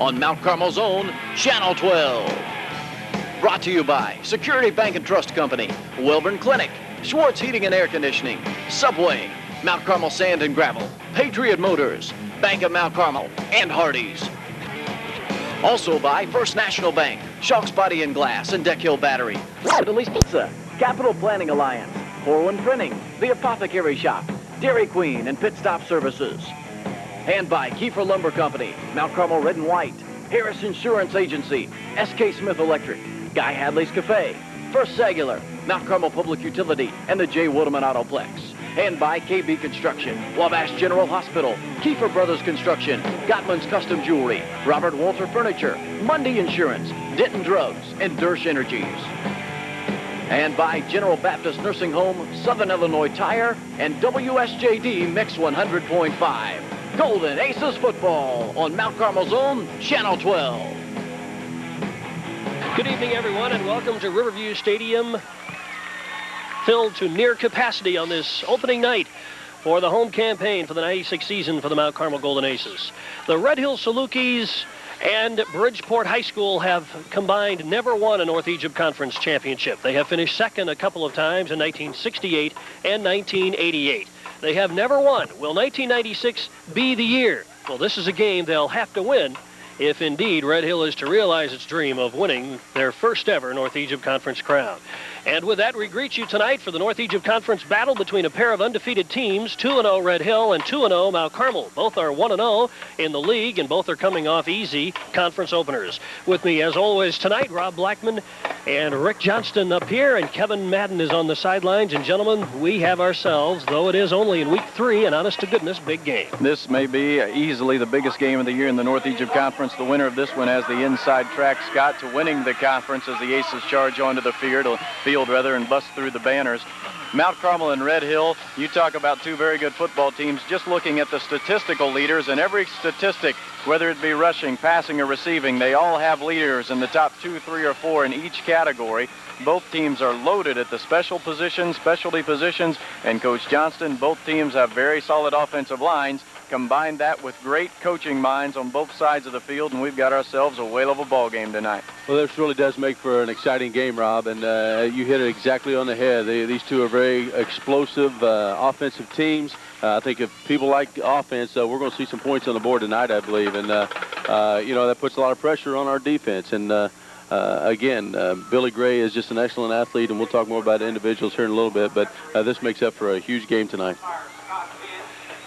on Mount Carmel's own Channel 12. Brought to you by Security Bank and Trust Company, Welborn Clinic, Schwartz Heating and Air Conditioning, Subway, Mount Carmel Sand and Gravel, Patriot Motors, Bank of Mount Carmel, and Hardee's. Also by First National Bank, Shawks Body and Glass, and Deck Hill Battery, Italy's Pizza, Capital Planning Alliance, 4-1 Printing, The Apothecary Shop, Dairy Queen, and Pit Stop Services. And by Kiefer Lumber Company, Mount Carmel Red and White, Harris Insurance Agency, S.K. Smith Electric, Guy Hadley's Cafe, First Cellular, Mount Carmel Public Utility, and the J. Woodman Autoplex. And by KB Construction, Wabash General Hospital, Kiefer Brothers Construction, Gottman's Custom Jewelry, Robert Walter Furniture, Mundy Insurance, Denton Drugs, and Dersch Energies. And by General Baptist Nursing Home, Southern Illinois Tire, and WSJD Mix 100.5. Golden Aces football on Mount Carmel's own Channel 12. Good evening, everyone, and welcome to Riverview Stadium, filled to near capacity on this opening night for the home campaign for the 96 season for the Mount Carmel Golden Aces. The Red Hill Salukis and Bridgeport High School have combined never won a North Egypt Conference championship. They have finished second a couple of times in 1968 and 1988. They have never won. Will 1996 be the year? Well, this is a game they'll have to win if indeed Red Hill is to realize its dream of winning their first ever North Egypt Conference crown. And with that, we greet you tonight for the North Egypt Conference battle between a pair of undefeated teams, 2-0 Red Hill and 2-0 Mount Carmel. Both are 1-0 in the league, and both are coming off easy conference openers. With me, as always, tonight, Rob Blackman and Rick Johnston up here, and Kevin Madden is on the sidelines. And gentlemen, we have ourselves, though it is only in week 3, an honest-to-goodness big game. This may be easily the biggest game of the year in the North Egypt Conference. The winner of this one has the inside track, Scott, to winning the conference as the Aces charge onto the field and bust through the banners. Mount Carmel and Red Hill, you talk about two very good football teams. Just looking at the statistical leaders, and every statistic, whether it be rushing, passing, or receiving, they all have leaders in the top 2, 3, or 4 in each category. Both teams are loaded at the specialty positions, and Coach Johnston, both teams have very solid offensive lines. Combine that with great coaching minds on both sides of the field, and we've got ourselves a whale of a ball game tonight. Well, this really does make for an exciting game, Rob, and you hit it exactly on the head. These two are very explosive offensive teams. I think if people like offense, we're going to see some points on the board tonight, I believe, and that puts a lot of pressure on our defense. And again, Billy Gray is just an excellent athlete, and we'll talk more about individuals here in a little bit, but this makes up for a huge game tonight.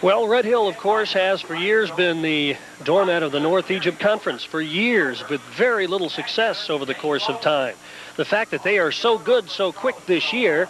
Well, Red Hill, of course, has for years been the doormat of the North Egypt Conference, for years, with very little success over the course of time. The fact that they are so good so quick this year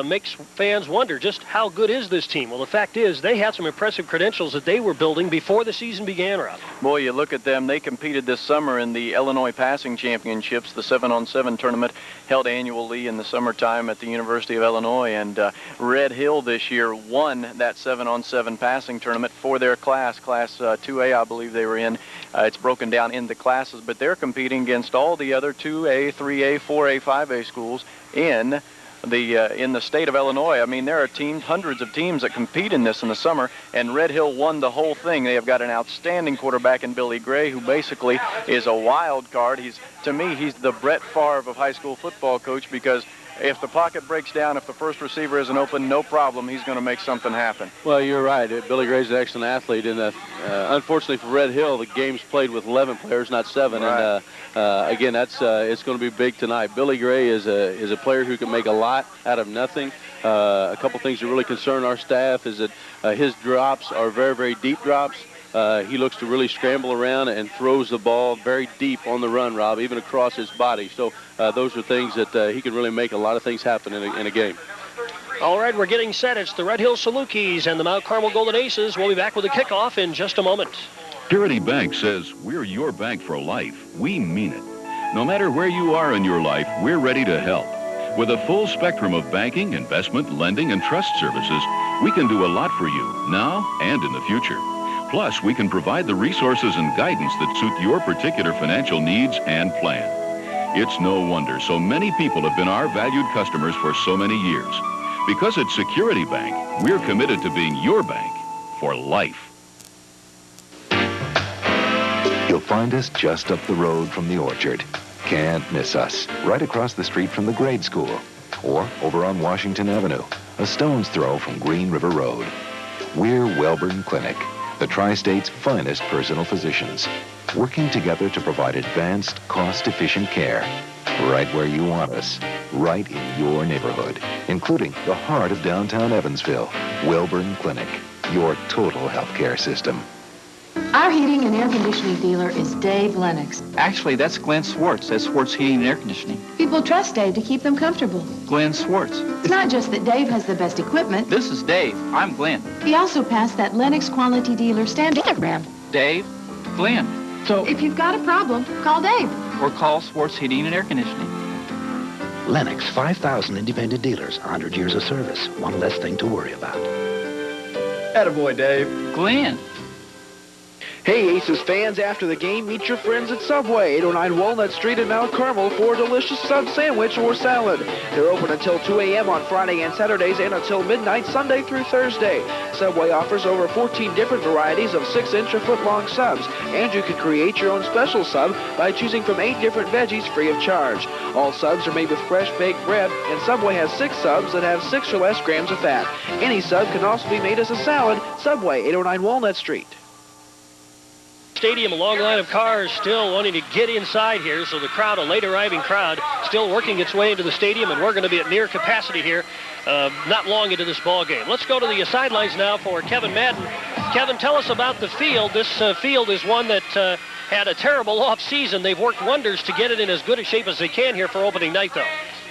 makes fans wonder just how good is this team. Well, the fact is they had some impressive credentials that they were building before the season began, Rob. Boy, you look at them. They competed this summer in the Illinois Passing Championships, the 7-on-7 tournament held annually in the summertime at the University of Illinois. And Red Hill this year won that 7-on-7 passing tournament for their class 2A, I believe they were in. It's broken down into classes, but they're competing against all the other 2A, 3A, 4A, 5A schools in the state of Illinois. I mean, there are teams, hundreds of teams that compete in this in the summer, and Red Hill won the whole thing. They have got an outstanding quarterback in Billy Gray, who basically is a wild card. To me, he's the Brett Favre of high school football coach, because if the pocket breaks down, if the first receiver isn't open, no problem. He's going to make something happen. Well, you're right. Billy Gray's an excellent athlete, and unfortunately for Red Hill, the game's played with 11 players, not 7. Right. And again, it's going to be big tonight. Billy Gray is a player who can make a lot out of nothing. A couple things that really concern our staff is that his drops are very, very deep drops. He looks to really scramble around and throws the ball very deep on the run, Rob, even across his body. So those are things that he can really make a lot of things happen in a game. All right, we're getting set. It's the Red Hill Salukis and the Mount Carmel Golden Aces. We'll be back with the kickoff in just a moment. Security Bank says we're your bank for life. We mean it. No matter where you are in your life, we're ready to help. With a full spectrum of banking, investment, lending, and trust services, we can do a lot for you now and in the future. Plus, we can provide the resources and guidance that suit your particular financial needs and plan. It's no wonder so many people have been our valued customers for so many years. Because at Security Bank, we're committed to being your bank for life. You'll find us just up the road from the orchard. Can't miss us. Right across the street from the grade school. Or over on Washington Avenue, a stone's throw from Green River Road. We're Welborn Clinic, the Tri-State's finest personal physicians, working together to provide advanced, cost-efficient care. Right where you want us, right in your neighborhood, including the heart of downtown Evansville. Welborn Clinic, your total healthcare system. Our heating and air conditioning dealer is Dave Lennox. Actually, that's Glenn Swartz at Swartz Heating and Air Conditioning. People trust Dave to keep them comfortable. Glenn Swartz. It's not just that Dave has the best equipment. This is Dave. I'm Glenn. He also passed that Lennox quality dealer standard. Dave, Glenn. So if you've got a problem, call Dave. Or call Swartz Heating and Air Conditioning. Lennox, 5,000 independent dealers, 100 years of service. One less thing to worry about. Attaboy, Dave. Glenn. Hey, Aces fans, after the game, meet your friends at Subway, 809 Walnut Street in Mount Carmel for a delicious sub sandwich or salad. They're open until 2 a.m. on Friday and Saturdays and until midnight Sunday through Thursday. Subway offers over 14 different varieties of 6-inch or foot-long subs, and you can create your own special sub by choosing from 8 different veggies free of charge. All subs are made with fresh baked bread, and Subway has 6 subs that have 6 or less grams of fat. Any sub can also be made as a salad. Subway, 809 Walnut Street. Stadium, a long line of cars still wanting to get inside here, so the crowd, a late arriving crowd, still working its way into the stadium, and we're going to be at near capacity here not long into this ball game. Let's go to the sidelines now for Kevin Madden. Kevin, tell us about the field. This field is one that had a terrible off season. They've worked wonders to get it in as good a shape as they can here for opening night, though.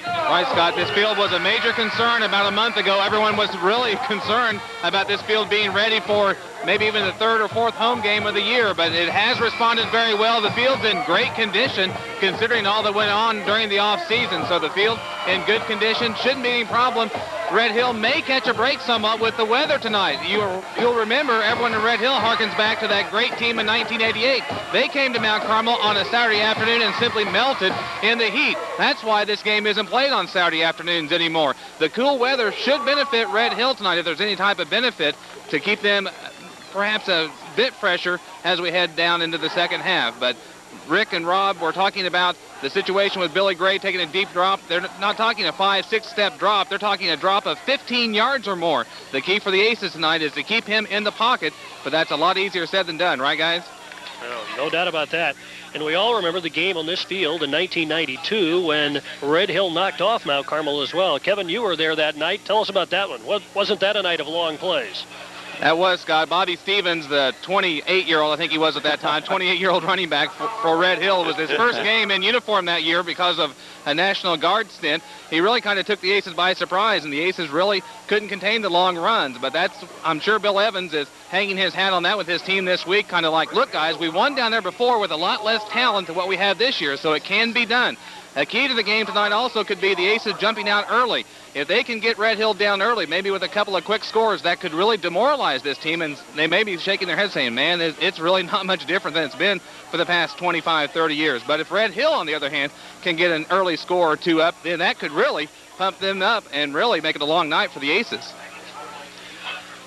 Right, Scott, this field was a major concern about a month ago. Everyone was really concerned about this field being ready for maybe even the 3rd or 4th home game of the year, but it has responded very well. The field's in great condition considering all that went on during the off-season, so the field in good condition, shouldn't be any problem. Red Hill may catch a break somewhat with the weather tonight. You'll remember, everyone in Red Hill harkens back to that great team in 1988. They came to Mount Carmel on a Saturday afternoon and simply melted in the heat. That's why this game isn't played on Saturday afternoons anymore. The cool weather should benefit Red Hill tonight if there's any type of benefit to keep them perhaps a bit fresher as we head down into the second half. But Rick and Rob were talking about the situation with Billy Gray taking a deep drop. They're not talking a 5-6 step drop. They're talking a drop of 15 yards or more. The key for the Aces tonight is to keep him in the pocket, but that's a lot easier said than done, right, guys? No doubt about that. And we all remember the game on this field in 1992 when Red Hill knocked off Mount Carmel as well. Kevin, you were there that night. Tell us about that one. Wasn't that a night of long plays? That was, Scott. Bobby Stevens, the 28-year-old, I think he was at that time, 28-year-old running back for Red Hill. It was his first game in uniform that year because of a National Guard stint. He really kind of took the Aces by surprise, and the Aces really couldn't contain the long runs. But I'm sure Bill Evans is hanging his hat on that with his team this week, kind of like, look, guys, we won down there before with a lot less talent than what we have this year, so it can be done. A key to the game tonight also could be the Aces jumping out early. If they can get Red Hill down early, maybe with a couple of quick scores, that could really demoralize this team, and they may be shaking their heads saying, man, it's really not much different than it's been for the past 25, 30 years. But if Red Hill, on the other hand, can get an early score or two up, then that could really pump them up and really make it a long night for the Aces.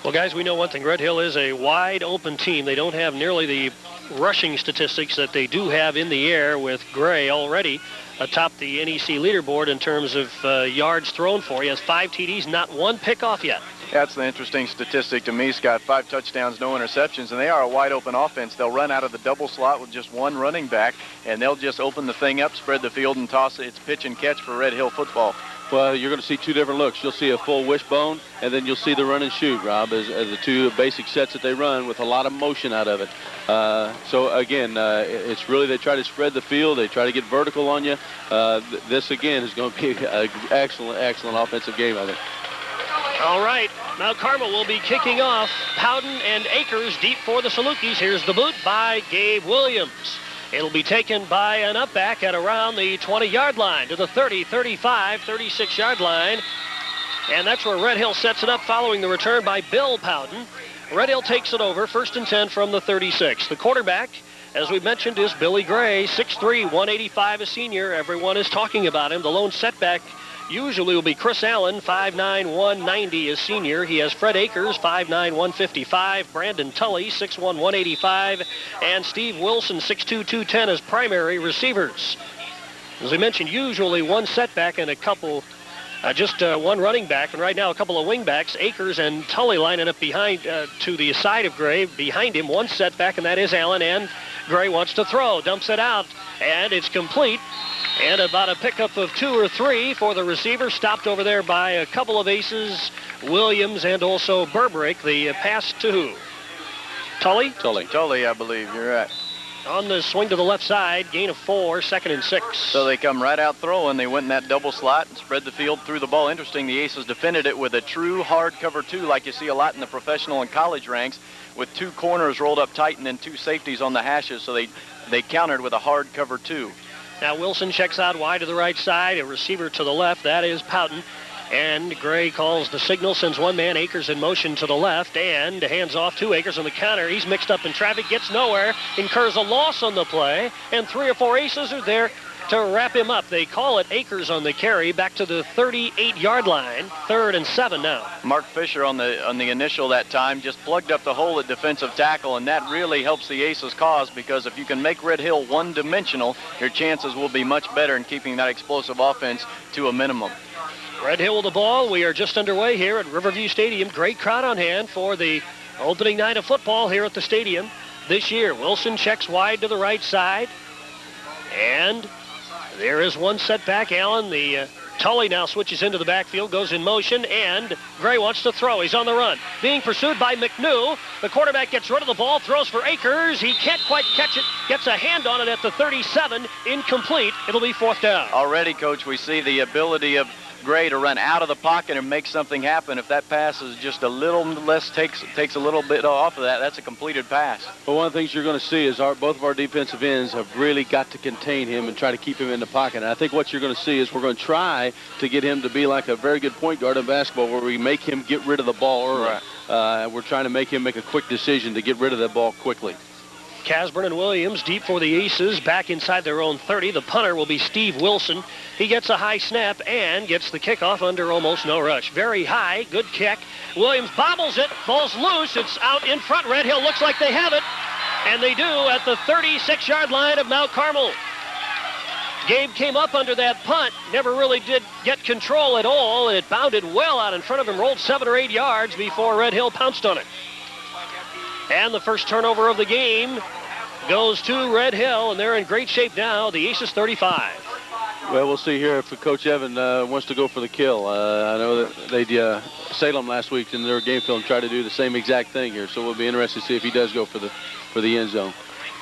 Well, guys, we know one thing. Red Hill is a wide-open team. They don't have nearly the rushing statistics that they do have in the air, with Gray already atop the NEC leaderboard in terms of yards thrown for. He has 5 TDs, not one pickoff yet. That's the interesting statistic to me, Scott. 5 touchdowns, no interceptions, and they are a wide-open offense. They'll run out of the double slot with just one running back, and they'll just open the thing up, spread the field, and toss it. It's pitch and catch for Red Hill football. Well, you're going to see 2 different looks. You'll see a full wishbone, and then you'll see the run and shoot, Rob, as the 2 basic sets that they run with a lot of motion out of it. So, again, it's really they try to spread the field. They try to get vertical on you. This, again, is going to be an excellent, excellent offensive game, I think. All right, Mount Carmel will be kicking off. Powden and Akers deep for the Salukis. Here's the boot by Gabe Williams. It'll be taken by an up back at around the 20-yard line to the 30, 35, 36-yard line. And that's where Red Hill sets it up following the return by Bill Powden. Red Hill takes it over, 1st and 10 from the 36. The quarterback, as we mentioned, is Billy Gray, 6'3", 185, a senior. Everyone is talking about him. The lone setback usually will be Chris Allen, 5'9", 190 is senior. He has Fred Akers, 5'9", 155. Brandon Tully, 6'1", 185. And Steve Wilson, 6'2", 210 as primary receivers. As we mentioned, usually one setback and a couple, just one running back. And right now a couple of wing backs. Akers and Tully lining up behind to the side of Gray. Behind him, one setback, and that is Allen. And Gray wants to throw, dumps it out, and it's complete. And about a pickup of 2 or 3 for the receiver. Stopped over there by a couple of aces, Williams and also Burbrick. The pass to who? Tully? Tully, I believe. You're right. On the swing to the left side, gain of 4, 2nd and 6. So they come right out throwing. They went in that double slot and spread the field, threw the ball. Interesting, the Aces defended it with a true hard cover 2 like you see a lot in the professional and college ranks, with 2 corners rolled up tight and then 2 safeties on the hashes. So they countered with a hard cover 2. Now Wilson checks out wide to the right side, a receiver to the left. That is Poughton. And Gray calls the signal, sends one man, Akers, in motion to the left, and hands off to Akers on the counter. He's mixed up in traffic, gets nowhere, incurs a loss on the play, and 3 or 4 Aces are there to wrap him up. They call it Akers on the carry, back to the 38-yard line, 3rd and 7 now. Mark Fisher on the initial that time just plugged up the hole at defensive tackle, and that really helps the Aces' cause, because if you can make Red Hill one-dimensional, your chances will be much better in keeping that explosive offense to a minimum. Red Hill with the ball. We are just underway here at Riverview Stadium. Great crowd on hand for the opening night of football here at the stadium this year. Wilson checks wide to the right side. And there is one setback. Allen, the Tully now switches into the backfield, goes in motion, and Gray wants to throw. He's on the run. Being pursued by McNew. The quarterback gets rid of the ball, throws for Akers. He can't quite catch it. Gets a hand on it at the 37. Incomplete. It'll be 4th down. Already, Coach, we see the ability of Gray to run out of the pocket and make something happen. If that pass is just a little less, takes a little bit off of that, that's a completed pass. But one of the things you're going to see is both of our defensive ends have really got to contain him and try to keep him in the pocket. And I think what you're going to see is we're going to try to get him to be like a very good point guard in basketball, where we make him get rid of the ball early. Right. We're trying to make him make a quick decision to get rid of that ball quickly. Casburn and Williams deep for the Aces, back inside their own 30. The punter will be Steve Wilson. He gets a high snap and gets the kickoff under almost no rush. Very high, good kick. Williams bobbles it, ball's loose. It's out in front. Red Hill looks like they have it, and they do at the 36-yard line of Mount Carmel. Gabe came up under that punt, never really did get control at all, and it bounded well out in front of him, rolled 7 or 8 yards before Red Hill pounced on it. And the first turnover of the game goes to Red Hill, and they're in great shape now. The Aces 35. Well, we'll see here if Coach Evan wants to go for the kill. I know that they Salem last week in their game film tried to do the same exact thing here, so we'll be interested to see if he does go for the end zone.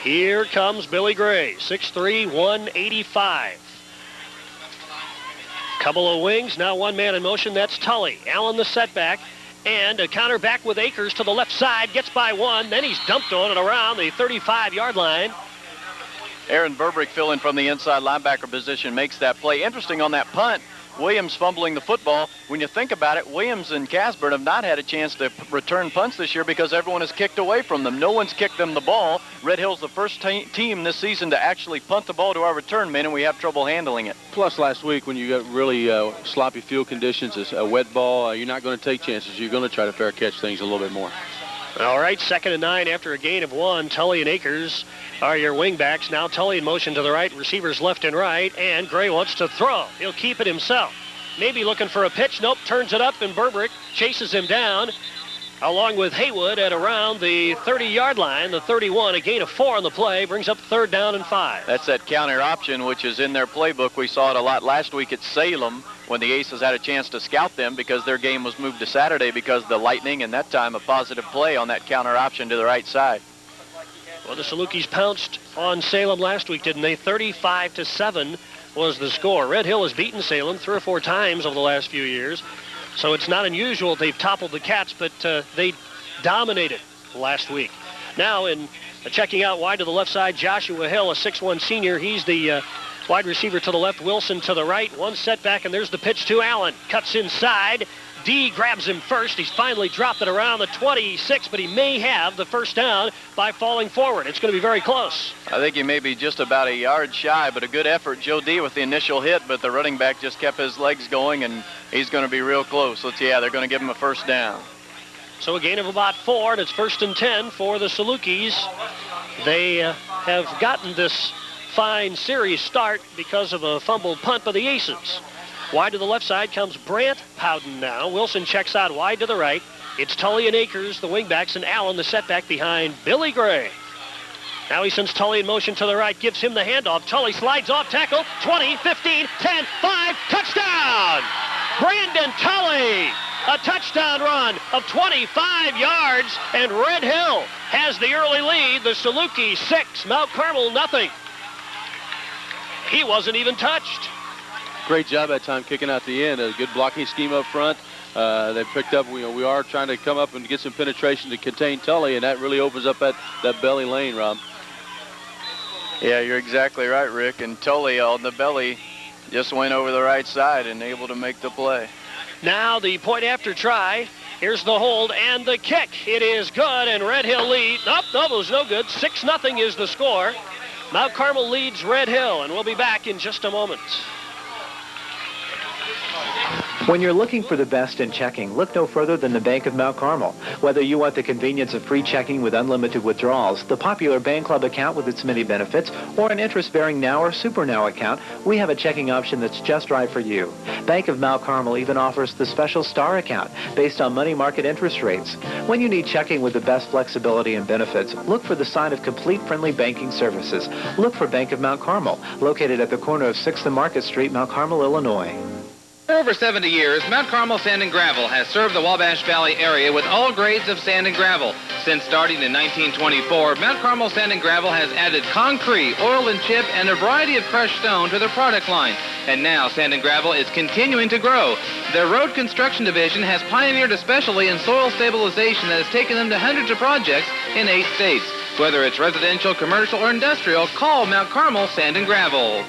Here comes Billy Gray, 6'3", 185. Couple of wings, now one man in motion. That's Tully. Allen the setback. And a counter back with Akers to the left side. Gets by one. Then he's dumped on and around the 35-yard line. Aaron Burbrick filling from the inside linebacker position makes that play. Interesting on that punt, Williams fumbling the football. When you think about it, Williams and Casburn have not had a chance to return punts this year because everyone has kicked away from them. No one's kicked them the ball. Red Hill's the first team this season to actually punt the ball to our return men, and we have trouble handling it. Plus, last week when you got really sloppy field conditions, it's a wet ball, you're not going to take chances. You're going to try to fair catch things a little bit more. All right, 2nd and 9 after a gain of 1. Tully and Akers are your wingbacks. Now Tully in motion to the right, receivers left and right, and Gray wants to throw. He'll keep it himself. Maybe looking for a pitch. Nope, turns it up, and Burbrick chases him down, along with Haywood at around the 30-yard line, the 31. A gain of 4 on the play brings up 3rd down and 5. That's that counter option, which is in their playbook. We saw it a lot last week at Salem when the Aces had a chance to scout them because their game was moved to Saturday because of the lightning, and that time a positive play on that counter option to the right side. Well, the Salukis pounced on Salem last week, didn't they? 35-7 was the score. Red Hill has beaten Salem 3 or 4 times over the last few years, so it's not unusual they've toppled the Cats, but they dominated last week. Now in checking out wide to the left side, Joshua Hill, a 6'1 senior. He's the wide receiver to the left, Wilson to the right. One setback, and there's the pitch to Allen. Cuts inside, D grabs him first. He's finally dropped it around the 26, but he may have the first down by falling forward. It's going to be very close. I think he may be just about a yard shy, but a good effort, Joe D, with the initial hit, but the running back just kept his legs going, and he's going to be real close. They're going to give him a first down. So a gain of about 4, and it's 1st and 10 for the Salukis. They have gotten this fine series start because of a fumbled punt by the Aces. Wide to the left side comes Brant Howden now. Wilson checks out wide to the right. It's Tully and Akers, the wingbacks, and Allen, the setback behind Billy Gray. Now he sends Tully in motion to the right, gives him the handoff. Tully slides off tackle, 20, 15, 10, 5, touchdown! Brandon Tully! A touchdown run of 25 yards, and Red Hill has the early lead. The Salukis 6, Mount Carmel nothing. He wasn't even touched. Great job that time kicking out the end. A good blocking scheme up front. They picked up, we are trying to come up and get some penetration to contain Tully, and that really opens up that belly lane, Rob. Yeah, you're exactly right, Rick. And Tully on the belly just went over the right side and able to make the play. Now the point after try. Here's the hold and the kick. It is good, and Red Hill lead. Nope, it was no good. 6-0 is the score. Mount Carmel leads Red Hill, and we'll be back in just a moment. When you're looking for the best in checking, look no further than the Bank of Mount Carmel. Whether you want the convenience of free checking with unlimited withdrawals, the popular Bank Club account with its many benefits, or an interest-bearing Now or Super Now account, we have a checking option that's just right for you. Bank of Mount Carmel even offers the special Star account based on money market interest rates. When you need checking with the best flexibility and benefits, look for the sign of complete friendly banking services. Look for Bank of Mount Carmel, located at the corner of 6th and Market Street, Mount Carmel, Illinois. For over 70 years, Mount Carmel Sand and Gravel has served the Wabash Valley area with all grades of sand and gravel. Since starting in 1924, Mount Carmel Sand and Gravel has added concrete, oil and chip, and a variety of crushed stone to their product line. And now Sand and Gravel is continuing to grow. Their road construction division has pioneered a specialty in soil stabilization that has taken them to hundreds of projects in 8 states. Whether it's residential, commercial, or industrial, call Mount Carmel Sand and Gravel.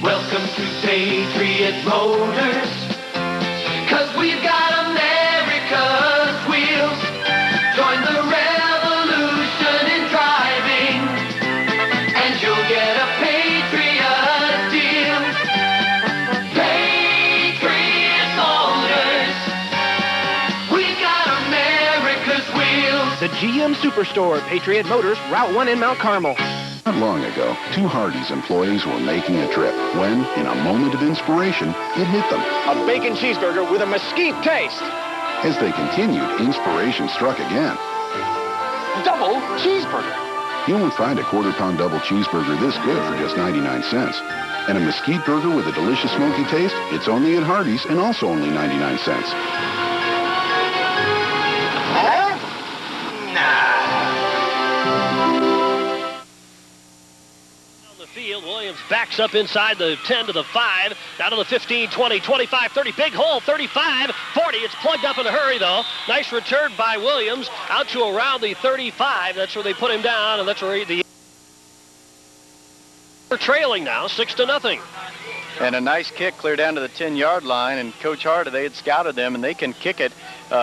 Welcome to Patriot Motors, 'cause we've got America's wheels. Join the revolution in driving, and you'll get a Patriot deal. Patriot Motors, we've got America's wheels. The GM Superstore, Patriot Motors, Route 1 in Mount Carmel. Not long ago, 2 Hardee's employees were making a trip when, in a moment of inspiration, it hit them. A bacon cheeseburger with a mesquite taste. As they continued, inspiration struck again. Double cheeseburger. You won't find a quarter-pound double cheeseburger this good for just 99 cents. And a mesquite burger with a delicious smoky taste, it's only at Hardee's and also only 99 cents. Williams backs up inside the 10 to the 5, down to the 15, 20, 25, 30, big hole, 35, 40. It's plugged up in a hurry, though. Nice return by Williams out to around the 35. That's where they put him down, and that's where they're trailing now, 6-0. And a nice kick clear down to the 10-yard line, and Coach Hardy, they had scouted them, and they can kick it,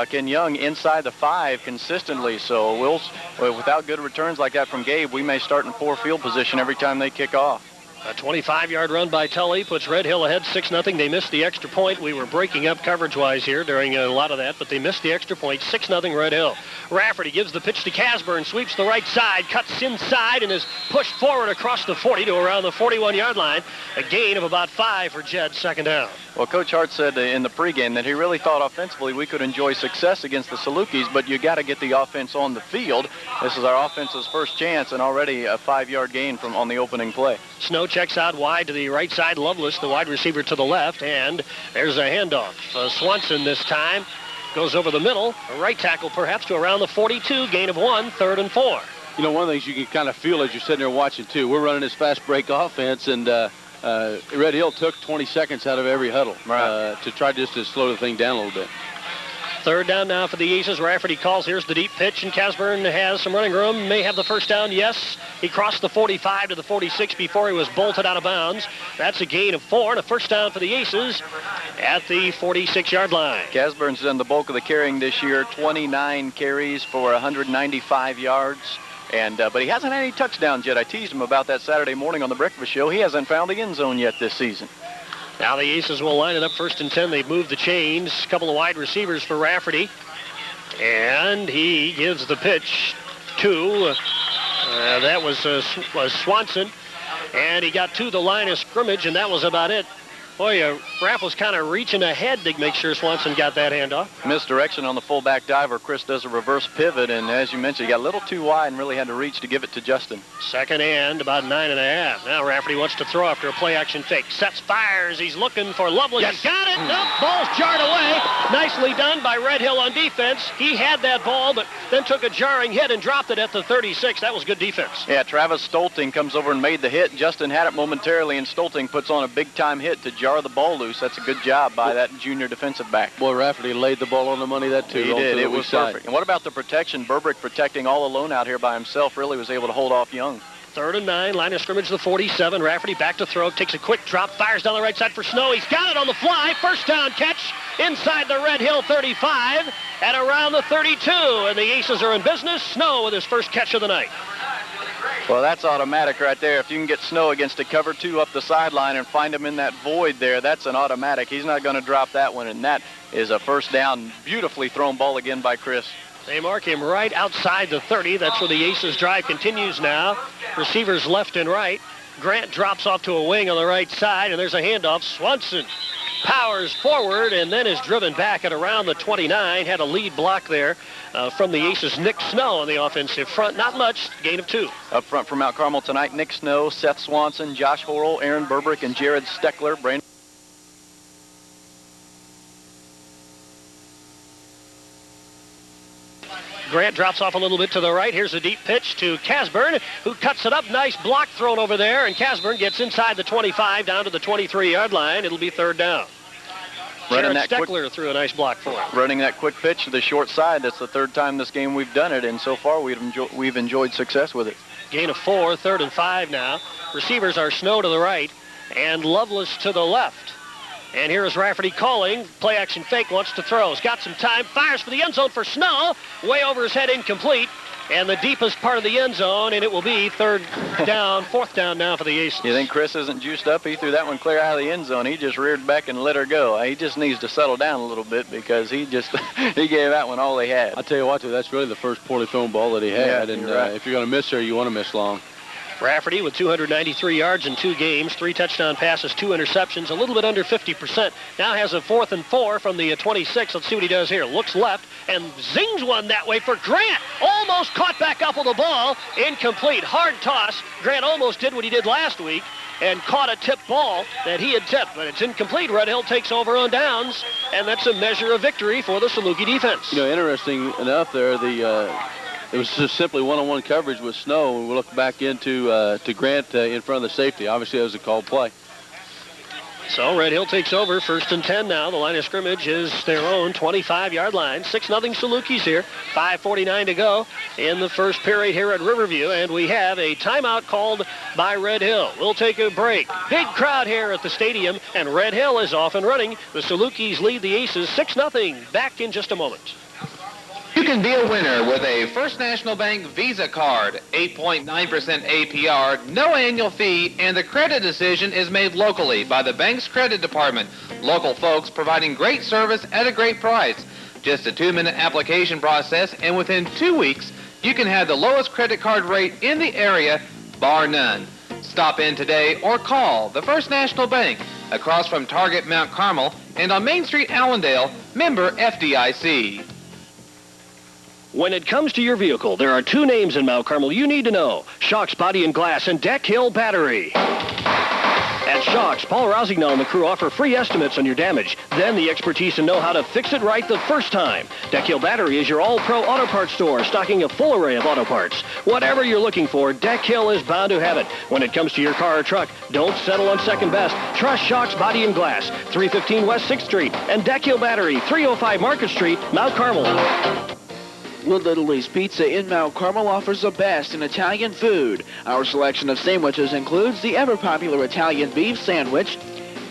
Ken Young, inside the 5 consistently. So without good returns like that from Gabe, we may start in poor field position every time they kick off. A 25-yard run by Tully puts Red Hill ahead 6-0. They missed the extra point. We were breaking up coverage-wise here during a lot of that, but they missed the extra point. 6-0 Red Hill. Rafferty gives the pitch to Casburn, sweeps the right side, cuts inside, and is pushed forward across the 40 to around the 41-yard line. A gain of about 5 for Jed, second down. Well, Coach Hart said in the pregame that he really thought offensively we could enjoy success against the Salukis, but you got to get the offense on the field. This is our offense's first chance, and already a 5-yard gain on the opening play. Snow checks out wide to the right side. Lovelace, the wide receiver, to the left, and there's a handoff. Swanson this time goes over the middle. A right tackle perhaps to around the 42. Gain of 1, 3rd and 4. You know, one of the things you can kind of feel as you're sitting there watching, too, we're running this fast break offense, and Red Hill took 20 seconds out of every huddle to try just to slow the thing down a little bit. Third down now for the Aces. Rafferty calls. Here's the deep pitch, and Casburn has some running room. May have the first down. Yes, he crossed the 45 to the 46 before he was bolted out of bounds. That's a gain of 4 and a first down for the Aces at the 46-yard line. Casburn's done the bulk of the carrying this year, 29 carries for 195 yards. But he hasn't had any touchdowns yet. I teased him about that Saturday morning on the breakfast show. He hasn't found the end zone yet this season. Now the Aces will line it up 1st and 10. They've moved the chains. A couple of wide receivers for Rafferty. And he gives the pitch to, that was Swanson. And he got to the line of scrimmage, and that was about it. Boy, Raff was kind of reaching ahead to make sure Swanson got that handoff. Misdirection on the fullback diver. Chris does a reverse pivot, and as you mentioned, he got a little too wide and really had to reach to give it to Justin. Second and about 9.5. Now Rafferty wants to throw after a play-action fake. Sets, fires. He's looking for Lovelace. Yes. He's got it. Nope, ball's jarred away. Nicely done by Red Hill on defense. He had that ball, but then took a jarring hit and dropped it at the 36. That was good defense. Yeah, Travis Stolting comes over and made the hit. Justin had it momentarily, and Stolting puts on a big-time hit to jar the ball loose. That's a good job by that junior defensive back. Boy, Rafferty laid the ball on the money that too. He did. It was perfect. And what about the protection? Burbrick protecting all alone out here by himself really was able to hold off Young. 3rd and 9, line of scrimmage the 47. Rafferty back to throw, takes a quick drop, fires down the right side for Snow. He's got it on the fly. First down catch inside the Red Hill 35 at around the 32. And the Aces are in business. Snow with his first catch of the night. Well, that's automatic right there. If you can get Snow against a cover 2 up the sideline and find him in that void there, that's an automatic. He's not going to drop that one, and that is a first down. Beautifully thrown ball again by Chris. They mark him right outside the 30. That's where the Aces drive continues now. Receivers left and right. Grant drops off to a wing on the right side, and there's a handoff. Swanson powers forward and then is driven back at around the 29. Had a lead block there from the Aces. Nick Snow on the offensive front. Not much. Gain of 2. Up front for Mount Carmel tonight, Nick Snow, Seth Swanson, Josh Horrell, Aaron Burbrick, and Jared Steckler. Brandon Grant drops off a little bit to the right. Here's a deep pitch to Casburn, who cuts it up. Nice block thrown over there, and Casburn gets inside the 25 down to the 23-yard line. It'll be 3rd down. Jared Steckler threw a nice block for him. Running that quick pitch to the short side. That's the 3rd time this game we've done it, and so far we've enjoyed success with it. Gain of 4, 3rd and 5 now. Receivers are Snow to the right and Lovelace to the left. And here is Rafferty calling. Play action fake, wants to throw. He's got some time. Fires for the end zone for Snow. Way over his head, incomplete. And the deepest part of the end zone, and it will be 4th down now for the Aces. You think Chris isn't juiced up? He threw that one clear out of the end zone. He just reared back and let her go. He just needs to settle down a little bit because he gave that one all he had. I tell you what, that's really the first poorly thrown ball that he had. Yeah, and right. If you're going to miss her, you want to miss long. Rafferty with 293 yards in 2 games, 3 touchdown passes, 2 interceptions, a little bit under 50%. Now has a 4th and 4 from the 26. Let's see what he does here. Looks left and zings one that way for Grant. Almost caught back up with the ball. Incomplete. Hard toss. Grant almost did what he did last week and caught a tipped ball that he had tipped, but it's incomplete. Red Hill takes over on downs, and that's a measure of victory for the Saluki defense. You know, interesting enough there, it was just simply one-on-one coverage with Snow, and we look back into to Grant in front of the safety. Obviously, that was a called play. So Red Hill takes over, 1st and 10 now. The line of scrimmage is their own 25-yard line. 6-0 Salukis here. 5:49 to go in the first period here at Riverview, and we have a timeout called by Red Hill. We'll take a break. Big crowd here at the stadium, and Red Hill is off and running. The Salukis lead the Aces 6-0. Back in just a moment. You can be a winner with a First National Bank Visa card, 8.9% APR, no annual fee, and the credit decision is made locally by the bank's credit department. Local folks providing great service at a great price. Just a 2-minute application process, and within 2 weeks, you can have the lowest credit card rate in the area, bar none. Stop in today or call the First National Bank across from Target Mount Carmel and on Main Street, Allendale, member FDIC. When it comes to your vehicle, there are 2 names in Mount Carmel you need to know: Shocks Body and Glass and Deck Hill Battery. At Shocks, Paul Rossignol and the crew offer free estimates on your damage, then the expertise to know how to fix it right the first time. Deck Hill Battery is your all-pro auto parts store, stocking a full array of auto parts. Whatever you're looking for, Deck Hill is bound to have it. When it comes to your car or truck, don't settle on second best. Trust Shocks Body and Glass, 315 West 6th Street, and Deck Hill Battery, 305 Market Street, Mount Carmel. Little Italy's Pizza in Mount Carmel offers the best in Italian food. Our selection of sandwiches includes the ever-popular Italian beef sandwich,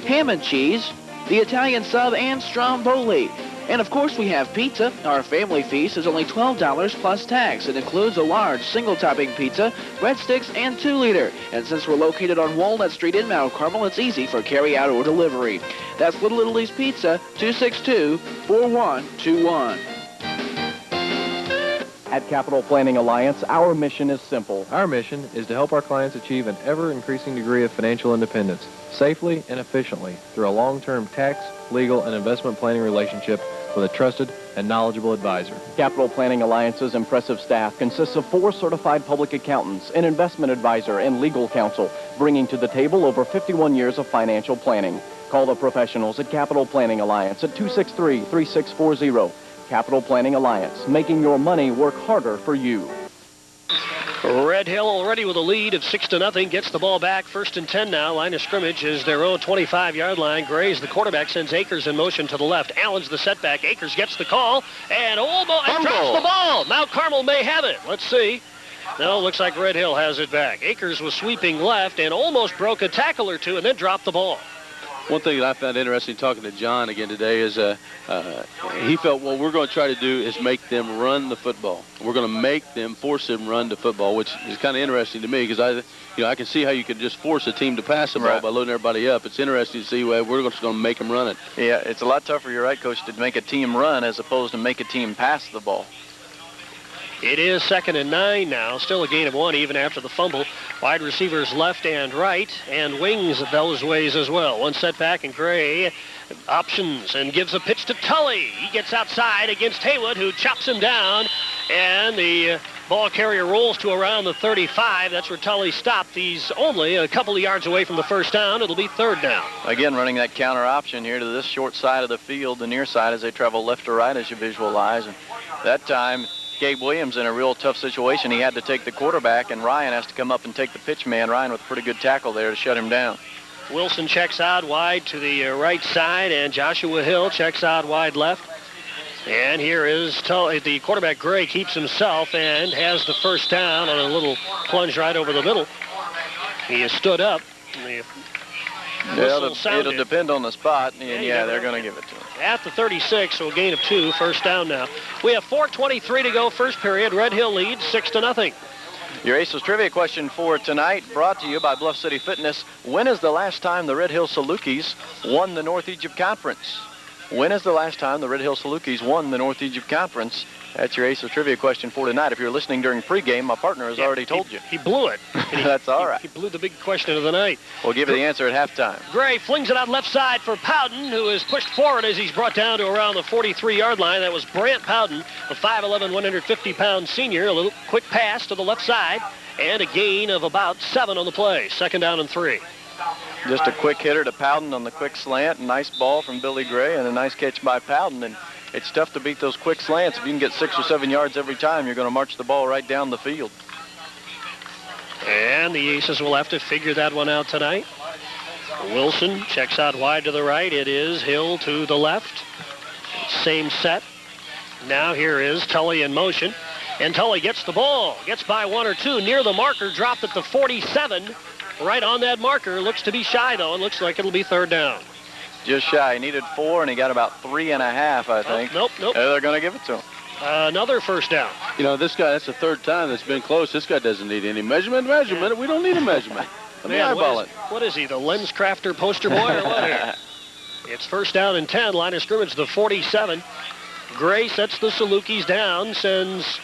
ham and cheese, the Italian sub, and stromboli. And of course we have pizza. Our family feast is only $12 plus tax. It includes a large single-topping pizza, breadsticks, and 2-liter. And since we're located on Walnut Street in Mount Carmel, it's easy for carry-out or delivery. That's Little Italy's Pizza, 262-4121. At Capital Planning Alliance, our mission is simple. Our mission is to help our clients achieve an ever-increasing degree of financial independence, safely and efficiently, through a long-term tax, legal, and investment planning relationship with a trusted and knowledgeable advisor. Capital Planning Alliance's impressive staff consists of 4 certified public accountants, an investment advisor, and legal counsel, bringing to the table over 51 years of financial planning. Call the professionals at Capital Planning Alliance at 263-3640. Capital Planning Alliance, making your money work harder for you. Red Hill already with a lead of 6-0, gets the ball back. 1st and 10 now. Line of scrimmage is their own 25-yard line. Gray's the quarterback, sends Akers in motion to the left. Allen's the setback. Akers gets the call and drops the ball. Mount Carmel may have it. Let's see. No, looks like Red Hill has it back. Akers was sweeping left and almost broke a tackle or two and then dropped the ball. One thing that I found interesting talking to John again today is he felt what we're going to try to do is make them run the football. We're going to force them run the football, which is kind of interesting to me because I can see how you could just force a team to pass the ball by loading everybody up. It's interesting to see where we're just going to make them run it. Yeah, it's a lot tougher, you're right, Coach, to make a team run as opposed to make a team pass the ball. It is 2nd and 9 now. Still a gain of 1 even after the fumble. Wide receivers left and right, and wings those ways as well. One setback, and Gray options and gives a pitch to Tully. He gets outside against Haywood, who chops him down, and the ball carrier rolls to around the 35. That's where Tully stopped. He's only a couple of yards away from the first down. It'll be 3rd down. Again, running that counter option here to this short side of the field, the near side, as they travel left to right, as you visualize. And that time, Gabe Williams in a real tough situation. He had to take the quarterback, and Ryan has to come up and take the pitch man. Ryan with a pretty good tackle there to shut him down. Wilson checks out wide to the right side, and Joshua Hill checks out wide left. And here is the quarterback, Gray, keeps himself and has the first down on a little plunge right over the middle. He has stood up. It'll depend on the spot, and they're going to give it to him. At the 36, so a gain of 2, first down now. We have 4:23 to go, first period. Red Hill leads 6-0. Your Aces Trivia question for tonight, brought to you by Bluff City Fitness. When is the last time the Red Hill Salukis won the North Egypt Conference? When is the last time the Red Hill Salukis won the North Egypt Conference? That's your Aces Trivia question for tonight. If you're listening during pregame, my partner has already told you. He blew it. That's all right. He blew the big question of the night. We'll give you the answer at halftime. Gray flings it out left side for Powden, who is pushed forward as he's brought down to around the 43-yard line. That was Brant Powden, a 5'11", 150-pound senior. A little quick pass to the left side, and a gain of about 7 on the play. 2nd down and 3. Just a quick hitter to Powden on the quick slant. Nice ball from Billy Gray, and a nice catch by Powden. And it's tough to beat those quick slants. If you can get 6 or 7 yards every time, you're going to march the ball right down the field. And the Aces will have to figure that one out tonight. Wilson checks out wide to the right. It is Hill to the left. Same set. Now here is Tully in motion. And Tully gets the ball. Gets by 1 or 2 near the marker. Dropped at the 47. Right on that marker. Looks to be shy, though. It looks like it'll be 3rd down. Just shy. He needed 4, and he got about 3.5, I think. Nope. They're going to give it to him. Another first down. You know, this guy, that's the 3rd time that's been close. This guy doesn't need any measurement. Yeah. We don't need a measurement. Let me eyeball it. What is he, the lens crafter poster boy or what here? It's 1st down and 10. Line of scrimmage, the 47. Gray sets the Salukis down, sends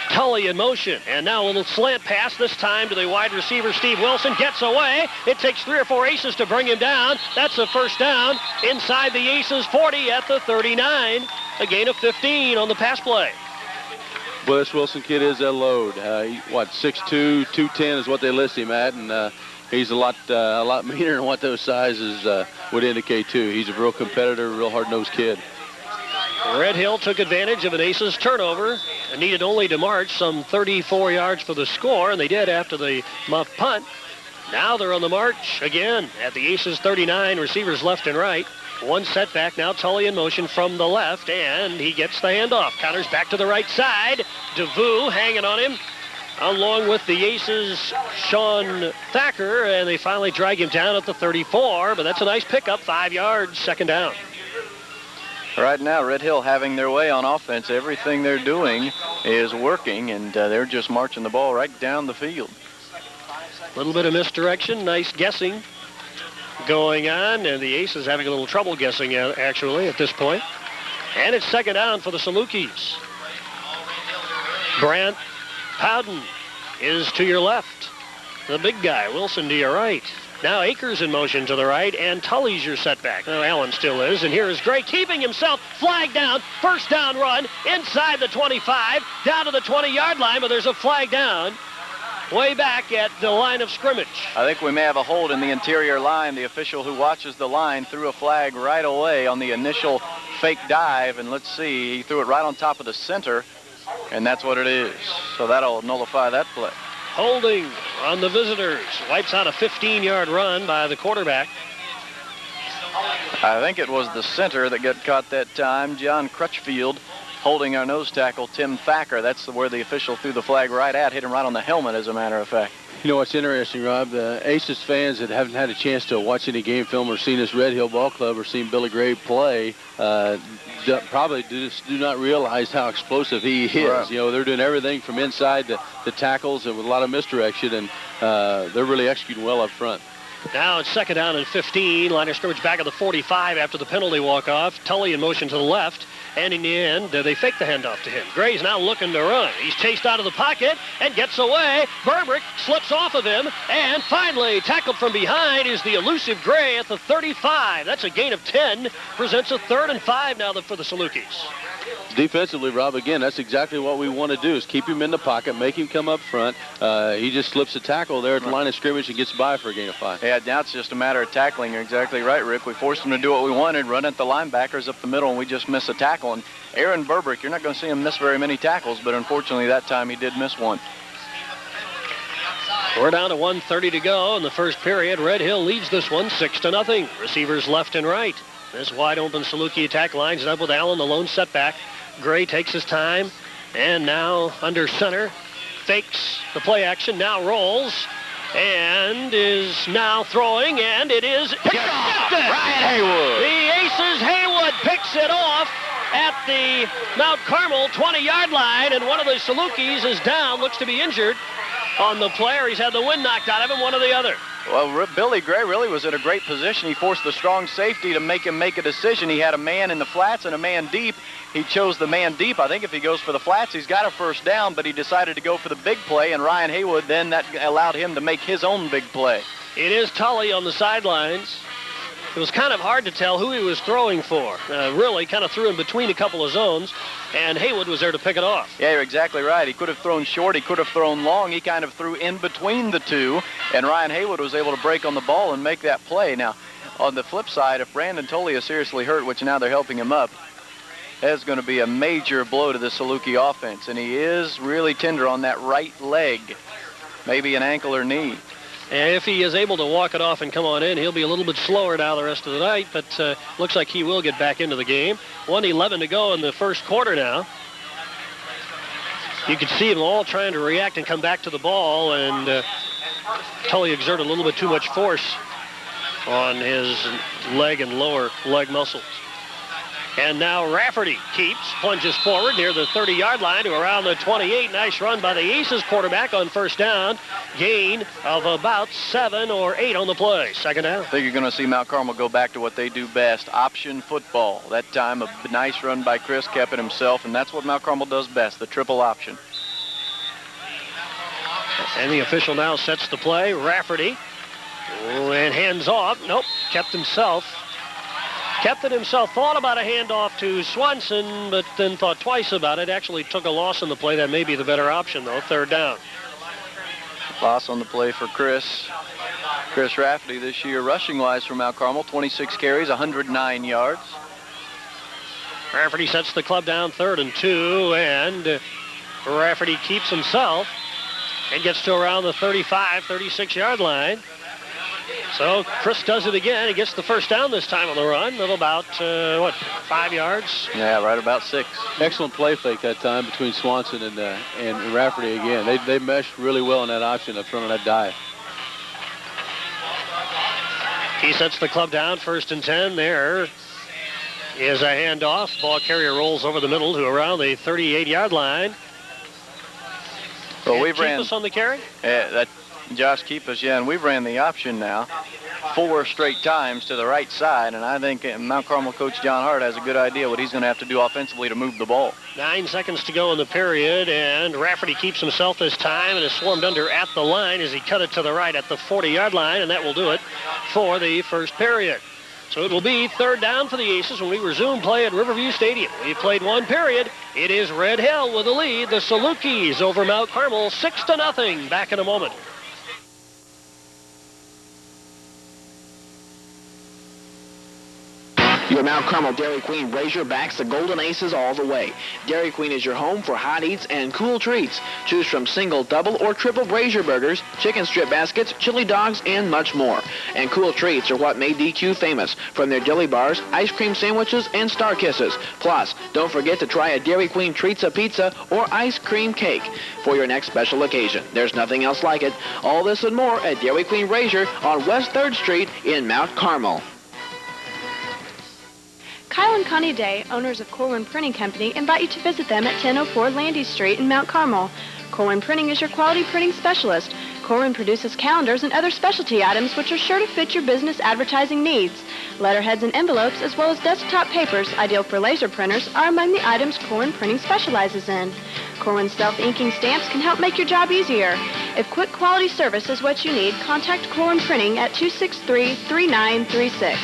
Tully in motion. And now a little slant pass, this time to the wide receiver, Steve Wilson. Gets away. It takes 3 or 4 Aces to bring him down. That's a first down inside the Aces 40 at the 39. A gain of 15 on the pass play. Well, this Wilson kid is a load. 6'2", 210 is what they list him at. And he's a lot meaner than what those sizes would indicate too. He's a real competitor, real hard-nosed kid. Red Hill took advantage of an Aces turnover and needed only to march some 34 yards for the score, and they did after the muff punt. Now they're on the march again at the Aces 39, receivers left and right. One setback, now Tully in motion from the left, and he gets the handoff. Counters back to the right side. DeVue hanging on him, along with the Aces' Sean Thacker, and they finally drag him down at the 34, but that's a nice pickup, 5 yards, second down. Right now, Red Hill having their way on offense. Everything they're doing is working, and they're just marching the ball right down the field. A little bit of misdirection, nice guessing going on, and the Aces having a little trouble guessing actually at this point. And it's second down for the Salukis. Brant Powden is to your left. The big guy, Wilson, to your right. Now Akers in motion to the right, and Tully's your setback. Now Allen still is, and here is Gray keeping himself. Flag down, first down run, inside the 25, down to the 20-yard line, but there's a flag down way back at the line of scrimmage. I think we may have a hold in the interior line. The official who watches the line threw a flag right away on the initial fake dive, and let's see, he threw it right on top of the center, and that's what it is. So that'll nullify that play. Holding on the visitors. Wipes out a 15-yard run by the quarterback. I think it was the center that got caught that time. John Crutchfield holding our nose tackle, Tim Thacker. That's where the official threw the flag right at. Hit him right on the helmet, as a matter of fact. You know what's interesting, Rob? The Aces fans that haven't had a chance to watch any game film or seen this Red Hill Ball Club or seen Billy Gray play probably do not realize how explosive he is. Right. You know, they're doing everything from inside to the tackles and with a lot of misdirection, and they're really executing well up front. Now it's second down and 15. Line of scrimmage back at the 45 after the penalty walk-off. Tully in motion to the left. And in the end, they fake the handoff to him. Gray's now looking to run. He's chased out of the pocket and gets away. Burbrick slips off of him. And finally, tackled from behind is the elusive Gray at the 35. That's a gain of 10. Presents a 3rd and 5 now for the Salukis. Defensively, Rob, again, that's exactly what we want to do, is keep him in the pocket, make him come up front. He just slips a tackle there at the line of scrimmage and gets by for a gain of 5. Yeah, now it's just a matter of tackling. You're exactly right, Rick. We forced him to do what we wanted, run at the linebackers up the middle, and we just miss a tackle. And Aaron Burbrick, you're not going to see him miss very many tackles, but unfortunately that time he did miss one. We're down to 1:30 to go in the first period. Red Hill leads this one 6-0. Receivers left and right. This wide open Saluki attack lines up with Allen, the lone setback. Gray takes his time, and now under center, fakes the play action, now rolls, and is now throwing, and it is intercepted! Ryan Haywood! The Aces Haywood picks it off at the Mount Carmel 20-yard line, and one of the Salukis is down, looks to be injured on the player. He's had the wind knocked out of him, one or the other. Well, Billy Gray really was in a great position. He forced the strong safety to make him make a decision. He had a man in the flats and a man deep. He chose the man deep. I think if he goes for the flats, he's got a first down, but he decided to go for the big play, and Ryan Haywood then that allowed him to make his own big play. It is Tully on the sidelines. It was kind of hard to tell who he was throwing for. Really kind of threw in between a couple of zones, and Haywood was there to pick it off. Yeah, you're exactly right. He could have thrown short. He could have thrown long. He kind of threw in between the two, and Ryan Haywood was able to break on the ball and make that play. Now, on the flip side, if Brandon Tully is seriously hurt, which now they're helping him up, that's going to be a major blow to the Saluki offense, and he is really tender on that right leg, maybe an ankle or knee. And if he is able to walk it off and come on in, he'll be a little bit slower now the rest of the night, but looks like he will get back into the game. 1:11 to go in the first quarter now. You can see them all trying to react and come back to the ball, and Tully exerted a little bit too much force on his leg and lower leg muscles. And now Rafferty keeps, plunges forward near the 30-yard line to around the 28. Nice run by the Aces quarterback on first down. Gain of about 7 or 8 on the play. Second down. I think you're going to see Mount Carmel go back to what they do best, option football. That time a nice run by Chris kept it himself, and that's what Mount Carmel does best, the triple option. And the official now sets the play. Rafferty. And hands off. Nope, kept himself. Kept it himself, thought about a handoff to Swanson, but then thought twice about it. Actually took a loss in the play. That may be the better option, though. Third down. Loss on the play for Chris. Chris Rafferty this year, rushing-wise for Mount Carmel, 26 carries, 109 yards. Rafferty sets the club down 3rd and 2, and Rafferty keeps himself and gets to around the 35, 36-yard line. So Chris does it again. He gets the first down this time on the run of about, 5 yards? Yeah, right about 6. Excellent play fake that time between Swanson and Rafferty again. They meshed really well in that option up front on that dive. He sets the club down, 1st and 10. There is a handoff. Ball carrier rolls over the middle to around the 38-yard line. Well, we've ran on the carry. That Josh Keepus, yeah, and we've ran the option now 4 straight times to the right side, and I think Mount Carmel coach John Hart has a good idea what he's going to have to do offensively to move the ball. 9 seconds to go in the period, and Rafferty keeps himself this time and is swarmed under at the line as he cut it to the right at the 40-yard line, and that will do it for the first period. So it will be 3rd down for the Aces when we resume play at Riverview Stadium. We played 1 period. It is Red Hill with the lead. The Salukis over Mount Carmel 6-0. Back in a moment. Your Mount Carmel Dairy Queen Razorbacks the Golden Aces all the way. Dairy Queen is your home for hot eats and cool treats. Choose from single, double, or triple Brazier burgers, chicken strip baskets, chili dogs, and much more. And cool treats are what made DQ famous, from their jelly bars, ice cream sandwiches, and star kisses. Plus, don't forget to try a Dairy Queen Treats a Pizza or ice cream cake for your next special occasion. There's nothing else like it. All this and more at Dairy Queen Razor on West 3rd Street in Mount Carmel. Kyle and Connie Day, owners of Corwin Printing Company, invite you to visit them at 1004 Landy Street in Mount Carmel. Corwin Printing is your quality printing specialist. Corwin produces calendars and other specialty items which are sure to fit your business advertising needs. Letterheads and envelopes, as well as desktop papers, ideal for laser printers, are among the items Corwin Printing specializes in. Corwin self-inking stamps can help make your job easier. If quick quality service is what you need, contact Corwin Printing at 263-3936.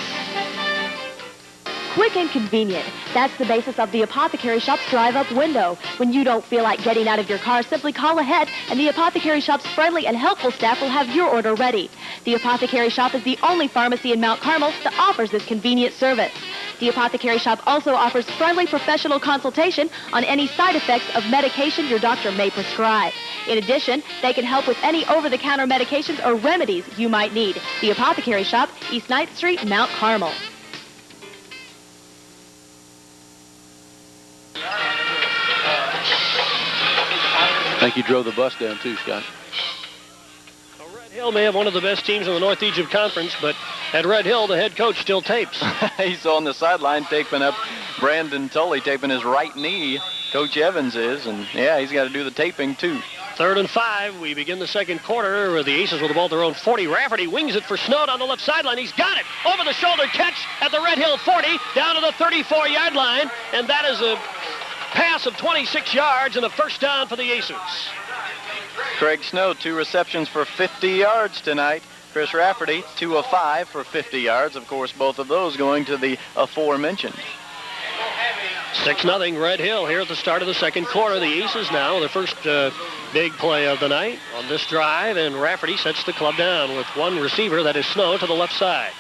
Quick and convenient. That's the basis of the Apothecary Shop's drive-up window. When you don't feel like getting out of your car, simply call ahead, and the Apothecary Shop's friendly and helpful staff will have your order ready. The Apothecary Shop is the only pharmacy in Mount Carmel that offers this convenient service. The Apothecary Shop also offers friendly professional consultation on any side effects of medication your doctor may prescribe. In addition, they can help with any over-the-counter medications or remedies you might need. The Apothecary Shop, East 9th Street, Mount Carmel. I think he drove the bus down too, Scott. Red Hill may have one of the best teams in the North Egypt Conference, but at Red Hill, the head coach still tapes. He's on the sideline taping up Brandon Tully, taping his right knee. Coach Evans is, and yeah, he's got to do the taping too. 3rd and 5. We begin the second quarter with the Aces with the ball at their own 40. Rafferty wings it for Snow down the left sideline. He's got it. Over the shoulder catch at the Red Hill 40, down to the 34-yard line, and that is a pass of 26 yards and a first down for the Aces. Craig Snow, 2 receptions for 50 yards tonight. Chris Rafferty, 2 of 5 for 50 yards. Of course, both of those going to the aforementioned. 6-0 Red Hill here at the start of the second quarter. The Aces now, their first big play of the night on this drive, and Rafferty sets the club down with one receiver, that is Snow, to the left side.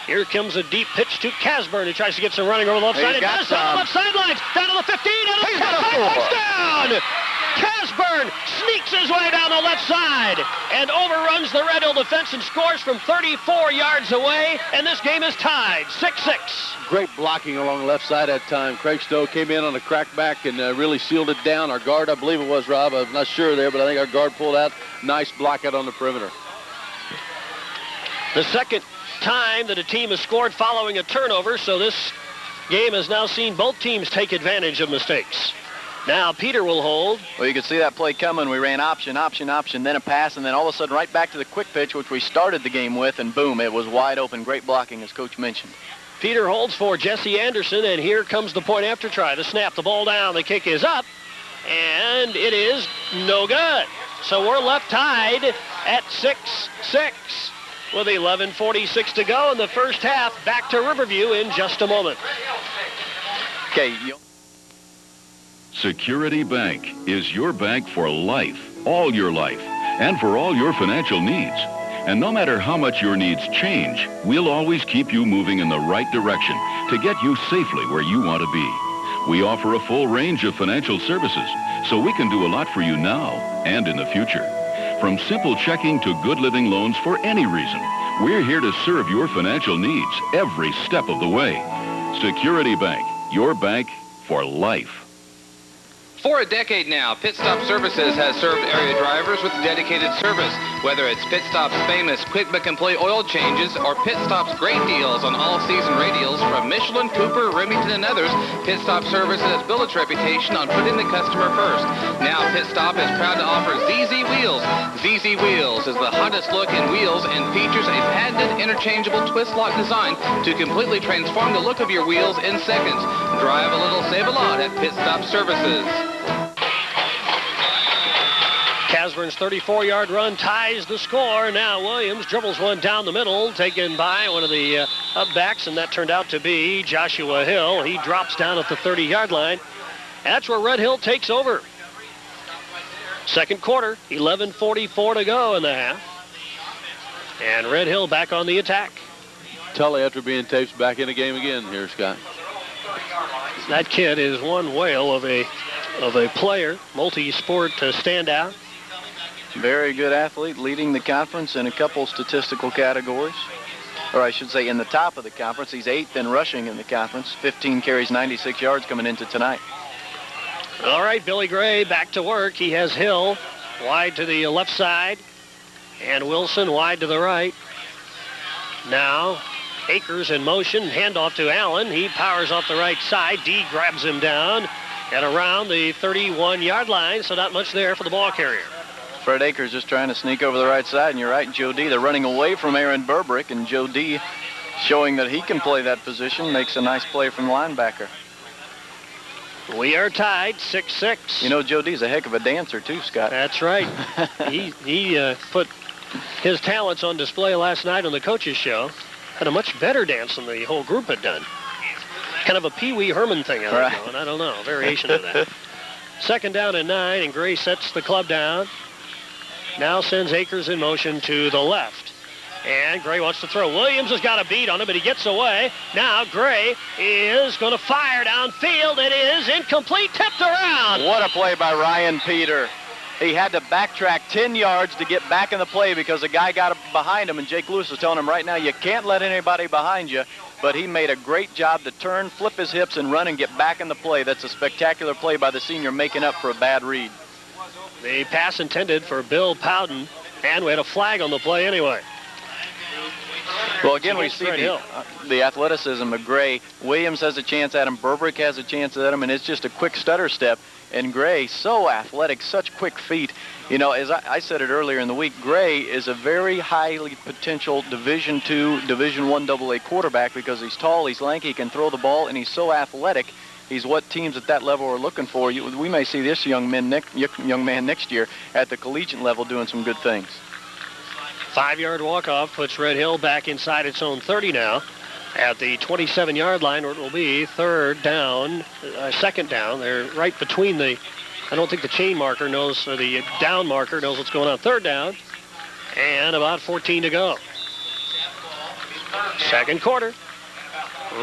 Here comes a deep pitch to Casburn, who tries to get some running over the left side. It does on the left sidelines, down to the 15, down to the 5, touchdown! Casburn sneaks his way down the left side and overruns the Red Hill defense and scores from 34 yards away, and this game is tied, 6-6. Great blocking along the left side that time. Craig Stowe came in on a crackback and really sealed it down. Our guard, I believe it was, Rob, I'm not sure there, but I think our guard pulled out. Nice block out on the perimeter. The second time that a team has scored following a turnover, so this game has now seen both teams take advantage of mistakes. Now Peter will hold. Well, you could see that play coming. We ran option, then a pass, and then all of a sudden right back to the quick pitch, which we started the game with, and boom, it was wide open. Great blocking, as Coach mentioned. Peter holds for Jesse Anderson, and here comes the point after try. The snap, the ball down, the kick is up, and it is no good. So we're left tied at 6-6 with 11:46 to go in the first half. Back to Riverview in just a moment. Okay. Security Bank is your bank for life, all your life, and for all your financial needs. And no matter how much your needs change, we'll always keep you moving in the right direction to get you safely where you want to be. We offer a full range of financial services, so we can do a lot for you now and in the future. From simple checking to good living loans for any reason, we're here to serve your financial needs every step of the way. Security Bank, your bank for life. For a decade now, Pit Stop Services has served area drivers with dedicated service. Whether it's Pit Stop's famous Quick Book Employee oil changes or Pit Stop's great deals on all-season radials from Michelin, Cooper, Remington, and others, Pit Stop Services has built its reputation on putting the customer first. Now Pit Stop is proud to offer ZZ Wheels. ZZ Wheels is the hottest look in wheels and features a patented interchangeable twist lock design to completely transform the look of your wheels in seconds. Drive a little, save a lot at Pit Stop Services. Casburn's 34-yard run ties the score. Now Williams dribbles one down the middle, taken by one of the upbacks, and that turned out to be Joshua Hill. He drops down at the 30-yard line. That's where Red Hill takes over. Second quarter, 11:44 to go in the half. And Red Hill back on the attack. Tully, after being taped, back in the game again here, Scott. That kid is one whale of a player, multi-sport standout. Very good athlete, leading the conference in a couple statistical categories. Or I should say in the top of the conference. He's 8th in rushing in the conference. 15 carries, 96 yards coming into tonight. All right, Billy Gray back to work. He has Hill wide to the left side and Wilson wide to the right. Now Akers in motion, handoff to Allen. He powers off the right side. D grabs him down and around the 31-yard line, so not much there for the ball carrier. Fred Akers just trying to sneak over the right side, and you're right, Joe D. They're running away from Aaron Burbrick, and Joe D, showing that he can play that position, makes a nice play from the linebacker. We are tied 6-6. You know, Joe D's a heck of a dancer, too, Scott. That's right. he put his talents on display last night on the coaches' show. Had a much better dance than the whole group had done. Kind of a Pee Wee Herman thing, I don't know, a variation of that. Second down and 9, and Gray sets the club down. Now sends Akers in motion to the left. And Gray wants to throw. Williams has got a beat on him, but he gets away. Now Gray is going to fire downfield. It is incomplete, tipped around. What a play by Ryan Peter. He had to backtrack 10 yards to get back in the play because a guy got behind him, and Jake Lewis was telling him right now, you can't let anybody behind you. But he made a great job to turn, flip his hips, and run and get back in the play. That's a spectacular play by the senior, making up for a bad read. The pass intended for Bill Powden, and we had a flag on the play anyway. Well, again, we see the athleticism of Gray. Williams has a chance at him. Burbrick has a chance at him, and it's just a quick stutter step. And Gray, so athletic, such quick feet. You know, as I said it earlier in the week, Gray is a very highly potential Division II, Division I AA quarterback because he's tall, he's lanky, he can throw the ball, and he's so athletic. He's what teams at that level are looking for. We may see this young man next year at the collegiate level doing some good things. 5-yard walk-off puts Red Hill back inside its own 30 now at the 27-yard line, where it will be second down. They're right between I don't think the chain marker knows, or the down marker knows what's going on. Third down, and about 14 to go. Second quarter.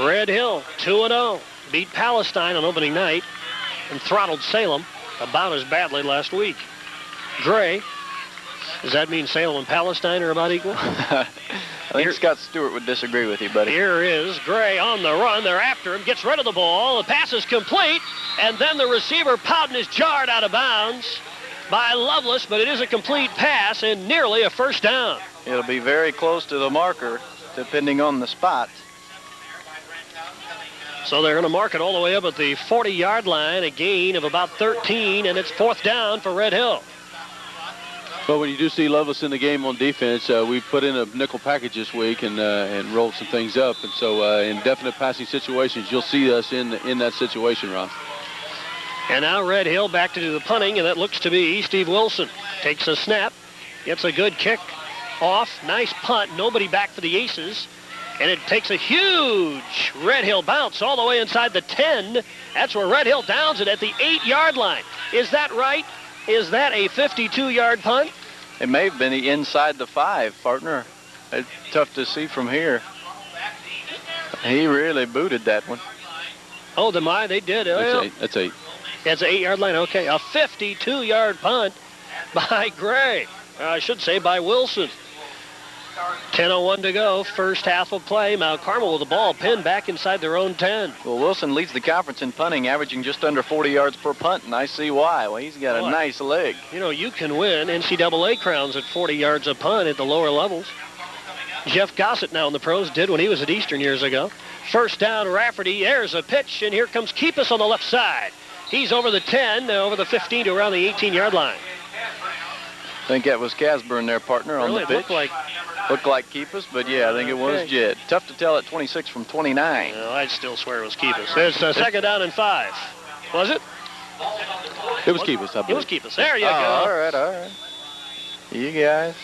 Red Hill 2-0. Beat Palestine on opening night and throttled Salem about as badly last week. Gray, does that mean Salem and Palestine are about equal? I think Scott Stewart would disagree with you, buddy. Here is Gray on the run. They're after him, gets rid of the ball. The pass is complete, and then the receiver, Powden, is jarred out of bounds by Lovelace, but it is a complete pass and nearly a first down. It'll be very close to the marker, depending on the spot. So they're going to mark it all the way up at the 40-yard line, a gain of about 13, and it's fourth down for Red Hill. Well, when you do see Lovelace in the game on defense, we put in a nickel package this week and rolled some things up. And so in definite passing situations, you'll see us in that situation, Ron. And now Red Hill back to do the punting, and that looks to be Steve Wilson. Takes a snap, gets a good kick off, nice punt, nobody back for the Aces. And it takes a huge Red Hill bounce all the way inside the 10. That's where Red Hill downs it at the 8-yard line. Is that right? Is that a 52-yard punt? It may have been inside the 5, partner. It's tough to see from here. He really booted that one. Oh, they did. That's 8. That's an 8-yard line. Okay, a 52-yard punt by Gray. I should say by Wilson. 10:01 to go, first half of play. Mount Carmel with the ball pinned back inside their own 10. Well, Wilson leads the conference in punting, averaging just under 40 yards per punt, and I see why. Well, he's got a nice leg. You know, you can win NCAA crowns at 40 yards a punt at the lower levels. Jeff Gossett now in the pros did when he was at Eastern years ago. First down, Rafferty. There's a pitch, and here comes Keepus on the left side. He's over the 10, over the 15 to around the 18-yard line. I think that was Casburn, their partner, on the pitch. Looked like Keepus, but yeah, I think it was Jed. Tough to tell at 26 from 29. No, I'd still swear it was Keepus. It's second down and 5. Was it? It was Keepus, I believe. It was Keepus. There you go. All right. You guys.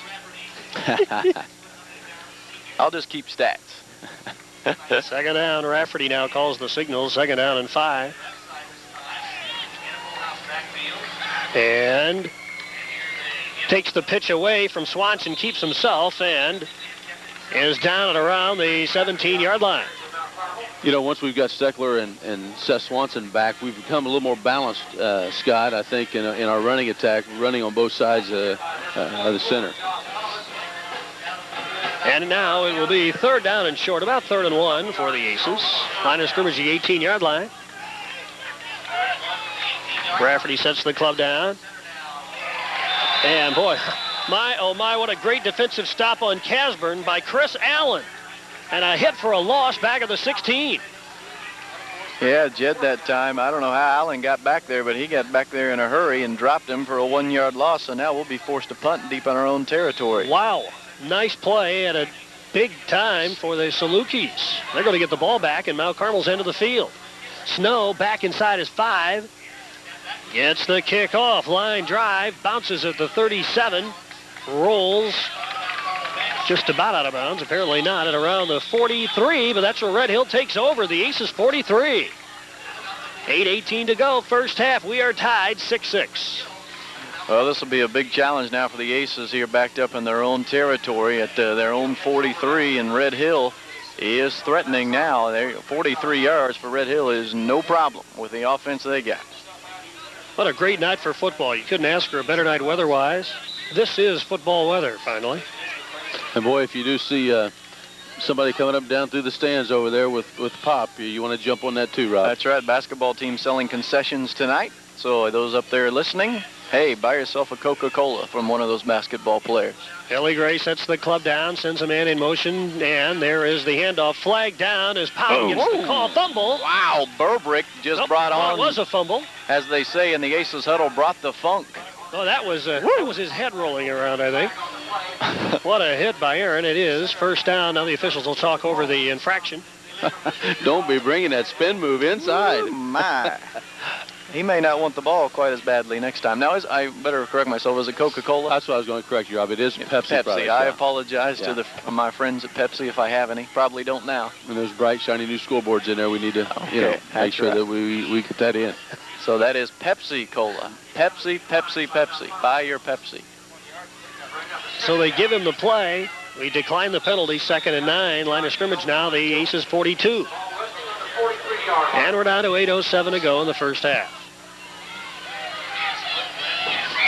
I'll just keep stats. Second down, Rafferty now calls the signal. Second down and 5. And takes the pitch away from Swanson, keeps himself, and is down at around the 17-yard line. You know, once we've got Steckler and Seth Swanson back, we've become a little more balanced, Scott, I think, in our running attack, running on both sides of the center. And now it will be third down and short, about 3rd and 1 for the Aces. Line of scrimmage, the 18-yard line. Rafferty sets the club down. And boy, oh my, what a great defensive stop on Casburn by Chris Allen. And a hit for a loss back at the 16. Yeah, Jed that time. I don't know how Allen got back there, but he got back there in a hurry and dropped him for a 1-yard loss. So now we'll be forced to punt deep in our own territory. Wow. Nice play at a big time for the Salukis. They're going to get the ball back in Mount Carmel's end of the field. Snow back inside his 5. Gets the kickoff. Line drive. Bounces at the 37. Rolls just about out of bounds. Apparently not at around the 43, but that's where Red Hill takes over. The Aces 43. 8:18 to go. First half. We are tied 6-6. Well, this will be a big challenge now for the Aces here, backed up in their own territory at their own 43, and Red Hill is threatening now. 43 yards for Red Hill is no problem with the offense they got. What a great night for football. You couldn't ask for a better night weather-wise. This is football weather, finally. And boy, if you do see somebody coming up down through the stands over there with Pop, you want to jump on that too, Rob. That's right. Basketball team selling concessions tonight. So those up there listening, hey, buy yourself a Coca-Cola from one of those basketball players. Billy Gray sets the club down, sends a man in motion, and there is the handoff. Flag down as Powell gets the call. Fumble. Wow, Burbrick just brought on. It was a fumble. As they say in the Aces huddle, brought the funk. Oh, that was his head rolling around, I think. What a hit by Aaron. It is first down. Now the officials will talk over the infraction. Don't be bringing that spin move inside. Ooh, my. He may not want the ball quite as badly next time. Now, I better correct myself. Is it Coca-Cola? That's what I was going to correct you, Rob. It is Pepsi. Pepsi. I apologize to my friends at Pepsi if I have any. Probably don't now. And there's bright, shiny new scoreboards in there. We need to, make sure that we get that in. So that is Pepsi-Cola. Pepsi, Pepsi, Pepsi. Buy your Pepsi. So they give him the play. We decline the penalty. 2nd and 9. Line of scrimmage now. The Aces 42. And we're down to 8:07 to go in the first half.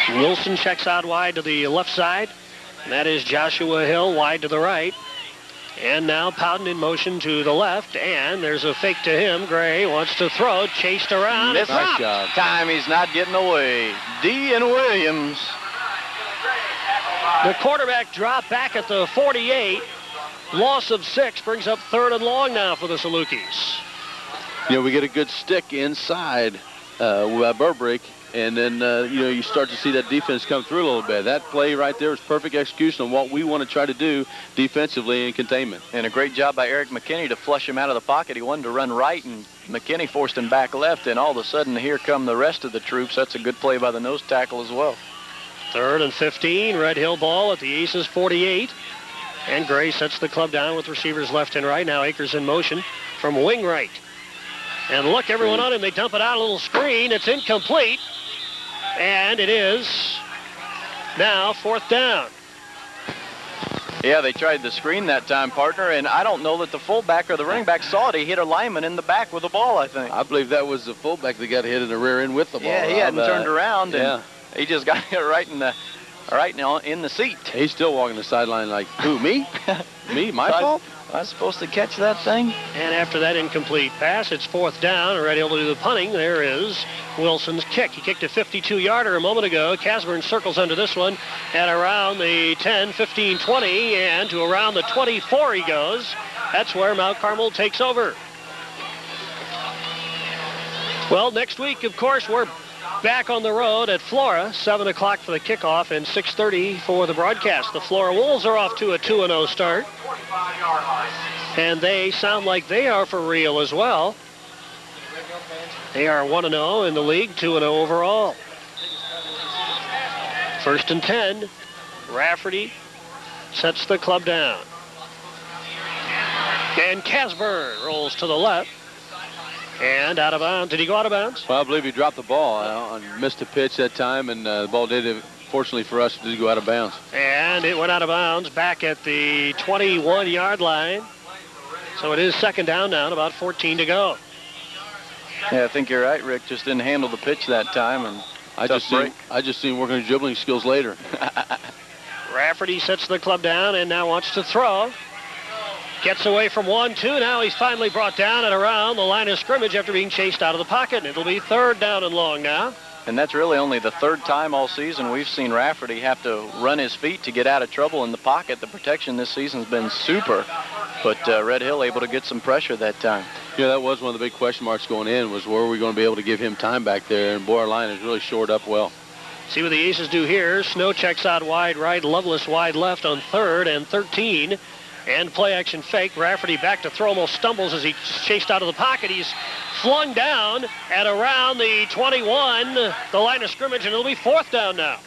Wilson checks out wide to the left side. And that is Joshua Hill wide to the right. And now Powden in motion to the left. And there's a fake to him. Gray wants to throw. Chased around. Nice job. Time he's not getting away. D. and Williams. The quarterback dropped back at the 48. Loss of 6 brings up 3rd and long now for the Salukis. We get a good stick inside by Burbrick. And then, you start to see that defense come through a little bit. That play right there is perfect execution on what we want to try to do defensively in containment. And a great job by Eric McKinney to flush him out of the pocket. He wanted to run right, and McKinney forced him back left. And all of a sudden, here come the rest of the troops. That's a good play by the nose tackle as well. 3rd and 15. Red Hill ball at the Aces 48. And Gray sets the club down with receivers left and right. Now Akers in motion from wing right. And look, everyone on him. They dump it out, a little screen. It's incomplete. And it is Now 4th down. Yeah, they tried the screen that time, partner, and I don't know that the fullback or the running back saw it. He hit a lineman in the back with the ball, I think. I believe that was the fullback that got hit in the rear end with the ball. Yeah, he hadn't turned around, and yeah. He just got hit right in the seat. He's still walking the sideline like, who, me? Me? My fault? I was supposed to catch that thing. And after that incomplete pass, it's 4th down. Ready able to do the punting. There is Wilson's kick. He kicked a 52-yarder a moment ago. Casburn circles under this one at around the 10, 15, 20, and to around the 24 he goes. That's where Mount Carmel takes over. Well, next week, of course, we're back on the road at Flora, 7 o'clock for the kickoff and 6:30 for the broadcast. The Flora Wolves are off to a 2-0 start. And they sound like they are for real as well. They are 1-0 in the league, 2-0 overall. 1st and 10. Rafferty sets the club down. And Casburn rolls to the left. And out of bounds. Did he go out of bounds? Well, I believe he dropped the ball. Missed a pitch that time, and the ball did, fortunately for us, did go out of bounds. And it went out of bounds back at the 21-yard line. So it is 2nd down now, about 14 to go. Yeah, I think you're right, Rick. Just didn't handle the pitch that time, and I just seen working his dribbling skills later. Rafferty sets the club down and now wants to throw. Gets away from 1-2. Now he's finally brought down and around the line of scrimmage after being chased out of the pocket. It'll be 3rd down and long now. And that's really only the 3rd time all season we've seen Rafferty have to run his feet to get out of trouble in the pocket. The protection this season's been super, but Red Hill able to get some pressure that time. Yeah, that was one of the big question marks going in, was where are we going to be able to give him time back there, and boy, our line is really shored up well. See what the Aces do here. Snow checks out wide right, Lovelace wide left on 3rd and 13. And play action fake. Rafferty back to throw, almost stumbles as he's chased out of the pocket. He's flung down at around the 21, the line of scrimmage, and it'll be 4th down now.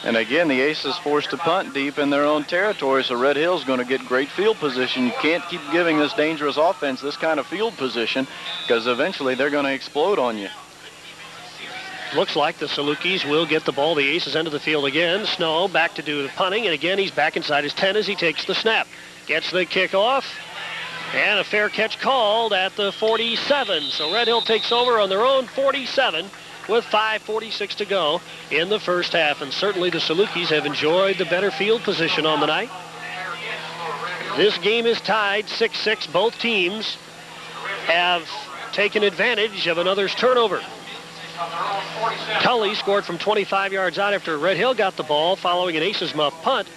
And again, the Aces forced to punt deep in their own territory, so Red Hill's going to get great field position. You can't keep giving this dangerous offense this kind of field position, because eventually they're going to explode on you. Looks like the Salukis will get the ball. The Aces into the field again. Snow back to do the punting, and again he's back inside his 10 as he takes the snap. Gets the kickoff, and a fair catch called at the 47. So Red Hill takes over on their own 47 with 5:46 to go in the first half. And certainly the Salukis have enjoyed the better field position on the night. This game is tied 6-6. Both teams have taken advantage of another's turnover. Tully scored from 25 yards out after Red Hill got the ball following an Aces muff punt.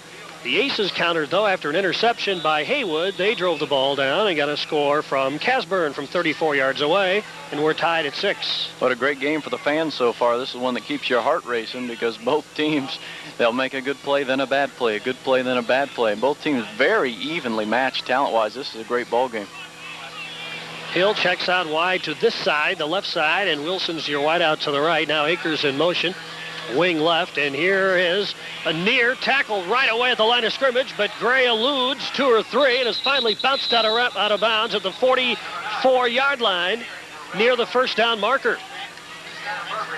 The Aces countered, though, after an interception by Haywood. They drove the ball down and got a score from Casburn from 34 yards away, and we're tied at 6. What a great game for the fans so far. This is one that keeps your heart racing because both teams, they'll make a good play, then a bad play, a good play, then a bad play. Both teams very evenly matched talent-wise. This is a great ball game. Hill checks out wide to this side, the left side, and Wilson's your wide out to the right. Now Akers in motion, wing left, and here is a near tackle right away at the line of scrimmage, but Gray eludes 2 or 3 and is finally bounced out of bounds at the 44-yard line near the 1st down marker.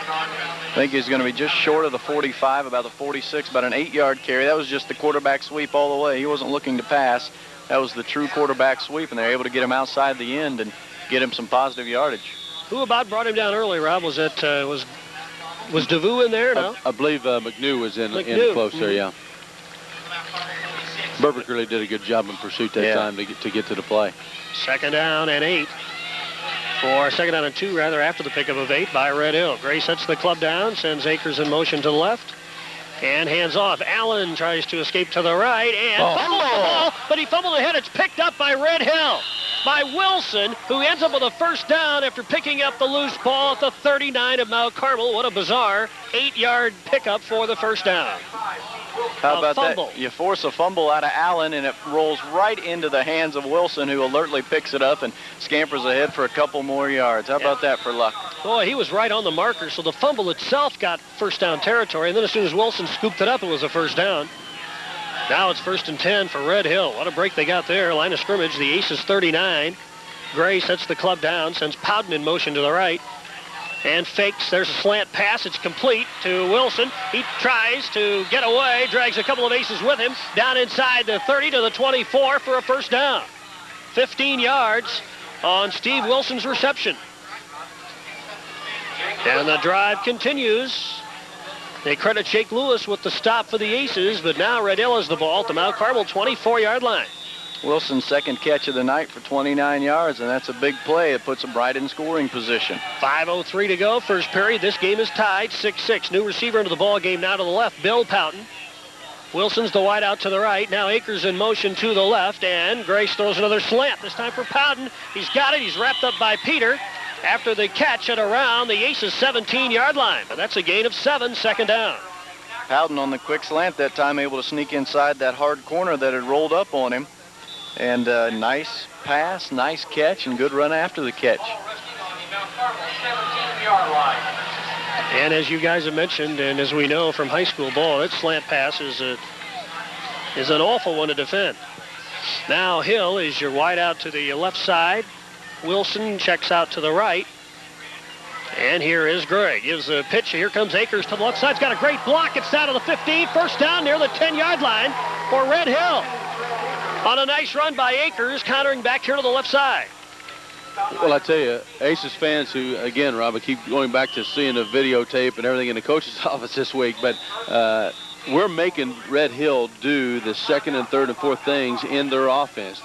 I think he's going to be just short of the 45, about the 46, about an 8-yard carry. That was just the quarterback sweep all the way. He wasn't looking to pass. That was the true quarterback sweep, and they're able to get him outside the end and get him some positive yardage. Who about brought him down early, Rob? Was it was DeVoe in there? No, I believe McNew was in close there. Yeah. Burbick really did a good job in pursuit that time to get to the play. 2nd down and 8. For 2nd down and 2, rather, after the pickup of 8 by Red Hill. Gray sets the club down, sends Akers in motion to the left. And hands off. Allen tries to escape to the right and fumbles the ball, but he fumbled ahead. It's picked up by Red Hill, by Wilson, who ends up with a 1st down after picking up the loose ball at the 39 of Mount Carmel. What a bizarre 8-yard pickup for the 1st down. How about that? You force a fumble out of Allen, and it rolls right into the hands of Wilson, who alertly picks it up and scampers ahead for a couple more yards. How about that for luck? Boy, he was right on the marker, so the fumble itself got 1st down territory, and then as soon as Wilson scooped it up, it was a 1st down. Now it's 1st and 10 for Red Hill. What a break they got there. Line of scrimmage, the Aces 39. Gray sets the club down, sends Powden in motion to the right. and fakes. There's a slant pass. It's complete to Wilson. He tries to get away, drags a couple of aces with him, down inside the 30 to the 24 for a first down. 15 yards on Steve Wilson's reception. And the drive continues. They credit Jake Lewis with the stop for the Aces, but now Red Hill has the ball at the Mount Carmel 24-yard line. Wilson's second catch of the night for 29 yards, and that's a big play. It puts them right in scoring position. 5:03 to go, first period. This game is tied, 6-6. New receiver into the ball game now to the left, Bill Poughton. Wilson's the wide out to the right. Now Akers in motion to the left, and Grace throws another slant, this time for Poughton. He's got it. He's wrapped up by Peter after the catch at around the Aces' 17-yard line. But that's a gain of 7, second down. Poughton on the quick slant that time, able to sneak inside that hard corner that had rolled up on him. And nice pass, nice catch, and good run after the catch. And as you guys have mentioned, and as we know from high school ball, that slant pass is an awful one to defend. Now Hill is your wide out to the left side. Wilson checks out to the right. And here is Gray. Gives a pitch. Here comes Akers to the left side. He's got a great block. It's down to the 15. First down near the 10-yard line for Red Hill. On a nice run by Akers, countering back here to the left side. Well, I tell you, Aces fans who, again, Rob, I keep going back to seeing the videotape and everything in the coach's office this week, but we're making Red Hill do the second and third and fourth things in their offense.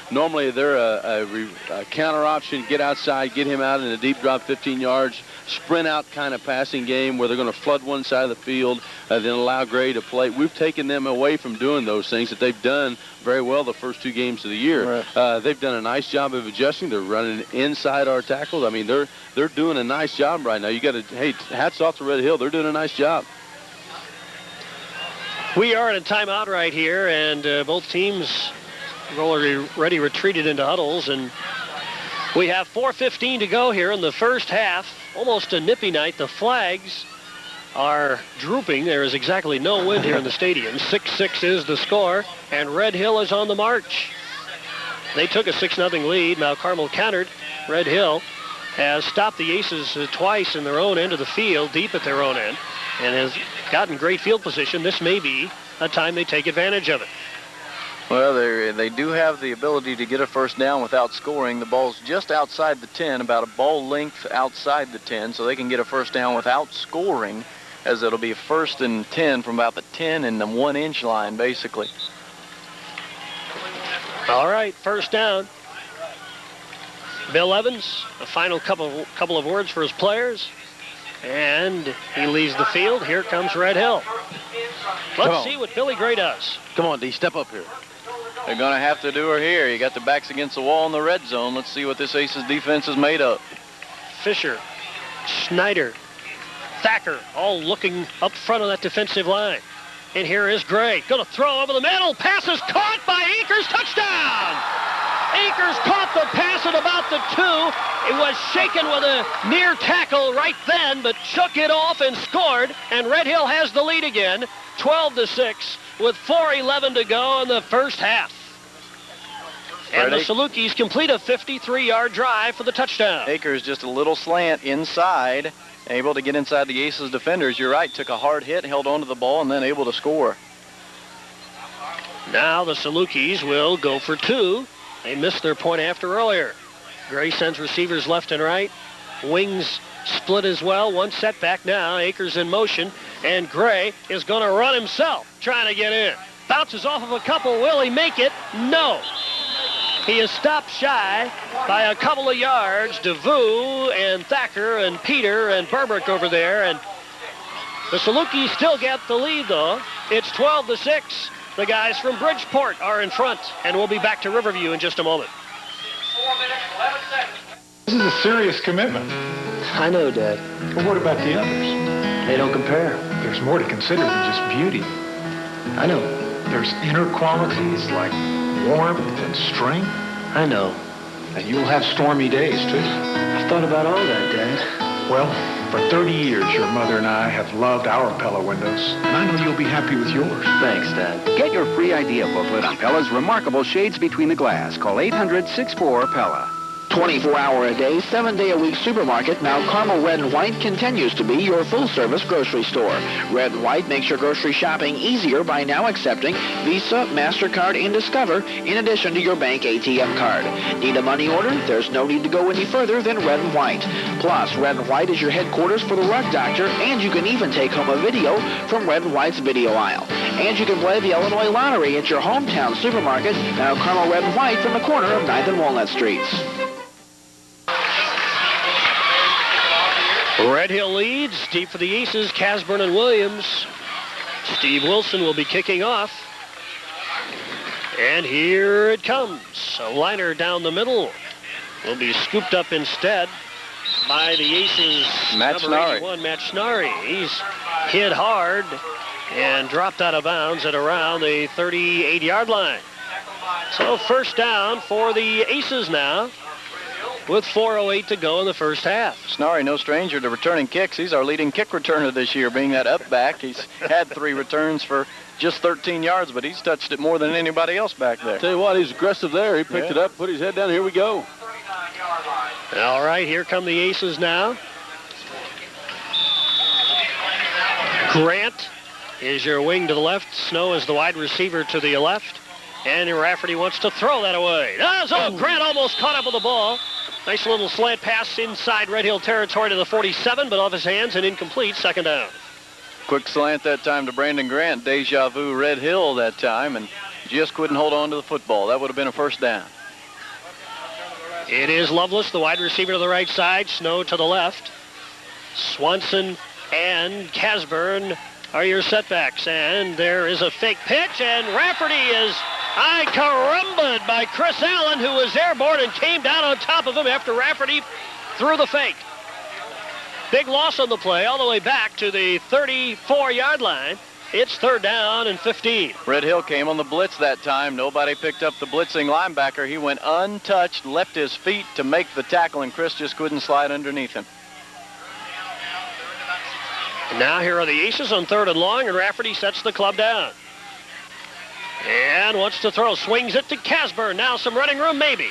Normally they're a counter option, get outside, get him out in a deep drop 15 yards, sprint out kind of passing game where they're going to flood one side of the field, then allow Gray to play. We've taken them away from doing those things that they've done very well the first 2 games of the year. They've done a nice job of adjusting. They're running inside our tackles. I mean, they're doing a nice job right now. You got to, hey, hats off to Red Hill. They're doing a nice job. We are in a timeout right here, and both teams already retreated into huddles, and we have 4:15 to go here in the first half. Almost a nippy night. The flags are drooping. There is exactly no wind here in the stadium. 6-6 is the score, and Red Hill is on the march. They took a 6-0 lead. Mount Carmel countered. Red Hill has stopped the Aces twice in their own end of the field, deep at their own end, and has gotten great field position. This may be a time they take advantage of it. Well, they do have the ability to get a first down without scoring. The ball's just outside the 10, about a ball length outside the 10, so they can get a first down without scoring, as it'll be first and 10 from about the 10 and the 1-inch line, basically. All right, first down. Bill Evans, a final couple of words for his players, and he leaves the field. Here comes Red Hill. Let's see what Billy Gray does. Come on, D, step up here. They're going to have to do her here. You got the backs against the wall in the red zone. Let's see what this Aces defense is made of. Fisher, Schneider, Thacker, all looking up front of that defensive line. And here is Gray. Going to throw over the middle. Pass is caught by Akers. Touchdown! Akers caught the pass at about the 2. It was shaken with a near tackle right then, but shook it off and scored. And Red Hill has the lead again, 12-6, with 4:11 to go in the first half. And the Salukis complete a 53-yard drive for the touchdown. Akers just a little slant inside, able to get inside the Aces defenders. You're right, took a hard hit, held onto the ball, and then able to score. Now the Salukis will go for 2. They missed their point after earlier. Gray sends receivers left and right. Wings split as well. One setback now. Akers in motion. And Gray is going to run himself, trying to get in. Bounces off of a couple. Will he make it? No. He is stopped shy by a couple of yards. DeVue and Thacker and Peter and Burbrick over there. And the Salukis still get the lead, though. It's 12-6. The guys from Bridgeport are in front, and we'll be back to Riverview in just a moment. 4 minutes, 11 seconds. This is a serious commitment. I know, Dad. Well, what about the others? They don't compare. There's more to consider than just beauty. I know. There's inner qualities like warmth and strength. I know. And you'll have stormy days, too. I've thought about all that, Dad. Well, for 30 years, your mother and I have loved our Pella windows, and I know you'll be happy with yours. Thanks, Dad. Get your free idea booklet on Pella's remarkable shades between the glass. Call 800-64-PELLA. 24-hour-a-day, 7-day-a-week supermarket, Mount Carmel Red and White continues to be your full-service grocery store. Red and White makes your grocery shopping easier by now accepting Visa, MasterCard, and Discover, in addition to your bank ATM card. Need a money order? There's no need to go any further than Red and White. Plus, Red and White is your headquarters for the Rug Doctor, and you can even take home a video from Red and White's video aisle. And you can play the Illinois Lottery at your hometown supermarket, Mount Carmel Red and White, from the corner of 9th and Walnut Streets. Red Hill leads, deep for the Aces, Casburn and Williams. Steve Wilson will be kicking off. And here it comes. A liner down the middle will be scooped up instead by the Aces' number 81, Matt Schnarry. He's hit hard and dropped out of bounds at around the 38-yard line. So first down for the Aces now, with 4:08 to go in the first half. Schnarry, no stranger to returning kicks. He's our leading kick returner this year, being that up back. He's had 3 returns for just 13 yards, but he's touched it more than anybody else back there. Tell you what, he's aggressive there. He picked it up, put his head down. Here we go. All right, here come the Aces now. Grant is your wing to the left. Snow is the wide receiver to the left. And Rafferty wants to throw that away. Grant almost caught up with the ball. Nice little slant pass inside Red Hill territory to the 47, but off his hands and incomplete. Second down. Quick slant that time to Brandon Grant. Deja vu Red Hill that time, and just couldn't hold on to the football. That would have been a first down. It is Lovelace, the wide receiver to the right side. Snow to the left. Swanson and Casburn are your setbacks. And there is a fake pitch, and Rafferty is caramba'd by Chris Allen, who was airborne and came down on top of him after Rafferty threw the fake. Big loss on the play all the way back to the 34-yard line. It's third down and 15. Red Hill came on the blitz that time. Nobody picked up the blitzing linebacker. He went untouched, left his feet to make the tackle, and Chris just couldn't slide underneath him. And now here are the Aces on third and long, and Rafferty sets the club down. And wants to throw, swings it to Casburn. Now some running room, maybe.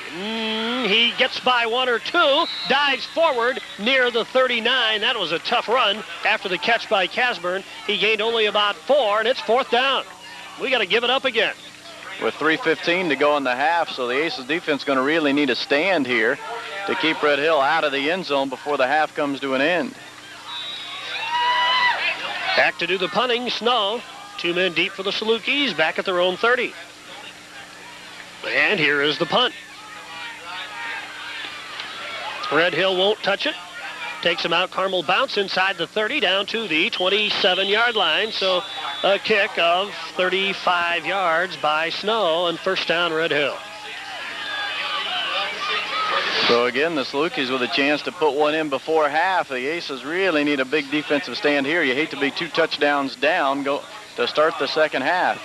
He gets by 1 or 2, dives forward near the 39. That was a tough run after the catch by Casburn. He gained only about 4, and it's fourth down. We got to give it up again. With 3:15 to go in the half, so the Aces defense going to really need a stand here to keep Red Hill out of the end zone before the half comes to an end. Back to do the punting, Snow. 2 men deep for the Salukis, back at their own 30. And here is the punt. Red Hill won't touch it. Takes him out. Carmel bounce inside the 30 down to the 27-yard line. So a kick of 35 yards by Snow, and first down Red Hill. So again, the Salukis with a chance to put one in before half. The Aces really need a big defensive stand here. You hate to be 2 touchdowns down to start the second half.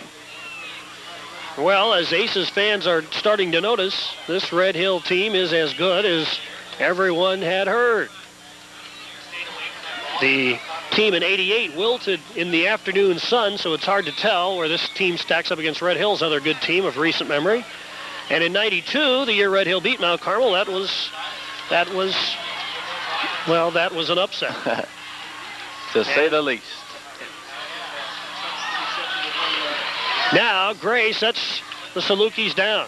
Well, as Aces fans are starting to notice, this Red Hill team is as good as everyone had heard. The team in 88 wilted in the afternoon sun, so it's hard to tell where this team stacks up against Red Hill's other good team of recent memory. And in 92, the year Red Hill beat Mount Carmel, that was an upset. To say the least. Now Gray sets the Salukis down.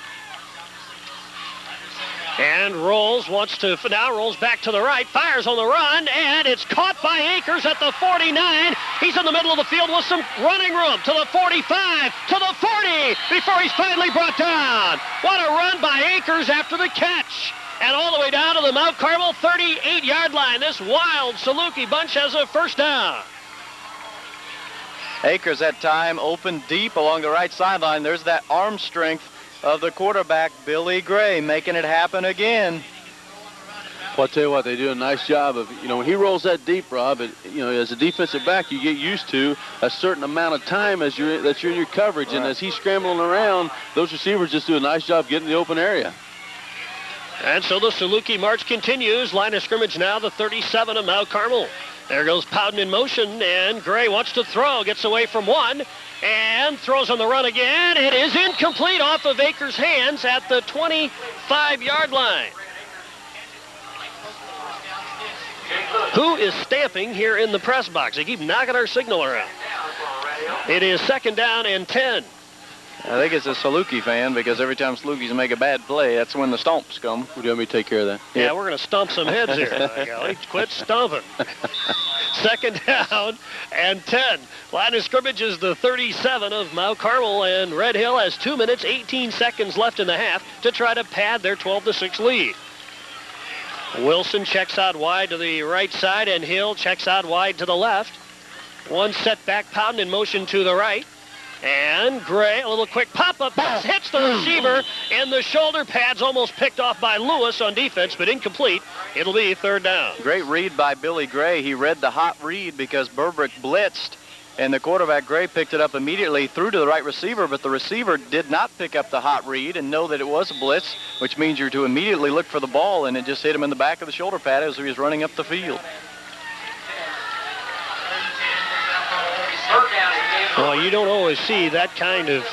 And rolls back to the right, fires on the run, and it's caught by Akers at the 49. He's in the middle of the field with some running room to the 45, to the 40, before he's finally brought down. What a run by Akers after the catch. And all the way down to the Mount Carmel 38-yard line. This wild Saluki bunch has a first down. Akers that time open deep along the right sideline. There's that arm strength of the quarterback, Billy Gray, making it happen again. Well, I'll tell you what, they do a nice job of, when he rolls that deep, Rob, as a defensive back, you get used to a certain amount of time that you're in your coverage. Right. And as he's scrambling around, those receivers just do a nice job getting the open area. And so the Saluki march continues. Line of scrimmage now, the 37 of Mount Carmel. There goes Powden in motion, and Gray wants to throw. Gets away from one, and throws on the run again. It is incomplete off of Akers' hands at the 25-yard line. Who is stamping here in the press box? They keep knocking our signal around. It is 2nd down and 10. I think it's a Saluki fan because every time Salukis make a bad play, that's when the stomps come. Would you want me to take care of that? Yeah, we're going to stomp some heads here. By golly. Quit stomping. 2nd down and 10. Line of scrimmage is the 37 of Mount Carmel, and Red Hill has 2 minutes, 18 seconds left in the half to try to pad their 12-6 lead. Wilson checks out wide to the right side, and Hill checks out wide to the left. One set back, Powden in motion to the right. And Gray, a little quick pop-up pass, hits the receiver, and the shoulder pads almost picked off by Lewis on defense, but incomplete. It'll be 3rd down. Great read by Billy Gray. He read the hot read because Burbrick blitzed, and the quarterback, Gray, picked it up immediately, threw to the right receiver, but the receiver did not pick up the hot read and know that it was a blitz, which means you're to immediately look for the ball, and it just hit him in the back of the shoulder pad as he was running up the field. Well, you don't always see that kind of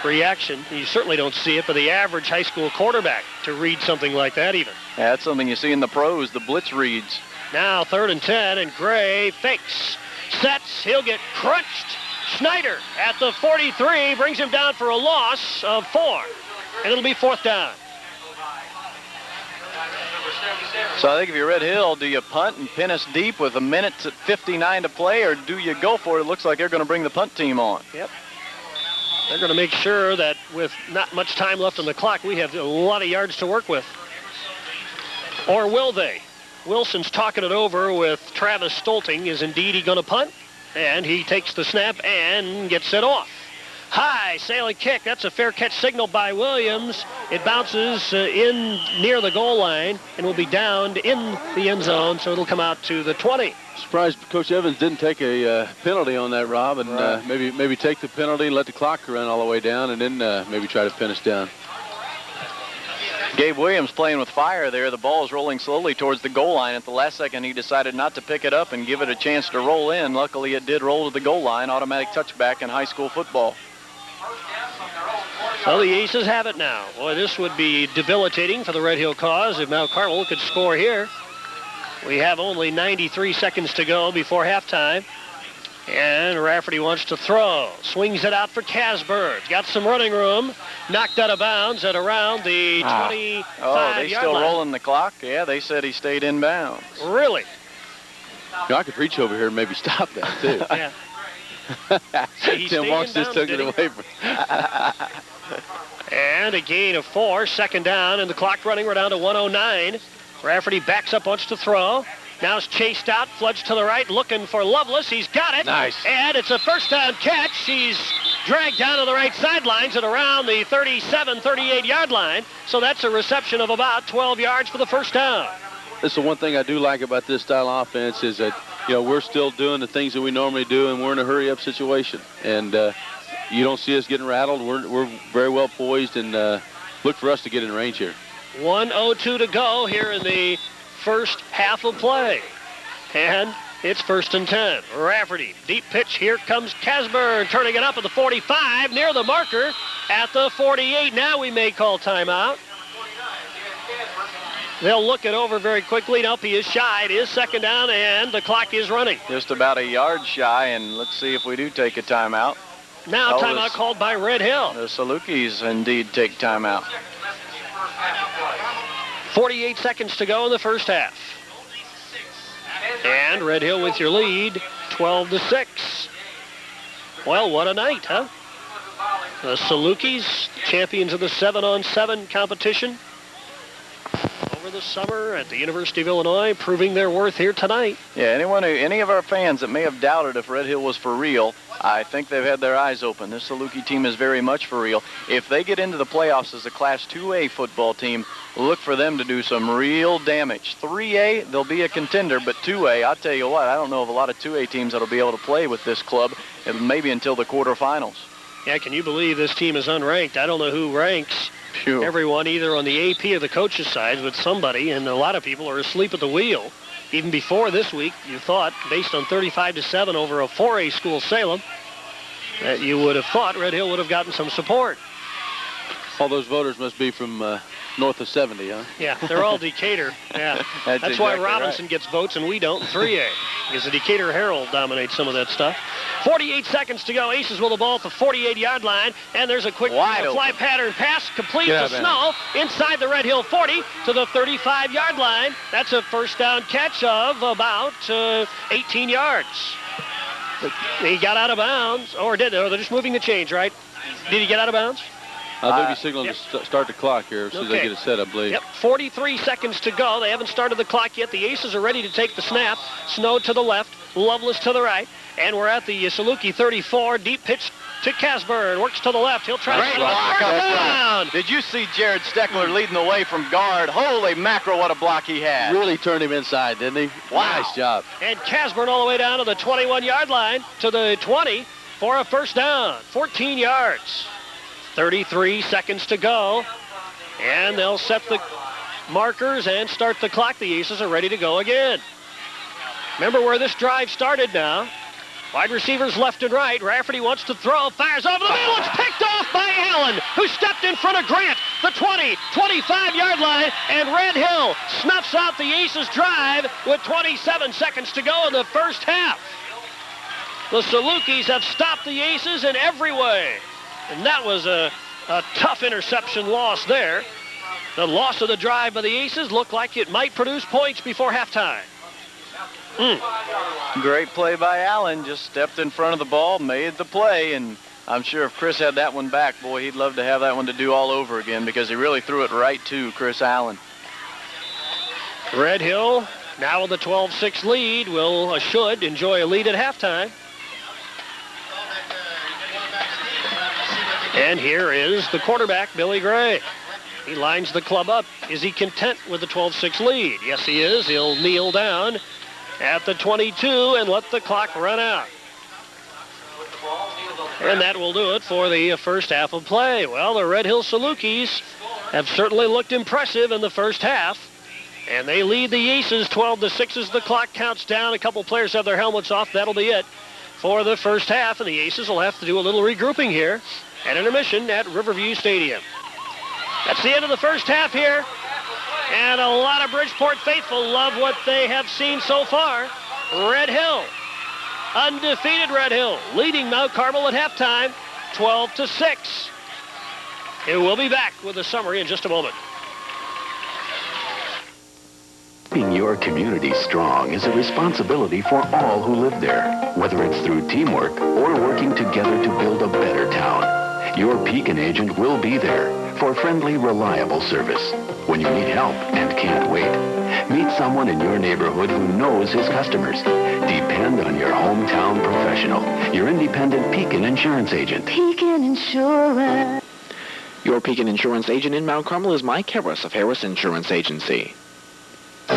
reaction. You certainly don't see it for the average high school quarterback to read something like that even. Yeah, that's something you see in the pros, the blitz reads. Now 3rd and 10, and Gray fakes, sets, he'll get crunched. Schneider at the 43 brings him down for a loss of 4, and it'll be 4th down. So I think if you're Red Hill, do you punt and pin us deep with 1:59 to play, or do you go for it? It looks like they're going to bring the punt team on. Yep. They're going to make sure that with not much time left on the clock, we have a lot of yards to work with. Or will they? Wilson's talking it over with Travis Stolting. Is indeed he going to punt? And he takes the snap and gets it off. High sailing kick. That's a fair catch signal by Williams. It bounces in near the goal line and will be downed in the end zone, so it'll come out to the 20. Surprised Coach Evans didn't take a penalty on that, Rob, and right. maybe take the penalty and let the clock run all the way down, and then maybe try to pin us down. Gabe Williams playing with fire there. The ball is rolling slowly towards the goal line. At the last second, he decided not to pick it up and give it a chance to roll in. Luckily, it did roll to the goal line. Automatic touchback in high school football. So the Aces have it now. Boy, this would be debilitating for the Red Hill cause if Mount Carmel could score here. We have only 93 seconds to go before halftime. And Rafferty wants to throw. Swings it out for Casburn. Got some running room. Knocked out of bounds at around the 25-yard Oh, they still line. rolling the clock? Yeah, they said he stayed in bounds. Really? You know, I could reach over here and maybe stop that, too. Yeah. Tim Walks just took it away from And a gain of 4, 2nd down, and the clock running. We're down to 1:09. Rafferty backs up, wants to throw. Now it's chased out, Fledge to the right, looking for Lovelace. He's got it. Nice. And it's a 1st down catch. He's dragged down to the right sidelines at around the 37, 38-yard line. So that's a reception of about 12 yards for the 1st down. This is the one thing I do like about this style of offense is that, you know, we're still doing the things that we normally do, and we're in a hurry-up situation. And you don't see us getting rattled. We're very well poised, and look for us to get in range here. 1:02 to go here in the first half of play. And it's 1st and 10. Rafferty, deep pitch. Here comes Casburn, turning it up at the 45, near the marker at the 48. Now we may call timeout. They'll look it over very quickly. Nope, he is shy. It is 2nd down, and the clock is running. Just about a yard shy, and let's see if we do take a timeout. Now timeout called by Red Hill. The Salukis indeed take timeout. 48 seconds to go in the first half. And Red Hill with your lead, 12-6. Well, what a night, huh? The Salukis, champions of the 7-on-7 competition over the summer at the University of Illinois, proving their worth here tonight. Yeah, any of our fans that may have doubted if Red Hill was for real, I think they've had their eyes open. This Saluki team is very much for real. If they get into the playoffs as a Class 2A football team, look for them to do some real damage. 3A, they'll be a contender, but 2A, I'll tell you what, I don't know of a lot of 2A teams that'll be able to play with this club, and maybe until the quarterfinals. Yeah, can you believe this team is unranked? I don't know who ranks everyone, either on the AP or the coach's side, but somebody, and a lot of people are asleep at the wheel. Even before this week, you thought, based on 35-7 over a 4A school, Salem, that you would have thought Red Hill would have gotten some support. All those voters must be from north of 70, huh? Yeah, they're all Decatur. Yeah, that's why exactly Robinson gets votes and we don't in 3A, because the Decatur Herald dominates some of that stuff. 48 seconds to go. Aces with the ball at the 48-yard line, and there's a quick fly pattern pass complete to Snow inside the Red Hill 40 to the 35-yard line. That's a first down catch of about 18 yards. He got out of bounds, or they're just moving the chains, right? Did he get out of bounds? They'll be signaling to start the clock here as soon as they get it set, I believe. Yep, 43 seconds to go. They haven't started the clock yet. The Aces are ready to take the snap. Snow to the left, Lovelace to the right. And we're at the Saluki 34. Deep pitch to Casburn. Works to the left. He'll try to block down. Did you see Jared Steckler leading the way from guard? Holy mackerel, what a block he had. Really turned him inside, didn't he? Wow. Nice job. And Casburn all the way down to the 21-yard line, to the 20 for a first down. 14 yards. 33 seconds to go. And they'll set the markers and start the clock. The Aces are ready to go again. Remember where this drive started now. Wide receivers left and right. Rafferty wants to throw, fires over the middle. It's picked off by Allen, who stepped in front of Grant. The 20, 25-yard line, and Red Hill snuffs out the Aces drive with 27 seconds to go in the first half. The Salukis have stopped the Aces in every way. And that was a tough interception loss there. The loss of the drive by the Aces looked like it might produce points before halftime. Great play by Allen. Just stepped in front of the ball, made the play, and I'm sure if Chris had that one back, boy, he'd love to have that one to do all over again because he really threw it right to Chris Allen. Red Hill, now with a 12-6 lead, should enjoy a lead at halftime. And here is the quarterback, Billy Gray. He lines the club up. Is he content with the 12-6 lead? Yes, he is. He'll kneel down at the 22 and let the clock run out. And that will do it for the first half of play. Well, the Red Hill Salukis have certainly looked impressive in the first half. And they lead the Aces 12-6 as the clock counts down. A couple players have their helmets off. That'll be it for the first half. And the Aces will have to do a little regrouping here at intermission at Riverview Stadium. That's the end of the first half here. And a lot of Bridgeport faithful love what they have seen so far. Red Hill, undefeated Red Hill, leading Mount Carmel at halftime, 12-6. And we'll be back with a summary in just a moment. Keeping your community strong is a responsibility for all who live there, whether it's through teamwork or working together to build a better town. Your Pekin agent will be there for friendly, reliable service when you need help and can't wait. Meet someone in your neighborhood who knows his customers. Depend on your hometown professional, your independent Pekin insurance agent. Pekin Insurance. Your Pekin insurance agent in Mount Carmel is Mike Harris of Harris Insurance Agency.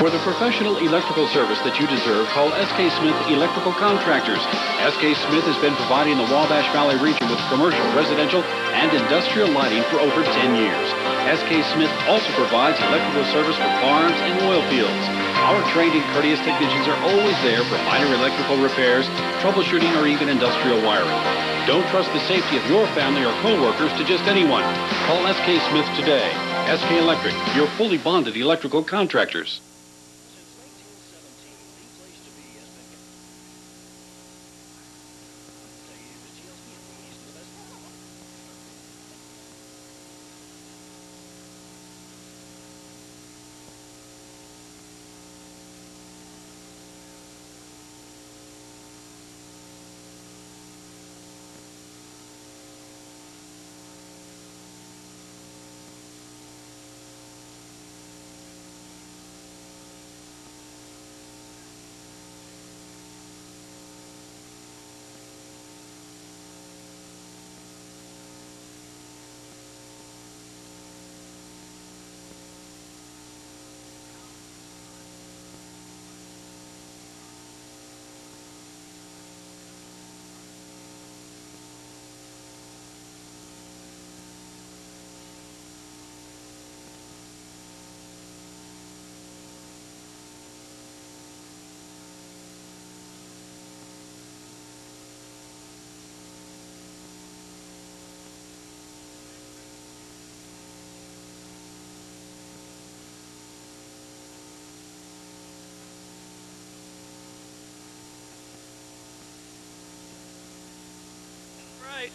For the professional electrical service that you deserve, call S.K. Smith Electrical Contractors. S.K. Smith has been providing the Wabash Valley region with commercial, residential, and industrial lighting for over 10 years. S.K. Smith also provides electrical service for farms and oil fields. Our trained and courteous technicians are always there for minor electrical repairs, troubleshooting, or even industrial wiring. Don't trust the safety of your family or co-workers to just anyone. Call S.K. Smith today. S.K. Electric, your fully bonded electrical contractors. right.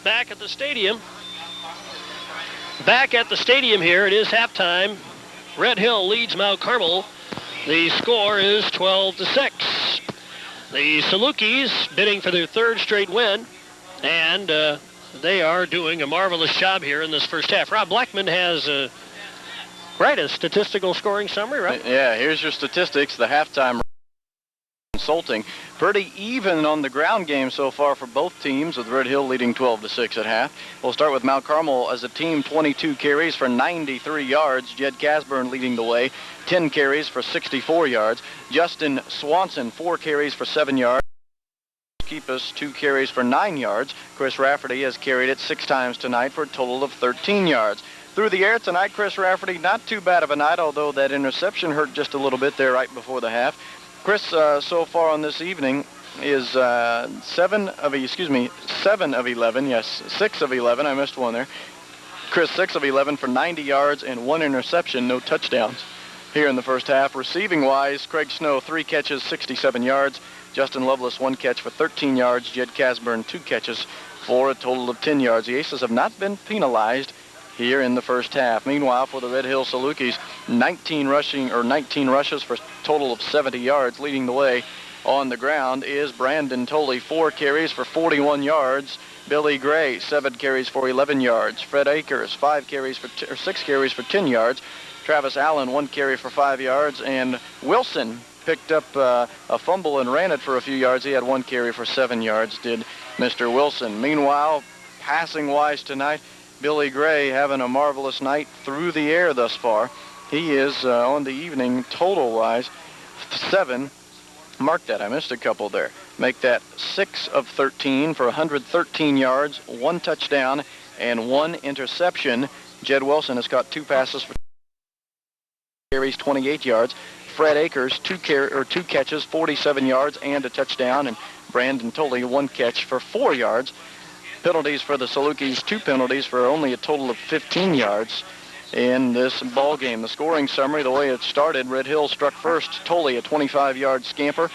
Back at the stadium. Back at the stadium here. It is halftime. Red Hill leads Mount Carmel. The score is 12-6. The Salukis bidding for their third straight win, and they are doing a marvelous job here in this first half. Rob Blackman has a statistical scoring summary, right? Yeah, here's your statistics. The halftime consulting. Pretty even on the ground game so far for both teams, with Red Hill leading 12-6 at half. We'll start with Mount Carmel as a team, 22 carries for 93 yards. Jed Casburn leading the way, 10 carries for 64 yards. Justin Swanson, 4 carries for 7 yards. Keep us 2 carries for 9 yards. Chris Rafferty has carried it 6 times tonight for a total of 13 yards. Through the air tonight, Chris Rafferty, not too bad of a night, although that interception hurt just a little bit there right before the half. Chris, so far on this evening, is 7 of 11. Yes, 6 of 11. I missed one there. Chris, 6 of 11 for 90 yards and 1 interception, no touchdowns here in the first half. Receiving-wise, Craig Snow, 3 catches, 67 yards. Justin Lovelace, 1 catch for 13 yards. Jed Casburn, 2 catches for a total of 10 yards. The Aces have not been penalized here in the first half. Meanwhile, for the Red Hill Salukis, 19 rushes for a total of 70 yards. Leading the way on the ground is Brandon Tolley, 4 carries for 41 yards. Billy Gray, 7 carries for 11 yards. Fred Akers, 6 carries for 10 yards. Travis Allen, 1 carry for 5 yards. And Wilson picked up a fumble and ran it for a few yards. He had 1 carry for 7 yards, did Mr. Wilson. Meanwhile, passing-wise tonight, Billy Gray having a marvelous night through the air thus far. He is on the evening total-wise 7. Mark that, I missed a couple there. Make that 6 of 13 for 113 yards, 1 touchdown, and 1 interception. Jed Wilson has caught 2 passes for carries, 28 yards. Fred Akers, 2 catches, 47 yards, and a touchdown. And Brandon Tolley, 1 catch for 4 yards. Penalties for the Salukis, 2 penalties for only a total of 15 yards in this ball game. The scoring summary, the way it started, Red Hill struck first. Tolley, a 25-yard scamper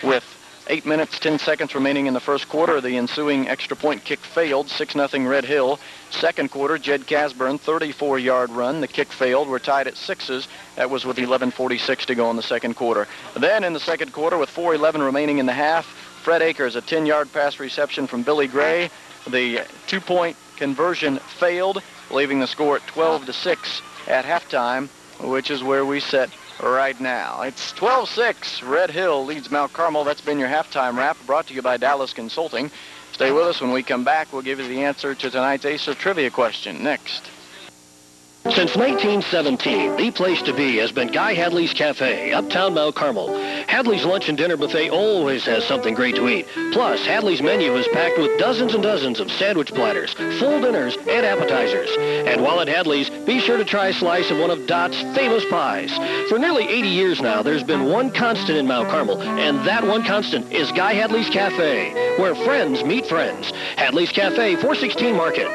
with 8 minutes, 10 seconds remaining in the first quarter. The ensuing extra point kick failed, 6-0 Red Hill. Second quarter, Jed Casburn, 34-yard run. The kick failed. We're tied at 6s. That was with 11:46 to go in the second quarter. Then in the second quarter, with 4:11 remaining in the half, Fred Akers, a 10-yard pass reception from Billy Gray. The 2-point conversion failed, leaving the score at 12-6 at halftime, which is where we sit right now. It's 12-6. Red Hill leads Mount Carmel. That's been your halftime wrap, brought to you by Dallas Consulting. Stay with us. When we come back, we'll give you the answer to tonight's Acer trivia question next. Since 1917, the place to be has been Guy Hadley's Cafe, uptown Mount Carmel. Hadley's lunch and dinner buffet always has something great to eat. Plus, Hadley's menu is packed with dozens and dozens of sandwich platters, full dinners, and appetizers. And while at Hadley's, be sure to try a slice of one of Dot's famous pies. For nearly 80 years now, there's been one constant in Mount Carmel, and that one constant is Guy Hadley's Cafe, where friends meet friends. Hadley's Cafe, 416 Market.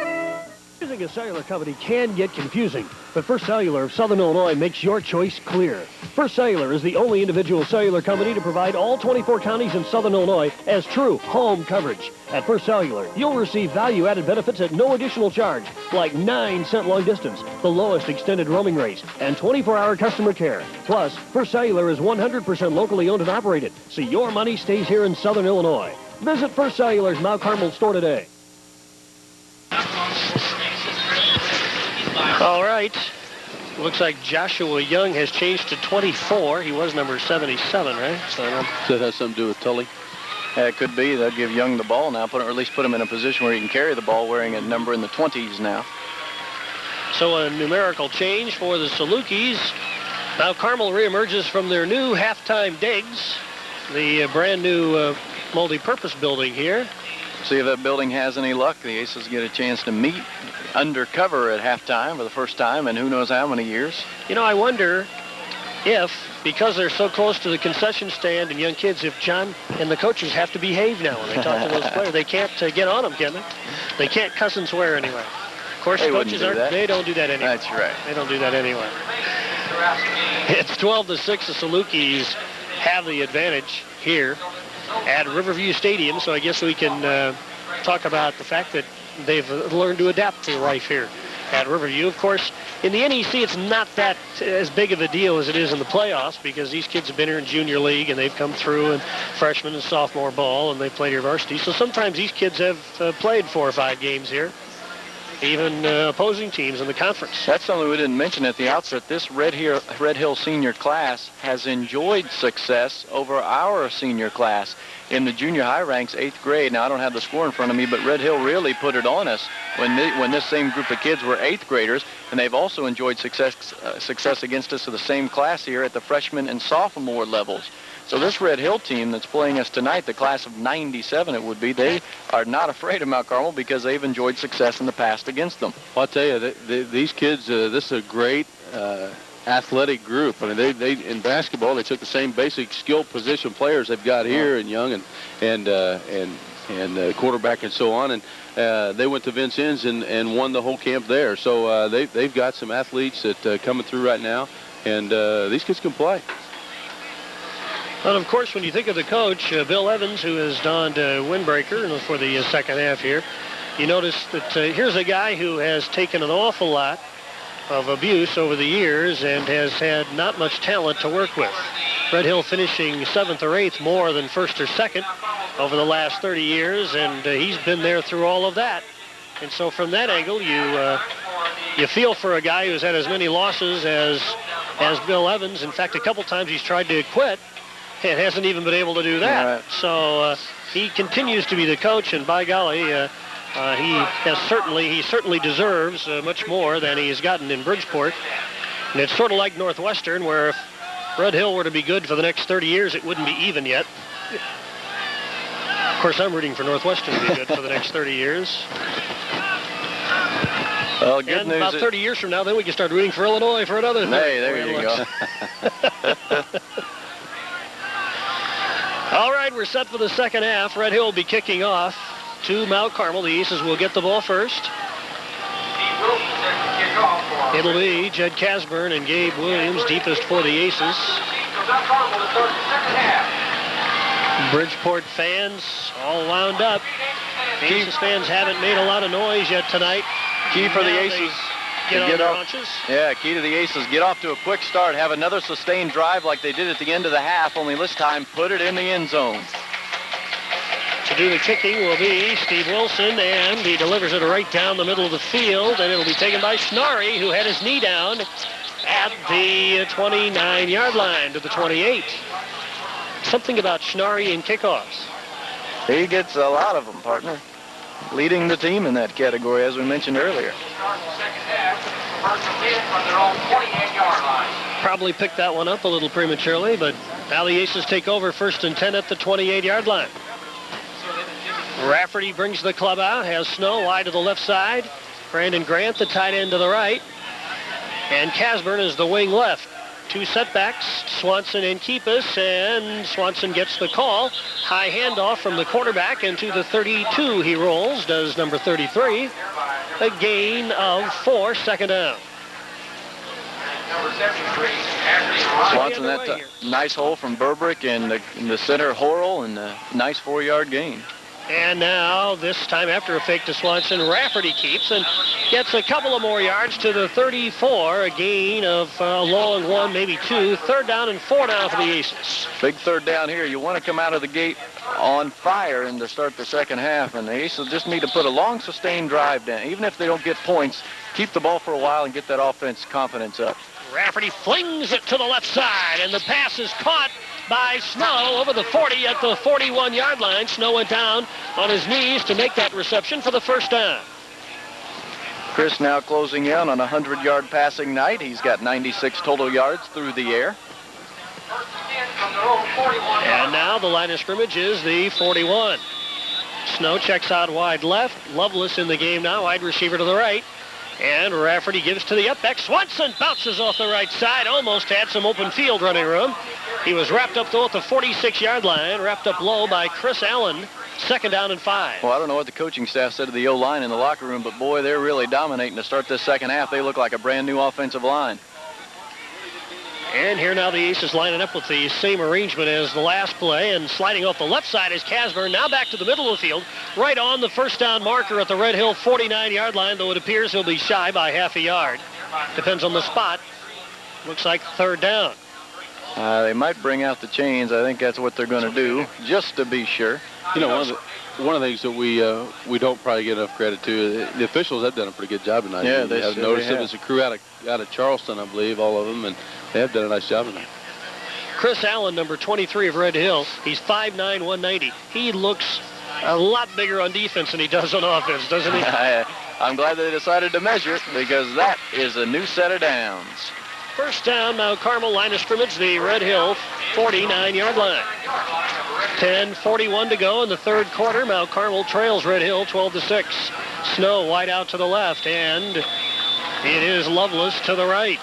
Choosing a cellular company can get confusing, but First Cellular of Southern Illinois makes your choice clear. First Cellular is the only individual cellular company to provide all 24 counties in Southern Illinois as true home coverage. At First Cellular, you'll receive value-added benefits at no additional charge, like 9-cent long distance, the lowest extended roaming rates, and 24-hour customer care. Plus, First Cellular is 100% locally owned and operated, so your money stays here in Southern Illinois. Visit First Cellular's Mount Carmel store today. All right. Looks like Joshua Young has changed to 24. He was number 77, right? So that has something to do with Tully? Yeah, it could be. They'll give Young the ball now, or at least put him in a position where he can carry the ball wearing a number in the 20s now. So a numerical change for the Salukis. Now Carmel reemerges from their new halftime digs. The brand new multi-purpose building here. See if that building has any luck. The Aces get a chance to meet undercover at halftime for the first time in who knows how many years. You know, I wonder if, because they're so close to the concession stand and young kids, if John and the coaches have to behave now when they talk to those players. They can't get on them, can they? They can't cuss and swear anyway. Of course, they coaches they don't do that anyway. That's right. They don't do that anyway. It's 12-6. The Salukis have the advantage here. at Riverview Stadium, so I guess we can talk about the fact that they've learned to adapt to life here at Riverview. Of course, in the NEC, it's not that as big of a deal as it is in the playoffs because these kids have been here in junior league and they've come through in freshman and sophomore ball and they played here varsity. So sometimes these kids have played 4 or 5 games here, even opposing teams in the conference. That's something we didn't mention at the outset. This Red Hill senior class has enjoyed success over our senior class in the junior high ranks, 8th grade. Now, I don't have the score in front of me, but Red Hill really put it on us when this same group of kids were 8th graders, and they've also enjoyed success against us of the same class here at the freshman and sophomore levels. So this Red Hill team that's playing us tonight, the class of 97 it would be, they are not afraid of Mount Carmel because they've enjoyed success in the past against them. Well, I'll tell you, these kids, this is a great athletic group. I mean, they in basketball, they took the same basic skill position players they've got here in Young and quarterback and so on, and they went to Vincennes and won the whole camp there. So they've got some athletes that coming through right now, and these kids can play. And of course, when you think of the coach, Bill Evans, who has donned windbreaker for the second half here, you notice that here's a guy who has taken an awful lot of abuse over the years and has had not much talent to work with. Red Hill finishing 7th or 8th more than 1st or 2nd over the last 30 years, and he's been there through all of that. And so from that angle, you feel for a guy who's had as many losses as Bill Evans. In fact, a couple times he's tried to quit and hasn't even been able to do that. Right. So he continues to be the coach, and by golly, he certainly deserves much more than he's gotten in Bridgeport. And it's sort of like Northwestern, where if Red Hill were to be good for the next 30 years, it wouldn't be even yet. Of course, I'm rooting for Northwestern to be good for the next 30 years. Well, good and news about 30 years from now, then we can start rooting for Illinois for another. Hey, there you go. All right, we're set for the second half. Red Hill will be kicking off to Mount Carmel. The Aces will get the ball first. It'll be Jed Casburn and Gabe Williams deepest for the Aces. Bridgeport fans all wound up. Aces fans haven't made a lot of noise yet tonight. Key for the Aces. Get off. Yeah, key to the Aces. Get off to a quick start. Have another sustained drive like they did at the end of the half, only this time put it in the end zone. To do the kicking will be Steve Wilson, and he delivers it right down the middle of the field, and it'll be taken by Schnarry, who had his knee down at the 29-yard line to the 28. Something about Schnarry in kickoffs. He gets a lot of them, partner. Leading the team in that category, as we mentioned earlier. Probably picked that one up a little prematurely, but now the Aces take over 1st and 10 at the 28-yard line. Rafferty brings the club out, has Snow wide to the left side. Brandon Grant, the tight end, to the right. And Casburn is the wing left. 2 setbacks, Swanson and Keepus, and Swanson gets the call. High handoff from the quarterback, and to the 32 he rolls, does number 33. A gain of 4, second down. Swanson, that nice hole from Burbrick in the center Horrell, and a nice 4-yard gain. And now, this time after a fake to Swanson, Rafferty keeps and gets a couple of more yards to the 34, a gain of a long 1, maybe 2. 3rd down and 4 now for the Aces. Big 3rd down here. You want to come out of the gate on fire and to start the second half, and the Aces just need to put a long, sustained drive down. Even if they don't get points, keep the ball for a while and get that offense confidence up. Rafferty flings it to the left side, and the pass is caught by Snow over the 40 at the 41-yard line. Snow went down on his knees to make that reception for the 1st down. Chris now closing in on a 100-yard passing night. He's got 96 total yards through the air. And now the line of scrimmage is the 41. Snow checks out wide left. Loveless in the game now, wide receiver to the right. And Rafferty gives to the upback. Swanson bounces off the right side. Almost had some open field running room. He was wrapped up, though, at the 46-yard line. Wrapped up low by Chris Allen. 2nd down and 5. Well, I don't know what the coaching staff said to the O-line in the locker room, but, boy, they're really dominating to start this second half. They look like a brand-new offensive line. And here now the Aces lining up with the same arrangement as the last play, and sliding off the left side is Casburn. Now back to the middle of the field, right on the first down marker at the Red Hill 49-yard line, though it appears he'll be shy by half a yard. Depends on the spot. Looks like third down. They might bring out the chains. I think that's what they're going to do, just to be sure. You know, one of the things that we don't probably get enough credit to, the officials have done a pretty good job tonight. Yeah, they have sure noticed have. it was a crew out of Charleston, I believe, all of them, and they have done a nice job tonight. Chris Allen, number 23 of Red Hill. He's 5'9", 190. He looks a lot bigger on defense than he does on offense, doesn't he? I'm glad they decided to measure it, because that is a new set of downs. First down, Mount Carmel, line of scrimmage, the Red Hill 49-yard line. 10:41 to go in the third quarter. Mount Carmel trails Red Hill 12-6. Snow wide out to the left, and it is Lovelace to the right.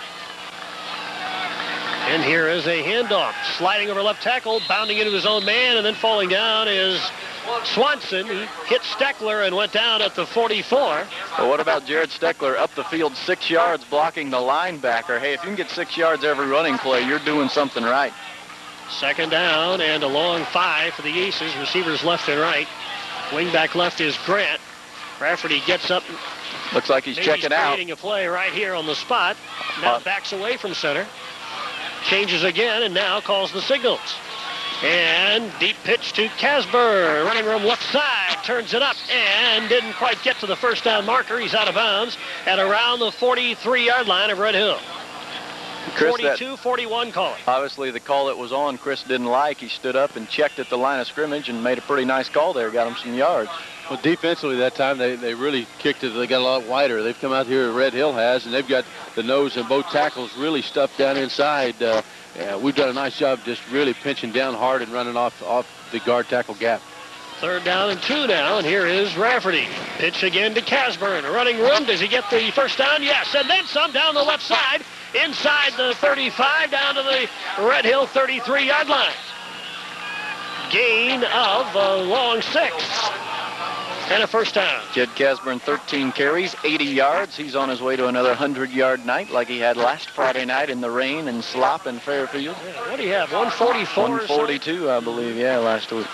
And here is a handoff. Sliding over left tackle, bounding into his own man, and then falling down is Swanson. He hit Steckler and went down at the 44. Well, what about Jared Steckler up the field 6 yards blocking the linebacker? Hey, if you can get 6 yards every running play, you're doing something right. Second down and a long 5 for the Aces. Receivers left and right. Wingback left is Grant. Rafferty gets up. Looks like he's checking out. Creating a play right here on the spot. Now backs away from center. Changes again and now calls the signals. And deep pitch to Casburn. Running room left side. Turns it up and didn't quite get to the first down marker. He's out of bounds at around the 43-yard line of Red Hill. 42-41 call it. Obviously the call that was on Chris didn't like. He stood up and checked at the line of scrimmage and made a pretty nice call there. Got him some yards. Well, defensively that time, they really kicked it. They got a lot wider. They've come out here, Red Hill has, and they've got the nose and both tackles really stuffed down inside. We've done a nice job just really pinching down hard and running off the guard tackle gap. Third down and 2 now, and here is Rafferty. Pitch again to Casburn. Running room. Does he get the first down? Yes, and then some down the left side. Inside the 35, down to the Red Hill 33-yard line. Gain of a long 6. And a first down. Jed Casburn, 13 carries, 80 yards. He's on his way to another 100-yard night like he had last Friday night in the rain and slop in Fairfield. Yeah, what do you have, 144? 142, I believe, yeah, last week.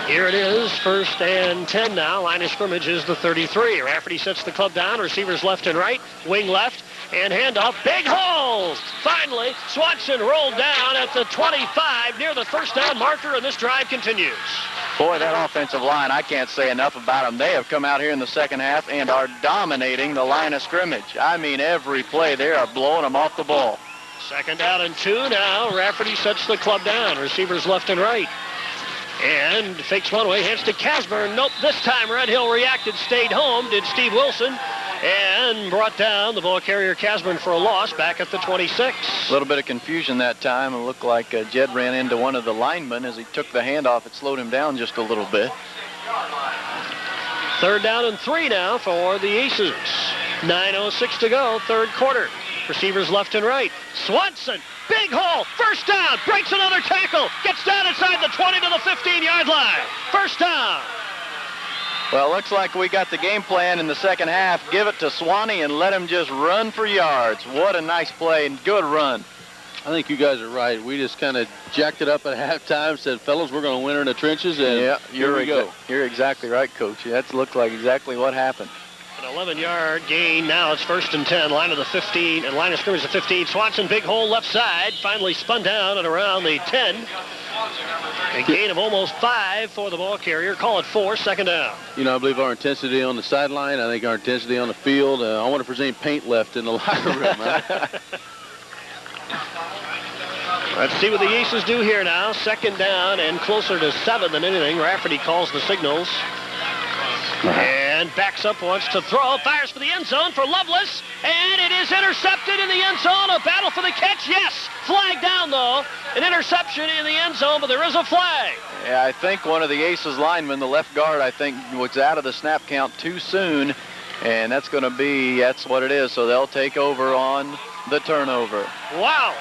Here it is, first and 10 now. Line of scrimmage is the 33. Rafferty sets the club down. Receivers left and right. Wing left. And handoff. Big hole! Finally, Swanson rolled down at the 25 near the first down marker, and this drive continues. Boy, that offensive line, I can't say enough about them. They have come out here in the second half and are dominating the line of scrimmage. I mean, every play they are blowing them off the ball. Second down and 2 now. Rafferty sets the club down. Receivers left and right. And fakes one way, hands to Casburn. Nope, this time Red Hill reacted, stayed home, did Steve Wilson, and brought down the ball carrier Casburn for a loss back at the 26. A little bit of confusion that time. It looked like Jed ran into one of the linemen as he took the handoff. It slowed him down just a little bit. Third down and 3 now for the Aces. 9:06 to go, third quarter. Receivers left and right. Swanson, big hole, first down, breaks another tackle, gets down inside the 20 to the 15-yard line. First down. Well, looks like we got the game plan in the second half. Give it to Swanee and let him just run for yards. What a nice play and good run. I think you guys are right. We just kind of jacked it up at halftime, said, fellas, we're going to win in the trenches, and yeah, here we go. You're exactly right, Coach. That looked like exactly what happened. An 11-yard gain. Now it's first and 10. Line of the 15 and line of scrimmage the 15. Swanson, big hole left side. Finally spun down at around the 10. A gain of almost 5 for the ball carrier. Call it 4. Second down. You know, I believe our intensity on the sideline. I think our intensity on the field. I wonder if there's any paint left in the locker room. Let's see what the Aces do here now. Second down and closer to 7 than anything. Rafferty calls the signals. And backs up, wants to throw, fires for the end zone for Lovelace, and it is intercepted in the end zone. A battle for the catch, yes. Flag down, though. An interception in the end zone, but there is a flag. Yeah, I think one of the Aces linemen, the left guard, I think was out of the snap count too soon, and that's what it is, so they'll take over on the turnover. Wow.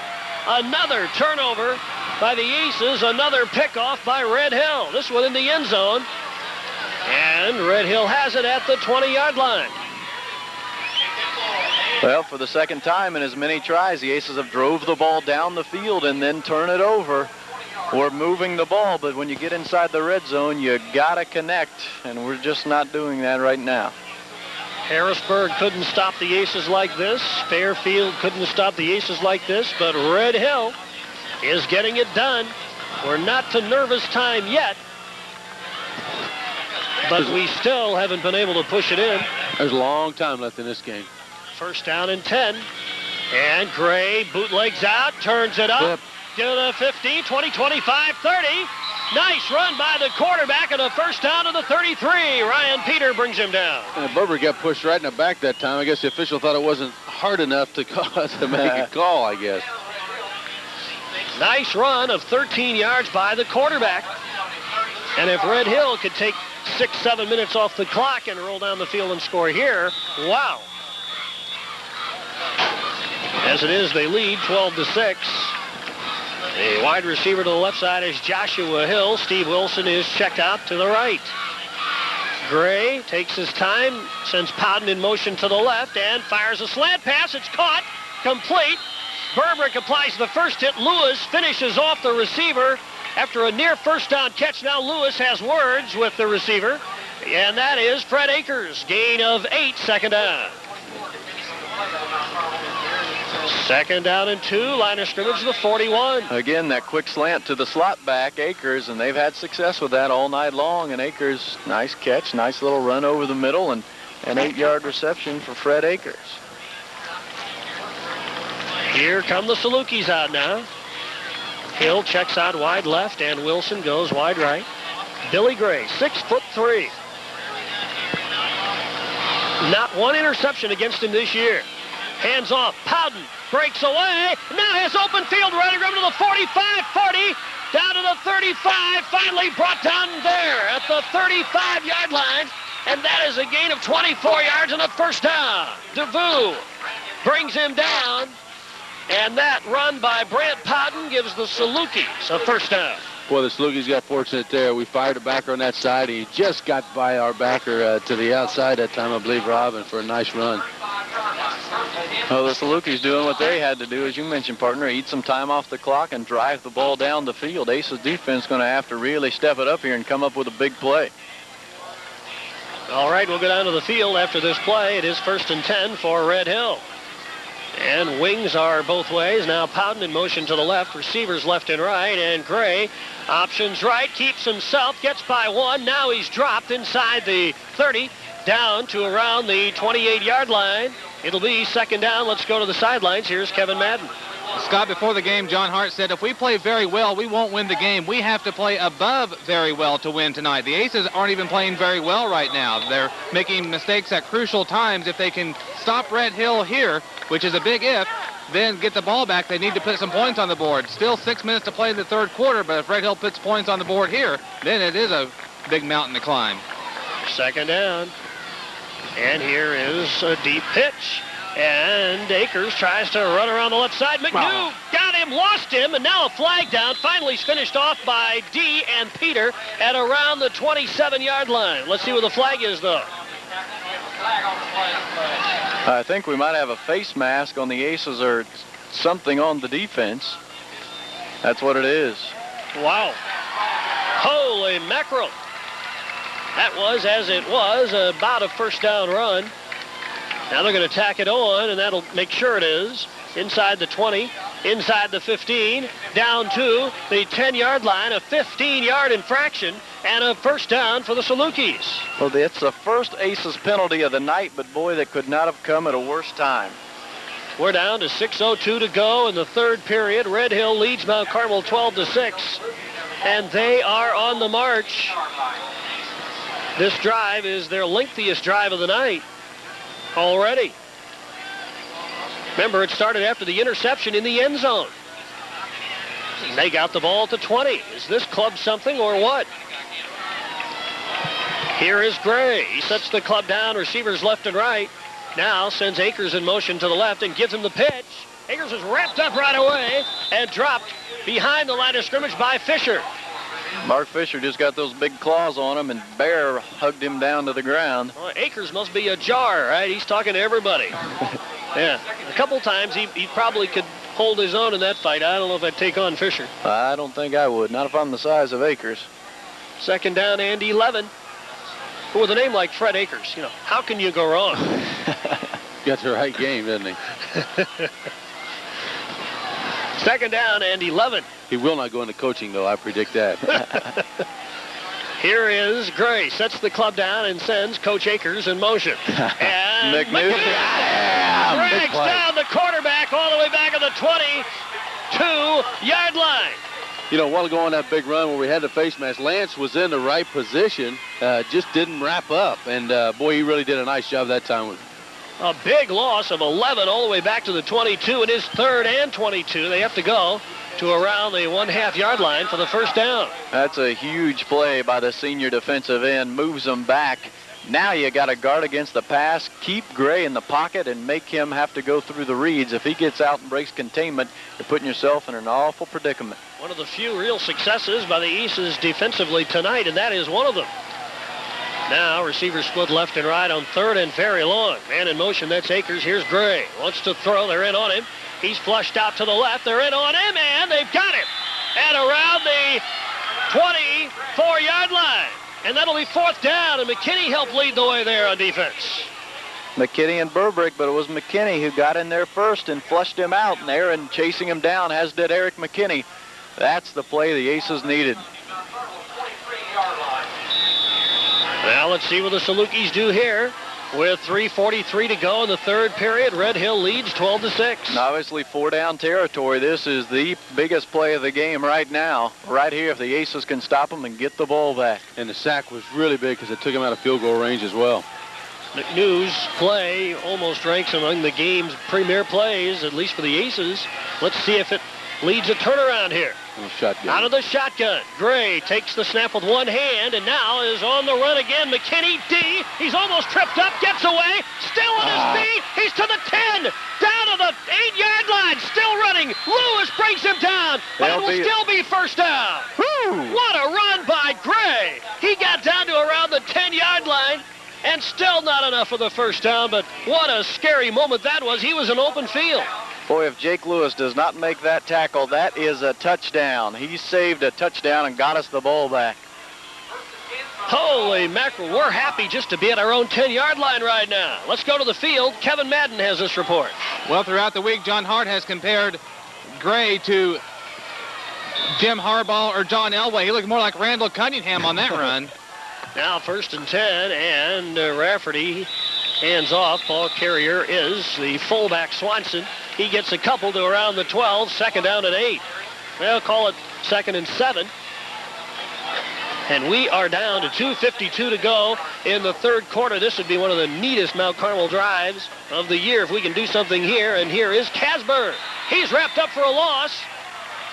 Another turnover by the Aces, another pickoff by Red Hill. This one in the end zone. And Red Hill has it at the 20-yard line. Well, for the second time in as many tries, the Aces have drove the ball down the field and then turn it over. We're moving the ball, but when you get inside the red zone, you gotta connect, and we're just not doing that right now. Harrisburg couldn't stop the Aces like this. Fairfield couldn't stop the Aces like this, but Red Hill is getting it done. We're not to nervous time yet, but we still haven't been able to push it in. There's a long time left in this game. First down and 10. And Gray bootlegs out, turns it up to the 15, 20, 25, 30. Nice run by the quarterback and a first down to the 33. Ryan Peter brings him down. Burber got pushed right in the back that time. I guess the official thought it wasn't hard enough to make a call, I guess. Nice run of 13 yards by the quarterback. And if Red Hill could take 6-7 minutes off the clock and roll down the field and score here, wow. As it is, they lead 12-6. The wide receiver to the left side is Joshua Hill. Steve Wilson is checked out to the right. Gray takes his time, sends Powden in motion to the left, and fires a slant pass. It's caught, complete. Burbrick applies the first hit. Lewis finishes off the receiver after a near first down catch. Now Lewis has words with the receiver, and that is Fred Akers. Gain of 8, second down. Second down and 2, line of scrimmage, the 41. Again, that quick slant to the slot back, Akers, and they've had success with that all night long. And Akers, nice catch, nice little run over the middle, and an 8-yard reception for Fred Akers. Here come the Salukis out now. Hill checks out wide left, and Wilson goes wide right. Billy Gray, 6'3". Not one interception against him this year. Hands off, Powden breaks away, now has open field, running room to the 45, 40, down to the 35, finally brought down there at the 35-yard line, and that is a gain of 24 yards and a first down. DeVue brings him down, and that run by Brant Powden gives the Salukis a first down. Boy, the Salukis got fortunate there. We fired a backer on that side. He just got by our backer to the outside that time, I believe, Robin, for a nice run. Well, the Salukis doing what they had to do, as you mentioned, partner, eat some time off the clock and drive the ball down the field. Ace's defense going to have to really step it up here and come up with a big play. All right, we'll go down to the field after this play. It is first and 10 for Red Hill. And wings are both ways. Now Powden in motion to the left, receivers left and right, and Gray options right, keeps himself, gets by one. Now he's dropped inside the 30, down to around the 28-yard line. It'll be second down. Let's go to the sidelines. Here's Kevin Madden. Scott, before the game, John Hart said, if we play very well, we won't win the game. We have to play above very well to win tonight. The Aces aren't even playing very well right now. They're making mistakes at crucial times. If they can stop Red Hill here, which is a big if, then get the ball back, they need to put some points on the board. Still 6 minutes to play in the third quarter, but if Red Hill puts points on the board here, then it is a big mountain to climb. Second down. And here is a deep pitch. And Akers tries to run around the left side. McNew got him, lost him, and now a flag down. Finally finished off by D and Peter at around the 27-yard line. Let's see where the flag is, though. I think we might have a face mask on the Aces or something on the defense. That's what it is. Wow. Holy mackerel. That was, as it was, about a first down run. Now they're going to tack it on, and that'll make sure it is. Inside the 20, inside the 15, down to the 10-yard line, a 15-yard infraction, and a first down for the Salukis. Well, it's the first Aces penalty of the night, but boy, that could not have come at a worse time. We're down to 6:02 to go in the third period. Red Hill leads Mount Carmel 12-6, and they are on the march. This drive is their lengthiest drive of the night already. Remember, it started after the interception in the end zone. They got the ball at the 20. Is this club something or what? Here is Gray. He sets the club down, receivers left and right. Now sends Akers in motion to the left and gives him the pitch. Akers is wrapped up right away and dropped behind the line of scrimmage by Fisher. Mark Fisher just got those big claws on him, and Bear hugged him down to the ground. Well, Akers must be a jar, right? He's talking to everybody. Yeah, a couple times he probably could hold his own in that fight. I don't know if I'd take on Fisher. I don't think I would, not if I'm the size of Akers. Second down and 11. But with a name like Fred Akers, you know, how can you go wrong? Got the right game, doesn't he? Second down and 11. He will not go into coaching, though. I predict that. Here is Gray. Sets the club down and sends Coach Akers in motion. And McNew. drags down the quarterback all the way back at the 22-yard line. You know, a while ago on that big run where we had the face mask, Lance was in the right position, just didn't wrap up. And, boy, he really did a nice job that time. A big loss of 11 all the way back to the 22. It is 3rd and 22. They have to go to around the 1.5-yard line for the first down. That's a huge play by the senior defensive end. Moves them back. Now you got to guard against the pass, keep Gray in the pocket, and make him have to go through the reads. If he gets out and breaks containment, you're putting yourself in an awful predicament. One of the few real successes by the Aces defensively tonight, and that is one of them. Now receivers split left and right on 3rd and very long. Man in motion, that's Akers. Here's Gray. Wants to throw. They're in on him. He's flushed out to the left. They're in on him, and they've got him. And around the 24-yard line. And that'll be 4th down, and McKinney helped lead the way there on defense. McKinney and Burbrick, but it was McKinney who got in there first and flushed him out there, and chasing him down, as did Eric McKinney. That's the play the Aces needed. Now let's see what the Salukis do here. With 3:43 to go in the 3rd period, Red Hill leads 12-6. Obviously 4-down territory. This is the biggest play of the game right now. Right here, if the Aces can stop them and get the ball back. And the sack was really big because it took him out of field goal range as well. McNew's play almost ranks among the game's premier plays, at least for the Aces. Let's see if it leads a turnaround here. Shotgun. Out of the shotgun. Gray takes the snap with one hand and now is on the run again. McKinney, D. He's almost tripped up, gets away, still on his feet. He's to the 10, down to the 8-yard line, still running. Lewis brings him down, but it will still be first down. What a run by Gray. He got down to around the 10-yard line and still not enough for the first down, but what a scary moment that was. He was in open field. Boy, if Jake Lewis does not make that tackle, that is a touchdown. He saved a touchdown and got us the ball back. Holy mackerel, we're happy just to be at our own 10-yard line right now. Let's go to the field. Kevin Madden has this report. Well, throughout the week, John Hart has compared Gray to Jim Harbaugh or John Elway. He looked more like Randall Cunningham on that run. Now 1st and 10, and Rafferty hands off. Ball carrier is the fullback Swanson. He gets a couple to around the 12, 2nd down and 8. They'll call it 2nd and 7. And we are down to 2:52 to go in the 3rd quarter. This would be one of the neatest Mount Carmel drives of the year if we can do something here. And here is Casburn. He's wrapped up for a loss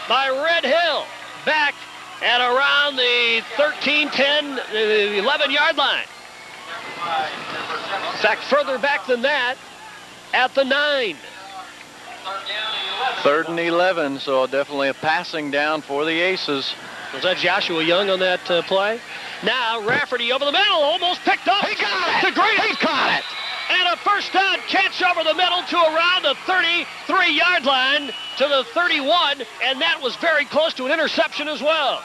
by Red Hill. Back at around the 13, 10, 11-yard line. In fact, further back than that, at the 9. 3rd and 11, so definitely a passing down for the Aces. Was that Joshua Young on that play? Now Rafferty over the middle, almost picked up. He got it! The great He caught it! And a first down catch over the middle to around the 33-yard line to the 31, and that was very close to an interception as well.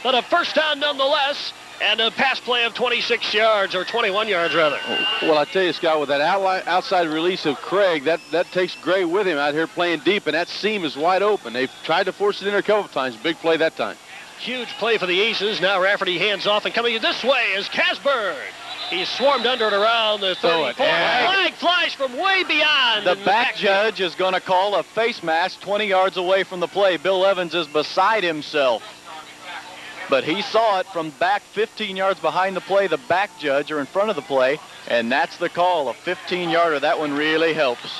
But a first down nonetheless, and a pass play of 26 yards, or 21 yards rather. Well, I tell you, Scott, with that outside release of Craig, that takes Gray with him out here playing deep, and that seam is wide open. They've tried to force it in there a couple of times. Big play that time. Huge play for the Aces. Now Rafferty hands off, and coming this way is Casburn. He's swarmed under it around the 34. Flag flies from way beyond. The back judge is going to call a face mask 20 yards away from the play. Bill Evans is beside himself. But he saw it from back 15 yards behind the play. The back judge are in front of the play, and that's the call, a 15-yarder. That one really helps.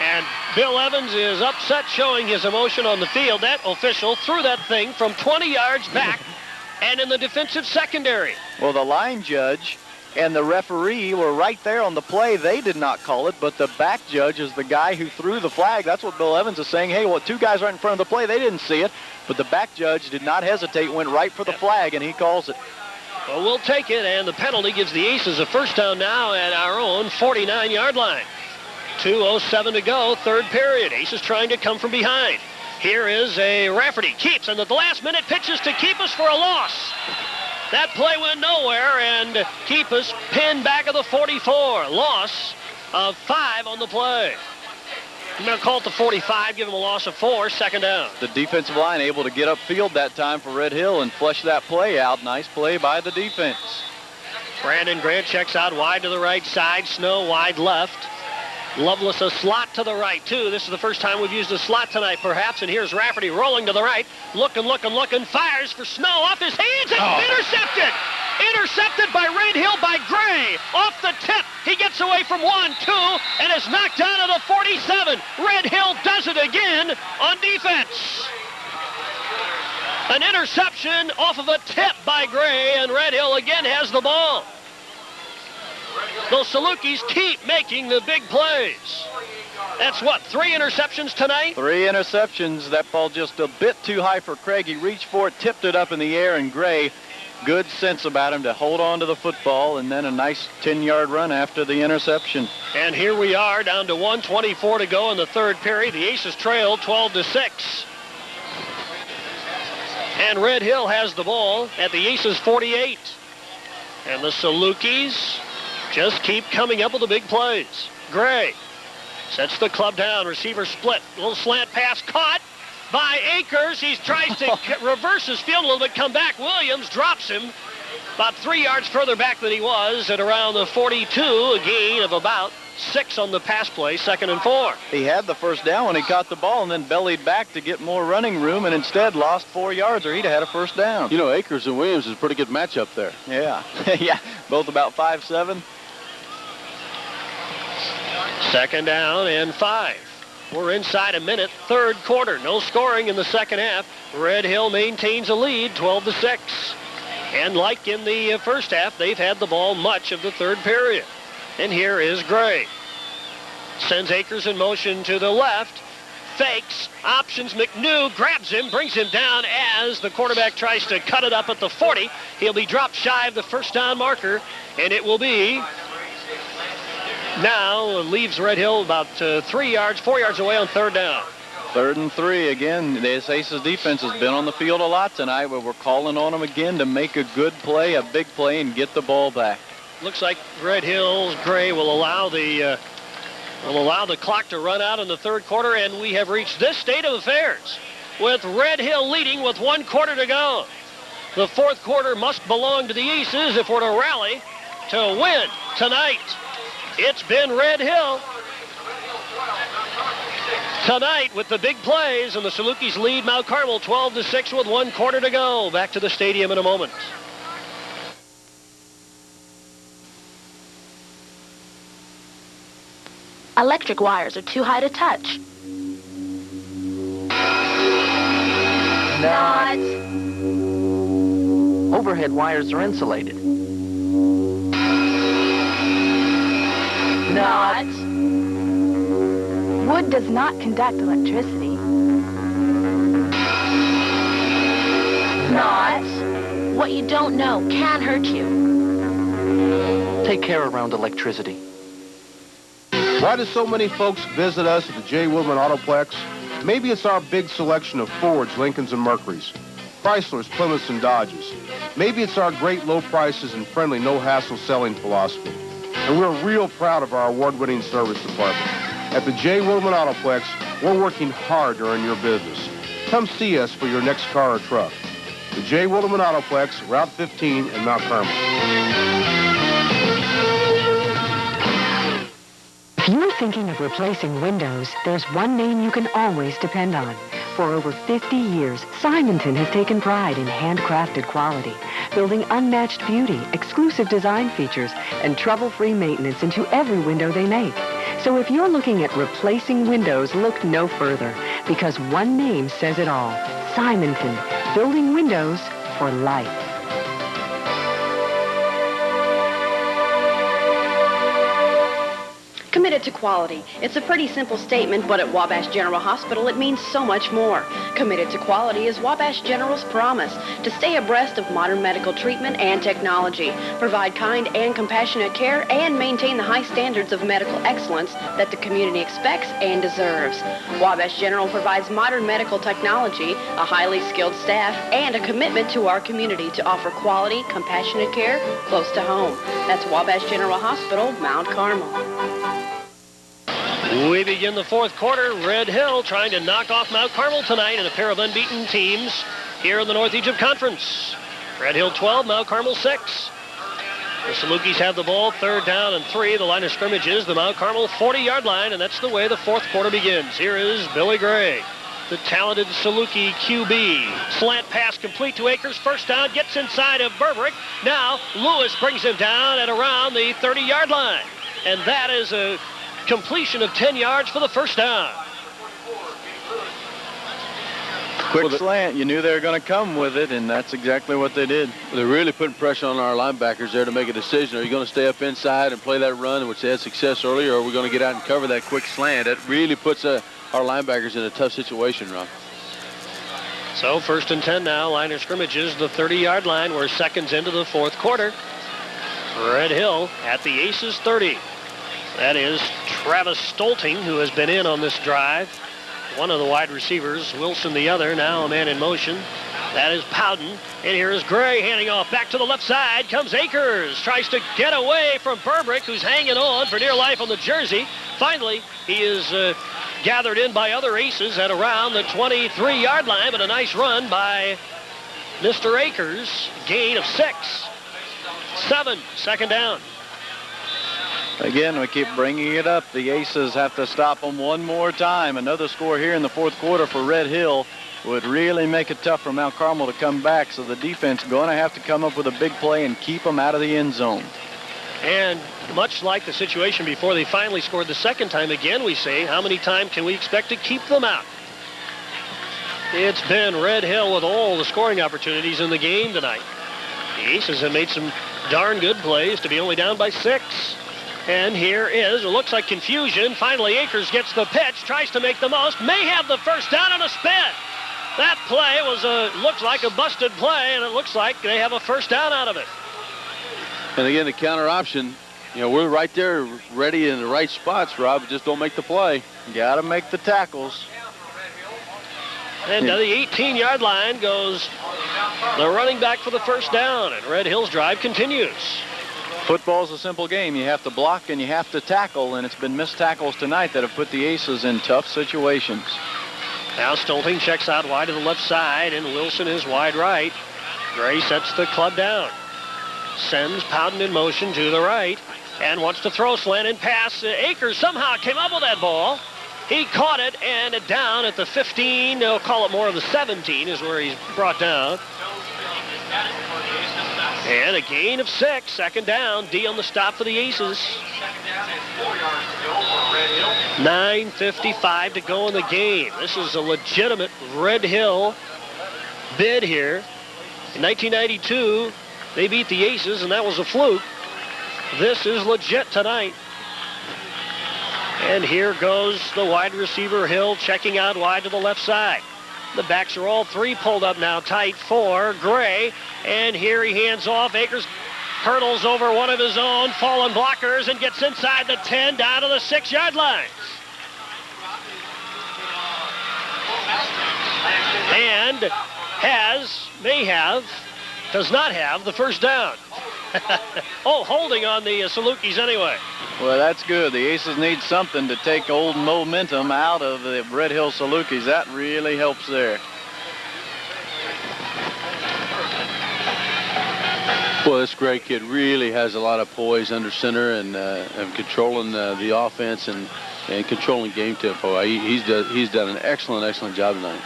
And Bill Evans is upset, showing his emotion on the field. That official threw that thing from 20 yards back and in the defensive secondary. Well, the line judge and the referee were right there on the play. They did not call it, but the back judge is the guy who threw the flag. That's what Bill Evans is saying. Hey, well, 2 guys right in front of the play, they didn't see it. But the back judge did not hesitate, went right for the flag, and he calls it. Well, we'll take it, and the penalty gives the Aces a first down now at our own 49-yard line. 2:07 to go, third period. Aces trying to come from behind. Here is a Rafferty. Keeps, and at the last minute pitches to Keepus for a loss. That play went nowhere, and Keepus pinned back of the 44. Loss of 5 on the play. I'm going to call it the 45, give him a loss of 4, second down. The defensive line able to get upfield that time for Red Hill and flush that play out. Nice play by the defense. Brandon Grant checks out wide to the right side. Snow wide left. Lovelace a slot to the right, too. This is the first time we've used a slot tonight, perhaps. And here's Rafferty rolling to the right. Looking. Fires for Snow off his hands. And intercepted. Intercepted by Red Hill by Gray. Off the tip. He gets away from 1, 2, and is knocked down to the 47. Red Hill does it again on defense. An interception off of a tip by Gray, and Red Hill again has the ball. Those Salukis keep making the big plays. That's what, 3 interceptions tonight? 3 interceptions. That ball just a bit too high for Craig. He reached for it, tipped it up in the air, and Gray, good sense about him to hold on to the football, and then a nice 10-yard run after the interception. And here we are down to 1:24 to go in the third period. The Aces trail 12-6. And Red Hill has the ball at the Aces 48. And the Salukis just keep coming up with the big plays. Gray sets the club down. Receiver split. A little slant pass caught by Akers. He tries to reverse his field a little bit, come back. Williams drops him about 3 yards further back than he was at around the 42. A gain of about 6 on the pass play, 2nd and 4. He had the first down when he caught the ball and then bellied back to get more running room and instead lost 4 yards, or he'd have had a first down. You know, Akers and Williams is a pretty good matchup there. Yeah. Yeah, both about 5'7". 2nd down and 5. We're inside a minute, third quarter. No scoring in the second half. Red Hill maintains a lead, 12-6. And like in the first half, they've had the ball much of the third period. And here is Gray. Sends Akers in motion to the left. Fakes, options, McNew grabs him, brings him down as the quarterback tries to cut it up at the 40. He'll be dropped shy of the first down marker, and it will be now leaves Red Hill about 4 yards away on third down. 3rd and 3 again. This Aces defense has been on the field a lot tonight, but we're calling on them again to make a good play, a big play, and get the ball back. Looks like Red Hill's Gray will allow the clock to run out in the third quarter, and we have reached this state of affairs with Red Hill leading with 1 quarter to go. The fourth quarter must belong to the Aces if we're to rally to win tonight. It's been Red Hill tonight with the big plays, and the Salukis lead Mount Carmel 12-6 with 1 quarter to go. Back to the stadium in a moment. Electric wires are too high to touch. Not. Overhead wires are insulated. Not. Wood does not conduct electricity. Not. What you don't know can hurt you. Take care around electricity. Why do so many folks visit us at the J. Woodman Autoplex? Maybe it's our big selection of Fords, Lincolns, and Mercurys, Chryslers, Plymouths, and Dodges. Maybe it's our great low prices and friendly, no-hassle selling philosophy. And we're real proud of our award-winning service department. At the J. Woodman Autoplex, we're working hard to earn your business. Come see us for your next car or truck. The J. Woodman Autoplex, Route 15 in Mount Carmel. If you're thinking of replacing windows, there's one name you can always depend on. For over 50 years, Simonton has taken pride in handcrafted quality, building unmatched beauty, exclusive design features, and trouble-free maintenance into every window they make. So if you're looking at replacing windows, look no further, because one name says it all. Simonton, building windows for life. Committed Committed to quality. It's a pretty simple statement, but at Wabash General Hospital, it means so much more. Committed to quality is Wabash General's promise to stay abreast of modern medical treatment and technology, provide kind and compassionate care, and maintain the high standards of medical excellence that the community expects and deserves. Wabash General provides modern medical technology, a highly skilled staff, and a commitment to our community to offer quality, compassionate care close to home. That's Wabash General Hospital, Mount Carmel. We begin the fourth quarter. Red Hill trying to knock off Mount Carmel tonight in a pair of unbeaten teams here in the North Egypt Conference. Red Hill 12, Mount Carmel 6. The Salukis have the ball, 3rd down and 3. The line of scrimmage is the Mount Carmel 40-yard line, and that's the way the fourth quarter begins. Here is Billy Gray, the talented Saluki QB. Slant pass complete to Akers. First down, gets inside of Berberick. Now Lewis brings him down at around the 30-yard line. And that is a completion of 10 yards for the first down. Quick slant. You knew they were going to come with it, and that's exactly what they did. They're really putting pressure on our linebackers there to make a decision. Are you going to stay up inside and play that run, which they had success earlier, or are we going to get out and cover that quick slant? It really puts our linebackers in a tough situation, Rob. So 1st and 10 now. Line of scrimmage is the 30-yard line. We're seconds into the fourth quarter. Red Hill at the Aces 30. That is Travis Stolting, who has been in on this drive. One of the wide receivers, Wilson the other, now a man in motion. That is Powden. And here is Gray handing off back to the left side. Comes Akers. Tries to get away from Berberick, who's hanging on for dear life on the jersey. Finally, he is gathered in by other Aces at around the 23-yard line, but a nice run by Mr. Akers. Gain of 6. 7, 2nd down. Again, we keep bringing it up. The Aces have to stop them one more time. Another score here in the fourth quarter for Red Hill would really make it tough for Mount Carmel to come back. So the defense going to have to come up with a big play and keep them out of the end zone. And much like the situation before they finally scored the second time, again we say, how many times can we expect to keep them out? It's been Red Hill with all the scoring opportunities in the game tonight. The Aces have made some darn good plays to be only down by 6. And here is, it looks like confusion. Finally, Akers gets the pitch, tries to make the most, may have the first down on a spin. That play was looks like a busted play, and it looks like they have a first down out of it. And again, the counter option, we're right there ready in the right spots, Rob. Just don't make the play. Got to make the tackles. And to the 18-yard line goes the running back for the first down, and Red Hill's drive continues. Football's a simple game. You have to block and you have to tackle, and it's been missed tackles tonight that have put the Aces in tough situations. Now Stolting checks out wide to the left side, and Wilson is wide right. Gray sets the club down. Sends Powden in motion to the right, and wants to throw slant and pass. Akers somehow came up with that ball. He caught it, and down at the 15, they'll call it more of the 17 is where he's brought down. And a gain of 6, 2nd down. D on the stop for the Aces. 9:55 to go in the game. This is a legitimate Red Hill bid here. In 1992, they beat the Aces, and that was a fluke. This is legit tonight. And here goes the wide receiver Hill checking out wide to the left side. The backs are all three pulled up now tight for Gray. And here he hands off. Akers hurdles over one of his own fallen blockers and gets inside the 10 down to the 6-yard line. And does not have the first down. Oh, holding on the Salukis anyway. Well, that's good. The Aces need something to take old momentum out of the Red Hill Salukis. That really helps there. Well, this great kid really has a lot of poise under center and controlling the offense and controlling game tempo. He's done an excellent job tonight.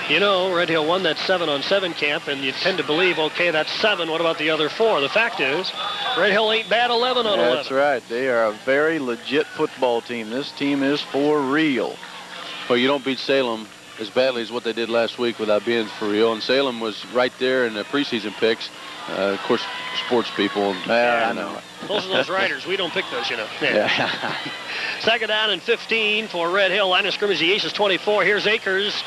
You know, Red Hill won that 7-on-7 camp, and you tend to believe, okay, that's 7. What about the other 4? The fact is, Red Hill ain't bad 11-on-11. That's right. They are a very legit football team. This team is for real. Well, you don't beat Salem as badly as what they did last week without being for real. And Salem was right there in the preseason picks. Of course, sports people. Yeah, I know. Those are those riders. We don't pick those, you know. Yeah. Second down and 15 for Red Hill. Line of scrimmage, the Aces 24. Here's Akers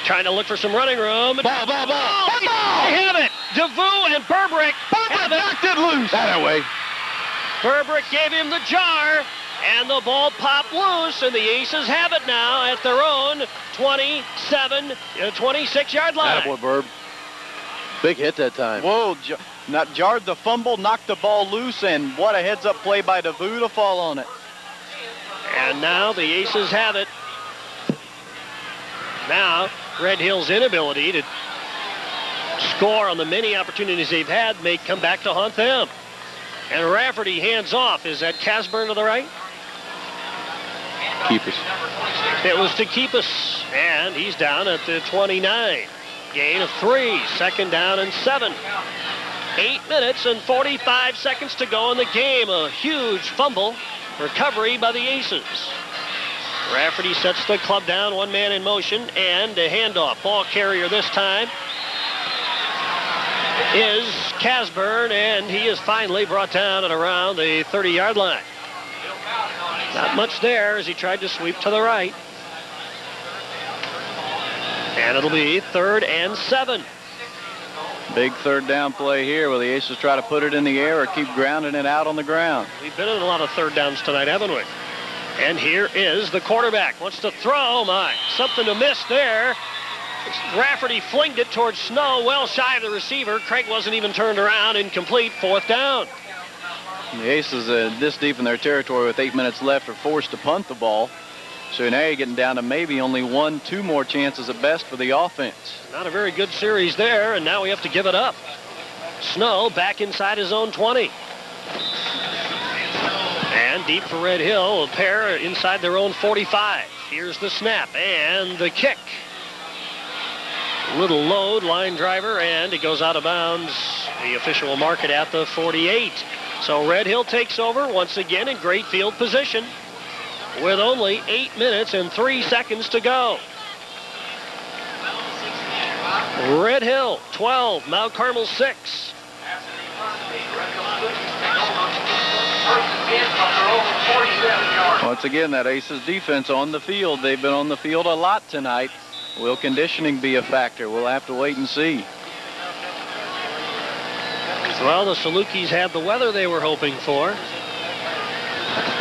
trying to look for some running room. Ball! They have it. DeVoe and Burbrick have it. Knocked it loose. That way. Burbrick gave him the jar, and the ball popped loose, and the Aces have it now at their own 26-yard line. Attaboy, Burb. Big hit that time. Whoa, not jarred the fumble, knocked the ball loose, and what a heads-up play by DeVoe to fall on it. And now the Aces have it. Now, Red Hill's inability to score on the many opportunities they've had may come back to haunt them. And Rafferty hands off. Is that Casburn to the right? Keep us. It was to keep us, and he's down at the 29. Gain of 3, second down and 7. 8 minutes and 45 seconds to go in the game. A huge fumble recovery by the Aces. Rafferty sets the club down, one man in motion, and a handoff. Ball carrier this time is Casburn, and he is finally brought down at around the 30-yard line. Not much there as he tried to sweep to the right. And it'll be 3rd and 7. Big third down play here where the Aces try to put it in the air or keep grounding it out on the ground. We've been in a lot of third downs tonight, haven't we? And here is the quarterback. Wants to throw. Oh, my. Something to miss there. Rafferty flinged it towards Snow, well shy of the receiver. Craig wasn't even turned around. Incomplete, 4th down. The Aces, this deep in their territory with 8 minutes left, are forced to punt the ball. So now you're getting down to maybe only 1-2 more chances at best for the offense. Not a very good series there, and now we have to give it up. Snow back inside his own 20. And deep for Red Hill, a pair inside their own 45. Here's the snap and the kick. Little load, line driver, and it goes out of bounds. The official will mark it at the 48. So Red Hill takes over once again in great field position with only 8 minutes and 3 seconds to go. Red Hill 12, Mount Carmel 6. Once again, that Aces defense on the field. They've been on the field a lot tonight. Will conditioning be a factor? We'll have to wait and see. Well, the Salukis had the weather they were hoping for.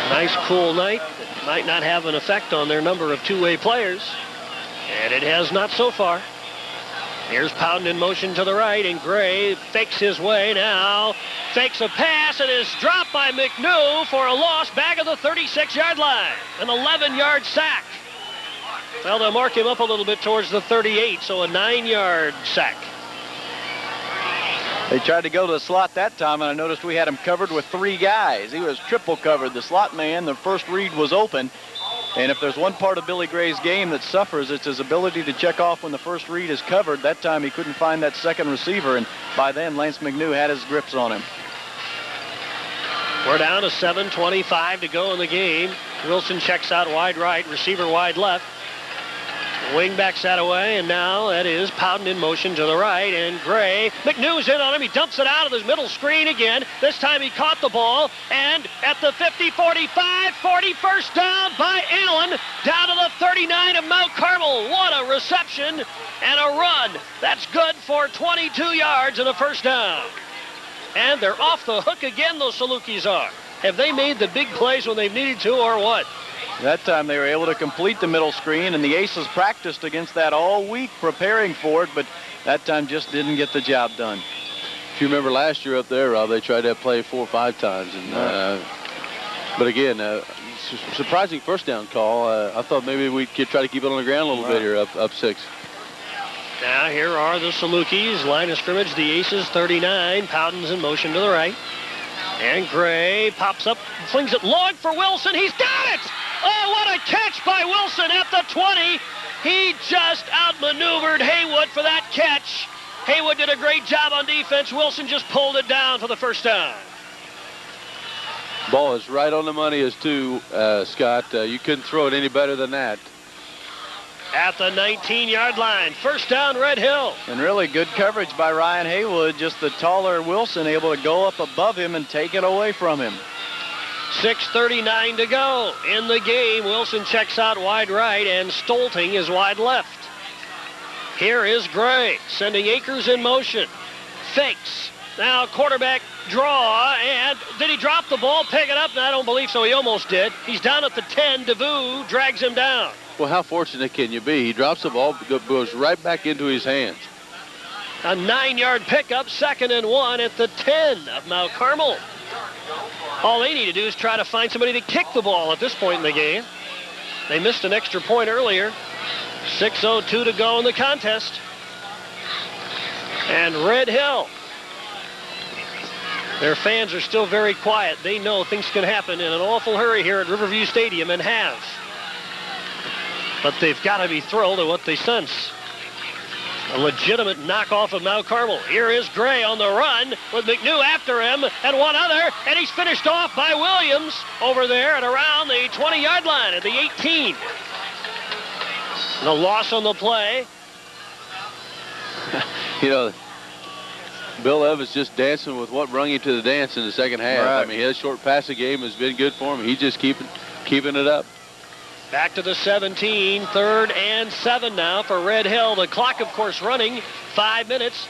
Nice cool night that might not have an effect on their number of two-way players. And it has not so far. Here's Powden in motion to the right, and Gray fakes his way now. Fakes a pass and is dropped by McNew for a loss back of the 36-yard line. An 11-yard sack. Well, they'll mark him up a little bit towards the 38, so a 9-yard sack. They tried to go to the slot that time, and I noticed we had him covered with 3 guys. He was triple covered. The slot man, the first read was open. And if there's one part of Billy Gray's game that suffers, it's his ability to check off when the first read is covered. That time he couldn't find that second receiver, and by then Lance McNew had his grips on him. We're down to 7:25 to go in the game. Wilson checks out wide right, receiver wide left. Wingbacks that away, and now that is Powden in motion to the right, and Gray. McNew's in on him. He dumps it out of his middle screen again. This time he caught the ball, and at the 50, 45, 40, first down by Allen, down to the 39 of Mount Carmel. What a reception and a run. That's good for 22 yards and a first down. And they're off the hook again, those Salukis are. Have they made the big plays when they've needed to, or what? That time they were able to complete the middle screen, and the Aces practiced against that all week, preparing for it, but that time just didn't get the job done. If you remember last year up there, Rob, they tried that play 4 or 5 times. And, but again, surprising first down call. I thought maybe we could try to keep it on the ground a little bit here, up 6. Now here are the Salukis. Line of scrimmage, the Aces 39. Powden's in motion to the right. And Gray pops up, flings it long for Wilson. He's got it! Oh, what a catch by Wilson at the 20. He just outmaneuvered Haywood for that catch. Haywood did a great job on defense. Wilson just pulled it down for the first down. Ball is right on the money as 2, Scott. You couldn't throw it any better than that. at the 19-yard line. First down, Red Hill. And really good coverage by Ryan Haywood. Just the taller Wilson able to go up above him and take it away from him. 6:39 to go in the game. Wilson checks out wide right, and Stolting is wide left. Here is Gray sending Akers in motion. Fakes. Now quarterback draw, and did he drop the ball? Pick it up? No, I don't believe so. He almost did. He's down at the 10. DeVue drags him down. Well, how fortunate can you be? He drops the ball, goes right back into his hands. A 9-yard pickup, 2nd and 1 at the 10 of Mount Carmel. All they need to do is try to find somebody to kick the ball at this point in the game. They missed an extra point earlier. 6:02 to go in the contest. And Red Hill, their fans are still very quiet. They know things can happen in an awful hurry here at Riverview Stadium, and have. But they've got to be thrilled at what they sense. A legitimate knockoff of Mount Carmel. Here is Gray on the run with McNew after him and one other, and he's finished off by Williams over there at around the 20-yard line at the 18. The loss on the play. You know, Bill Evans just dancing with what brung him to the dance in the second half. Right. I mean, his short passing game has been good for him. He's just keeping it up. Back to the 17, 3rd and 7 now for Red Hill. The clock, of course, running 5 minutes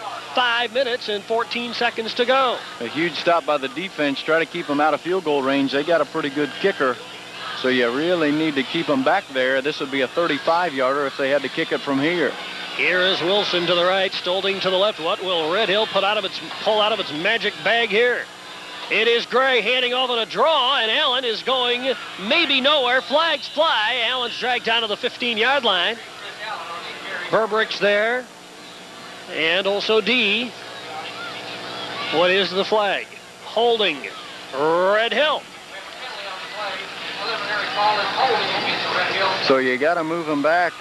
and 14 seconds to go. A huge stop by the defense. Try to keep them out of field goal range. They got a pretty good kicker, so you really need to keep them back there. This would be a 35-yarder if they had to kick it from here. Here is Wilson to the right, Stolting to the left. What will Red Hill pull out of its magic bag here? It is Gray handing off on a draw, and Allen is going maybe nowhere. Flags fly. Allen's dragged down to the 15-yard line. Burbrick's there, and also D. What is the flag? Holding Red Hill. So you got to move them back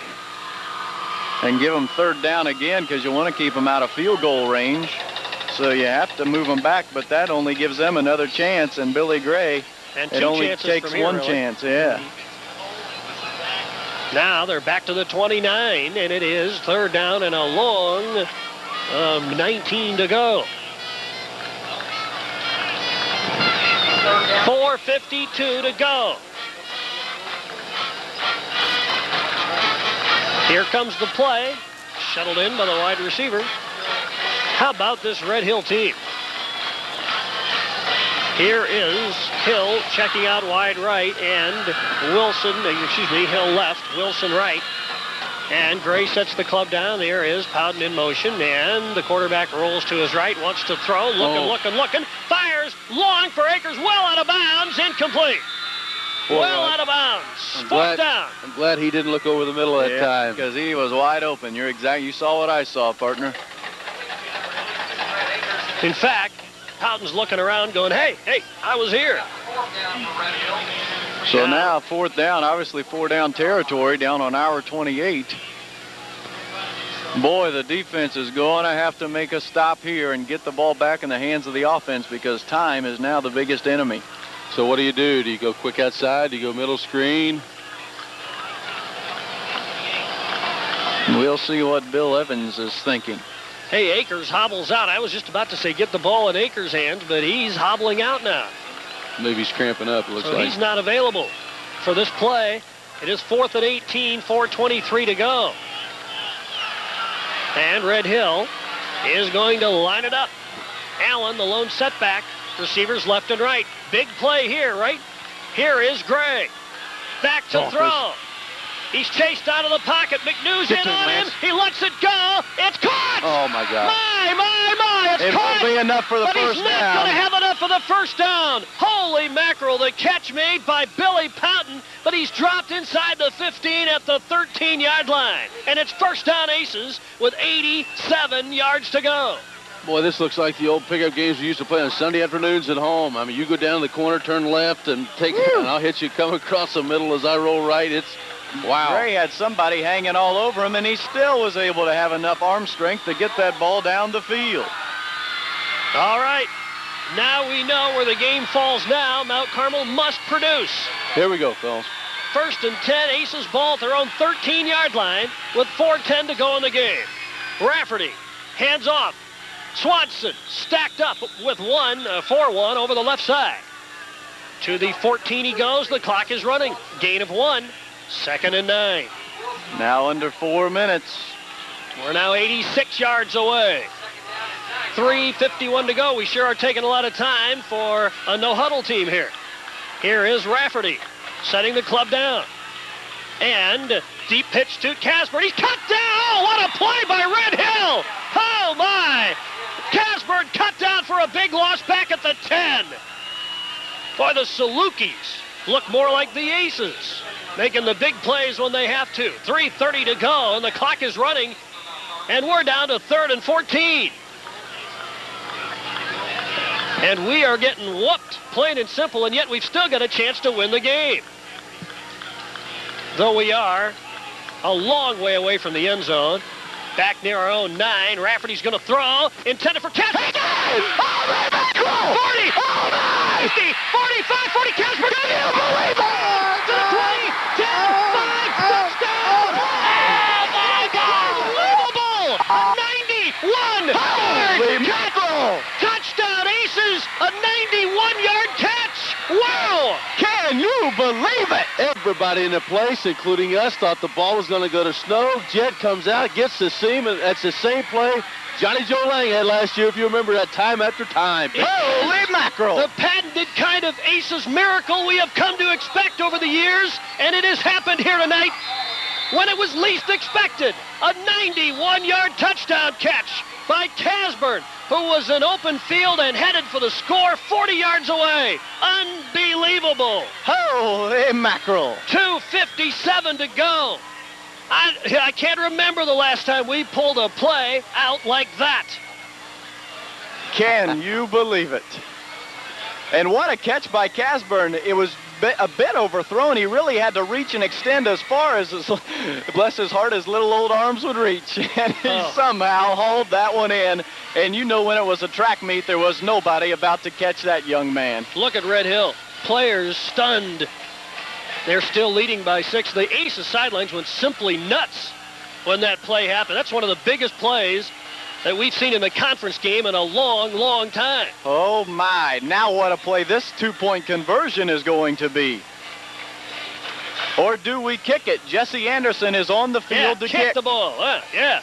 and give them 3rd down again, because you want to keep them out of field goal range. So you have to move them back, but that only gives them another chance. And Billy Gray, and it only takes one chance, yeah. Now they're back to the 29, and it is 3rd down and a long 19 to go. 4:52 to go. Here comes the play, shuttled in by the wide receiver. How about this Red Hill team? Here is Hill checking out wide right, and Hill left, Wilson right. And Gray sets the club down. There is Powden in motion, and the quarterback rolls to his right, wants to throw, looking, fires long for Akers, well out of bounds, incomplete. Well out of bounds. 4th down. I'm glad he didn't look over the middle that time. Because he was wide open. You saw what I saw, partner. In fact, Houghton's looking around going, hey, I was here. So now 4th down, obviously 4-down territory, down on our 28. Boy, the defense is going to have to make a stop here and get the ball back in the hands of the offense, because time is now the biggest enemy. So what do you do? Do you go quick outside? Do you go middle screen? We'll see what Bill Evans is thinking. Hey, Akers hobbles out. I was just about to say get the ball in Akers' hands, but he's hobbling out now. Maybe he's cramping up, it looks like. He's not available for this play. It is 4th and 18, 4:23 to go. And Red Hill is going to line it up. Allen, the lone setback. Receivers left and right. Big play here, right? Here is Gray. Back to throw. He's chased out of the pocket. McNew's in on him. He lets it go. It's caught. Oh, my God. My. It's caught. It won't be enough for the first down. But he's not going to have enough for the first down. Holy mackerel. The catch made by Billy Poughton, but he's dropped inside the 15 at the 13-yard line. And it's 1st down Aces with 87 yards to go. Boy, this looks like the old pickup games we used to play on Sunday afternoons at home. I mean, you go down the corner, turn left, and and I'll hit you, come across the middle as I roll right. It's wow. Gray had somebody hanging all over him, and he still was able to have enough arm strength to get that ball down the field. All right. Now we know where the game falls now. Mount Carmel must produce. Here we go, fellas. first and 10. Aces ball at their own 13-yard line with 4:10 to go in the game. Rafferty hands off. Swanson stacked up with 4-1 over the left side. To the 14 he goes. The clock is running. Gain of 1. 2nd and 9. Now under 4 minutes. We're now 86 yards away. 3:51 to go. We sure are taking a lot of time for a no-huddle team here. Here is Rafferty setting the club down. And deep pitch to Casper. He's cut down. Oh, what a play by Red Hill. Oh, my. Casper cut down for a big loss back at the 10. Boy, the Salukis look more like the Aces, making the big plays when they have to. 3:30 to go, and the clock is running, and we're down to 3rd and 14. And we are getting whooped, plain and simple, and yet we've still got a chance to win the game. Though we are a long way away from the end zone. Back near our own 9. Rafferty's going to throw. Intended for Casper. 40! 50! 45! 40! Casper! Can you believe it? To the 20! 10! 5! Touchdown! Oh, my God! Unbelievable! 91! Holy mackerel! Touchdown Aces! A 91-yard catch! Wow! Can you believe it? Everybody in the place, including us, thought the ball was going to go to Snow. Jed comes out, gets the seam, and that's the same play Johnny Joe Lang had last year, if you remember that, time after time. Holy mackerel! The patented kind of Aces miracle we have come to expect over the years, and it has happened here tonight when it was least expected. A 91-yard touchdown catch by Casburn, who was in open field and headed for the score 40 yards away. Unbelievable. Holy mackerel. 2:57 to go. I can't remember the last time we pulled a play out like that. Can you believe it? And what a catch by Casburn. It was a bit overthrown. He really had to reach and extend as far as, bless his heart, his little old arms would reach. And he somehow hauled that one in. And you know when it was a track meet, there was nobody about to catch that young man. Look at Red Hill. Players stunned. They're still leading by 6. The Aces sidelines went simply nuts when that play happened. That's one of the biggest plays that we've seen in a conference game in a long, long time. Oh, my. Now what a play this two-point conversion is going to be. Or do we kick it? Jesse Anderson is on the field to kick the ball. Yeah.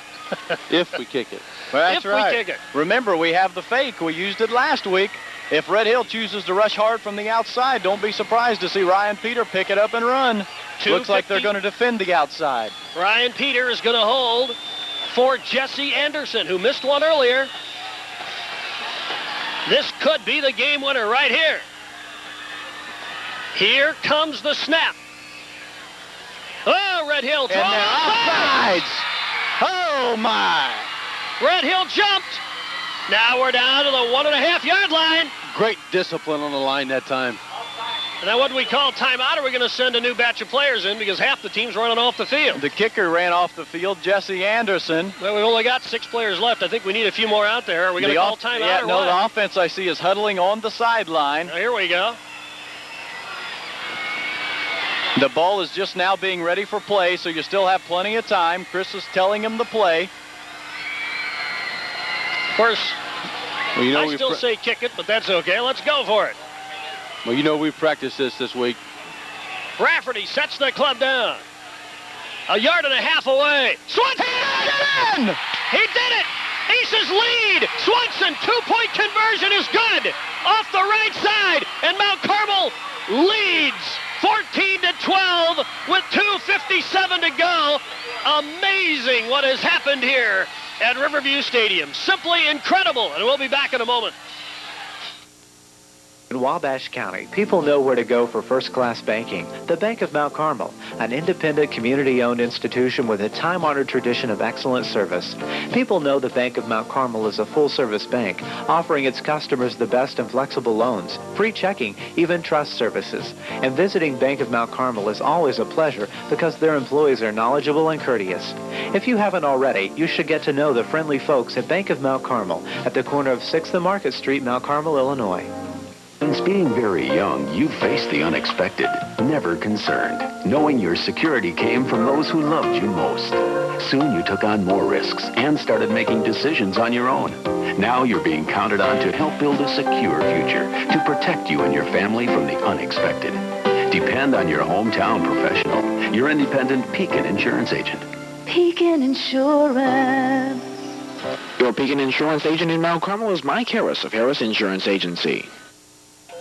If we kick it. Well, that's right. We kick it. Remember, we have the fake. We used it last week. If Red Hill chooses to rush hard from the outside, don't be surprised to see Ryan Peter pick it up and run. Looks like they're going to defend the outside. Ryan Peter is going to hold for Jesse Anderson, who missed one earlier. This could be the game winner right here. Here comes the snap. Oh, Red Hill. And they're offsides. Oh, my. Red Hill jumped. Now we're down to the 1.5-yard line. Great discipline on the line that time. Now what do we call timeout? Or are we going to send a new batch of players in because half the team's running off the field? The kicker ran off the field, Jesse Anderson. Well, we've only got 6 players left. I think we need a few more out there. Are we going to call timeout or what? The offense I see is huddling on the sideline. Now, here we go. The ball is just now being ready for play, so you still have plenty of time. Chris is telling him to play. Of course, well, I still say kick it, but that's okay. Let's go for it. Well, we've practiced this week. Rafferty sets the club down. 1.5 yards away. Swanson! He did it! Aces lead! Swanson, 2-point conversion is good! Off the right side, and Mount Carmel leads 14-12 with 2:57 to go. Amazing what has happened here at Riverview Stadium. Simply incredible, and we'll be back in a moment. In Wabash County, people know where to go for first-class banking. The Bank of Mount Carmel, an independent, community-owned institution with a time-honored tradition of excellent service. People know the Bank of Mount Carmel is a full-service bank, offering its customers the best and flexible loans, free checking, even trust services. And visiting Bank of Mount Carmel is always a pleasure because their employees are knowledgeable and courteous. If you haven't already, you should get to know the friendly folks at Bank of Mount Carmel at the corner of 6th and Market Street, Mount Carmel, Illinois. Since being very young, you faced the unexpected, never concerned, knowing your security came from those who loved you most. Soon you took on more risks and started making decisions on your own. Now you're being counted on to help build a secure future, to protect you and your family from the unexpected. Depend on your hometown professional, your independent Pekin insurance agent. Pekin Insurance. Your Pekin Insurance agent in Mount Carmel is Mike Harris of Harris Insurance Agency.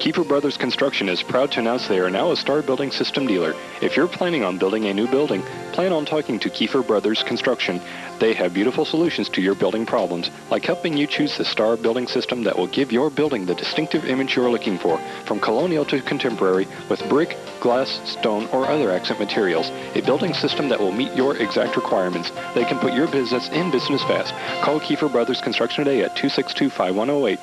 Kiefer Brothers Construction is proud to announce they are now a Star Building System dealer. If you're planning on building a new building, plan on talking to Kiefer Brothers Construction. They have beautiful solutions to your building problems, like helping you choose the Star Building System that will give your building the distinctive image you're looking for, from colonial to contemporary, with brick, glass, stone, or other accent materials. A building system that will meet your exact requirements. They can put your business in business fast. Call Kiefer Brothers Construction today at 262-5108.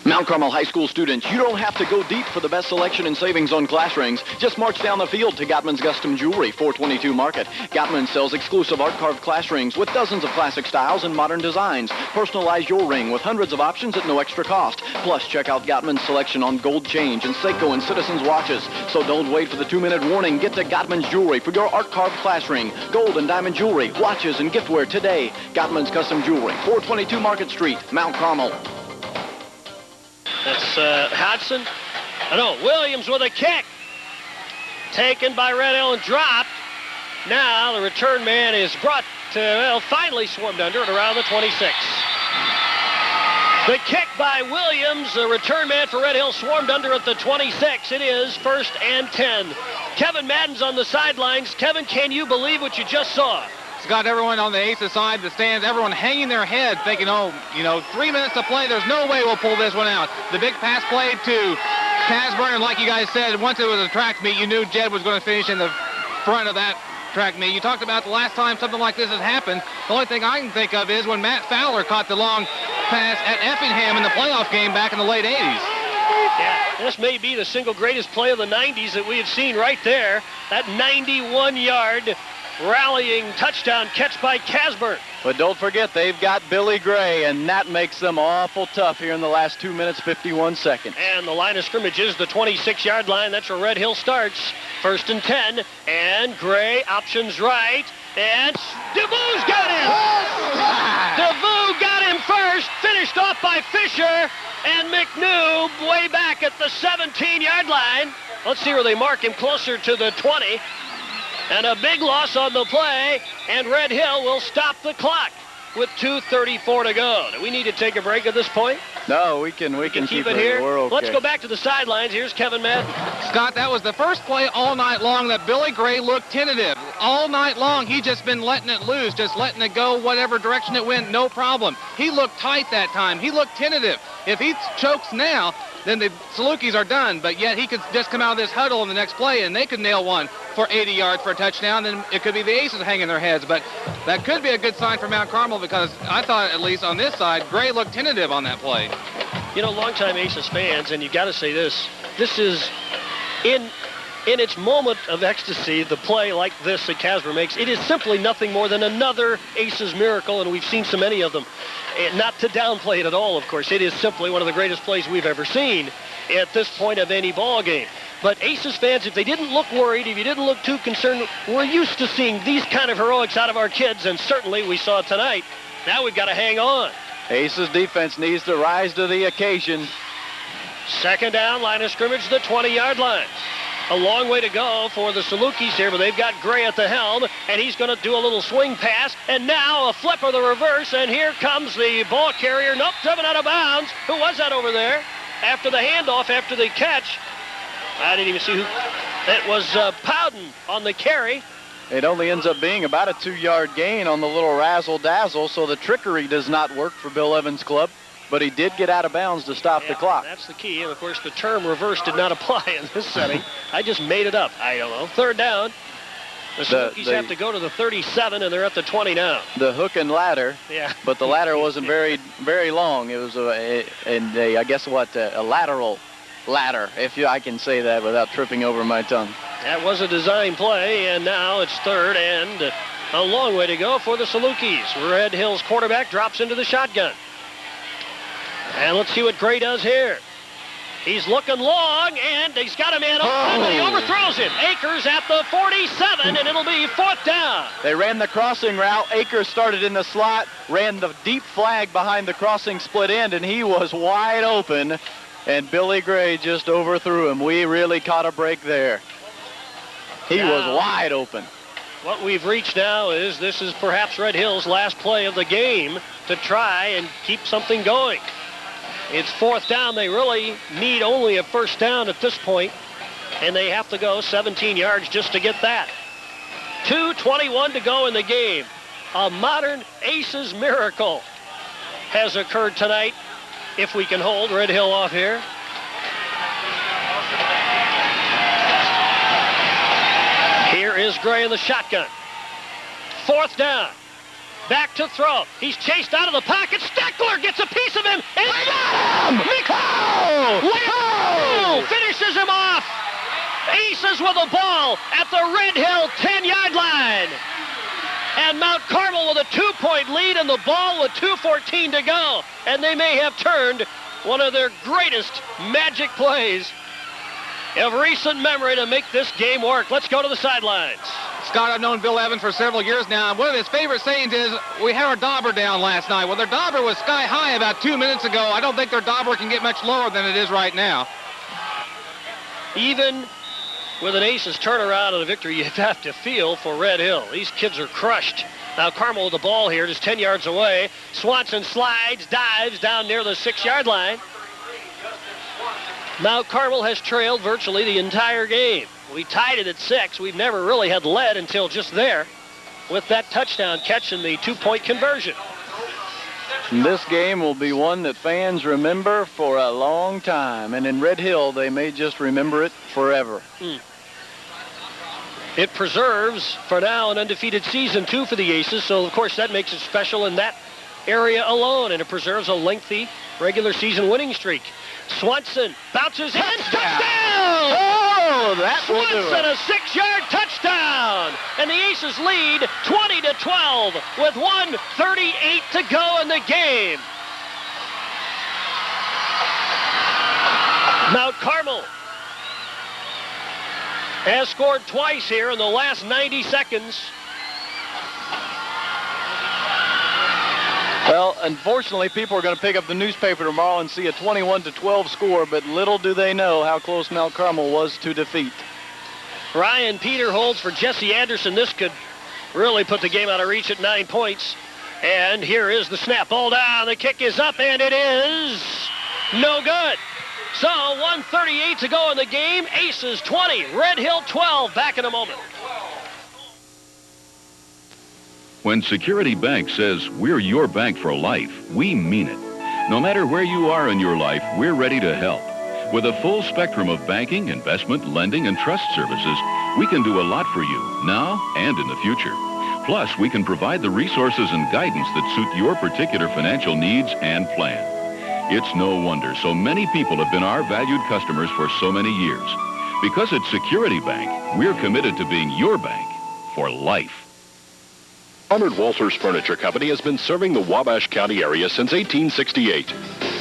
Mount Carmel High School students, you don't have to go deep for the best selection and savings on class rings. Just march down the field to Gottman's Custom Jewelry, 422 Market. Gottman sells exclusive art-carved class rings with dozens of classic styles and modern designs. Personalize your ring with hundreds of options at no extra cost. Plus, check out Gottman's selection on gold change and Seiko and Citizens watches. So don't wait for the 2-minute warning. Get to Gottman's Jewelry for your art-carved class ring, gold and diamond jewelry, watches, and giftware today. Gottman's Custom Jewelry, 422 Market Street, Mount Carmel. That's Hodson. Williams with a kick. Taken by Red Hill and dropped. Now the return man is brought to, finally swarmed under at around the 26. The kick by Williams, the return man for Red Hill, swarmed under at the 26. It is 1st and 10. Kevin Madden's on the sidelines. Kevin, can you believe what you just saw? It's got everyone on the Aces side, the stands, everyone hanging their head thinking, 3 minutes to play, there's no way we'll pull this one out. The big pass played to Casburn, and like you guys said, once it was a track meet, you knew Jed was going to finish in the front of that track meet. You talked about the last time something like this has happened. The only thing I can think of is when Matt Fowler caught the long pass at Effingham in the playoff game back in the late 80s. Yeah, this may be the single greatest play of the 90s that we have seen right there. That 91-yard rallying touchdown catch by Casburn. But don't forget, they've got Billy Gray, and that makes them awful tough here in the last 2 minutes, 51 seconds. And the line of scrimmage is the 26-yard line. That's where Red Hill starts. 1st and 10, and Gray options right, and DeVoux's got him! DeVoux got him first, finished off by Fisher, and McNew way back at the 17-yard line. Let's see where they mark him, closer to the 20. And a big loss on the play, and Red Hill will stop the clock with 2:34 to go. Do we need to take a break at this point? No, we can keep it here. We're okay. Let's go back to the sidelines. Here's Kevin Madden. Scott, that was the first play all night long that Billy Gray looked tentative. All night long, he just been letting it loose, just letting it go whatever direction it went, no problem. He looked tight that time. He looked tentative. If he chokes now, then the Salukis are done, but yet he could just come out of this huddle in the next play, and they could nail one for 80 yards for a touchdown, then it could be the Aces hanging their heads. But that could be a good sign for Mount Carmel, because I thought, at least on this side, Gray looked tentative on that play. Longtime Aces fans, and you got to say this is in its moment of ecstasy, the play like this that Casper makes, it is simply nothing more than another Aces miracle, and we've seen so many of them. And not to downplay it at all, of course. It is simply one of the greatest plays we've ever seen at this point of any ball game. But Aces fans, if they didn't look worried, if you didn't look too concerned, we're used to seeing these kind of heroics out of our kids, and certainly we saw it tonight. Now we've got to hang on. Aces defense needs to rise to the occasion. 2nd down, line of scrimmage, the 20-yard line. A long way to go for the Salukis here, but they've got Gray at the helm, and he's going to do a little swing pass, and now a flip of the reverse, and here comes the ball carrier. Nope, driven out of bounds. Who was that over there? After the handoff, after the catch, I didn't even see who. It was Powden on the carry. It only ends up being about a 2-yard gain on the little razzle-dazzle, so the trickery does not work for Bill Evans' club. But he did get out of bounds to stop the clock. That's the key. And, of course, the term reverse did not apply in this setting. I just made it up. I don't know. 3rd down. The Salukis have to go to the 37, and they're at the 20 now. The hook and ladder. Yeah. But the ladder wasn't very long. It was a lateral ladder, if I can say that without tripping over my tongue. That was a design play, and now it's 3rd and a long way to go for the Salukis. Red Hill's quarterback drops into the shotgun. And let's see what Gray does here. He's looking long, and he's got a man open, but he overthrows it. Akers at the 47, and it'll be 4th down. They ran the crossing route. Akers started in the slot, ran the deep flag behind the crossing split end, and he was wide open, and Billy Gray just overthrew him. We really caught a break there. He was wide open. What we've reached now is this is perhaps Red Hill's last play of the game to try and keep something going. It's 4th down. They really need only a 1st down at this point, and they have to go 17 yards just to get that. 2:21 to go in the game. A modern Aces miracle has occurred tonight, if we can hold Red Hill off here. Here is Gray in the shotgun. 4th down. Back to throw. He's chased out of the pocket. Steckler gets a piece of him. And got him! Mikko finishes him off. Aces with a ball at the Red Hill 10-yard line. And Mount Carmel with a 2-point lead and the ball with 2:14 to go. And they may have turned one of their greatest magic plays of recent memory to make this game work. Let's go to the sidelines. Scott, I've known Bill Evans for several years now, and one of his favorite sayings is, we had our dauber down last night. Well, their dauber was sky high about 2 minutes ago. I don't think their dauber can get much lower than it is right now. Even with an Aces turnaround and a victory, you have to feel for Red Hill. These kids are crushed. Now Carmel with the ball here, just 10 yards away. Swanson slides, dives down near the 6-yard line. Mount Carmel has trailed virtually the entire game. We tied it at 6. We've never really had led until just there with that touchdown catch and the 2-point conversion. This game will be one that fans remember for a long time. And in Red Hill, they may just remember it forever. It preserves, for now, an undefeated season, too, for the Aces. So, of course, that makes it special in that area alone. And it preserves a lengthy regular season winning streak. Swanson bounces in. Touchdown! Oh, that will do Swanson, it. a 6-yard touchdown. And the Aces lead 20-12 with 1:38 to go in the game. Mount Carmel has scored twice here in the last 90 seconds. Well, unfortunately, people are going to pick up the newspaper tomorrow and see a 21-12 score, but little do they know how close Mount Carmel was to defeat. Ryan Peter holds for Jesse Anderson. This could really put the game out of reach at 9 points. And here is the snap. Ball down. The kick is up, and it is no good. So 1:38 to go in the game. Aces 20, Red Hill 12. Back in a moment. When Security Bank says we're your bank for life, we mean it. No matter where you are in your life, we're ready to help. With a full spectrum of banking, investment, lending, and trust services, we can do a lot for you now and in the future. Plus, we can provide the resources and guidance that suit your particular financial needs and plan. It's no wonder so many people have been our valued customers for so many years. Because at Security Bank, we're committed to being your bank for life. Robert Walters Furniture Company has been serving the Wabash County area since 1868.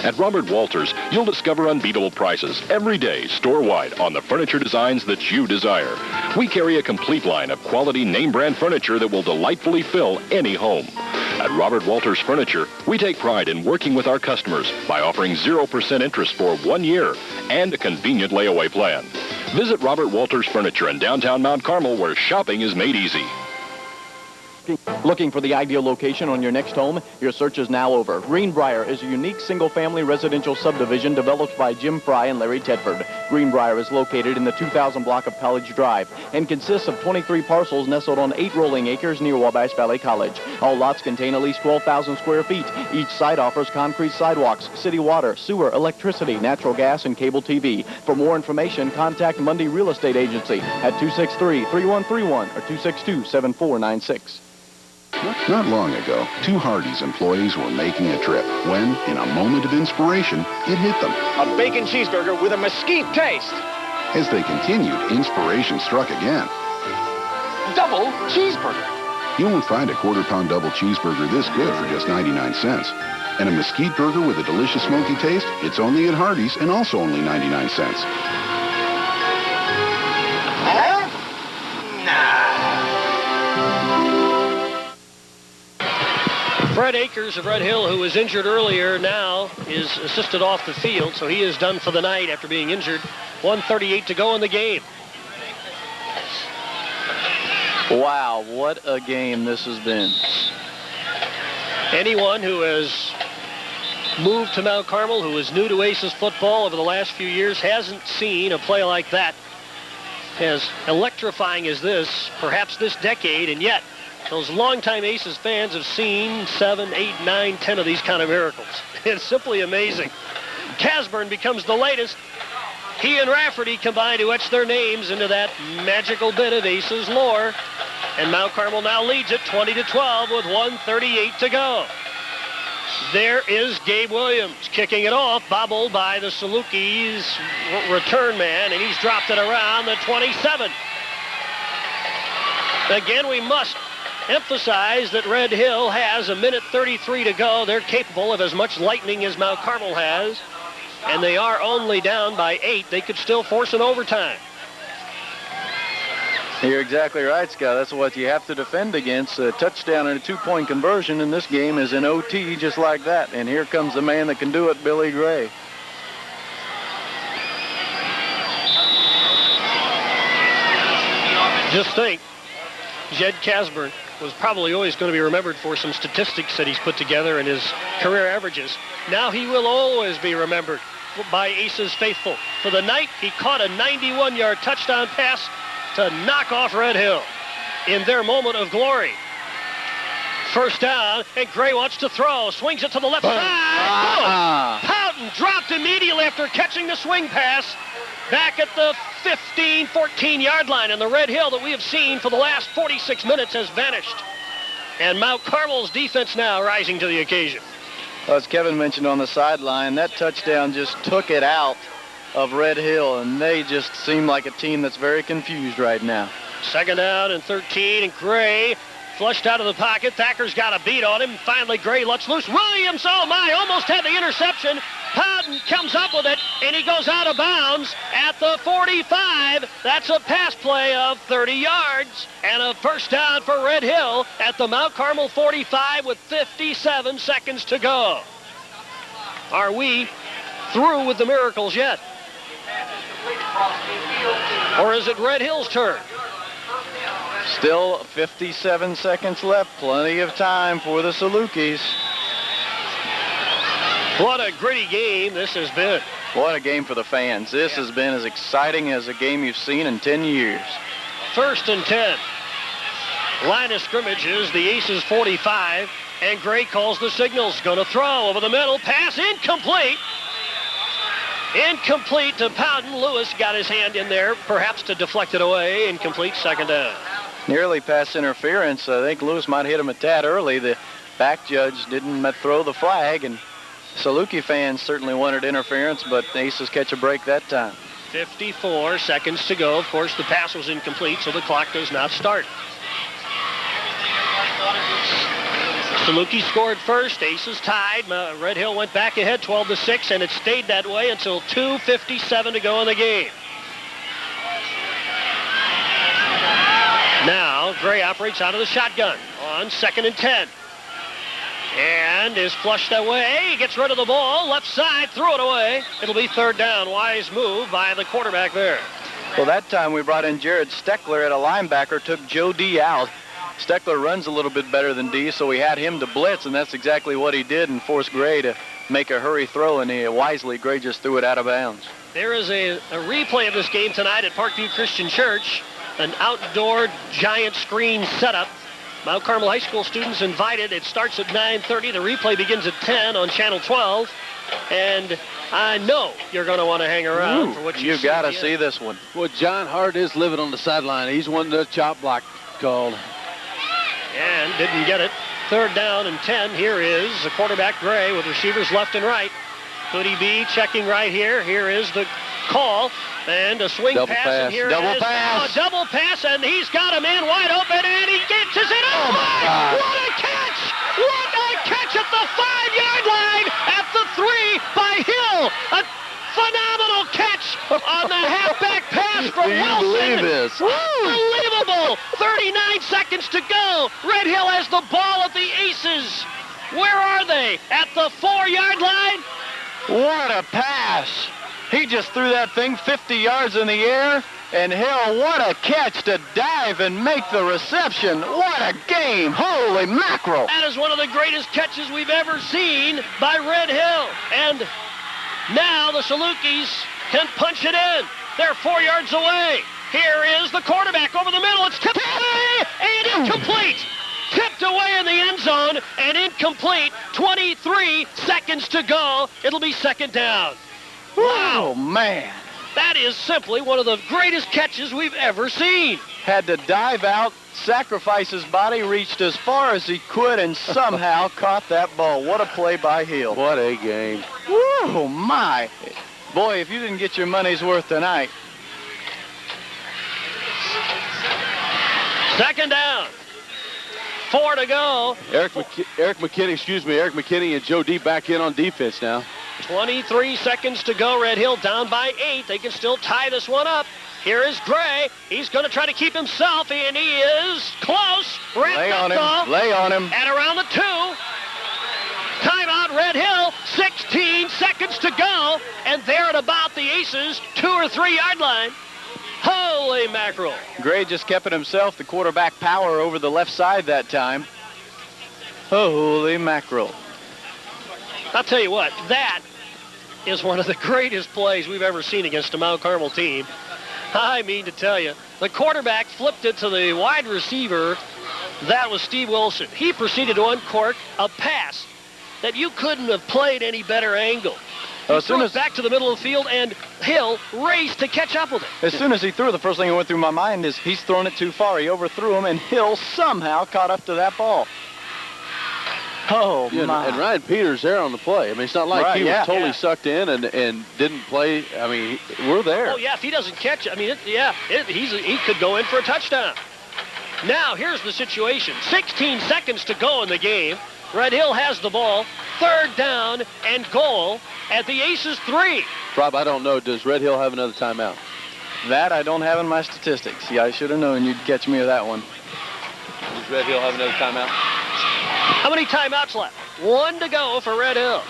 At Robert Walters, you'll discover unbeatable prices every day store-wide on the furniture designs that you desire. We carry a complete line of quality name-brand furniture that will delightfully fill any home. At Robert Walters Furniture, we take pride in working with our customers by offering 0% interest for 1 year and a convenient layaway plan. Visit Robert Walters Furniture in downtown Mount Carmel, where shopping is made easy. Looking for the ideal location on your next home? Your search is now over. Greenbrier is a unique single-family residential subdivision developed by Jim Fry and Larry Tedford. Greenbrier is located in the 2000 block of College Drive and consists of 23 parcels nestled on 8 rolling acres near Wabash Valley College. All lots contain at least 12,000 square feet. Each site offers concrete sidewalks, city water, sewer, electricity, natural gas, and cable TV. For more information, contact Mundy Real Estate Agency at 263-3131 or 262-7496. Not long ago, two Hardee's employees were making a trip when, in a moment of inspiration, it hit them. A bacon cheeseburger with a mesquite taste. As they continued, inspiration struck again. Double cheeseburger. You won't find a quarter-pound double cheeseburger this good for just 99 cents. And a mesquite burger with a delicious smoky taste? It's only at Hardee's and also only 99 cents. Fred Akers of Red Hill, who was injured earlier, now is assisted off the field, so he is done for the night after being injured. 1:38 to go in the game. Wow, what a game this has been. Anyone who has moved to Mount Carmel, who is new to Aces football over the last few years, hasn't seen a play like that. As electrifying as this, perhaps this decade, and yet those longtime Aces fans have seen 7, 8, 9, 10 of these kind of miracles. It's simply amazing. Casburn becomes the latest. He and Rafferty combine to etch their names into that magical bit of Aces lore. And Mount Carmel now leads it 20-12 with 1:38 to go. There is Gabe Williams kicking it off, bobbled by the Salukis return man, and he's dropped it around the 27. Again, we must emphasize that Red Hill has 1:33 to go. They're capable of as much lightning as Mount Carmel has, and they are only down by 8. They could still force an overtime. You're exactly right, Scott. That's what you have to defend against. A touchdown and a 2-point conversion in this game is in OT just like that. And here comes the man that can do it, Billy Gray. Just think, Jed Casburn was probably always going to be remembered for some statistics that he's put together in his career averages. Now he will always be remembered by Aces faithful. For the night, he caught a 91-yard touchdown pass to knock off Red Hill in their moment of glory. First down, and Gray wants to throw. Swings it to the left side. Houghton dropped immediately after catching the swing pass back at the 15, 14-yard line. And the Red Hill that we have seen for the last 46 minutes has vanished. And Mount Carmel's defense now rising to the occasion. Well, as Kevin mentioned on the sideline, that touchdown just took it out of Red Hill, and they just seem like a team that's very confused right now. Second down and 13, and Gray flushed out of the pocket. Thacker's got a beat on him. Finally, Gray lets loose. Williams, oh my, almost had the interception. Houghton comes up with it, and he goes out of bounds at the 45. That's a pass play of 30 yards, and a first down for Red Hill at the Mount Carmel 45 with 57 seconds to go. Are we through with the miracles yet? Or is it Red Hill's turn? Still 57 seconds left. Plenty of time for the Salukis. What a gritty game this has been. What a game for the fans. This has been as exciting as a game you've seen in 10 years. First and 10. Line of scrimmage is the Aces 45, and Gray calls the signals. Going to throw over the middle. Pass incomplete. Incomplete to Powden. Lewis got his hand in there, perhaps to deflect it away. Incomplete, second down. Nearly pass interference. I think Lewis might hit him a tad early. The back judge didn't throw the flag, and Saluki fans certainly wanted interference, but the Aces catch a break that time. 54 seconds to go. Of course, the pass was incomplete, so the clock does not start. Saluki scored first. Aces tied. Red Hill went back ahead 12-6, and it stayed that way until 2:57 to go in the game. Now, Gray operates out of the shotgun on 2nd and 10. And is flushed away. He gets rid of the ball. Left side, threw it away. It'll be third down. Wise move by the quarterback there. Well, that time we brought in Jared Steckler at a linebacker, took Joe D out. Steckler runs a little bit better than D, so we had him to blitz, and that's exactly what he did and forced Gray to make a hurry throw, and wisely, Gray just threw it out of bounds. There is a replay of this game tonight at Parkview Christian Church, an outdoor giant screen setup. Mount Carmel High School students invited. It starts at 9:30. The replay begins at 10 on Channel 12, and I know you're going to want to hang around for what you see. You got to see this one. Well, John Hart is living on the sideline. He's wanting the chop block called. And didn't get it. Third down and 10. Here is the quarterback Gray with receivers left and right. Could he be checking right here? Here is the call. And a swing double pass. pass. And here Double it is. pass. A double pass, and he's got a man wide open, and he gets it. Oh, my God. What a catch! What a catch at the 5-yard line at the 3 by Hill. A phenomenal catch on the halfback pass from Do you Wilson. believe this? Unbelievable. 39 seconds to go. Red Hill has the ball at the Aces. Where are they? At the 4-yard line? What a pass. He just threw that thing 50 yards in the air. And Hill, what a catch to dive and make the reception. What a game. Holy mackerel. That is one of the greatest catches we've ever seen by Red Hill. And now the Salukis can punch it in. They're 4 yards away. Here is the quarterback over the middle. It's tipped away and incomplete. Tipped away in the end zone and incomplete. 23 seconds to go. It'll be second down. Wow, man. That is simply one of the greatest catches we've ever seen. Had to dive out, sacrifice his body, reached as far as he could, and somehow caught that ball. What a play by Hill. What a game. Woo, my. Boy, if you didn't get your money's worth tonight. Second down. 4 to go. Eric McKinney and Joe D back in on defense now. 23 seconds to go. Red Hill down by 8. They can still tie this one up. Here is Gray. He's going to try to keep himself, and he is close. Lay on him. Lay on him. At around the 2. Timeout, Red Hill. 16 seconds to go, and they're at about the Aces' 2 or 3 yard line. Holy mackerel. Gray just kept it himself. The quarterback power over the left side that time. Holy mackerel. I'll tell you what, that is one of the greatest plays we've ever seen against a Mount Carmel team. I mean to tell you, the quarterback flipped it to the wide receiver. That was Steve Wilson. He proceeded to uncork a pass that you couldn't have played any better angle. He threw it back to the middle of the field, and Hill raced to catch up with it. As soon as he threw, the first thing that went through my mind is he's thrown it too far. He overthrew him, and Hill somehow caught up to that ball. Oh, yeah, my. And Ryan Peters there on the play. I mean, it's not like he was totally sucked in and didn't play. I mean, we're there. Oh, yeah, if he doesn't catch it, I mean, he could go in for a touchdown. Now, here's the situation. 16 seconds to go in the game. Red Hill has the ball. 3rd down and goal at the Aces 3. Rob, I don't know. Does Red Hill have another timeout? That I don't have in my statistics. Yeah, I should have known you'd catch me with that one. Does Red Hill have another timeout? How many timeouts left? 1 to go for Red Hill.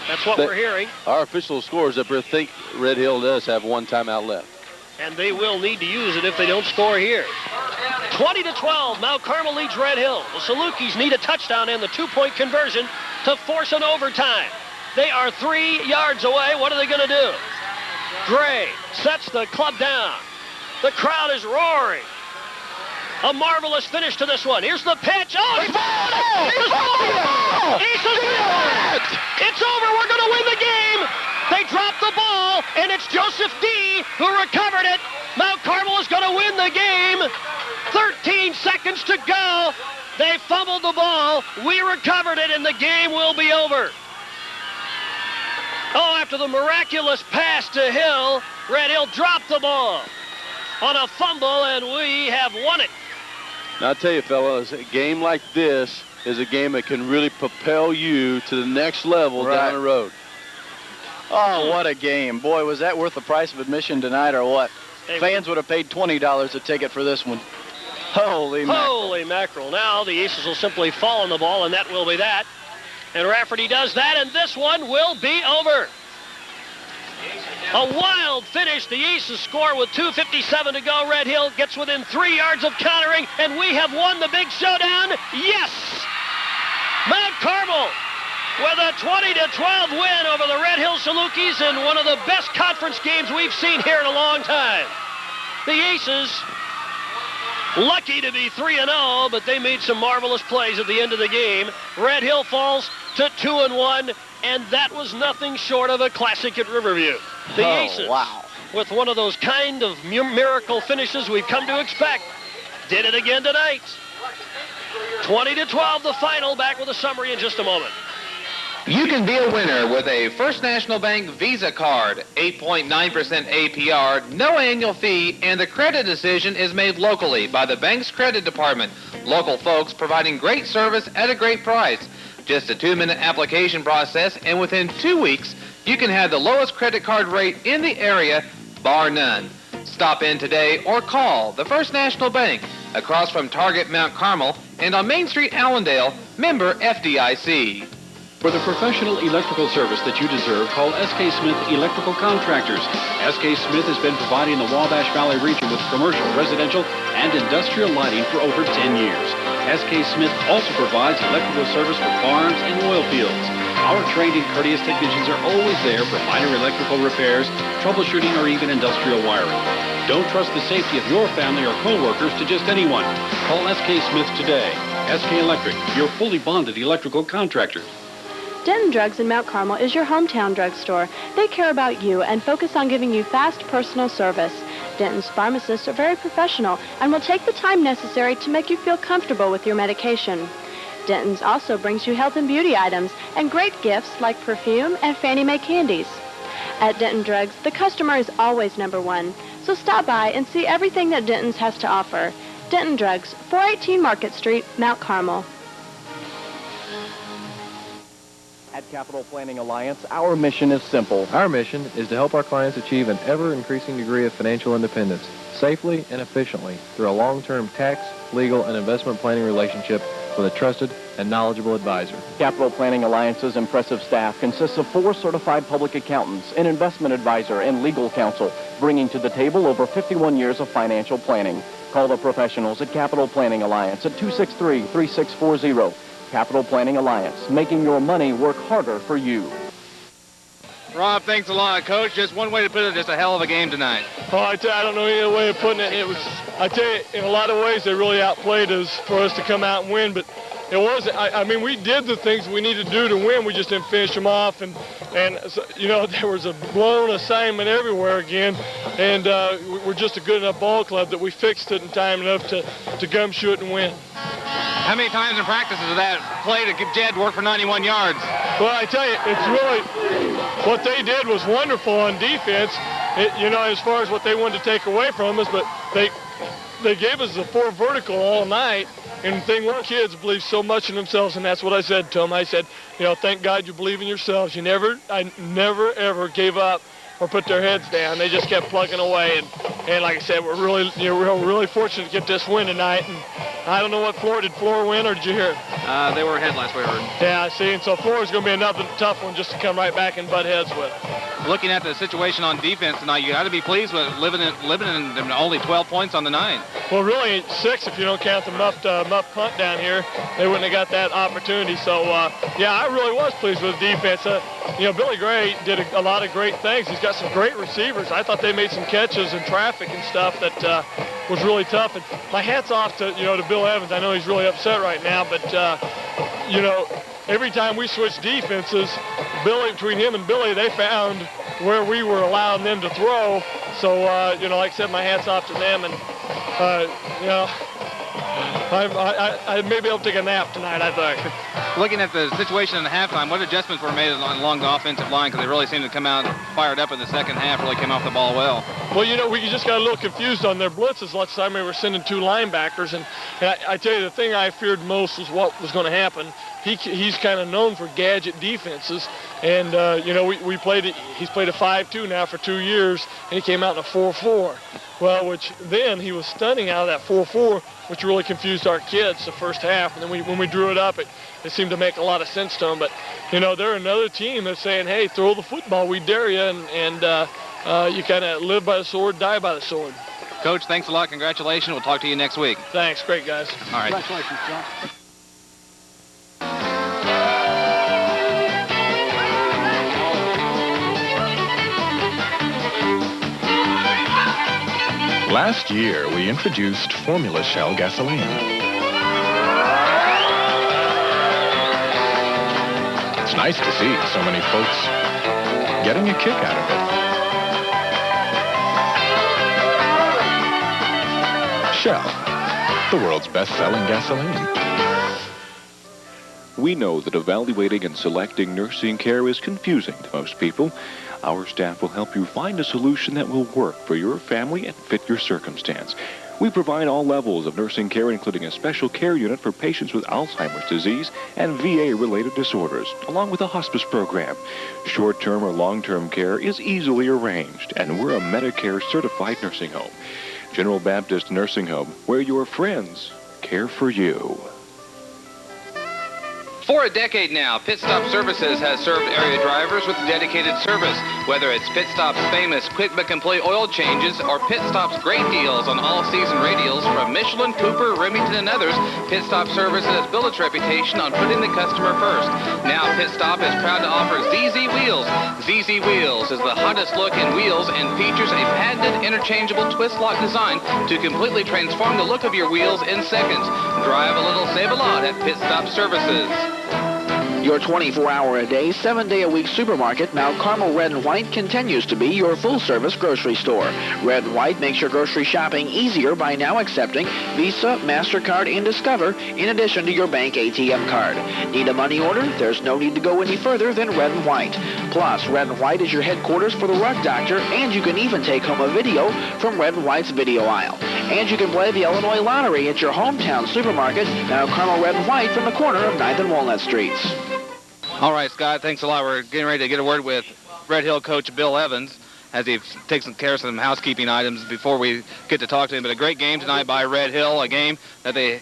That's what we're hearing. Our official scores up here think Red Hill does have 1 timeout left. And they will need to use it if they don't score here. 20-12, Mount Carmel leads Red Hill. The Salukis need a touchdown and the 2-point conversion to force an overtime. They are 3 yards away. What are they going to do? Gray sets the club down. The crowd is roaring. A marvelous finish to this one. Here's the pitch. Oh, he's got it! It's over. We're going to win the game. They dropped the ball, and it's Joseph D. who recovered it. Mount Carmel is going to win the game. 13 seconds to go. They fumbled the ball. We recovered it, and the game will be over. Oh, after the miraculous pass to Hill, Red Hill dropped the ball on a fumble, and we have won it. Now, I'll tell you, fellas, a game like this is a game that can really propel you to the next level down the road. Oh, what a game. Boy, was that worth the price of admission tonight or what? Hey, fans would have paid $20 a ticket for this one. Holy mackerel. Holy mackerel. Now the Aces will simply fall on the ball, and that will be that. And Rafferty does that, and this one will be over. A wild finish. The Aces score with 2:57 to go. Red Hill gets within 3 yards of countering, and we have won the big showdown. Yes! Mount Carmel with a 20-12 win over the Red Hill Salukis in one of the best conference games we've seen here in a long time. The Aces, lucky to be 3-0, but they made some marvelous plays at the end of the game. Red Hill falls to 2-1, and that was nothing short of a classic at Riverview. The Aces, with one of those kind of miracle finishes we've come to expect, did it again tonight. 20-12 the final. Back with a summary in just a moment. You can be a winner with a First National Bank Visa card, 8.9% APR, no annual fee, and the credit decision is made locally by the bank's credit department. Local folks providing great service at a great price. Just a 2-minute application process, and within 2 weeks, you can have the lowest credit card rate in the area, bar none. Stop in today or call the First National Bank across from Target Mount Carmel and on Main Street, Allendale, member FDIC. For the professional electrical service that you deserve, call S.K. Smith Electrical Contractors. S.K. Smith has been providing the Wabash Valley region with commercial, residential, and industrial lighting for over 10 years. S.K. Smith also provides electrical service for farms and oil fields. Our trained and courteous technicians are always there for minor electrical repairs, troubleshooting, or even industrial wiring. Don't trust the safety of your family or co-workers to just anyone. Call S.K. Smith today. S.K. Electric, your fully bonded electrical contractor. Denton Drugs in Mount Carmel is your hometown drugstore. They care about you and focus on giving you fast personal service. Denton's pharmacists are very professional and will take the time necessary to make you feel comfortable with your medication. Denton's also brings you health and beauty items and great gifts like perfume and Fannie Mae candies. At Denton Drugs, the customer is always number one, so stop by and see everything that Denton's has to offer. Denton Drugs, 418 Market Street, Mount Carmel. At Capital Planning Alliance, our mission is simple. Our mission is to help our clients achieve an ever-increasing degree of financial independence, safely and efficiently, through a long-term tax, legal, and investment planning relationship with a trusted and knowledgeable advisor. Capital Planning Alliance's impressive staff consists of 4 certified public accountants, an investment advisor, and legal counsel, bringing to the table over 51 years of financial planning. Call the professionals at Capital Planning Alliance at 263-3640. Capital Planning Alliance, making your money work harder for you. Rob, thanks a lot, Coach. Just one way to put it, just a hell of a game tonight. Oh, I don't know any other way of putting it. I tell you, in a lot of ways, they really outplayed us for us to come out and win, but it wasn't. I mean, we did the things we needed to do to win. We just didn't finish them off, and so, you know, there was a blown assignment everywhere again, and we're just a good enough ball club that we fixed it in time enough to gumshoe it and win. How many times in practice is that play to get Jed work for 91 yards? Well, I tell you, it's really, what they did was wonderful on defense, you know, as far as what they wanted to take away from us, but they gave us a 4 vertical all night, and the thing was, kids believe so much in themselves, and that's what I said to them. I said, you know, thank God you believe in yourselves. I never, ever gave up or put their heads down. They just kept plugging away, and like I said, we're really fortunate to get this win tonight. And I don't know what floor. Did Floor win, or did you hear it? They were ahead last we heard. Yeah, I see. And so Floor is going to be another tough one just to come right back and butt heads with. Looking at the situation on defense tonight, you got to be pleased with living in only 12 points on the 9. Well, really 6 if you don't count the muffed punt down here. They wouldn't have got that opportunity. So, yeah, I really was pleased with the defense. You know, Billy Gray did a lot of great things. He's got some great receivers. I thought they made some catches in traffic and stuff that was really tough. And my hat's off to Bill Evans. I know he's really upset right now, but you know, every time we switched defenses, between him and Billy, they found where we were allowing them to throw. So you know, like I said, my hat's off to them, and you know, I may be able to take a nap tonight, I think. Looking at the situation in the halftime, what adjustments were made along the offensive line? Because they really seemed to come out fired up in the second half, really came off the ball well. Well, you know, we just got a little confused on their blitzes. Last time we were sending 2 linebackers, and I tell you, the thing I feared most was what was going to happen. He's kind of known for gadget defenses, and you know, he's played a 5-2 now for 2 years, and he came out in a 4-4. Well, which then he was stunning out of that 4-4, which really confused our kids the first half. And then when we drew it up, it seemed to make a lot of sense to them. But, you know, they're another team that's saying, hey, throw the football, we dare you, and you kind of live by the sword, die by the sword. Coach, thanks a lot. Congratulations. We'll talk to you next week. Thanks. Great, guys. All right. Congratulations, John. Last year, we introduced Formula Shell gasoline. It's nice to see so many folks getting a kick out of it. Shell, the world's best-selling gasoline. We know that evaluating and selecting nursing care is confusing to most people. Our staff will help you find a solution that will work for your family and fit your circumstance. We provide all levels of nursing care, including a special care unit for patients with Alzheimer's disease and VA-related disorders, along with a hospice program. Short-term or long-term care is easily arranged, and we're a Medicare-certified nursing home. General Baptist Nursing Home, where your friends care for you. For a decade now, Pit Stop Services has served area drivers with dedicated service. Whether it's Pit Stop's famous Quick McEmployee oil changes or Pit Stop's great deals on all-season radials from Michelin, Cooper, Remington, and others, Pit Stop Services has built its reputation on putting the customer first. Now Pit Stop is proud to offer ZZ Wheels. ZZ Wheels is the hottest look in wheels and features a patented interchangeable twist lock design to completely transform the look of your wheels in seconds. Drive a little, save a lot at Pit Stop Services. Your 24-hour-a-day, 7-day-a-week supermarket, Mount Carmel Red and White, continues to be your full-service grocery store. Red and White makes your grocery shopping easier by now accepting Visa, MasterCard, and Discover, in addition to your bank ATM card. Need a money order? There's no need to go any further than Red and White. Plus, Red and White is your headquarters for the Rug Doctor, and you can even take home a video from Red and White's video aisle. And you can play the Illinois Lottery at your hometown supermarket, Mount Carmel Red and White, from the corner of 9th and Walnut Streets. All right, Scott, thanks a lot. We're getting ready to get a word with Red Hill coach Bill Evans as he takes care of some housekeeping items before we get to talk to him. But a great game tonight by Red Hill, a game that they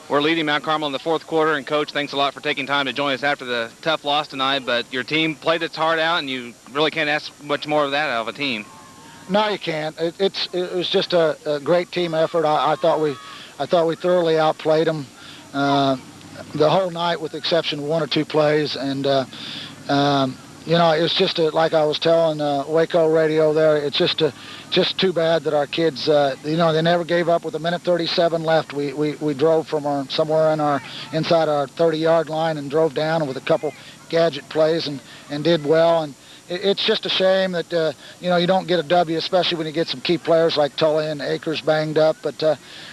were leading Mount Carmel in the fourth quarter. And, Coach, thanks a lot for taking time to join us after the tough loss tonight. But your team played its heart out, and you really can't ask much more of that out of a team. No, you can't. It was just a great team effort. I thought we thoroughly outplayed them the whole night, with the exception of one or two plays. And you know, it's just like I was telling Waco Radio there. It's just too bad that our kids, you know, they never gave up. With a minute 37 left, we drove from somewhere inside our 30-yard line and drove down with a couple gadget plays and did well. And it's just a shame that you know, you don't get a W, especially when you get some key players like Tully and Akers banged up. But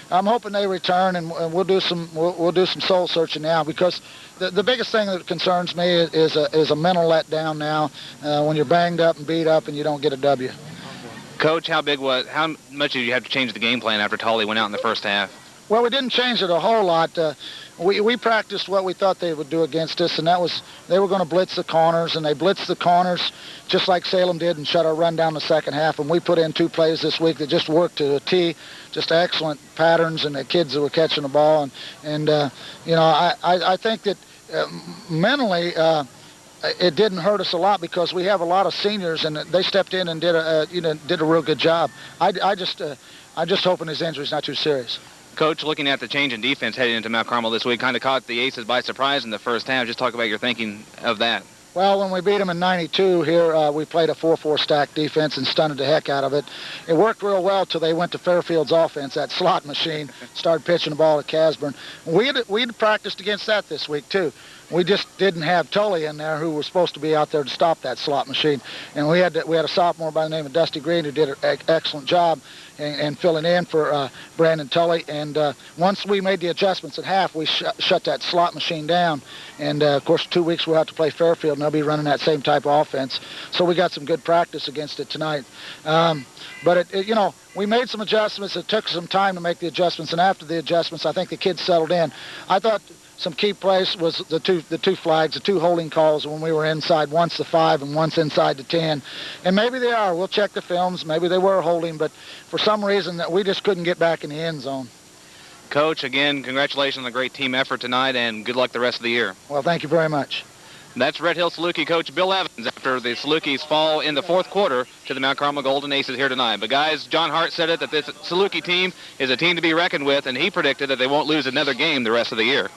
I'm hoping they return, and we'll do some soul searching now, because the biggest thing that concerns me is a mental letdown now when you're banged up and beat up and you don't get a W. Coach, how much did you have to change the game plan after Tully went out in the first half? Well, we didn't change it a whole lot. We practiced what we thought they would do against us, and that was they were going to blitz the corners, and they blitzed the corners just like Salem did and shut our run down the second half. And we put in 2 plays this week that just worked to a T, just excellent patterns, and the kids that were catching the ball. And you know, I think that mentally it didn't hurt us a lot, because we have a lot of seniors, and they stepped in and did a real good job. I'm just hoping his injury's not too serious. Coach, looking at the change in defense heading into Mount Carmel this week, kind of caught the Aces by surprise in the first half. Just talk about your thinking of that. Well, when we beat them in 92 here, we played a 4-4 stack defense and stunted the heck out of it. It worked real well till they went to Fairfield's offense, that slot machine, started pitching the ball to Casburn. We'd practiced against that this week, too. We just didn't have Tully in there, who was supposed to be out there to stop that slot machine. And we had a sophomore by the name of Dusty Green who did an excellent job and filling in for Brandon Tully. And once we made the adjustments at half, we shut that slot machine down. And, of course, 2 weeks we'll have to play Fairfield, and they'll be running that same type of offense. So we got some good practice against it tonight. But, you know, we made some adjustments. It took some time to make the adjustments. And after the adjustments, I think the kids settled in. I thought some key plays was the two flags, the 2 holding calls when we were inside, once the 5 and once inside the 10. And maybe they are. We'll check the films. Maybe they were holding, but for some reason that we just couldn't get back in the end zone. Coach, again, congratulations on the great team effort tonight, and good luck the rest of the year. Well, thank you very much. That's Red Hill Saluki coach Bill Evans after the Salukis fall in the fourth quarter to the Mount Carmel Golden Aces here tonight. But, guys, John Hart said it, that this Saluki team is a team to be reckoned with, and he predicted that they won't lose another game the rest of the year.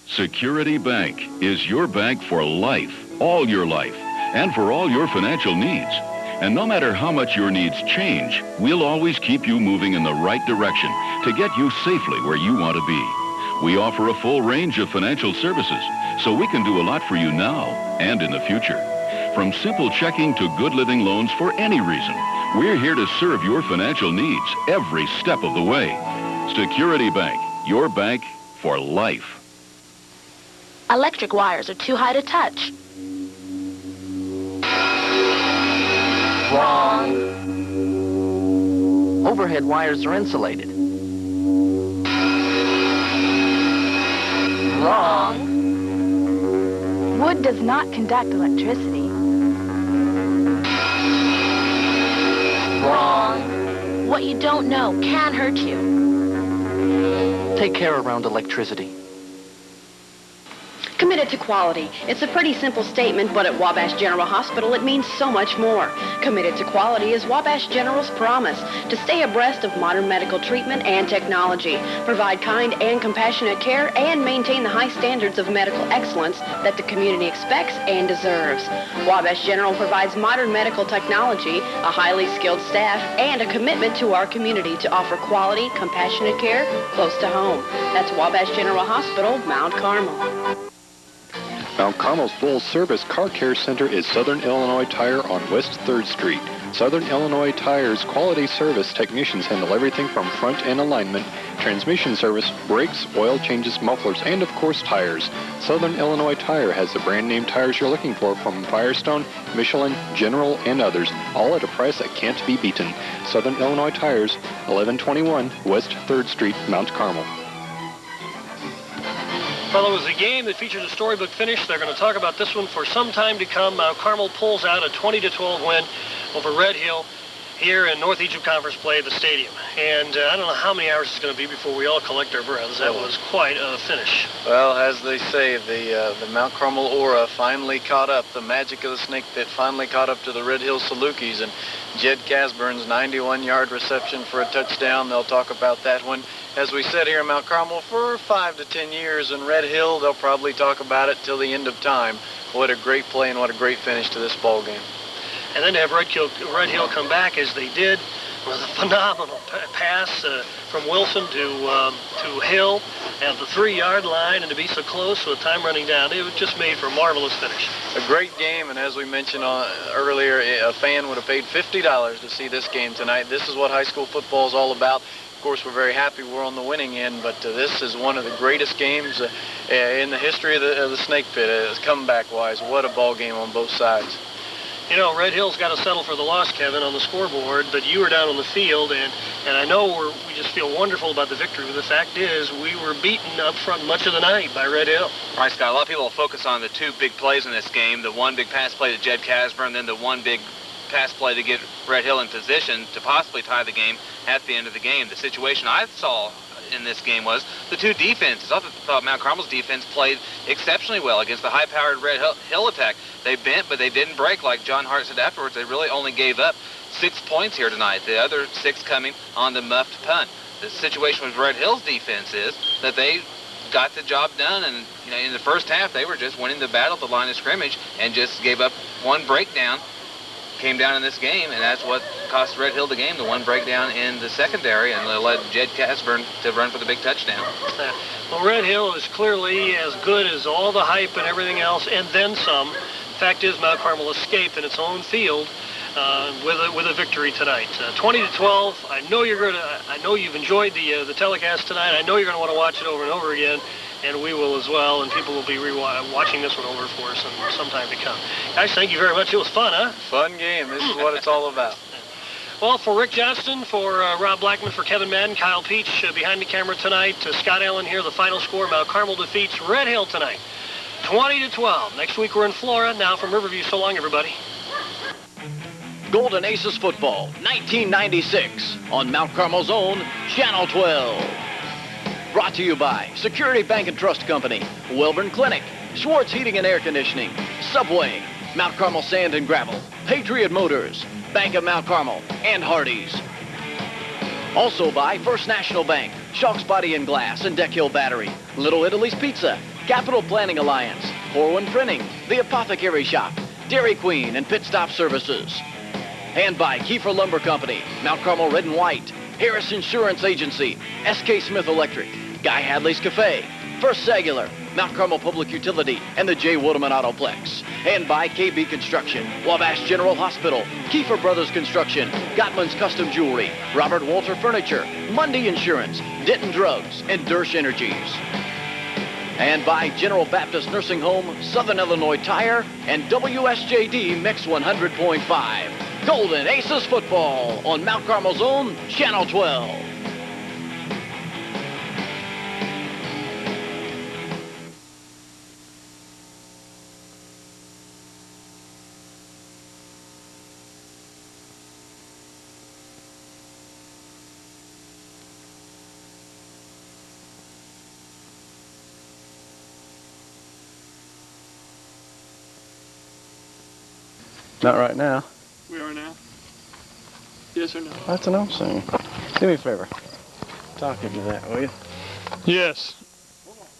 Security Bank is your bank for life, all your life, and for all your financial needs. And no matter how much your needs change, we'll always keep you moving in the right direction to get you safely where you want to be. We offer a full range of financial services, so we can do a lot for you now and in the future. From simple checking to good living loans for any reason, we're here to serve your financial needs every step of the way. Security Bank, your bank for life. Electric wires are too high to touch. Wrong. Overhead wires are insulated. Wrong. Wood does not conduct electricity. Wrong. What you don't know can hurt you. Take care around electricity. Committed to quality. It's a pretty simple statement, but at Wabash General Hospital, it means so much more. Committed to quality is Wabash General's promise to stay abreast of modern medical treatment and technology, provide kind and compassionate care, and maintain the high standards of medical excellence that the community expects and deserves. Wabash General provides modern medical technology, a highly skilled staff, and a commitment to our community to offer quality, compassionate care close to home. That's Wabash General Hospital, Mount Carmel. Mount Carmel's full-service car care center is Southern Illinois Tire on West 3rd Street. Southern Illinois Tire's quality service technicians handle everything from front end alignment, transmission service, brakes, oil changes, mufflers, and of course tires. Southern Illinois Tire has the brand name tires you're looking for from Firestone, Michelin, General, and others, all at a price that can't be beaten. Southern Illinois Tires, 1121 West 3rd Street, Mount Carmel. Well, it was a game that featured a storybook finish. They're going to talk about this one for some time to come. Mount Carmel pulls out a 20-12 win over Red Hill here in North Egypt Conference play at the stadium. And I don't know how many hours it's going to be before we all collect our breaths. That was quite a finish. Well, as they say, the Mount Carmel aura finally caught up. The magic of the Snake Pit finally caught up to the Red Hill Salukis. And Jed Casburn's 91-yard reception for a touchdown. They'll talk about that one. As we said here in Mount Carmel, for 5 to 10 years. In Red Hill, they'll probably talk about it till the end of time. What a great play and what a great finish to this ball game. And then to have Red Hill come back as they did with a phenomenal pass from Wilson to Hill at the 3-yard line, and to be so close with time running down, it was just made for a marvelous finish. A great game, and as we mentioned earlier, a fan would have paid $50 to see this game tonight. This is what high school football is all about. Of course, we're very happy we're on the winning end, but this is one of the greatest games in the history of the Snake Pit, comeback-wise. What a ball game on both sides. You know, Red Hill's got to settle for the loss, Kevin, on the scoreboard, but you were down on the field, and I know we just feel wonderful about the victory, but the fact is we were beaten up front much of the night by Red Hill. Right, Scott, a lot of people will focus on the two big plays in this game, the one big pass play to Jed Casburn, then the one big pass play to get Red Hill in position to possibly tie the game at the end of the game. The situation I saw in this game was the two defenses. I thought Mount Carmel's defense played exceptionally well against the high-powered Red Hill attack. They bent, but they didn't break. Like John Hart said afterwards, they really only gave up 6 points here tonight, the other 6 coming on the muffed punt. The situation with Red Hill's defense is that they got the job done, and in the first half they were just winning the battle at the line of scrimmage and just gave up one breakdown. Came down in this game, and that's what cost Red Hill the game, the one breakdown in the secondary, and they led Jed Casburn to run for the big touchdown. Well, Red Hill is clearly as good as all the hype and everything else, and then some. Fact is, Mount Carmel escaped in its own field with a victory tonight, 20-12. I know you've enjoyed the telecast tonight. I know you're going to want to watch it over and over again. And we will as well, and people will be watching this one over for us in some time to come. Guys, thank you very much. It was fun, huh? Fun game. This is what it's all about. Well, for Rick Johnston, for Rob Blackman, for Kevin Madden, Kyle Peach behind the camera tonight, Scott Allen here, the final score, Mount Carmel defeats Red Hill tonight, 20-12. Next week we're in Florida. Now from Riverview, so long, everybody. Golden Aces Football, 1996, on Mount Carmel's own Channel 12. Brought to you by Security Bank and Trust Company, Welborn Clinic, Schwartz Heating and Air Conditioning, Subway, Mount Carmel Sand and Gravel, Patriot Motors, Bank of Mount Carmel, and Hardee's. Also by First National Bank, Shawks Body and Glass and Deck Hill Battery, Little Italy's Pizza, Capital Planning Alliance, Corwin Printing, The Apothecary Shop, Dairy Queen and Pit Stop Services. And by Kiefer Lumber Company, Mount Carmel Red and White, Harris Insurance Agency, SK Smith Electric, Guy Hadley's Cafe, First Cellular, Mount Carmel Public Utility, and the J. Woodman Autoplex. And by KB Construction, Wabash General Hospital, Kiefer Brothers Construction, Gottman's Custom Jewelry, Robert Walter Furniture, Mundy Insurance, Denton Drugs, and Dersch Energies. And by General Baptist Nursing Home, Southern Illinois Tire, and WSJD Mix 100.5. Golden Aces football on Mount Carmel's own Channel 12. Not right now. We are now. Yes or no? That's an soon. Do me a favor. Talk into that, will you? Yes.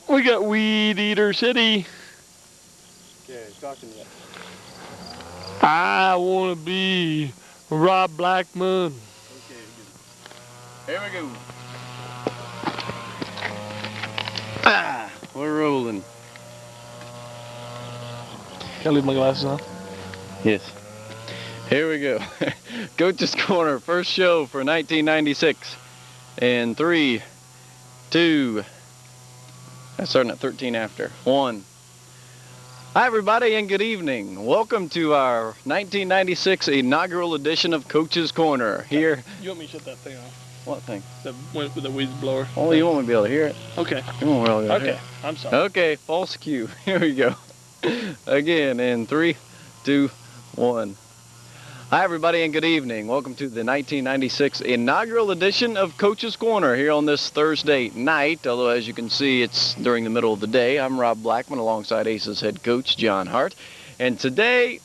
We got Weed Eater City. Okay, talking to that. I want to be Rob Blackman. Okay, good. Here we go. We're rolling. Can I leave my glasses on? Yes. Here we go. Coach's Corner, first show for 1996. And 3, 2, starting at 13 after. 1. Hi, everybody, and good evening. Welcome to our 1996 inaugural edition of Coach's Corner. Here. You want me to shut that thing off? What thing? With the weed blower. Oh, you want me to be able to hear it? Okay. You won't be able to hear it. Okay, I'm sorry. Okay, false cue. Here we go. Again, in 3, 2, 1. Hi, everybody, and good evening. Welcome to the 1996 inaugural edition of Coach's Corner here on this Thursday night. Although, as you can see, it's during the middle of the day. I'm Rob Blackman alongside Aces head coach John Hart. And today,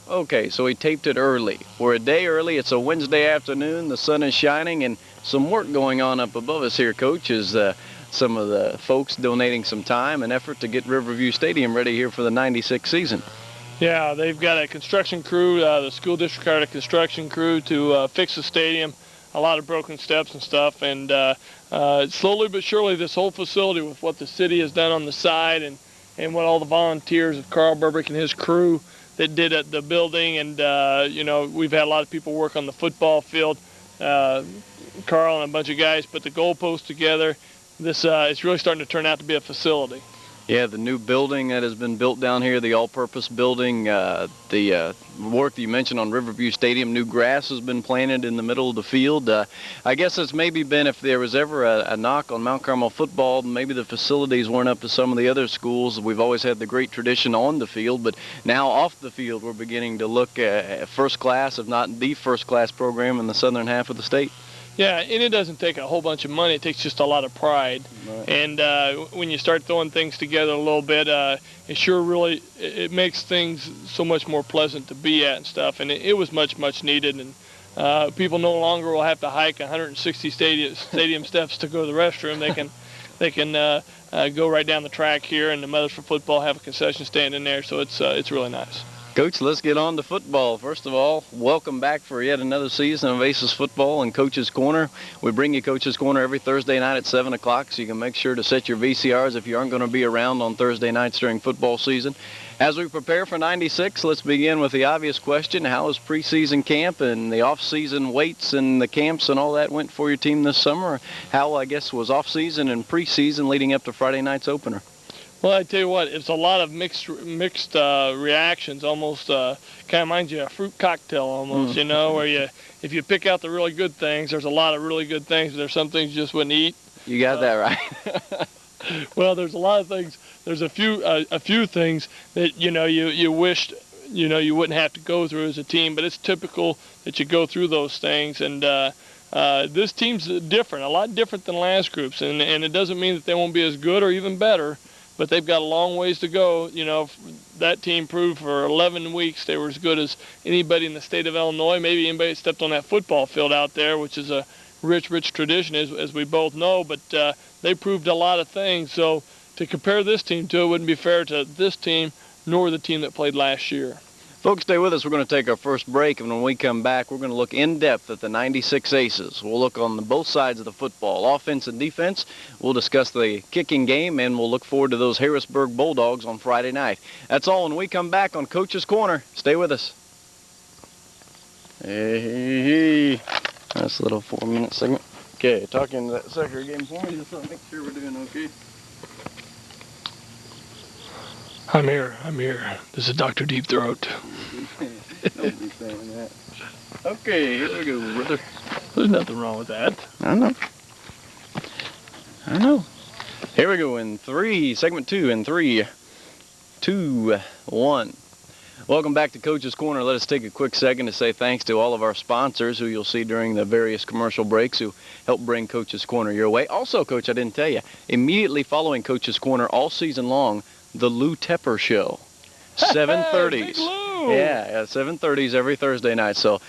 okay, so we taped it early. We're a day early. It's a Wednesday afternoon. The sun is shining, and some work going on up above us here, Coach, is some of the folks donating some time and effort to get Riverview Stadium ready here for the 96 season. Yeah, they've got a construction crew, the school district hired a construction crew to fix the stadium, a lot of broken steps and stuff, and slowly but surely this whole facility with what the city has done on the side and what all the volunteers of Carl Burbrick and his crew that did at the building, and you know, we've had a lot of people work on the football field. Carl and a bunch of guys put the goalposts together. This it's really starting to turn out to be a facility. Yeah, the new building that has been built down here, the all-purpose building, the work that you mentioned on Riverview Stadium, new grass has been planted in the middle of the field. I guess it's maybe been, if there was ever a knock on Mount Carmel football, maybe the facilities weren't up to some of the other schools. We've always had the great tradition on the field, but now off the field we're beginning to look at first class, if not the first class program in the southern half of the state. Yeah, and it doesn't take a whole bunch of money. It takes just a lot of pride. Right. And when you start throwing things together a little bit, it sure really it makes things so much more pleasant to be at and stuff. And it was much, much needed. And people no longer will have to hike 160 stadium steps to go to the restroom. They can go right down the track here, and the Mothers for Football have a concession stand in there. So it's really nice. Coach, let's get on to football. First of all, welcome back for yet another season of Aces football and Coach's Corner. We bring you Coach's Corner every Thursday night at 7 o'clock, so you can make sure to set your VCRs if you aren't going to be around on Thursday nights during football season. As we prepare for 96, let's begin with the obvious question. How has preseason camp and the off-season weights and the camps and all that went for your team this summer? How, I guess, was off-season and preseason leading up to Friday night's opener? Well, I tell you what, it's a lot of mixed reactions, almost kind of reminds you of a fruit cocktail almost, you know, where if you pick out the really good things, there's a lot of really good things, but there's some things you just wouldn't eat. You got that right. Well, there's a lot of things. There's a few things that, you know, you wished, you know, you wouldn't have to go through as a team, but it's typical that you go through those things. And this team's different, a lot different than last groups, and it doesn't mean that they won't be as good or even better, but they've got a long ways to go. You know, that team proved for 11 weeks they were as good as anybody in the state of Illinois, maybe anybody that stepped on that football field out there, which is a rich, rich tradition, as we both know, but they proved a lot of things. So to compare this team to it wouldn't be fair to this team nor the team that played last year. Folks, stay with us. We're going to take our first break, and when we come back, we're going to look in depth at the 96 Aces. We'll look on both sides of the football, offense and defense. We'll discuss the kicking game, and we'll look forward to those Harrisburg Bulldogs on Friday night. That's all when we come back on Coach's Corner. Stay with us. Hey. Nice little 4-minute segment. Okay, talking to that sucker again for me, just to make sure we're doing okay. I'm here. This is Dr. Deep Throat. Nobody's saying that. Okay, here we go, brother. There's nothing wrong with that. I know. I know. Here we go in segment 2 in 3, 2, 1. Welcome back to Coach's Corner. Let us take a quick second to say thanks to all of our sponsors who you'll see during the various commercial breaks who help bring Coach's Corner your way. Also, Coach, I didn't tell you, immediately following Coach's Corner all season long, the Lou Tepper Show. 7:30s. Big Lou. Yeah, 7:30s every Thursday night. So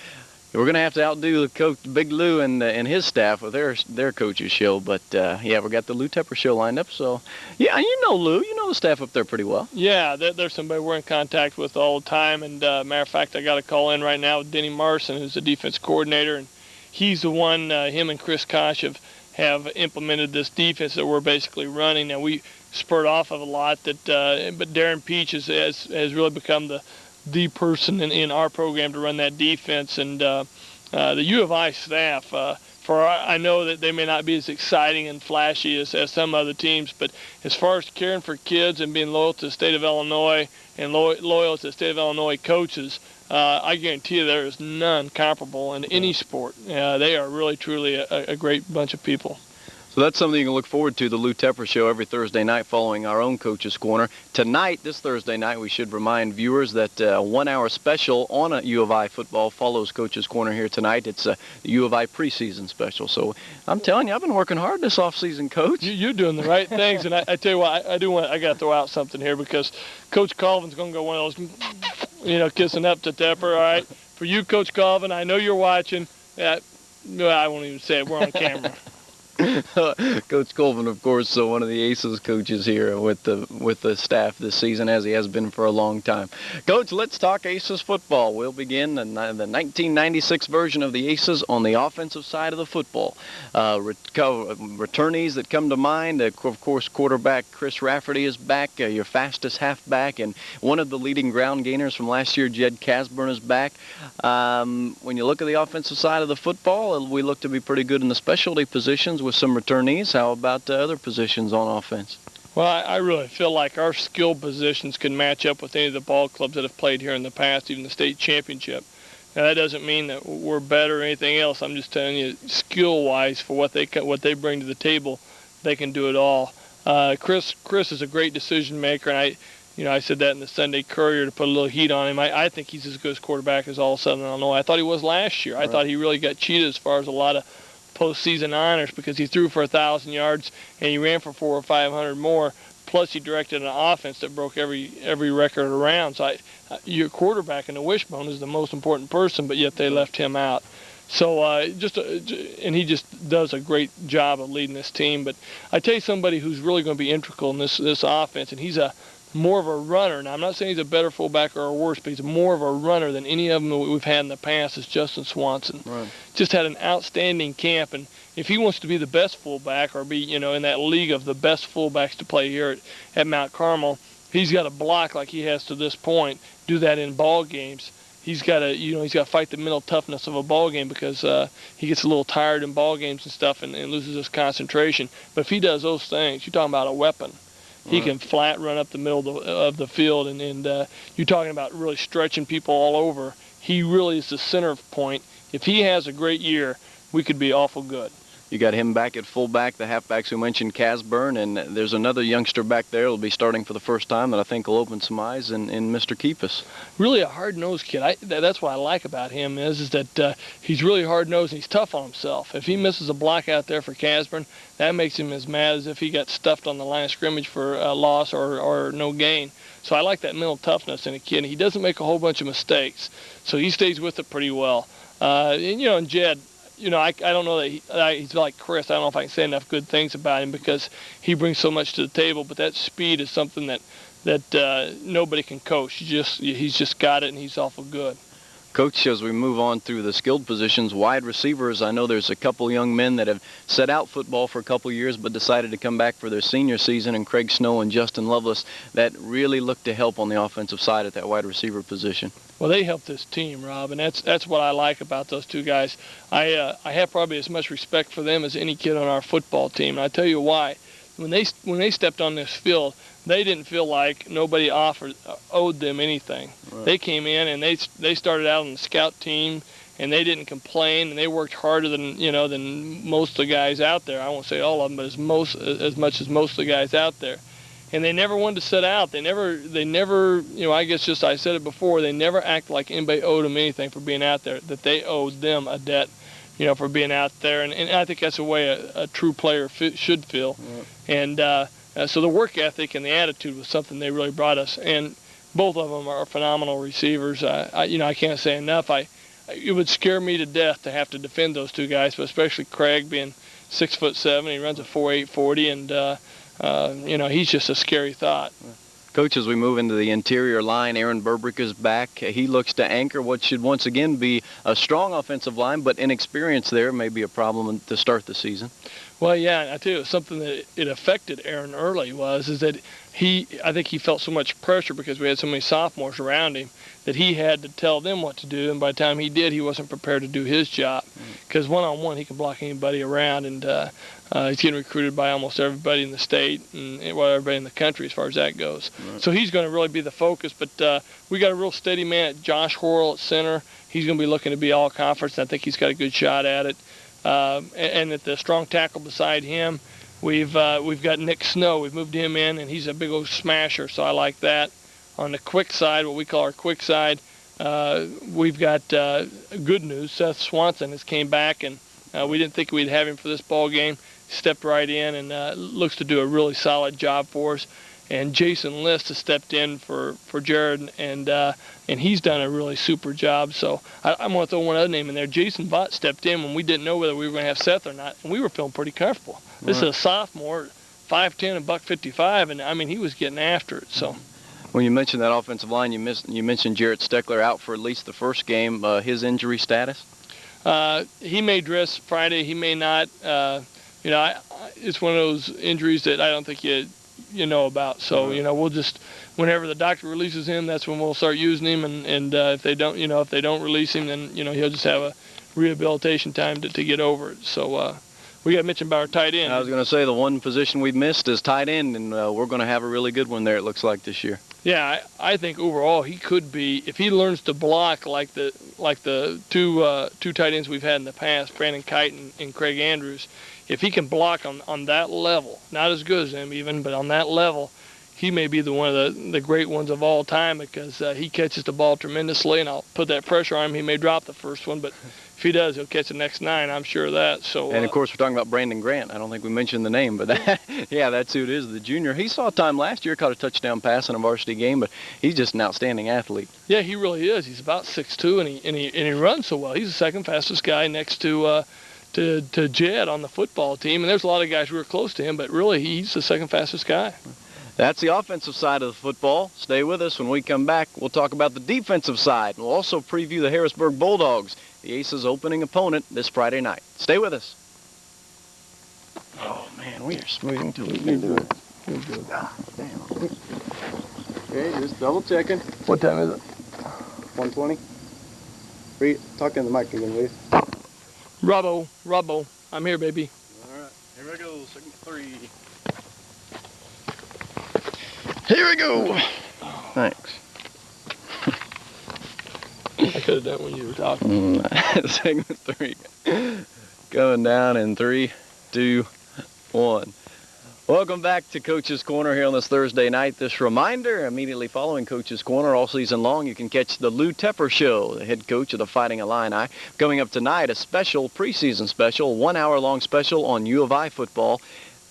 we're going to have to outdo the coach, Big Lou and his staff with their coach's show. But, yeah, we got the Lou Tepper Show lined up. So, yeah, you know Lou. You know the staff up there pretty well. Yeah, there's somebody we're in contact with all the time. And, matter of fact, I got a call in right now with Denny Marson, who's the defense coordinator. And he's the one, him and Chris Kosh have implemented this defense that we're basically running. Now, we spurred off of a lot, but Darren Peach has really become the person in our program to run that defense. And the U of I staff, I know that they may not be as exciting and flashy as some other teams, but as far as caring for kids and being loyal to the state of Illinois and loyal to the state of Illinois coaches, I guarantee you there is none comparable in any sport. They are really, truly a great bunch of people. So that's something you can look forward to, the Lou Tepper Show, every Thursday night following our own Coach's Corner. Tonight, this Thursday night, we should remind viewers that a 1-hour special on a U of I football follows Coach's Corner here tonight. It's a U of I preseason special. So I'm telling you, I've been working hard this offseason, Coach. You're doing the right things, and I tell you what, I got to throw out something here because Coach Colvin's going to go one of those, kissing up to Tepper, all right? For you, Coach Colvin, I know you're watching. I won't even say it. We're on camera. Coach Colvin, of course, one of the Aces coaches here with the staff this season, as he has been for a long time. Coach, let's talk Aces football. We'll begin the 1996 version of the Aces on the offensive side of the football. Returnees that come to mind, of course, quarterback Chris Rafferty is back, your fastest halfback, and one of the leading ground gainers from last year, Jed Casburn, is back. When you look at the offensive side of the football, we look to be pretty good in the specialty positions with some returnees. How about other positions on offense? Well, I really feel like our skill positions can match up with any of the ball clubs that have played here in the past, even the state championship. Now, that doesn't mean that we're better or anything else. I'm just telling you, skill-wise, for what they bring to the table, they can do it all. Chris is a great decision maker, and I said that in the Sunday Courier to put a little heat on him. I think he's as good as quarterback as all Southern Illinois. I thought he was last year. Right. I thought he really got cheated as far as a lot of postseason honors because he threw for 1,000 yards and he ran for 400 or 500 more. Plus, he directed an offense that broke every record around. So, your quarterback in the wishbone is the most important person, but yet they left him out. So, and he just does a great job of leading this team. But I tell you, somebody who's really going to be integral in this offense, and he's more of a runner. Now, I'm not saying he's a better fullback or a worse, but he's more of a runner than any of them that we've had in the past, is Justin Swanson. Right. Just had an outstanding camp, and if he wants to be the best fullback or be, in that league of the best fullbacks to play here at Mount Carmel, he's got to block like he has to this point, do that in ball games. He's got to, fight the mental toughness of a ball game because he gets a little tired in ball games and stuff and loses his concentration. But if he does those things, you're talking about a weapon. He can flat run up the middle of the field, and you're talking about really stretching people all over. He really is the center point. If he has a great year, we could be awful good. You got him back at fullback, the halfbacks who mentioned Casburn, and there's another youngster back there who'll be starting for the first time that I think will open some eyes in Mr. Keepus. Really a hard-nosed kid. That's what I like about him is that he's really hard-nosed and he's tough on himself. If he misses a block out there for Casburn, that makes him as mad as if he got stuffed on the line of scrimmage for a loss or no gain. So I like that mental toughness in a kid. He doesn't make a whole bunch of mistakes, so he stays with it pretty well. And Jed, I don't know that he's like Chris. I don't know if I can say enough good things about him because he brings so much to the table. But that speed is something that nobody can coach. He's just got it, and he's awful good. Coach, as we move on through the skilled positions, wide receivers, I know there's a couple young men that have set out football for a couple years but decided to come back for their senior season, and Craig Snow and Justin Lovelace that really look to help on the offensive side at that wide receiver position. Well, they help this team, Rob, and that's what I like about those two guys. I have probably as much respect for them as any kid on our football team, and I tell you why. when they stepped on this field, they didn't feel like nobody owed them anything. Right. They came in and they started out on the scout team, and they didn't complain, and they worked harder than most of the guys out there. I won't say all of them, but as much as most of the guys out there. And they never wanted to sit out. They never, I guess just I said it before, they never acted like anybody owed them anything for being out there, that they owed them a debt, for being out there. And I think that's the way a true player should feel. Yeah. And so the work ethic and the attitude was something they really brought us. And both of them are phenomenal receivers. I can't say enough. It would scare me to death to have to defend those two guys, but especially Craig being 6'7", he runs a 4.8 40, and he's just a scary thought. Coach, as we move into the interior line, Aaron Burbrick is back. He looks to anchor what should once again be a strong offensive line, but inexperience there may be a problem to start the season. Well, yeah, I tell you, something that it affected Aaron early is that I think he felt so much pressure because we had so many sophomores around him that he had to tell them what to do, and by the time he did, he wasn't prepared to do his job. Because one-on-one, he can block anybody around, and he's getting recruited by almost everybody in the state and everybody in the country as far as that goes. Right. So he's going to really be the focus, but we got a real steady man at Josh Horrell at center. He's going to be looking to be all-conference, and I think he's got a good shot at it. And at the strong tackle beside him, we've got Nick Snow. We've moved him in, and he's a big old smasher, so I like that. On the quick side, what we call our quick side, we've got good news. Seth Swanson has came back, and we didn't think we'd have him for this ball game. Stepped right in and looks to do a really solid job for us. And Jason List has stepped in for Jared, and he's done a really super job. So I'm going to throw one other name in there. Jason Vaught stepped in when we didn't know whether we were going to have Seth or not, and we were feeling pretty comfortable. Right. This is a sophomore, 5'10", $155, and I mean he was getting after it. So. When you mentioned that offensive line, you mentioned Jarrett Steckler out for at least the first game. His injury status? He may dress Friday. He may not. It's one of those injuries that I don't think you know about. So we'll just, whenever the doctor releases him, that's when we'll start using him. And if they don't release him, then he'll just have a rehabilitation time to get over it. So. We got to mention about our tight end. I was going to say the one position we've missed is tight end, and we're going to have a really good one there, it looks like, this year. Yeah, I think overall he could be, if he learns to block like the two tight ends we've had in the past, Brandon Kite and Craig Andrews, if he can block on that level, not as good as them even, but on that level, he may be one of the great ones of all time because he catches the ball tremendously, and I'll put that pressure on him. He may drop the first one, but if he does, he'll catch the next 9. I'm sure of that. So. And of course, we're talking about Brandon Grant. I don't think we mentioned the name, but yeah, that's who it is. The junior. He saw time last year, caught a touchdown pass in a varsity game, but he's just an outstanding athlete. Yeah, he really is. He's about 6'2", and he runs so well. He's the second fastest guy next to Jed on the football team. And there's a lot of guys who are close to him, but really he's the second fastest guy. That's the offensive side of the football. Stay with us. When we come back, we'll talk about the defensive side. We'll also preview the Harrisburg Bulldogs, the Aces' opening opponent this Friday night. Stay with us. Oh, man, we are smoothing till we can do it. Okay, just double checking. What time is it? 1:20. Talk in the mic again, please. Robbo, I'm here, baby. All right, here we go, second 3. Here we go. Thanks. I could have done when you were talking. Segment 3. Going down in 3, 2, 1. Welcome back to Coach's Corner here on this Thursday night. This reminder, immediately following Coach's Corner all season long, you can catch the Lou Tepper Show, the head coach of the Fighting Illini. Coming up tonight, a special preseason special, 1 hour-long special on U of I football.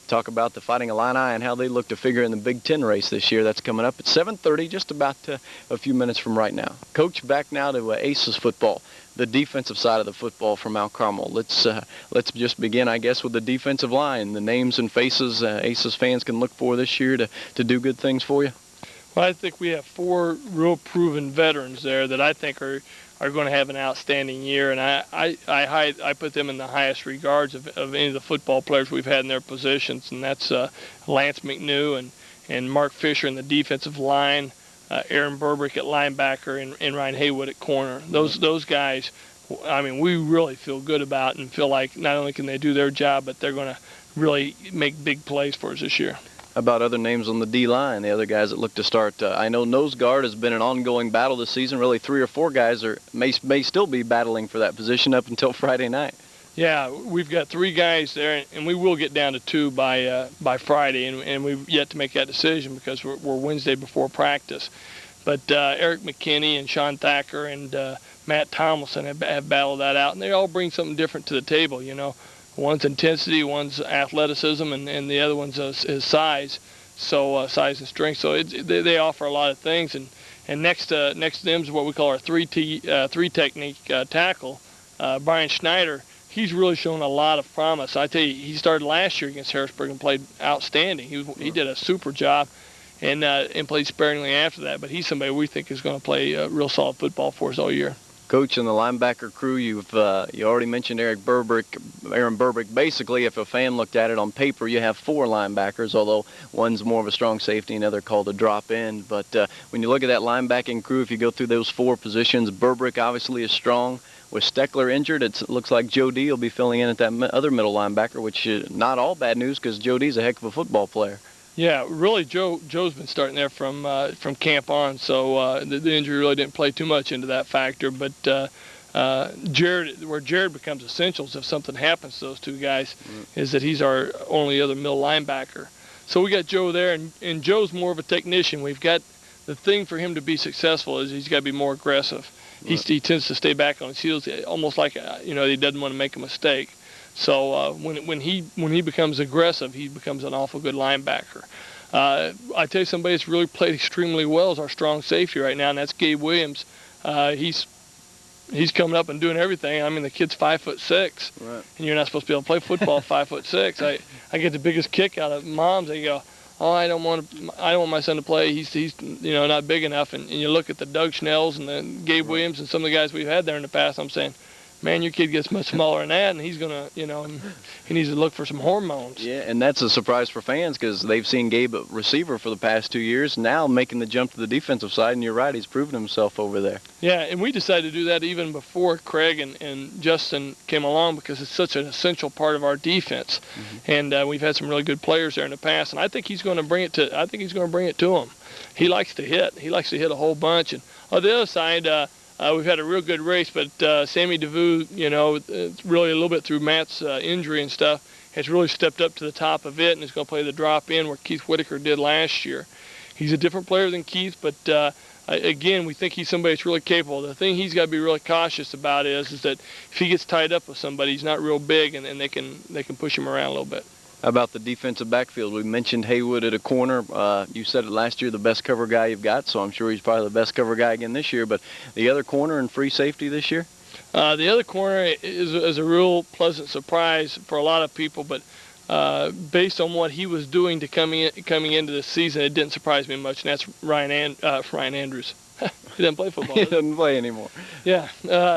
Talk about the Fighting Illini and how they look to figure in the Big Ten race this year. That's coming up at 7:30, just about a few minutes from right now. Coach, back now to Aces football, the defensive side of the football from Mount Carmel. Let's just begin, I guess, with the defensive line, the names and faces Aces fans can look for this year to do good things for you. Well, I think we have 4 real proven veterans there that I think are going to have an outstanding year, and I put them in the highest regards of any of the football players we've had in their positions, and that's Lance McNew and Mark Fisher in the defensive line, Aaron Burbrick at linebacker, and Ryan Haywood at corner. Those guys I mean, we really feel good about and feel like not only can they do their job, but they're going to really make big plays for us this year. About other names on the D-line, the other guys that look to start? I know nose guard has been an ongoing battle this season. Really, 3 or 4 guys may still be battling for that position up until Friday night. Yeah, we've got 3 guys there, and we will get down to 2 by Friday, and we've yet to make that decision because we're Wednesday before practice. But Eric McKinney and Sean Thacker and Matt Tomlinson have battled that out, and they all bring something different to the table, you know. One's intensity, one's athleticism, and the other one's is size. So size and strength. So they offer a lot of things. And next to them is what we call our three technique tackle, Brian Schneider. He's really shown a lot of promise. I tell you, he started last year against Harrisburg and played outstanding. He did a super job, and played sparingly after that. But he's somebody we think is going to play real solid football for us all year. Coach, in the linebacker crew, you already mentioned Aaron Burbrick. Basically, if a fan looked at it on paper, you have 4 linebackers, although one's more of a strong safety, another called a drop end. But when you look at that linebacking crew, if you go through those 4 positions, Burbrick obviously is strong. With Steckler injured, it looks like Joe D will be filling in at that other middle linebacker, which is not all bad news because Joe D's a heck of a football player. Yeah, really, Joe's been starting there from camp on, so the injury really didn't play too much into that factor. But Jared becomes essentials if something happens to those 2 guys, is that he's our only other middle linebacker. So we got Joe there, and Joe's more of a technician. We've got the thing for him to be successful is he's got to be more aggressive. Right. He tends to stay back on his heels, almost like he doesn't want to make a mistake. So when he becomes aggressive, he becomes an awful good linebacker. I tell you, somebody that's really played extremely well is our strong safety right now, and that's Gabe Williams. He's coming up and doing everything. I mean, the kid's 5'6", right, and you're not supposed to be able to play football 5'6". I get the biggest kick out of moms. They go, "Oh, I don't want my son to play. He's not big enough." And you look at the Doug Schnells and the Gabe Williams and some of the guys we've had there in the past. I'm saying, man, your kid gets much smaller than that, and he's gonna, he needs to look for some hormones. Yeah, and that's a surprise for fans because they've seen Gabe a receiver for the past 2 years, now making the jump to the defensive side, and you're right, he's proven himself over there. Yeah, and we decided to do that even before Craig and Justin came along because it's such an essential part of our defense, and we've had some really good players there in the past, and I think he's going to bring it to him. He likes to hit. He likes to hit a whole bunch, and on the other side. We've had a real good race, but Sammy DeVue, really a little bit through Matt's injury and stuff, has really stepped up to the top of it and is going to play the drop in where Keith Whitaker did last year. He's a different player than Keith, but again, we think he's somebody that's really capable. The thing he's got to be really cautious about is that if he gets tied up with somebody, he's not real big, and they can push him around a little bit. How about the defensive backfield? We mentioned Haywood at a corner. You said it last year, the best cover guy you've got, so I'm sure he's probably the best cover guy again this year. But the other corner and free safety this year? The other corner is a real pleasant surprise for a lot of people, but based on what he was doing coming into this season, it didn't surprise me much, and that's Ryan Andrews. He doesn't play football. He doesn't play anymore. Yeah,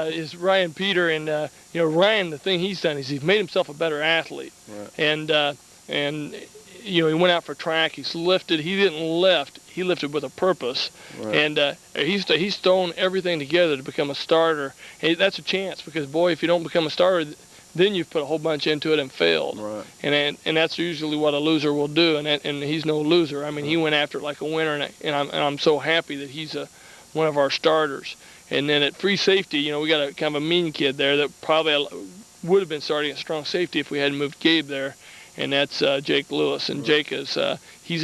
is Ryan Peter, and Ryan. The thing he's done is he's made himself a better athlete, right. and he went out for track. He's lifted. He didn't lift. He lifted with a purpose, right. And he's thrown everything together to become a starter. And that's a chance because boy, if you don't become a starter, then you've put a whole bunch into it and failed. Right. And that's usually what a loser will do. And he's no loser. I mean, he went after it like a winner, and I'm so happy that he's one of our starters. And then at free safety, we got a kind of a mean kid there that probably would have been starting at strong safety if we hadn't moved Gabe there, and that's Jake Lewis. And Jake he's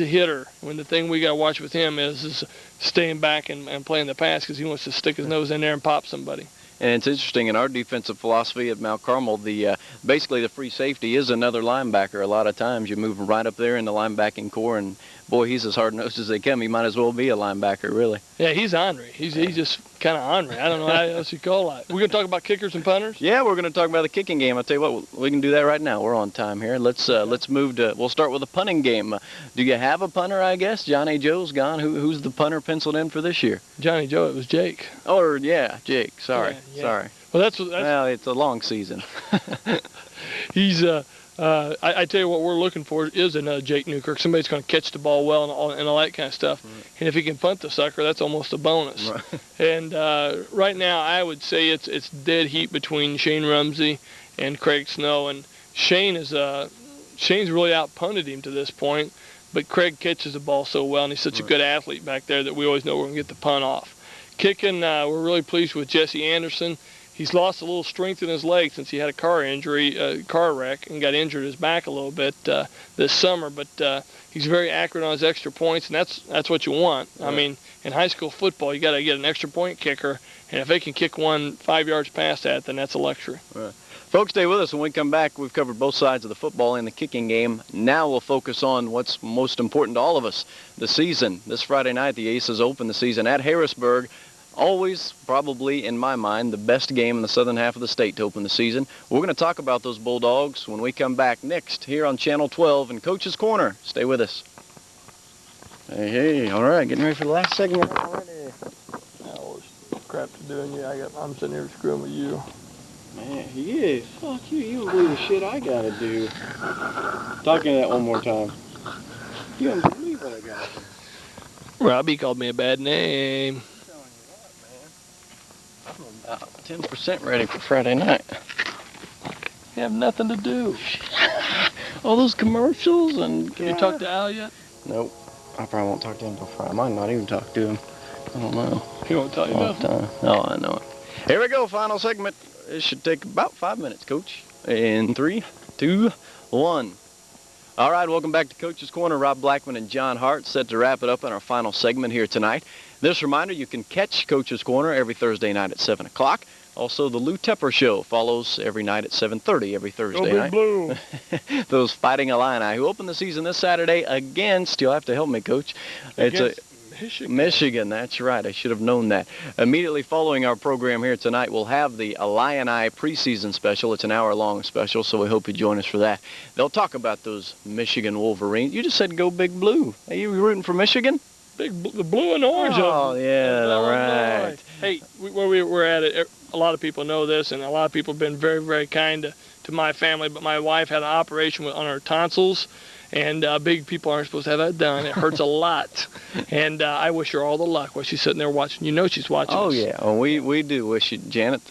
a hitter. When the thing we got to watch with him is staying back and playing the pass because he wants to stick his nose in there and pop somebody. And it's interesting, in our defensive philosophy at Mount Carmel, basically the free safety is another linebacker. A lot of times you move him right up there in the linebacking core, and boy, he's as hard-nosed as they come. He might as well be a linebacker, really. Yeah, he's ornery. He's just kind of ornery. I don't know how else you call it. We're going to talk about kickers and punters? Yeah, we're going to talk about the kicking game. I'll tell you what, we can do that right now. We're on time here. Let's move to, we'll start with the punting game. Do you have a punter, I guess? Johnny Joe's gone. Who's the punter penciled in for this year? Johnny Joe, it was Jake. Oh, yeah, Jake. Sorry. Yeah. Sorry. Well, that's well, it's a long season. He's I tell you what we're looking for is another Jake Newkirk. Somebody's going to catch the ball well and all that kind of stuff. Right. And if he can punt the sucker, that's almost a bonus. Right. And right now, I would say it's dead heat between Shane Rumsey and Craig Snow. And Shane's really out-punted him to this point, but Craig catches the ball so well, and he's such a good athlete back there that we always know we're going to get the punt off. Kicking, we're really pleased with Jesse Anderson. He's lost a little strength in his leg since he had a car wreck, and got injured his back a little bit this summer. But he's very accurate on his extra points, and that's what you want. Right. I mean, in high school football, you got to get an extra point kicker, and if they can kick one 5 yards past that, then that's a luxury. Right. Folks, stay with us. When we come back, we've covered both sides of the football and the kicking game. Now we'll focus on what's most important to all of us, the season. This Friday night, the Aces open the season at Harrisburg. Always, probably, in my mind, the best game in the southern half of the state to open the season. We're going to talk about those Bulldogs when we come back next here on Channel 12 in Coach's Corner. Stay with us. Hey, all right, getting ready for the last segment already. Now, crap to doing you. I'm sitting here screwing with you. Man, he is. Fuck you. You don't believe the shit I got to do. Talk to me that one more time. You don't believe what I got to do. Robbie called me a bad name. I'm about 10% ready for Friday night. You have nothing to do. All those commercials and... You talked to Al yet? Nope. I probably won't talk to him until Friday. I might not even talk to him. I don't know. He won't tell you nothing? Oh, I know it. Here we go, final segment. It should take about 5 minutes, Coach. In 3, 2, 1. All right, welcome back to Coach's Corner. Rob Blackman and John Hart set to wrap it up in our final segment here tonight. This reminder, you can catch Coach's Corner every Thursday night at 7 o'clock. Also, the Lou Tepper Show follows every night at 7:30 every Thursday night. Blue. Those Fighting Illini who open the season this Saturday against, you'll have to help me, Coach. It's Michigan, that's right. I should have known that. Immediately following our program here tonight, we'll have the Illini preseason special. It's an hour-long special, so we hope you join us for that. They'll talk about those Michigan Wolverines. You just said go Big Blue. Are you rooting for Michigan? The blue and orange. Oh, yeah, right. Hey, where we're at it, a lot of people know this, and a lot of people have been very, very kind to my family, but my wife had an operation on her tonsils, and big people aren't supposed to have that done. It hurts a lot, and I wish her all the luck while she's sitting there watching. You know she's watching us. Yeah, well, we do wish you, Janet,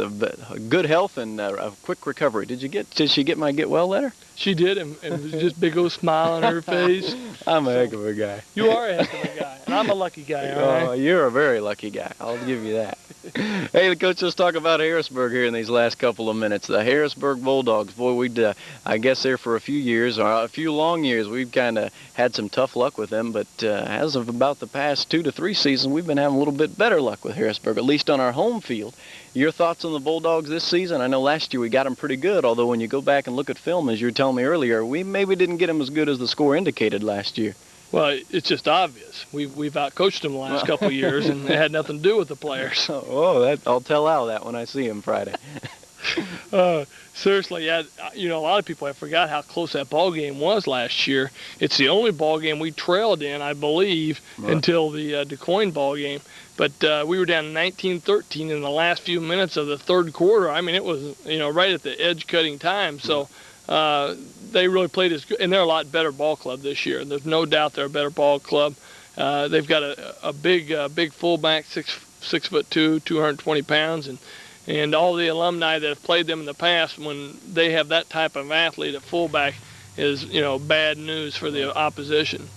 good health and a quick recovery. Did she get my get well letter? She did, and it was just big old smile on her face. I'm a heck of a guy. You are a heck of a guy, and I'm a lucky guy, all right? Oh, you're a very lucky guy. I'll give you that. Hey, the coach, let's talk about Harrisburg here in these last couple of minutes. The Harrisburg Bulldogs, boy, I guess there for a few years, or a few long years, we've kind of had some tough luck with them, but as of about the past 2 to 3 seasons, we've been having a little bit better luck with Harrisburg, at least on our home field. Your thoughts on the Bulldogs this season? I know last year we got them pretty good, although when you go back and look at film, as you were telling me earlier, we maybe didn't get them as good as the score indicated last year. Well, it's just obvious. We've outcoached them the last couple of years, and it had nothing to do with the players. I'll tell Al that when I see him Friday. Seriously, yeah, a lot of people have forgot how close that ball game was last year. It's the only ball game we trailed in, I believe, until the DeCoin ball game. But we were down 19-13 in the last few minutes of the third quarter. I mean, it was right at the edge-cutting time. So they really played as good, and they're a lot better ball club this year. There's no doubt they're a better ball club. They've got a big fullback, 6'2", 220 pounds, and all the alumni that have played them in the past, when they have that type of athlete at fullback, is bad news for the opposition.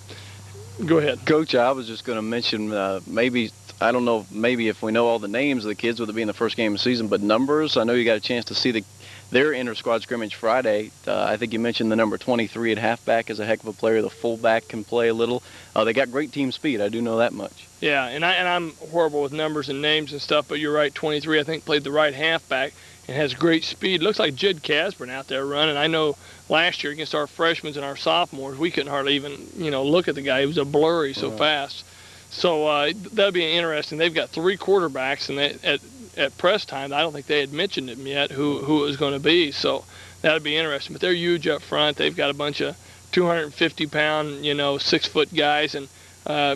Go ahead, Coach. I was just going to mention maybe if we know all the names of the kids with it being the first game of the season, but numbers. I know you got a chance to see their inter-squad scrimmage Friday. I think you mentioned the number 23 at halfback is a heck of a player. The fullback can play a little. They got great team speed. I do know that much. Yeah, and I'm horrible with numbers and names and stuff, but you're right. 23, I think, played the right halfback and has great speed. Looks like Jed Casburn out there running. I know last year against our freshmen and our sophomores, we couldn't hardly even look at the guy. He was a blurry so fast. So that'll be interesting. They've got 3 quarterbacks, and at press time, I don't think they had mentioned him yet who it was going to be. So that'll be interesting. But they're huge up front. They've got a bunch of 250-pound, 6-foot guys, and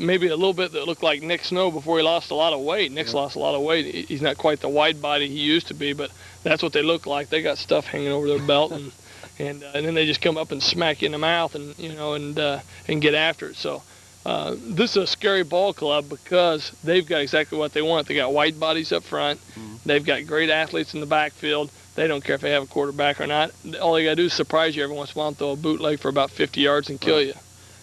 maybe a little bit that looked like Nick Snow before he lost a lot of weight. Nick's lost a lot of weight. He's not quite the wide body he used to be, but that's what they look like. They got stuff hanging over their belt, and and then they just come up and smack you in the mouth, and and get after it. So this is a scary ball club because they've got exactly what they want. They got white bodies up front. They've got great athletes in the backfield. They don't care if they have a quarterback or not. All they got to do is surprise you every once in a while and throw a bootleg for about 50 yards and kill you.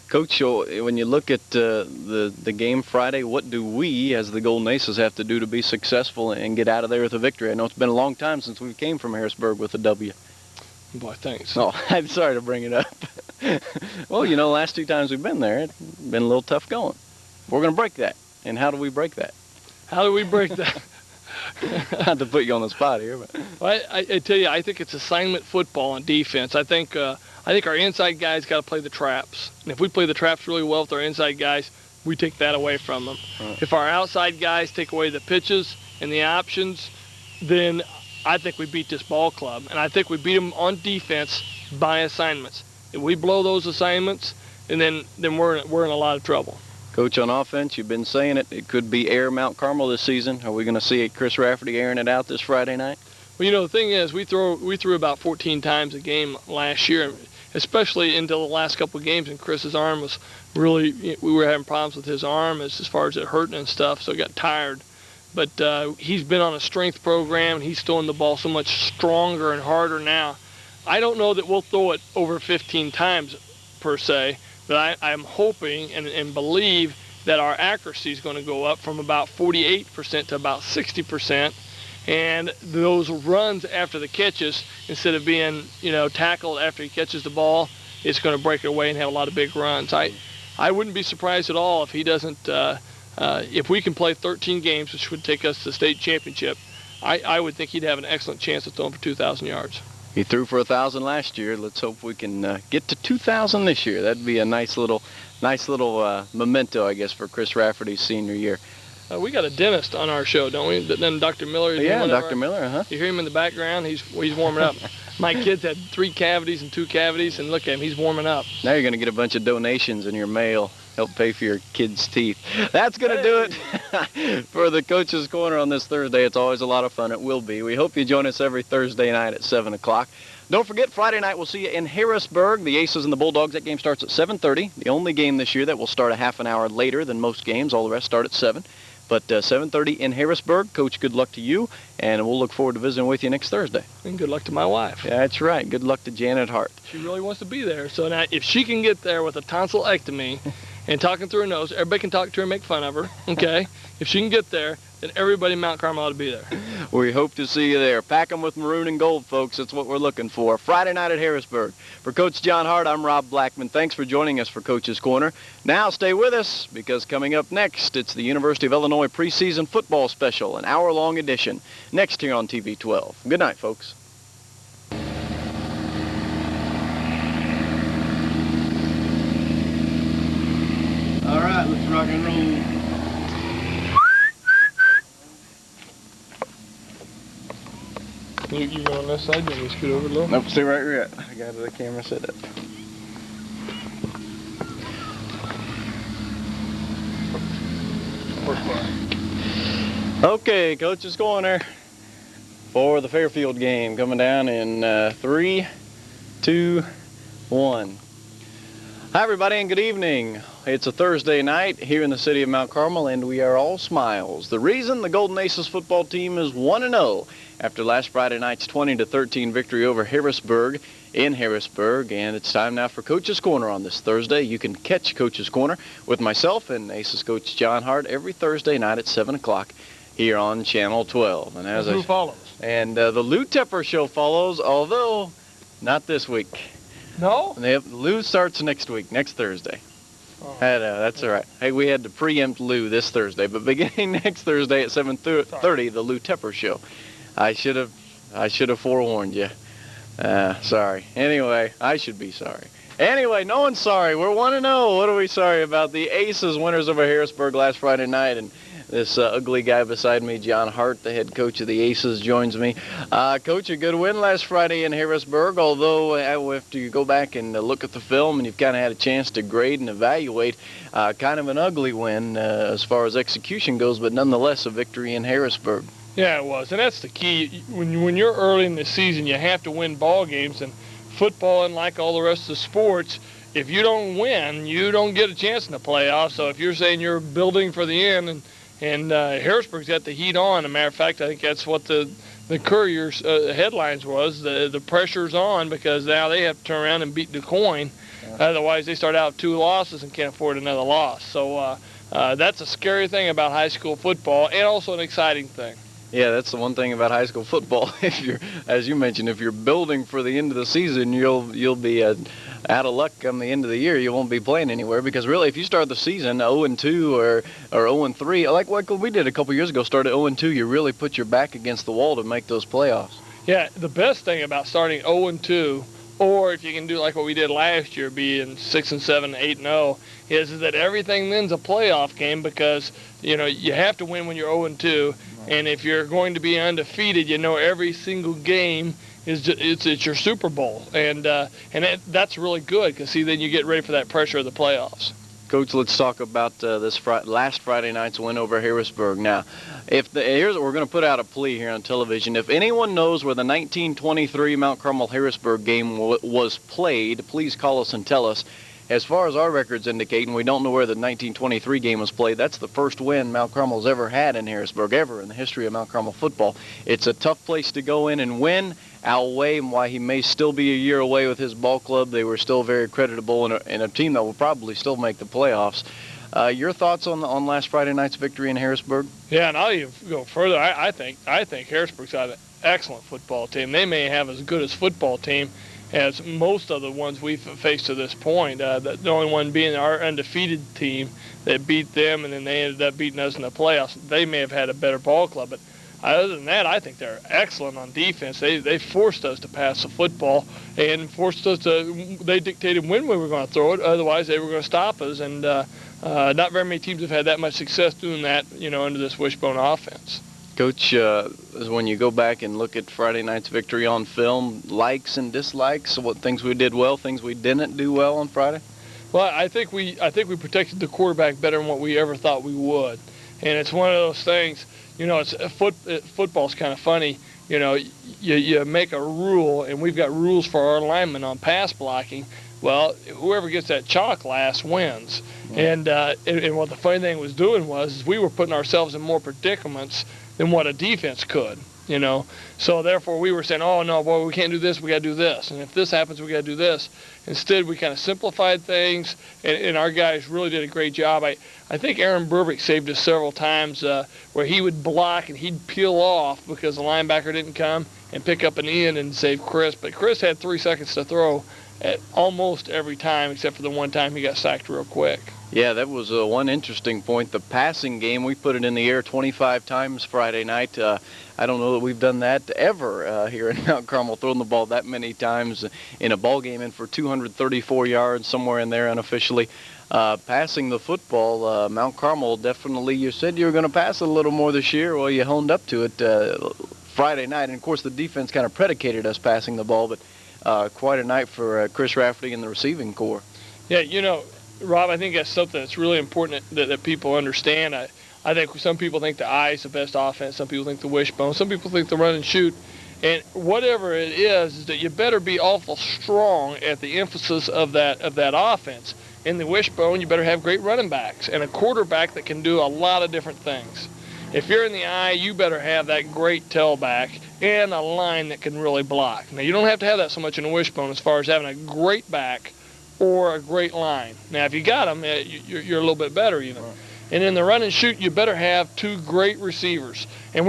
Coach, when you look at the game Friday, what do we, as the Golden Aces, have to do to be successful and get out of there with a victory? I know it's been a long time since we came from Harrisburg with a W. Boy, thanks. Oh, I'm sorry to bring it up. Well, last 2 times we've been there, it's been a little tough going. We're going to break that. And how do we break that? How do we break that? Not to put you on the spot here, but well, I tell you, I think it's assignment football on defense. I think our inside guys got to play the traps, and if we play the traps really well with our inside guys, we take that away from them. Right. If our outside guys take away the pitches and the options, then I think we beat this ball club, and I think we beat them on defense by assignments. If we blow those assignments, and then we're in a lot of trouble. Coach, on offense, you've been saying it could be air Mount Carmel this season. Are we going to see Chris Rafferty airing it out this Friday night? Well, the thing is, we threw about 14 times a game last year, especially until the last couple of games, and Chris's arm was really, we were having problems with his arm as far as it hurting and stuff, so he got tired. But he's been on a strength program, and he's throwing the ball so much stronger and harder now. I don't know that we'll throw it over 15 times per se, but I'm hoping and believe that our accuracy is going to go up from about 48% to about 60%. And those runs after the catches, instead of being, tackled after he catches the ball, it's going to break it away and have a lot of big runs. I wouldn't be surprised at all if he doesn't, if we can play 13 games, which would take us to the state championship, I would think he'd have an excellent chance of throwing for 2,000 yards. He threw for 1,000 last year. Let's hope we can get to 2,000 this year. That'd be a nice little memento, I guess, for Chris Rafferty's senior year. We got a dentist on our show, don't we? Then Dr. Miller. Yeah, Dr. Miller, You hear him in the background. He's warming up. My kids had 3 cavities and 2 cavities, and look at him. He's warming up. Now you're going to get a bunch of donations in your mail. Help pay for your kids' teeth. That's going to do it for the Coach's Corner on this Thursday. It's always a lot of fun. It will be. We hope you join us every Thursday night at 7 o'clock. Don't forget, Friday night we'll see you in Harrisburg. The Aces and the Bulldogs. That game starts at 7:30. The only game this year that will start a half an hour later than most games. All the rest start at 7. But 7:30 in Harrisburg. Coach, good luck to you, and we'll look forward to visiting with you next Thursday. And good luck to my wife. Yeah, that's right. Good luck to Janet Hart. She really wants to be there. So now, if she can get there with a tonsillectomy and talking through her nose, everybody can talk to her and make fun of her, okay? If she can get there, then everybody in Mount Carmel ought to be there. We hope to see you there. Pack them with maroon and gold, folks. That's what we're looking for. Friday night at Harrisburg. For Coach John Hart, I'm Rob Blackman. Thanks for joining us for Coach's Corner. Now stay with us, because coming up next, it's the University of Illinois preseason football special, an hour-long edition, next here on TV 12. Good night, folks. All right, let's rock and roll. You go on this side, then you scoot over a little? Nope, stay right where you're at. I got the camera set up. Okay, Coach's Corner for the Fairfield game, coming down in 3, 2, 1. Hi, everybody, and good evening. It's a Thursday night here in the city of Mount Carmel, and we are all smiles. The reason the Golden Aces football team is 1-0 after last Friday night's 20-13 victory over Harrisburg in Harrisburg, and it's time now for Coach's Corner on this Thursday. You can catch Coach's Corner with myself and Aces coach John Hart every Thursday night at 7 o'clock here on Channel 12. And who follows? And the Lou Tepper Show follows, although not this week. No? Lou starts next week, next Thursday. Oh. That's all right. Hey, we had to preempt Lou this Thursday, but beginning next Thursday at 7:30, the Lou Tepper Show. I should have forewarned you. Sorry. Anyway, I should be sorry. Anyway, no one's sorry. We're 1-0. What are we sorry about? The Aces winners over Harrisburg last Friday night, and this ugly guy beside me, John Hart, the head coach of the Aces, joins me. Coach, a good win last Friday in Harrisburg, although after you go back and look at the film and you've kind of had a chance to grade and evaluate, kind of an ugly win as far as execution goes, but nonetheless a victory in Harrisburg. Yeah, it was, and that's the key. When you're early in the season, you have to win ball games, and football, and like all the rest of the sports, if you don't win, you don't get a chance in the playoffs. So if you're saying you're building for the end, and Harrisburg's got the heat on, as a matter of fact, I think that's what the Courier's headlines was. The pressure's on because now they have to turn around and beat DuQuoin. Otherwise, they start out with 2 losses and can't afford another loss. So that's a scary thing about high school football, and also an exciting thing. Yeah, that's the one thing about high school football. If you're, as you mentioned, if you're building for the end of the season, you'll be out of luck come the end of the year. You won't be playing anywhere because really, if you start the season 0-2 or 0-3, like what we did a couple years ago, started 0-2, you really put your back against the wall to make those playoffs. Yeah, the best thing about starting 0-2, or if you can do like what we did last year, being 6-7, 8-0, is that everything then's a playoff game because you have to win when you're 0-2. And if you're going to be undefeated, every single game it's your Super Bowl, and that's really good because then you get ready for that pressure of the playoffs. Coach, let's talk about this last Friday night's win over Harrisburg. Now, here's what we're going to put out a plea here on television. If anyone knows where the 1923 Mount Carmel Harrisburg game was played, please call us and tell us. As far as our records indicate, and we don't know where the 1923 game was played, that's the first win Mount Carmel's ever had in Harrisburg, ever in the history of Mount Carmel football. It's a tough place to go in and win. Al Way, and why he may still be a year away with his ball club, they were still very creditable in a team that will probably still make the playoffs. Your thoughts on last Friday night's victory in Harrisburg? Yeah, and I'll even go further. I think Harrisburg's got an excellent football team. They may have as good a football team as most of the ones we've faced to this point. The only one being our undefeated team that beat them, and then they ended up beating us in the playoffs. They may have had a better ball club, but other than that, I think they're excellent on defense. They forced us to pass the football and forced us to. They dictated when we were going to throw it. Otherwise, they were going to stop us. And not very many teams have had that much success doing that, under this wishbone offense. Coach, when you go back and look at Friday night's victory on film, likes and dislikes, what things we did well, things we didn't do well on Friday? Well, I think we protected the quarterback better than what we ever thought we would, and it's one of those things. Football's kind of funny. You make a rule, and we've got rules for our linemen on pass blocking. Well, whoever gets that chalk last wins. Yeah. And what the funny thing was doing was we were putting ourselves in more predicaments than what a defense could, So therefore we were saying, oh, no, boy, we can't do this, we got to do this. And if this happens, we got to do this. Instead, we kind of simplified things, and our guys really did a great job. I think Aaron Burbick saved us several times where he would block and he'd peel off because the linebacker didn't come and pick up an end and save Chris. But Chris had 3 seconds to throw at almost every time except for the one time he got sacked real quick. Yeah, that was one interesting point. The passing game, we put it in the air 25 times Friday night. I don't know that we've done that ever here in Mount Carmel, throwing the ball that many times in a ball game and for 234 yards, somewhere in there unofficially. Passing the football, Mount Carmel definitely, you said you were going to pass it a little more this year. Well, you honed up to it Friday night. And, of course, the defense kind of predicated us passing the ball, but quite a night for Chris Rafferty and the receiving corps. Yeah, Rob, I think that's something that's really important that people understand. I think some people think the eye is the best offense. Some people think the wishbone. Some people think the run and shoot. And whatever it is that you better be awful strong at the emphasis of that offense. In the wishbone, you better have great running backs and a quarterback that can do a lot of different things. If you're in the eye, you better have that great tailback and a line that can really block. Now, you don't have to have that so much in the wishbone as far as having a great back or a great line. Now, if you got them, you're a little bit better even. Right. And in the run and shoot, you better have 2 great receivers. And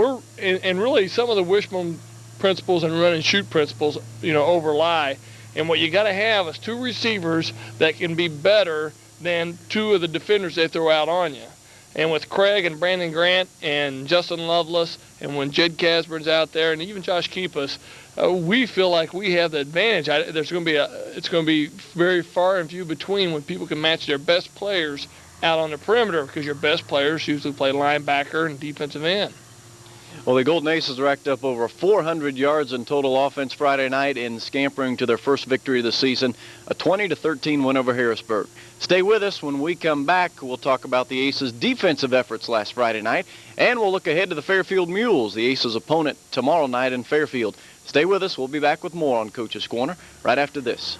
really some of the wishbone principles and run and shoot principles, overlie. And what you got to have is 2 receivers that can be better than 2 of the defenders they throw out on you. And with Craig and Brandon Grant and Justin Lovelace, and when Jed Casburn's out there, and even Josh Keepus, we feel like we have the advantage. It's going to be very far and few between when people can match their best players out on the perimeter because your best players usually play linebacker and defensive end. Well, the Golden Aces racked up over 400 yards in total offense Friday night in scampering to their first victory of the season, a 20-13 win over Harrisburg. Stay with us. When we come back, we'll talk about the Aces' defensive efforts last Friday night, and we'll look ahead to the Fairfield Mules, the Aces' opponent tomorrow night in Fairfield. Stay with us. We'll be back with more on Coach's Corner right after this.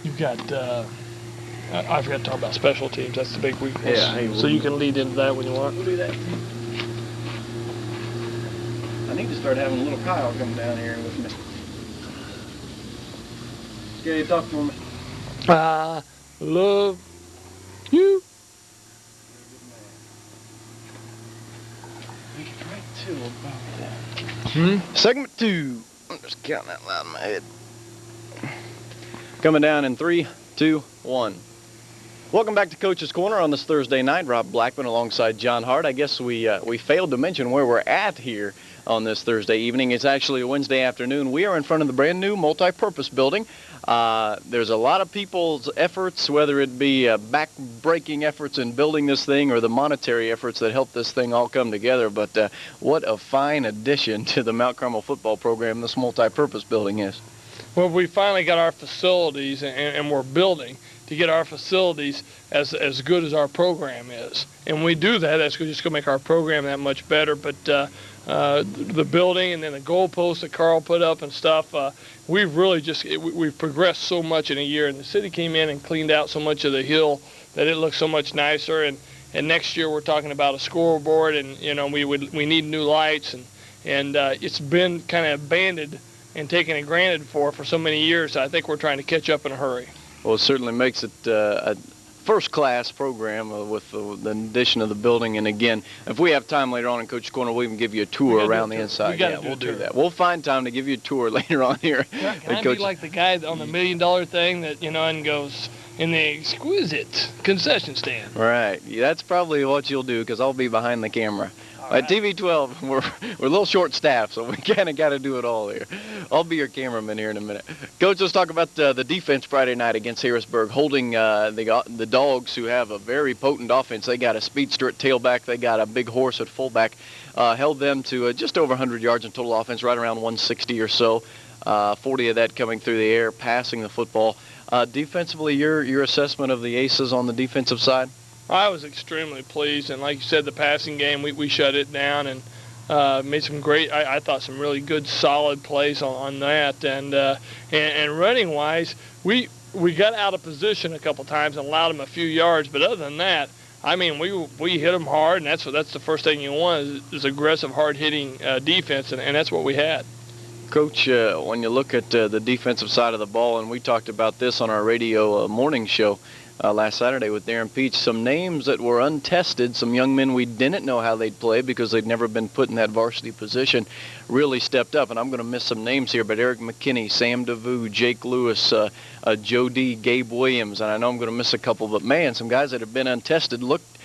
You've got, I forgot to talk about special teams. That's the big weakness. Yeah, hey, so you can lead into that when you want. We'll do that. I need to start having a little Kyle come down here with me. Scary, talk to me. I love you. Segment 2. I'm just counting that loud in my head. Coming down in 3, 2, 1. Welcome back to Coach's Corner on this Thursday night. Rob Blackman alongside John Hart. I guess we failed to mention where we're at here on this Thursday evening. It's actually a Wednesday afternoon. We are in front of the brand new multi-purpose building. There's a lot of people's efforts, whether it be back-breaking efforts in building this thing or the monetary efforts that help this thing all come together. But what a fine addition to the Mount Carmel football program this multi-purpose building is. Well, we finally got our facilities, and we're building to get our facilities as good as our program is. And when we do that, that's just going to make our program that much better. But the building and then the goalposts that Carl put up and stuff, we've really we've progressed so much in a year. And the city came in and cleaned out so much of the hill that it looks so much nicer. And next year we're talking about a scoreboard, and we need new lights, and it's been kind of abandoned and taken it granted for so many years. I think we're trying to catch up in a hurry. Well, it certainly makes it a first-class program with the addition of the building. And again, if we have time later on in Coach's Corner, we'll even give you a tour around the inside. Yeah, we'll do that. We'll find time to give you a tour later on here. Can I be like the guy on the $1 million thing that, and goes in the exquisite concession stand? Right. Yeah, that's probably what you'll do, because I'll be behind the camera. At TV 12, we're a little short-staffed, so we kind of got to do it all here. I'll be your cameraman here in a minute. Coach, let's talk about the defense Friday night against Harrisburg, holding the Dogs, who have a very potent offense. They got a speedster at tailback. They got a big horse at fullback. Held them to just over 100 yards in total offense, right around 160 or so. 40 of that coming through the air, passing the football. Defensively, your assessment of the Aces on the defensive side? I was extremely pleased, and like you said, the passing game, we shut it down and made some great, I thought some really good, solid plays on that. And running-wise, we got out of position a couple times and allowed them a few yards, but other than that, I mean, we hit them hard, and that's the first thing you want is aggressive, hard-hitting defense, and that's what we had. Coach, when you look at the defensive side of the ball, and we talked about this on our radio morning show last Saturday with Darren Peach, some names that were untested, some young men we didn't know how they'd play because they'd never been put in that varsity position, really stepped up. And I'm going to miss some names here, but Eric McKinney, Sam DeVue, Jake Lewis, Joe D, Gabe Williams, and I know I'm going to miss a couple, but man, some guys that have been untested looked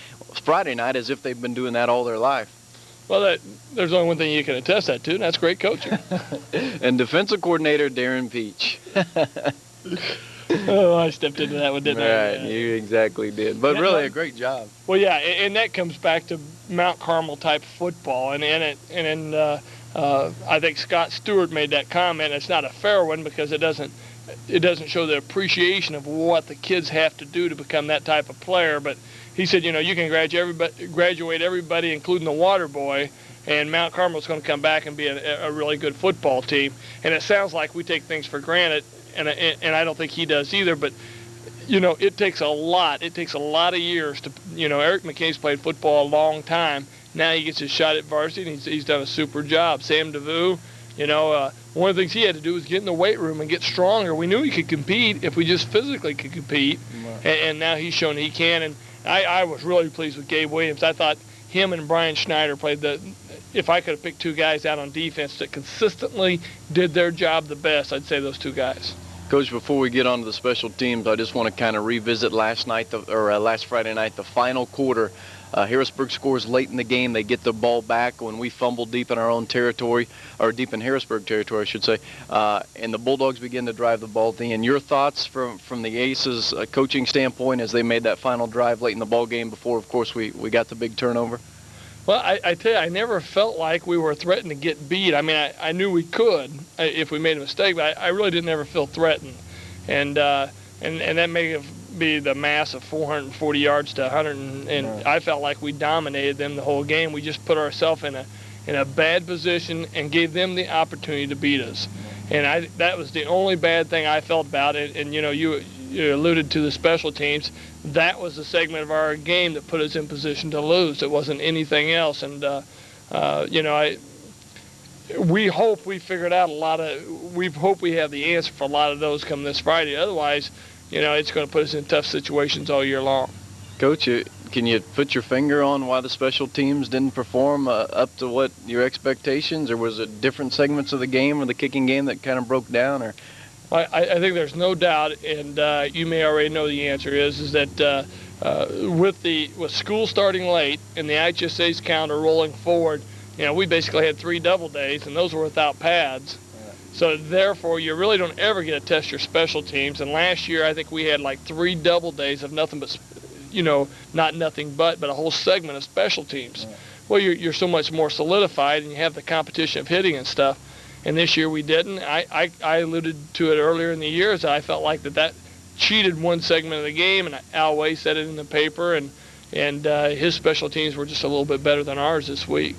Friday night as if they've been doing that all their life. Well, there's only one thing you can attest that to, and that's great coaching. And defensive coordinator Darren Peach. Oh, I stepped into that one, didn't I? Right, you exactly did. But really, a great job. Well, yeah, and that comes back to Mount Carmel type football, and I think Scott Stewart made that comment. It's not a fair one because it doesn't show the appreciation of what the kids have to do to become that type of player. But he said, you can graduate everybody, including the water boy, and Mount Carmel's going to come back and be a really good football team. And it sounds like we take things for granted. And I don't think he does either, but it takes a lot. It takes a lot of years to, Eric McKay's played football a long time. Now he gets his shot at varsity, and he's done a super job. Sam DeVue, one of the things he had to do was get in the weight room and get stronger. We knew he could compete if we just physically could compete, and now he's shown he can. And I was really pleased with Gabe Williams. I thought him and Brian Schneider played if I could have picked two guys out on defense that consistently did their job the best, I'd say those two guys. Coach, before we get on to the special teams, I just want to kind of revisit last Friday night, the final quarter. Harrisburg scores late in the game. They get the ball back when we fumble deep in our own territory, or deep in Harrisburg territory, I should say. And the Bulldogs begin to drive the ball at the end. Your thoughts from the Aces coaching standpoint as they made that final drive late in the ball game before, of course, we got the big turnover? Well, I tell you, I never felt like we were threatened to get beat. I mean, I knew we could if we made a mistake, but I really didn't ever feel threatened. And that may be the mass of 440 yards to 100, and Right. I felt like we dominated them the whole game. We just put ourselves in a bad position and gave them the opportunity to beat us. And that was the only bad thing I felt about it. And you know, you alluded to the special teams. That was the segment of our game that put us in position to lose. It wasn't anything else. And you know, we hope we figured out we hope we have the answer for a lot of those come this Friday. Otherwise, you know, it's going to put us in tough situations all year long. Coach, can you put your finger on why the special teams didn't perform up to what your expectations, or was it different segments of the game or the kicking game that kind of broke down? Or I think there's no doubt, and you may already know the answer is that with school starting late and the IHSA's calendar rolling forward, you know, we basically had 3 double days, and those were without pads. So therefore, you really don't ever get to test your special teams. And last year, I think we had like 3 double days of nothing but, you know, not nothing but a whole segment of special teams. Right. Well, you're so much more solidified, and you have the competition of hitting and stuff. And this year we didn't. I alluded to it earlier in the year, as I felt like that cheated one segment of the game, and Al Way said it in the paper, and his special teams were just a little bit better than ours this week.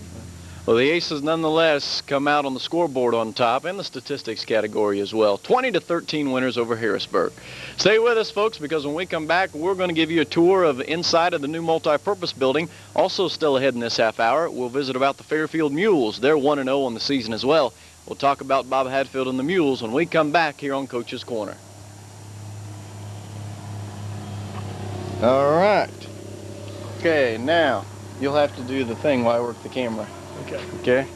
Well, the Aces nonetheless come out on the scoreboard on top and the statistics category as well. 20-13 winners over Harrisburg. Stay with us, folks, because when we come back, we're going to give you a tour of inside of the new multi-purpose building. Also still ahead in this half hour, we'll visit about the Fairfield Mules. They're 1-0 on the season as well. We'll talk about Bob Hadfield and the Mules when we come back here on Coach's Corner. All right. Okay, now you'll have to do the thing while I work the camera. Okay. Okay?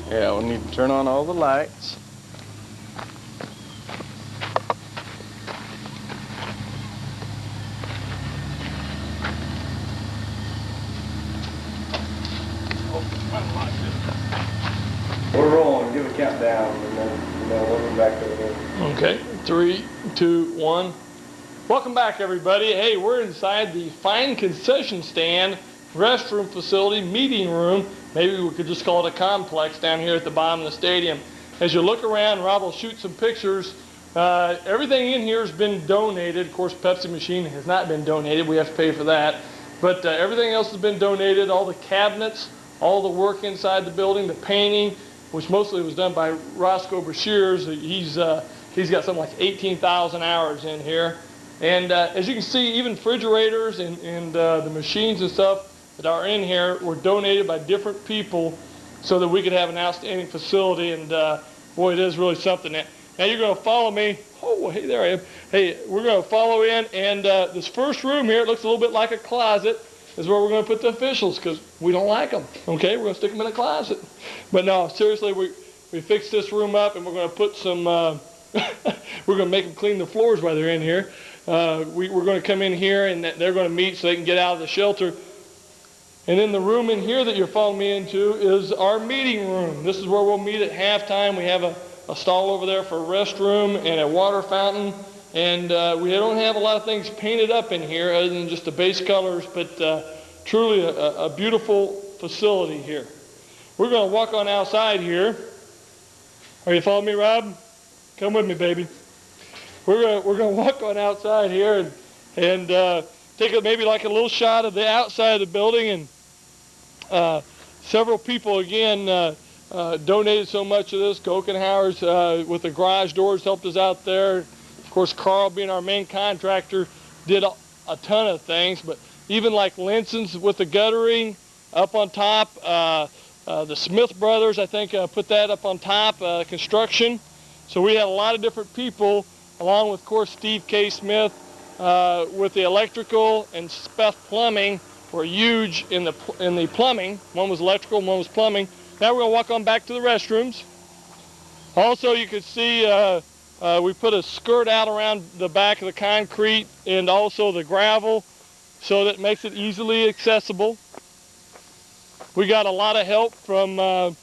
Yeah, we'll need to turn on all the lights. We're rolling. Give a countdown, and then we'll be back to the Okay. 3, 2, 1. Welcome back, everybody. Hey, we're inside the fine concession stand, restroom facility, meeting room. Maybe we could just call it a complex down here at the bottom of the stadium. As you look around, Rob will shoot some pictures. Everything in here has been donated. Of course, Pepsi machine has not been donated. We have to pay for that. But everything else has been donated. All the cabinets, all the work inside the building, the painting, which mostly was done by Roscoe Brashears. He's got something like 18,000 hours in here. And as you can see, even refrigerators and the machines and stuff that are in here were donated by different people so that we could have an outstanding facility. And boy, it is really something. Now you're going to follow me. Oh, hey, there I am. Hey, we're going to follow in. And this first room here, it looks a little bit like a closet, is where we're going to put the officials because we don't like them. Okay, we're going to stick them in a closet. But no, seriously, we fixed this room up, and we're going to put some, we're going to make them clean the floors while they're in here. We're going to come in here, and they're going to meet so they can get out of the shelter. And then the room in here that you're following me into is our meeting room. This is where we'll meet at halftime. We have a stall over there for a restroom and a water fountain. And we don't have a lot of things painted up in here other than just the base colors, but truly a beautiful facility here. We're going to walk on outside here. Are you following me, Rob? Come with me, baby. We're going to walk on outside here and take maybe like a little shot of the outside of the building. And several people, again, donated so much of this. Gokenhauer's with the garage doors helped us out there. Of course, Carl, being our main contractor, did a ton of things. But even like Linson's with the guttering up on top. The Smith brothers, I think, put that up on top, construction. So we had a lot of different people, along with, of course, Steve K. Smith with the electrical, and Speth Plumbing were huge in the plumbing. One was electrical, one was plumbing. Now we're going to walk on back to the restrooms. Also, you can see we put a skirt out around the back of the concrete and also the gravel so that it makes it easily accessible. We got a lot of help from the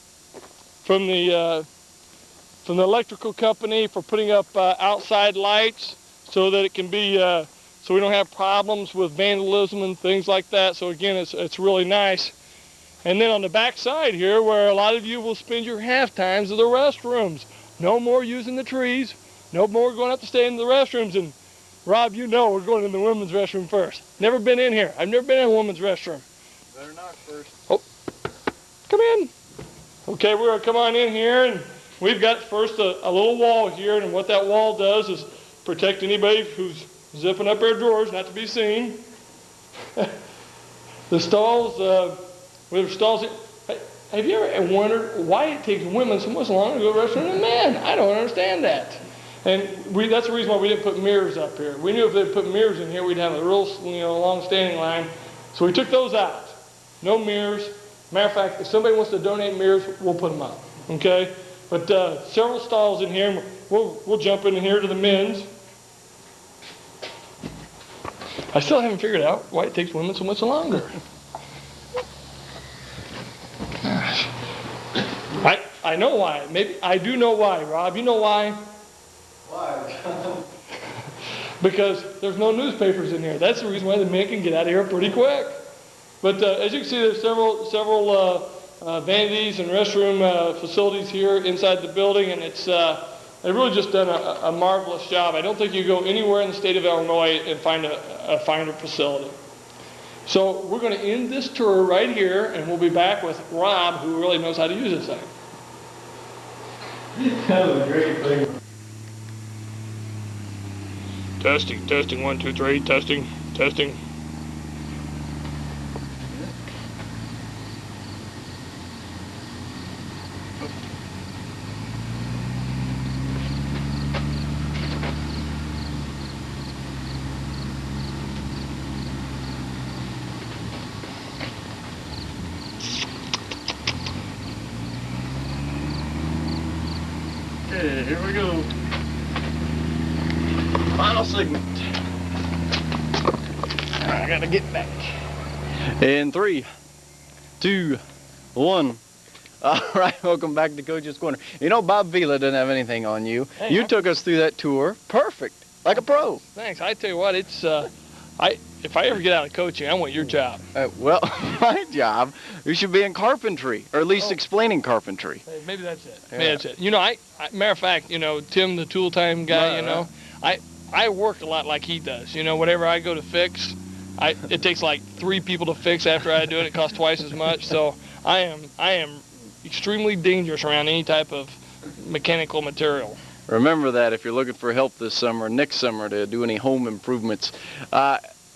electrical company for putting up outside lights so that it can be so we don't have problems with vandalism and things like that. So again, it's really nice. And then on the back side here, where a lot of you will spend your half times of the restrooms. No more using the trees. No more going out to stay in the restrooms. And Rob, you know we're going in the women's restroom first. Never been in here. I've never been in a women's restroom. Better knock first. Oh, come in. Okay, we're going to come on in here, and we've got first a little wall here, and what that wall does is protect anybody who's zipping up their drawers, not to be seen. The stalls, we have stalls. Have you ever wondered why it takes women so much longer to go to the restroom than men? I don't understand that. And that's the reason why we didn't put mirrors up here. We knew if they put mirrors in here, we'd have a real, long-standing line. So we took those out. No mirrors. Matter of fact, if somebody wants to donate mirrors, we'll put them up. Okay? But several stalls in here. We'll jump in here to the men's. I still haven't figured out why it takes women so much longer. Gosh. I know why. Maybe I do know why, Rob. You know why? Why? Because there's no newspapers in here. That's the reason why the men can get out of here pretty quick. But as you can see, there's several vanities and restroom facilities here inside the building, and they've really just done a marvelous job. I don't think you go anywhere in the state of Illinois and find a finer facility. So we're going to end this tour right here, and we'll be back with Rob, who really knows how to use this thing. That was a great thing. Testing, 1, 2, 3, testing. Okay, here we go. Final segment. I gotta get back. In 3, 2, 1. All right, welcome back to Coach's Corner. You know, Bob Vila didn't have anything on you. Hey, you took us through that tour. Perfect. Like a pro. Thanks. I tell you what, it's if I ever get out of coaching, I want your job. Well, my job, you should be in carpentry, or at least explaining carpentry. Hey, maybe that's it. Yeah. Maybe that's it. You know, matter of fact, you know, Tim, the tool time guy, I work a lot like he does. You know, whatever I go to fix, it takes like 3 people to fix after I do it. It costs twice as much. So I am extremely dangerous around any type of mechanical material. Remember that if you're looking for help this summer, next summer, to do any home improvements.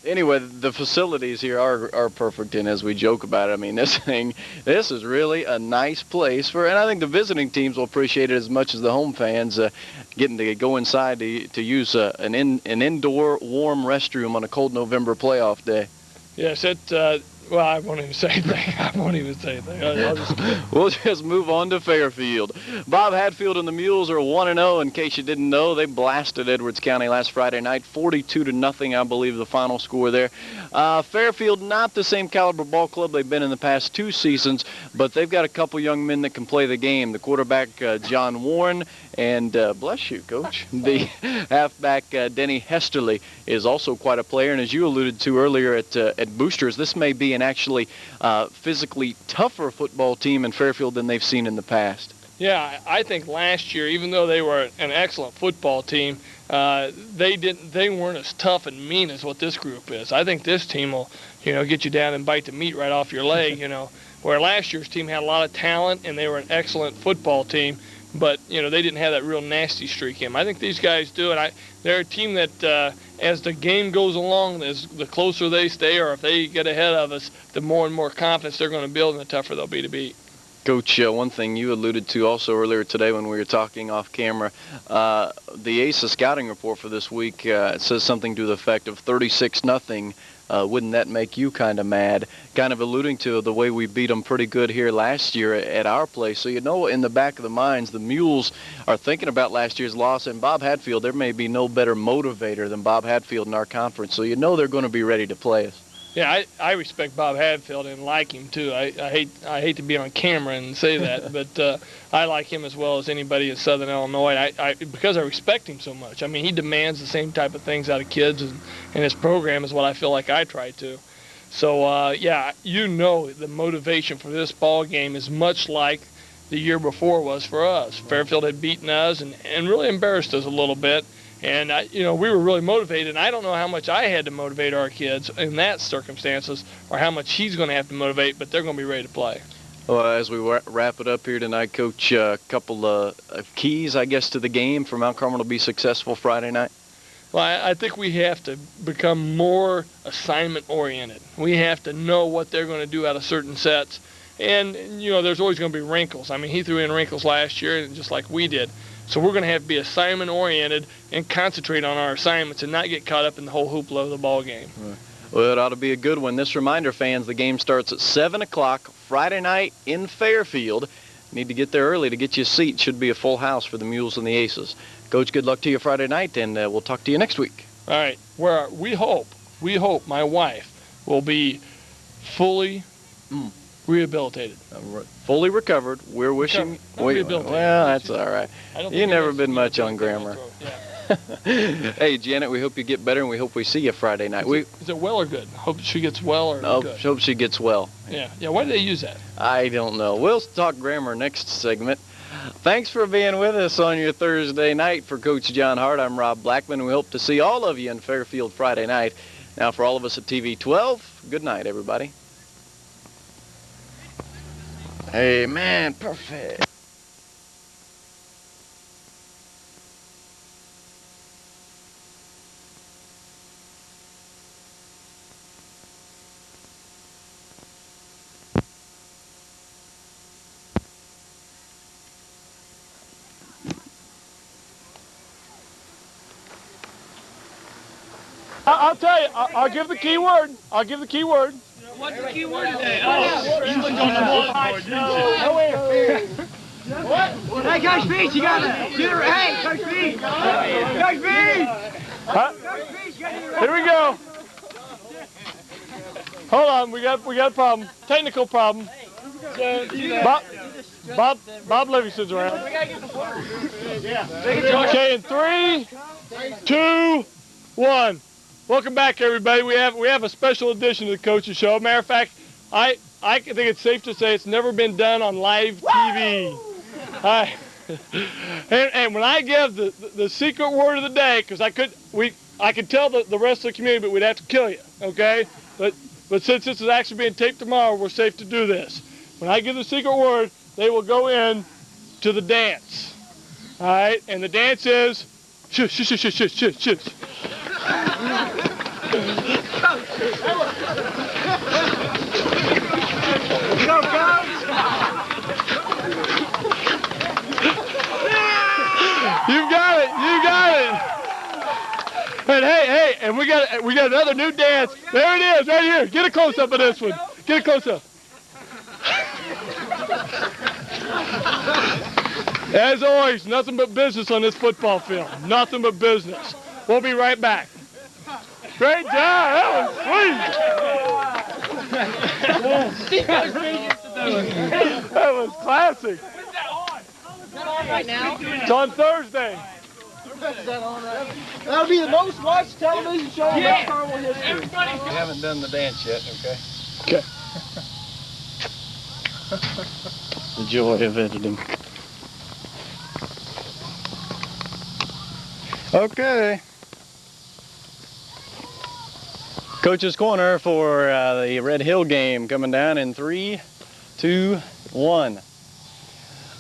Anyway, the facilities here are perfect, and as we joke about it, I mean, this is really a nice place and I think the visiting teams will appreciate it as much as the home fans getting to go inside to use an indoor warm restroom on a cold November playoff day. Yes, well, I won't even say anything. I'll just We'll just move on to Fairfield. Bob Hatfield and the Mules are 1-0. In case you didn't know, they blasted Edwards County last Friday night, 42-0, I believe, the final score there. Fairfield, not the same caliber ball club they've been in the past 2 seasons, but they've got a couple young men that can play the game. The quarterback, John Warren, and bless you, Coach, the halfback, Denny Hesterly, is also quite a player. And as you alluded to earlier at Boosters, this may be an actually physically tougher football team in Fairfield than they've seen in the past. Yeah, I think last year, even though they were an excellent football team, they weren't as tough and mean as what this group is. I think this team will, get you down and bite the meat right off your leg, where last year's team had a lot of talent and they were an excellent football team, but they didn't have that real nasty streak in them. I think these guys do, and they're a team that as the game goes along, as the closer they stay, or if they get ahead of us, the more and more confidence they're going to build and the tougher they'll be to beat. Coach, one thing you alluded to also earlier today when we were talking off camera, the ACES scouting report for this week says something to the effect of 36-0. Wouldn't that make you kind of mad? Kind of alluding to the way we beat them pretty good here last year at our place. So in the back of the minds, the Mules are thinking about last year's loss. And Bob Hatfield, there may be no better motivator than Bob Hatfield in our conference. So they're going to be ready to play us. Yeah, I respect Bob Hatfield and like him too. I hate to be on camera and say that, but I like him as well as anybody in Southern Illinois. Because I respect him so much. I mean, he demands the same type of things out of kids, and his program is what I feel like I try to. So, yeah, you know the motivation for this ball game is much like the year before was for us. Fairfield had beaten us and really embarrassed us a little bit. And, we were really motivated. And I don't know how much I had to motivate our kids in that circumstances or how much he's going to have to motivate, but they're going to be ready to play. Well, as we wrap it up here tonight, Coach, a couple of keys, I guess, to the game for Mount Carmel to be successful Friday night? Well, I think we have to become more assignment-oriented. We have to know what they're going to do out of certain sets. And, there's always going to be wrinkles. I mean, he threw in wrinkles last year, just like we did. So we're going to have to be assignment-oriented and concentrate on our assignments and not get caught up in the whole hoopla of the ball game. Right. Well, it ought to be a good one. This reminder, fans, the game starts at 7 o'clock Friday night in Fairfield. You need to get there early to get you a seat. Should be a full house for the Mules and the Aces. Coach, good luck to you Friday night, and we'll talk to you next week. All right. We hope my wife will be fully rehabilitated. Fully recovered. We're wishing. Well, that's all right. You've never been much on grammar. Hey, Janet, we hope you get better, and we hope we see you Friday night. Is it well or good? Hope she gets well or good? Hope she gets well. Yeah. Why do they use that? I don't know. We'll talk grammar next segment. Thanks for being with us on your Thursday night. For Coach John Hart, I'm Rob Blackman. We hope to see all of you in Fairfield Friday night. Now, for all of us at TV 12, good night, everybody. Hey, man, perfect. I'll tell you. I'll give the key word. What's the key word today? What? Hey, Coach Beach, you got it. Hey, Coach Beach. Coach Beach. Huh? Here we go. Hold on, we got a problem. Technical problem. Bob Livingston's around. Okay, in 3, 2, 1. Welcome back, everybody. We have a special edition of the Coach's Show. Matter of fact, I think it's safe to say it's never been done on live TV. And when I give the secret word of the day, because I could tell the rest of the community, but we'd have to kill you, okay? But since this is actually being taped tomorrow, we're safe to do this. When I give the secret word, they will go in to the dance. All right? And the dance is shush, shush, shush, shush, shush, shush. Go, Coach! You got it. And hey, and we got another new dance. There it is, right here. Get a close up of this one. Get a close up. As always, nothing but business on this football field. Nothing but business. We'll be right back. Great job. That was sweet. That was classic. Right now? It's on Thursday. That'll be the most watched television show in Mount Carmel history. We haven't done the dance yet, okay? Okay. The joy of editing. Okay. Coach's Corner for the Red Hill game coming down in 3, 2, 1.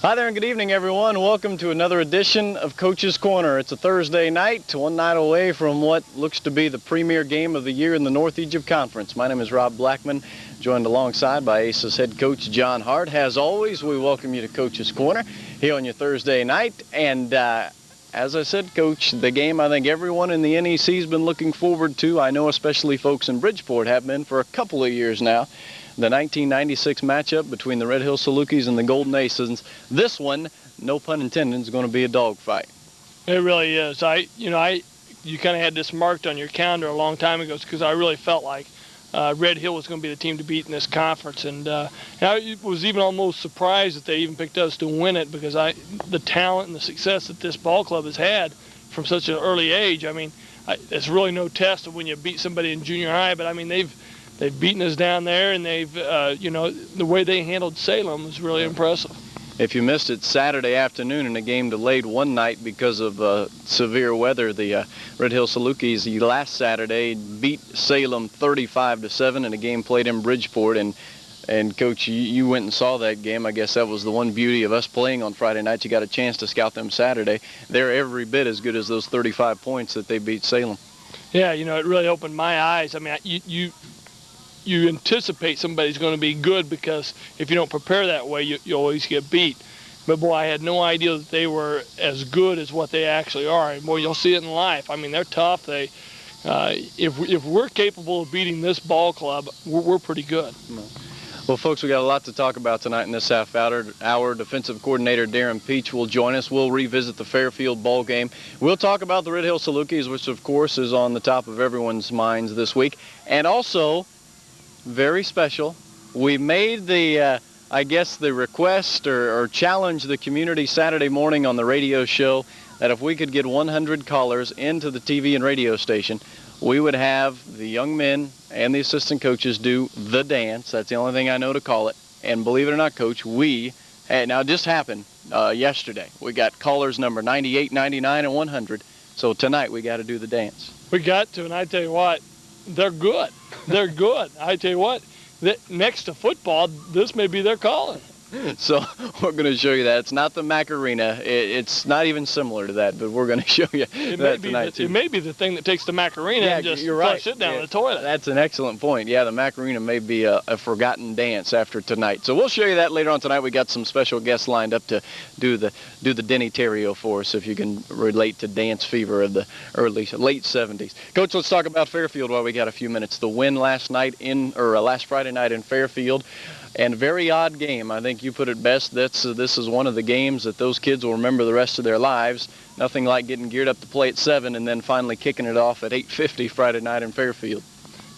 Hi there and good evening, everyone. Welcome to another edition of Coach's Corner. It's a Thursday night, one night away from what looks to be the premier game of the year in the North Egypt Conference. My name is Rob Blackman, joined alongside by Aces head coach John Hart. As always, we welcome you to Coach's Corner here on your Thursday night. And as I said, Coach, the game I think everyone in the NEC has been looking forward to. I know especially folks in Bridgeport have been for a couple of years now. The 1996 matchup between the Red Hill Salukis and the Golden Aces. This one, no pun intended, is going to be a dogfight. It really is. You kind of had this marked on your calendar a long time ago because I really felt like Red Hill was going to be the team to beat in this conference, and I was even almost surprised that they even picked us to win it because the talent and the success that this ball club has had from such an early age. I mean, it's really no test of when you beat somebody in junior high, but I mean they've they've beaten us down there, and they've, the way they handled Salem was really impressive. If you missed it Saturday afternoon in a game delayed one night because of severe weather, the Red Hill Salukis last Saturday beat Salem 35-7 in a game played in Bridgeport. And Coach, you went and saw that game. I guess that was the one beauty of us playing on Friday night. You got a chance to scout them Saturday. They're every bit as good as those 35 points that they beat Salem. Yeah, it really opened my eyes. I mean, you anticipate somebody's going to be good, because if you don't prepare that way, you always get beat. But boy, I had no idea that they were as good as what they actually are. And boy, you'll see it in life. I mean, they're tough. If we're capable of beating this ball club, we're pretty good. Well, folks, we got a lot to talk about tonight in this half hour. Our defensive coordinator, Darren Peach, will join us. We'll revisit the Fairfield ball game. We'll talk about the Red Hill Salukis, which, of course, is on the top of everyone's minds this week. And also, very special, we made the request or challenge the community Saturday morning on the radio show that if we could get 100 callers into the TV and radio station, we would have the young men and the assistant coaches do the dance. That's the only thing I know to call it. And believe it or not, Coach, now it just happened yesterday. We got callers number 98, 99, and 100. So tonight we got to do the dance. We got to, and I tell you what, they're good. They're good. I tell you what, next to football, this may be their calling. So we're going to show you that. It's not the Macarena. It's not even similar to that, but we're going to show you that tonight, too. It may be the thing that takes the Macarena and just flush it down the toilet. That's an excellent point. Yeah, the Macarena may be a forgotten dance after tonight. So we'll show you that later on tonight. We got some special guests lined up to do the Denny Terrio for us, if you can relate to dance fever of the late 70s. Coach, let's talk about Fairfield while we got a few minutes. The win last Friday night in Fairfield. And very odd game. I think you put it best. This is one of the games that those kids will remember the rest of their lives. Nothing like getting geared up to play at 7 and then finally kicking it off at 8:50 Friday night in Fairfield.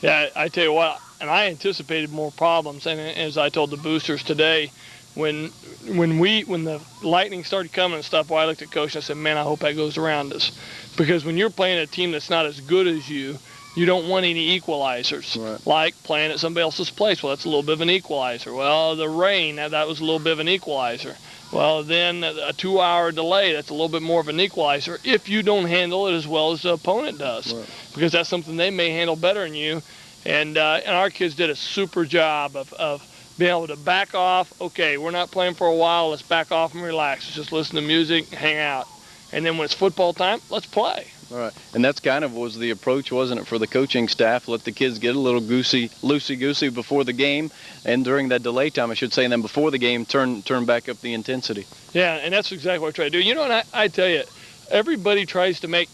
Yeah, I tell you what, and I anticipated more problems. And as I told the boosters today, when the lightning started coming and stuff, I looked at Coach and I said, man, I hope that goes around us. Because when you're playing a team that's not as good as you don't want any equalizers, right? Like playing at somebody else's place. Well, that's a little bit of an equalizer. Well, the rain, that was a little bit of an equalizer. Well, then a 2-hour delay, that's a little bit more of an equalizer if you don't handle it as well as the opponent does. Right. Because that's something they may handle better than you. And our kids did a super job of being able to back off. Okay, we're not playing for a while. Let's back off and relax. Let's just listen to music, hang out. And then when it's football time, let's play. All right, and that's kind of was the approach, wasn't it, for the coaching staff? Let the kids get a little loosey-goosey before the game, and during that delay time, I should say, and then before the game, turn back up the intensity. Yeah, and that's exactly what I try to do. And I tell you, everybody tries to make,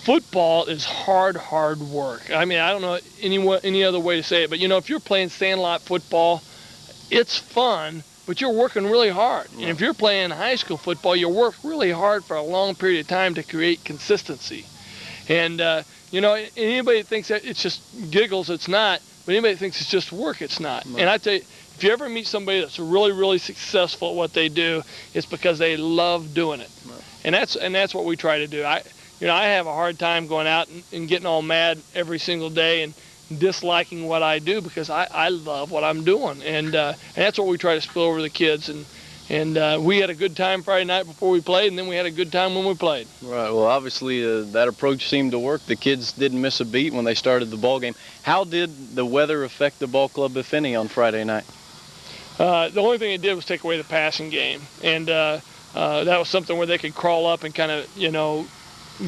football is hard work. I mean, I don't know any other way to say it, but, if you're playing sandlot football, it's fun, but you're working really hard. Right. And if you're playing high school football, you work really hard for a long period of time to create consistency. And, anybody that thinks that it's just giggles, it's not. But anybody that thinks it's just work, it's not. Right. And I tell you, if you ever meet somebody that's really, really successful at what they do, it's because they love doing it. Right. And that's what we try to do. I have a hard time going out and getting all mad every single day and disliking what I do, because I love what I'm doing, and that's what we try to spill over the kids. And we had a good time Friday night before we played, and then we had a good time when we played. Right. Well, obviously that approach seemed to work. The kids didn't miss a beat when they started the ball game. How did the weather affect the ball club, if any, on Friday night? The only thing it did was take away the passing game, and that was something where they could crawl up and kind of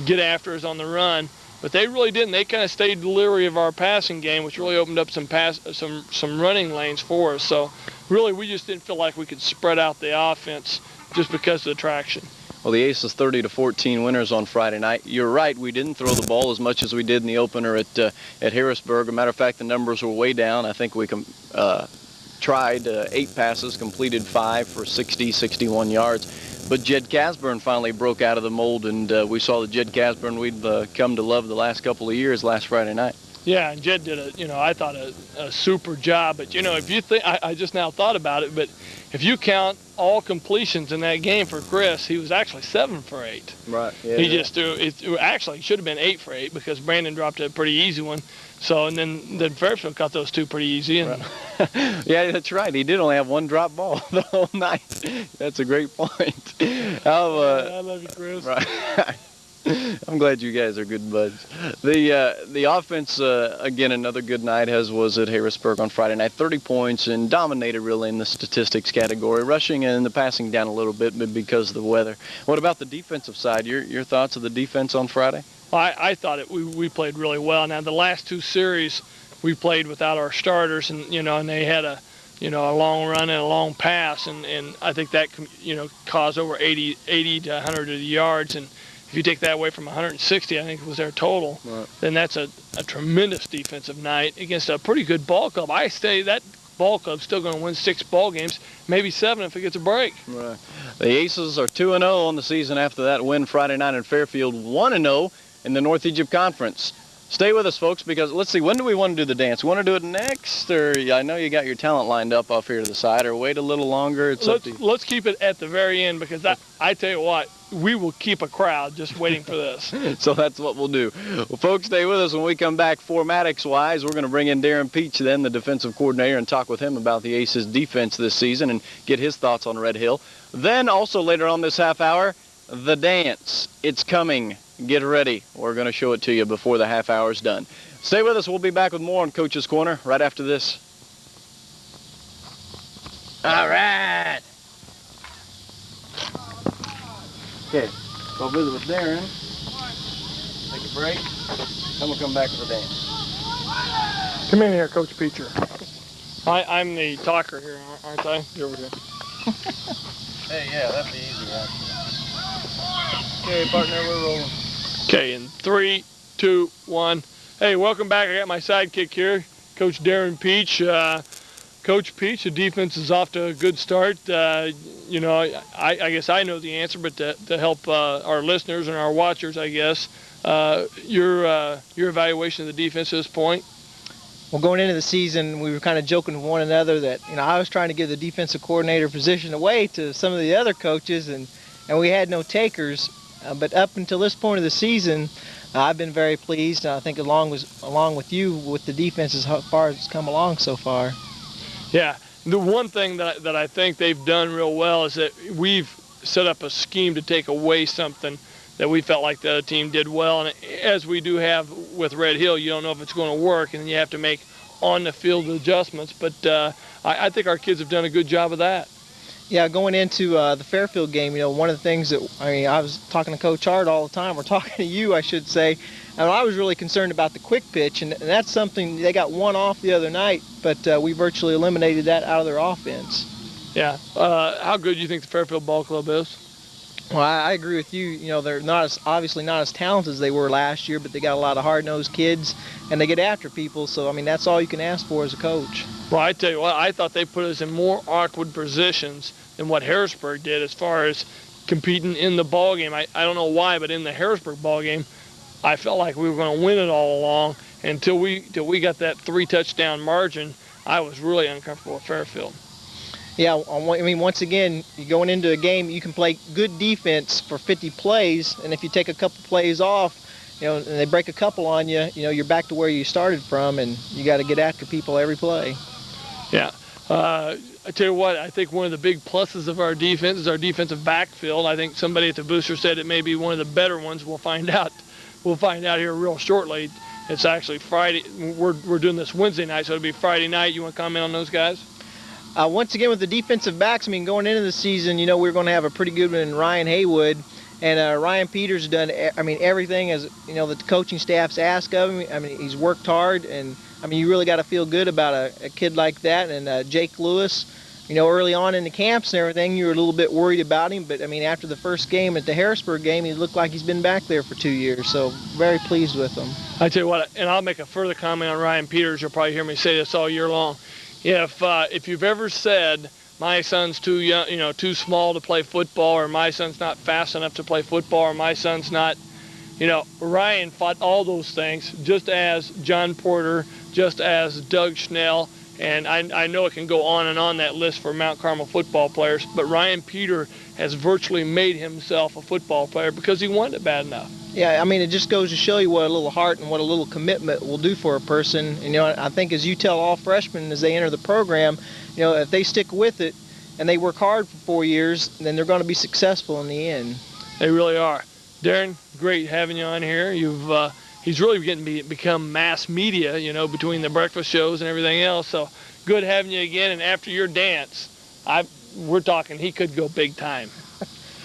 get after us on the run. But they really didn't. They kind of stayed leery of our passing game, which really opened up some running lanes for us. So really, we just didn't feel like we could spread out the offense just because of the traction. Well, the Aces 30-14 winners on Friday night. You're right, we didn't throw the ball as much as we did in the opener at Harrisburg. As a matter of fact, the numbers were way down. I think we tried 8 passes, completed 5 for 61 yards. But Jed Casburn finally broke out of the mold, and we saw the Jed Casburn we'd come to love the last couple of years last Friday night. Yeah, and Jed did I thought a super job. But if you think, I just now thought about it, but if you count all completions in that game for Chris, he was actually 7 for 8. Right. Yeah. He just threw it. Actually, should have been 8 for 8 because Brandon dropped a pretty easy one. So and then Fairfield caught those 2 pretty easy. And Yeah, that's right. He did only have 1 drop ball the whole night. That's a great point. I love you, Chris. Right. I'm glad you guys are good buds. The offense, again, another good night, as was at Harrisburg on Friday night. 30 points and dominated really in the statistics category. Rushing and the passing down a little bit because of the weather. What about the defensive side? Your thoughts of the defense on Friday? I thought we played really well. Now, the last 2 series, we played without our starters, and and they had a long run and a long pass, and I think that caused over 80 to 100 of the yards. And if you take that away from 160, I think it was their total, right, then that's a tremendous defensive night against a pretty good ball club. I say that ball club's still going to win 6 ball games, maybe 7 if it gets a break. Right. The Aces are 2-0 on the season after that win Friday night in Fairfield, 1-0 in the North Egypt Conference. Stay with us, folks, because let's see, when do we want to do the dance? Want to do it next, or I know you got your talent lined up off here to the side, or wait a little longer? Let's keep it at the very end, because I tell you what, we will keep a crowd just waiting for this. So that's what we'll do. Well, folks, stay with us. When we come back, formatics-wise, we're going to bring in Darren Peach, then the defensive coordinator, and talk with him about the Aces defense this season and get his thoughts on Red Hill. Then also later on this half hour, the dance. It's coming. Get ready. We're going to show it to you before the half hour's done. Stay with us. We'll be back with more on Coach's Corner right after this. All right. Okay. Go visit with Darren. Take a break. Then we'll come back to the dance. Come in here, Coach Peacher. I'm the talker here, aren't I? You're over here. Hey, yeah, that'd be easy, right? Okay, partner, we're rolling. Okay, in 3, 2, 1. Hey, welcome back. I got my sidekick here, Coach Darren Peach. Coach Peach, the defense is off to a good start. I guess I know the answer, but to help our listeners and our watchers, I guess, your evaluation of the defense at this point. Well, going into the season, we were kind of joking with one another that I was trying to give the defensive coordinator position away to some of the other coaches, and we had no takers. But up until this point of the season, I've been very pleased. I think along with you with the defense as far as it's come along so far. Yeah, the one thing that I think they've done real well is that we've set up a scheme to take away something that we felt like the other team did well. And as we do have with Red Hill, you don't know if it's going to work, and you have to make on-the-field adjustments. But I think our kids have done a good job of that. Yeah, going into the Fairfield game, one of the things that, I was talking to Coach Hart all the time, or talking to you, I should say, and I was really concerned about the quick pitch, and that's something, they got one off the other night, but we virtually eliminated that out of their offense. Yeah. How good do you think the Fairfield Ball Club is? Well, I agree with you. They're obviously not as talented as they were last year, but they got a lot of hard-nosed kids, and they get after people, so, that's all you can ask for as a coach. Well, I tell you what, I thought they put us in more awkward positions than what Harrisburg did as far as competing in the ball game. I don't know why, but in the Harrisburg ball game, I felt like we were going to win it all along. Until we got that 3-touchdown margin, I was really uncomfortable with Fairfield. Yeah, once again, you're going into a game, you can play good defense for 50 plays, and if you take a couple plays off, and they break a couple on you, you're back to where you started from, and you got to get after people every play. Yeah. I tell you what, I think one of the big pluses of our defense is our defensive backfield. I think somebody at the booster said it may be one of the better ones. We'll find out. We'll find out here real shortly. It's actually Friday. We're doing this Wednesday night, so it'll be Friday night. You want to comment on those guys? Once again, with the defensive backs, going into the season, we're going to have a pretty good one in Ryan Haywood. And Ryan Peters done, everything as, that the coaching staff's asked of him. He's worked hard, and, you really got to feel good about a kid like that. And Jake Lewis, early on in the camps and everything, you were a little bit worried about him. But, after the first game at the Harrisburg game, he looked like he's been back there for 2 years. So, very pleased with him. I tell you what, and I'll make a further comment on Ryan Peters. You'll probably hear me say this all year long. If you've ever said, my son's too young, too small to play football, or my son's not fast enough to play football, or my son's not, You know, Ryan fought all those things, just as John Porter, just as Doug Schnell, and I know it can go on and on that list for Mount Carmel football players, but Ryan Peter has virtually made himself a football player because he wanted it bad enough. Yeah, I mean, it just goes to show you what a little heart and what a little commitment will do for a person. And, you know, I think as you tell all freshmen as they enter the program, you know, if they stick with it and they work hard for 4 years, then they're going to be successful in the end. They really are. Darren, great having you on here. He's really getting become mass media, you know, between the breakfast shows and everything else. So good having you again. And after your dance, we're talking he could go big time.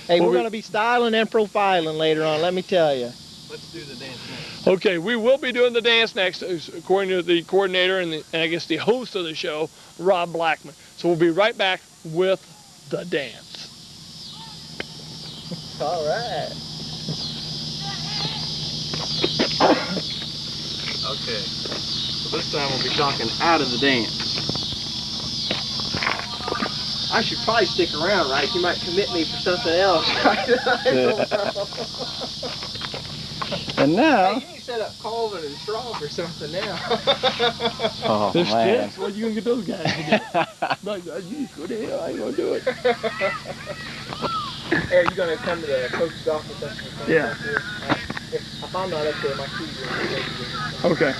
Hey, we're going to be styling and profiling later on, let me tell you. Let's do the dance next. Okay, we will be doing the dance next, according to the coordinator and I guess the host of the show, Rob Blackman. So we'll be right back with the dance. All right. Okay, so this time we'll be talking out of the dance. I should probably stick around, right? You might commit me for something else. And now... Hey, you need to set up Colvin and Straub or something now. Oh, this man. dance, what are you going to get those guys to do? Like, what the hell, I ain't going to do it. Hey, are you going to come to the coach's office? Yeah. If I'm not up there, my key will. Okay.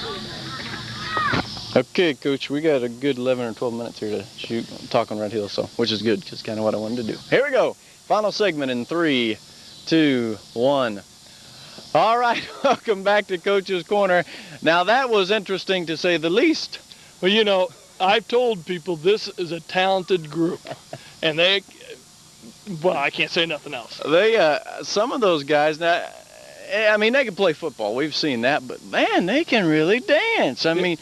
Okay, Coach, we got a good 11 or 12 minutes here to shoot, talk on Red Hill, so which is good, because kind of what I wanted to do. Here we go. Final segment in 3, 2, 1. All right, welcome back to Coach's Corner. Now, that was interesting to say the least. Well, you know, I've told people this is a talented group, and well, I can't say nothing else. Some of those guys, now, I mean, they can play football. We've seen that, but, man, they can really dance. I mean...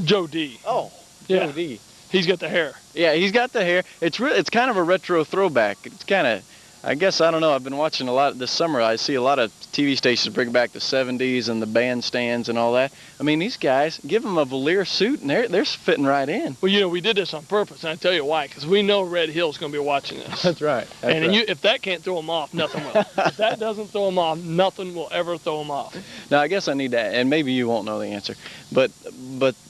Joe D. Oh, yeah. Joe D. He's got the hair. Yeah, he's got the hair. It's kind of a retro throwback. It's kind of, I guess, I don't know. I've been watching a lot this summer. I see a lot of TV stations bring back the 70s and the bandstands and all that. I mean, these guys, give them a velour suit and they're fitting right in. Well, you know, we did this on purpose, and I tell you why, because we know Red Hill's going to be watching this. That's right. If that can't throw them off, nothing will. If that doesn't throw them off, nothing will ever throw them off. Now, I guess I need to, and maybe you won't know the answer, but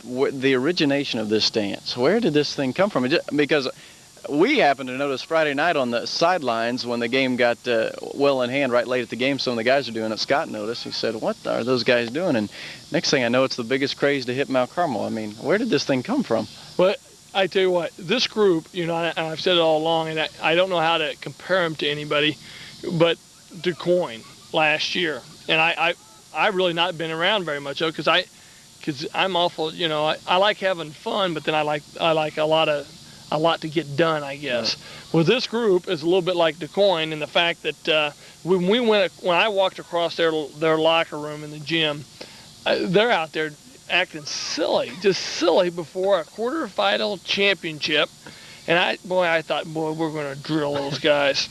the origination of this dance, where did this thing come from? Because we happened to notice Friday night on the sidelines when the game got well in hand right late at the game, some of the guys are doing it. Scott noticed. He said, what are those guys doing? And next thing I know, it's the biggest craze to hit Mount Carmel. I mean, where did this thing come from? Well, I tell you what, this group, you know, and I've said it all along, and I don't know how to compare them to anybody, but DuQuoin last year. And I've really not been around very much, though, because I'm awful, you know, I like having fun, but then I like a lot to get done, I guess. Right. Well, this group is a little bit like DuQuoin in the fact that when I walked across their locker room in the gym, they're out there acting silly, just silly before a quarterfinal championship. And I thought, we're going to drill those guys.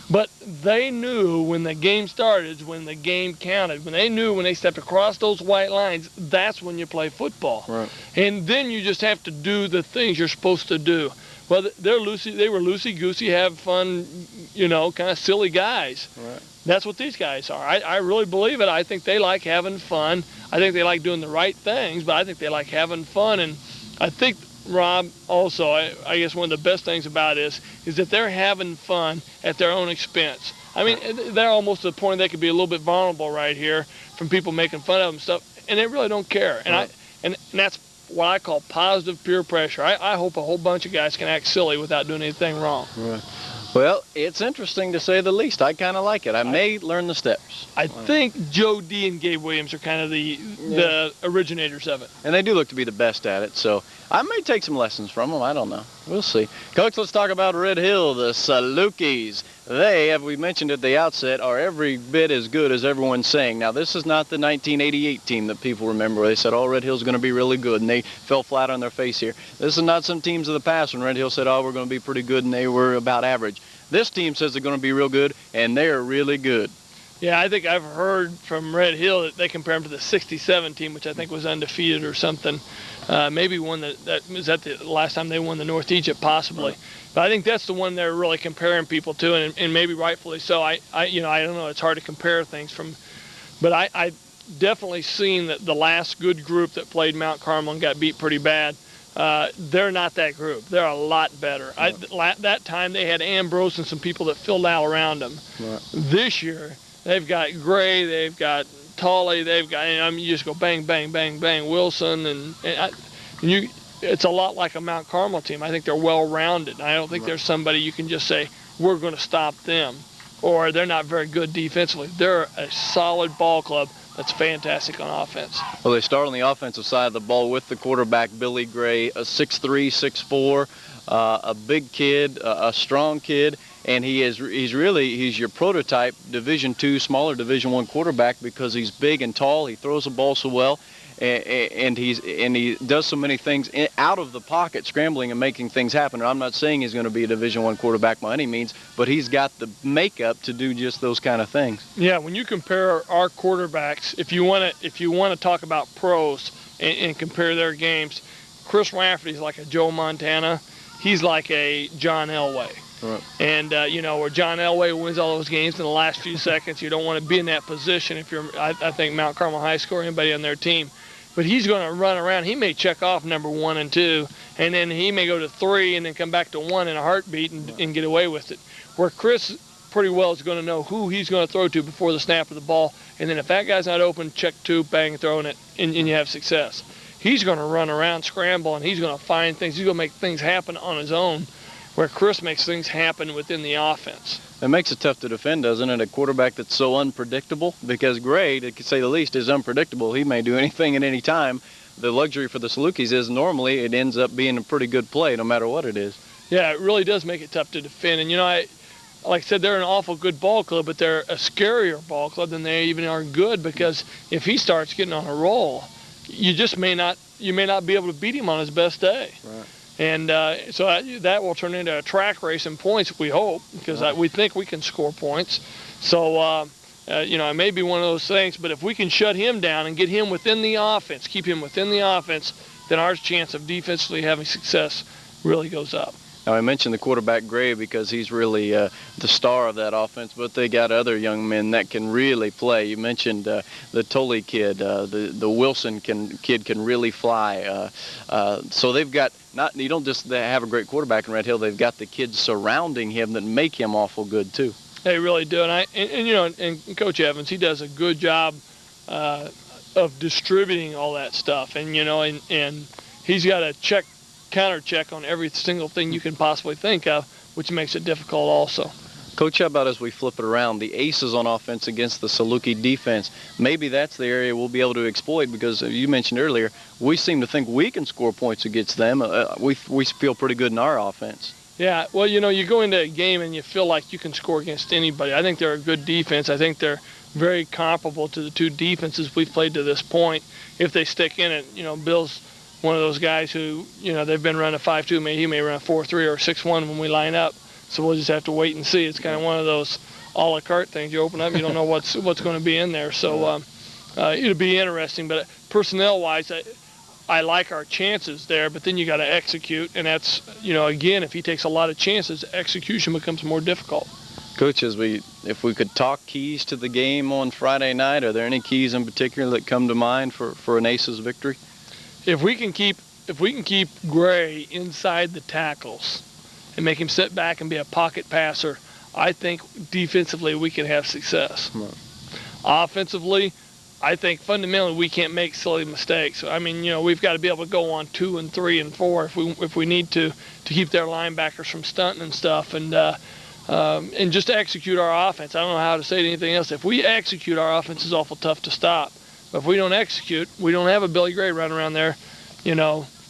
But they knew when the game started, when the game counted, when they knew when they stepped across those white lines, that's when you play football. Right. And then you just have to do the things you're supposed to do. Well, they were loosey-goosey, have fun, you know, kind of silly guys. Right. That's what these guys are. I really believe it. I think they like having fun. I think they like doing the right things, but I think they like having fun. And I think, Rob, also, I guess one of the best things about this is that they're having fun at their own expense. I mean, they're almost to the point they could be a little bit vulnerable right here from people making fun of them and stuff, and they really don't care. And Right. and that's what I call positive peer pressure. I hope a whole bunch of guys can act silly without doing anything wrong. Right. Well, it's interesting to say the least. I kind of like it. I may learn the steps. I think Joe D and Gabe Williams are kind of the originators of it. And they do look to be the best at it, so I may take some lessons from them. I don't know. We'll see. Coach, let's talk about Red Hill, the Salukis. They, as we mentioned at the outset, are every bit as good as everyone's saying. Now, this is not the 1988 team that people remember where they said, oh, Red Hill's going to be really good, and they fell flat on their face here. This is not some teams of the past when Red Hill said, oh, we're going to be pretty good, and they were about average. This team says they're going to be real good, and they're really good. Yeah, I think I've heard from Red Hill that they compare them to the 67 team, which I think was undefeated or something. Maybe one that was at the last time they won the North Egypt, possibly. But I think that's the one they're really comparing people to, and maybe rightfully so. I don't know. It's hard to compare things from But I definitely seen that the last good group that played Mount Carmel and got beat pretty bad. They're not that group. They're a lot better. That time they had Ambrose and some people that filled out around them. Right. This year they've got Gray, they've got Tolley, they've got, you just go bang, bang, bang, bang, Wilson, it's a lot like a Mount Carmel team. I think they're well-rounded. I don't think there's somebody you can just say, we're going to stop them, or they're not very good defensively. They're a solid ball club that's fantastic on offense. Well, they start on the offensive side of the ball with the quarterback, Billy Gray, a 6'3", 6'4", a big kid, a strong kid, and he's your prototype Division II, smaller Division I quarterback because he's big and tall. He throws the ball so well, and he does so many things out of the pocket, scrambling and making things happen. And I'm not saying he's going to be a Division I quarterback by any means, but he's got the makeup to do just those kind of things. Yeah, when you compare our quarterbacks, if you want to talk about pros and compare their games, Chris Rafferty's like a Joe Montana. He's like a John Elway. Right. And where John Elway wins all those games in the last few seconds, you don't want to be in that position if you're, I think, Mount Carmel High School or anybody on their team. But he's going to run around. He may check off number 1 and 2, and then he may go to 3 and then come back to 1 in a heartbeat and get away with it. Where Chris pretty well is going to know who he's going to throw to before the snap of the ball, and then if that guy's not open, check 2, bang, throwing it, and you have success. He's going to run around, scramble, and he's going to find things. He's going to make things happen on his own, where Chris makes things happen within the offense. It makes it tough to defend, doesn't it? A quarterback that's so unpredictable, because Gray, to say the least, is unpredictable. He may do anything at any time. The luxury for the Salukis is normally it ends up being a pretty good play no matter what it is. Yeah, it really does make it tough to defend. And, like I said, they're an awful good ball club, but they're a scarier ball club than they even are good, because if he starts getting on a roll, you may not be able to beat him on his best day. Right. And so that will turn into a track race in points, we hope, because we think we can score points. So, it may be one of those things, but if we can shut him down and get him within the offense, keep him within the offense, then our chance of defensively having success really goes up. Now, I mentioned the quarterback Gray because he's really the star of that offense, but they got other young men that can really play. You mentioned the Tolley kid, the Wilson kid can really fly. So they've got you don't just have a great quarterback in Red Hill. They've got the kids surrounding him that make him awful good too. They really do, and Coach Evans, he does a good job of distributing all that stuff, and he's got a counter check on every single thing you can possibly think of, which makes it difficult also. Coach, how about as we flip it around, the aces on offense against the Saluki defense? Maybe that's the area we'll be able to exploit, because you mentioned earlier, we seem to think we can score points against them. We feel pretty good in our offense. Yeah, well, you go into a game and you feel like you can score against anybody. I think they're a good defense. I think they're very comparable to the two defenses we've played to this point. If they stick in it, Bill's one of those guys who, they've been running a 5-2, he may run a 4-3 or a 6-1 when we line up. So we'll just have to wait and see. It's kind of one of those a la carte things. You open up, you don't know what's going to be in there. So it'll be interesting. But personnel-wise, I like our chances there. But then you got to execute, and that's again, if he takes a lot of chances, execution becomes more difficult. Coach, if we could talk keys to the game on Friday night, are there any keys in particular that come to mind for an Aces victory? If we can keep Gray inside the tackles and make him sit back and be a pocket passer, I think defensively we can have success. Right. Offensively, I think fundamentally we can't make silly mistakes. I mean, we've got to be able to go on 2 and 3 and 4 if we need to keep their linebackers from stunting and stuff, and just to execute our offense. I don't know how to say anything else. If we execute, our offense is awful tough to stop. But if we don't execute, we don't have a Billy Gray running around there,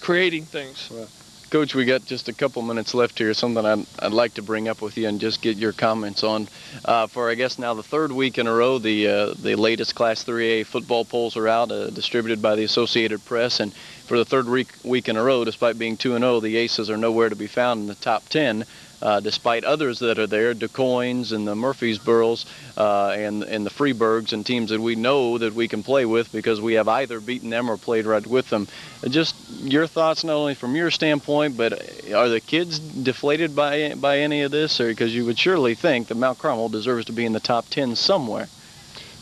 creating things. Right. Coach, we got just a couple minutes left here. Something I'd like to bring up with you and just get your comments on. For I guess now the third week in a row, the latest Class 3A football polls are out, distributed by the Associated Press, and for the third week in a row, despite being 2-0, the Aces are nowhere to be found in the top 10. Despite others that are there, DeCoins and the Murfreesboros and the Freeburgs and teams that we know that we can play with because we have either beaten them or played right with them. Just your thoughts, not only from your standpoint, but are the kids deflated by any of this? Or because you would surely think that Mount Carmel deserves to be in the top 10 somewhere.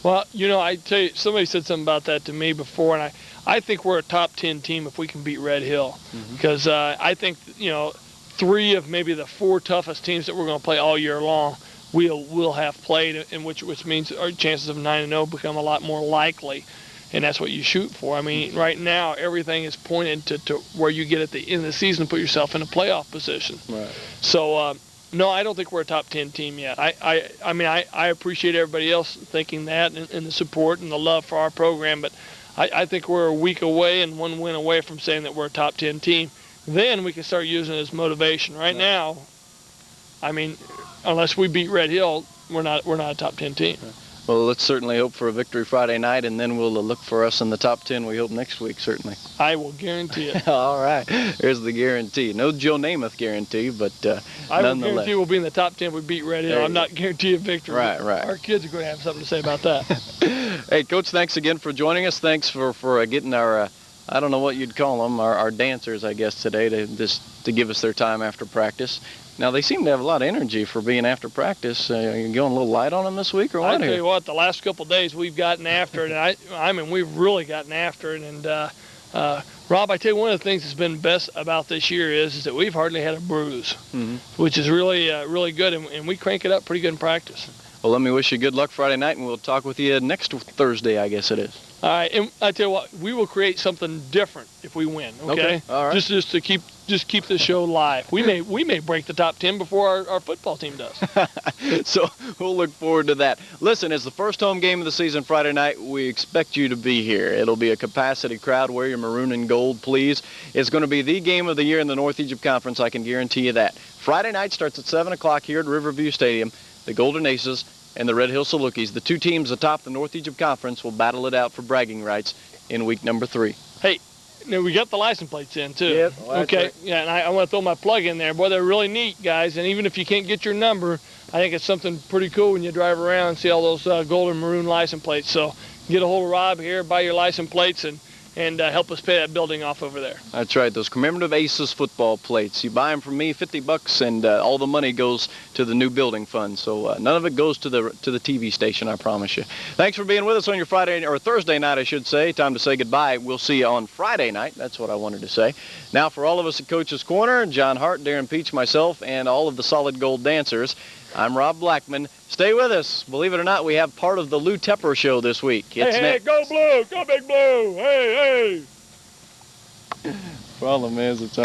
Well, I tell you, somebody said something about that to me before, and I think we're a top 10 team if we can beat Red Hill, because I think 3 of maybe the 4 toughest teams that we're going to play all year long we'll have played, in which means our chances of 9-0 become a lot more likely, and that's what you shoot for. I mean, right now everything is pointed to where you get at the end of the season and put yourself in a playoff position. Right. So. No, I don't think we're a top 10 team yet. I mean, I appreciate everybody else thinking that and the support and the love for our program, but I think we're a week away and 1 win away from saying that we're a top 10 team. Then we can start using it as motivation. Right now, I mean, unless we beat Red Hill, we're not a top 10 team. Well, let's certainly hope for a victory Friday night, and then we'll look for us in the top 10, we hope, next week, certainly. I will guarantee it. All right. There's the guarantee. No Joe Namath guarantee, but I will nonetheless. guarantee we'll be in the top 10 if we beat Red Hill. I'm not guaranteeing victory. Right. Our kids are going to have something to say about that. Hey, Coach, thanks again for joining us. Thanks for getting our, I don't know what you'd call them, our dancers, I guess, today to give us their time after practice. Now, they seem to have a lot of energy for being after practice. Are you going a little light on them this week or what? I tell you what, the last couple of days we've gotten after it, and I mean we've really gotten after it. And Rob, I tell you, one of the things that's been best about this year is that we've hardly had a bruise, which is really really good, and we crank it up pretty good in practice. Well, let me wish you good luck Friday night, and we'll talk with you next Thursday, I guess it is. All right, and I tell you what, we will create something different if we win. Okay. All right. Just to keep the show live. We may break the top 10 before our football team does. So we'll look forward to that. Listen, it's the first home game of the season Friday night. We expect you to be here. It'll be a capacity crowd. Wear your maroon and gold, please. It's going to be the game of the year in the North Egypt Conference. I can guarantee you that. Friday night starts at 7 o'clock here at Riverview Stadium. The Golden Aces and the Red Hill Salukis, the 2 teams atop the North Egypt Conference, will battle it out for bragging rights in week number 3. Hey, now we got the license plates in too. Yep. Well, okay. right. Yeah, and I want to throw my plug in there. Boy, they're really neat, guys. And even if you can't get your number, I think it's something pretty cool when you drive around and see all those gold and maroon license plates. So get a hold of Rob here, buy your license plates, and help us pay that building off over there. That's right, those commemorative Aces football plates. You buy them from me, $50, and all the money goes to the new building fund. So none of it goes to the TV station, I promise you. Thanks for being with us on your Friday or Thursday night, I should say. Time to say goodbye. We'll see you on Friday night. That's what I wanted to say. Now, for all of us at Coach's Corner, John Hart, Darren Peach, myself, and all of the Solid Gold dancers, I'm Rob Blackman. Stay with us. Believe it or not, we have part of the Lou Tepper Show this week. It's hey, go Blue! Go Big Blue! Hey, hey! Problem is, it's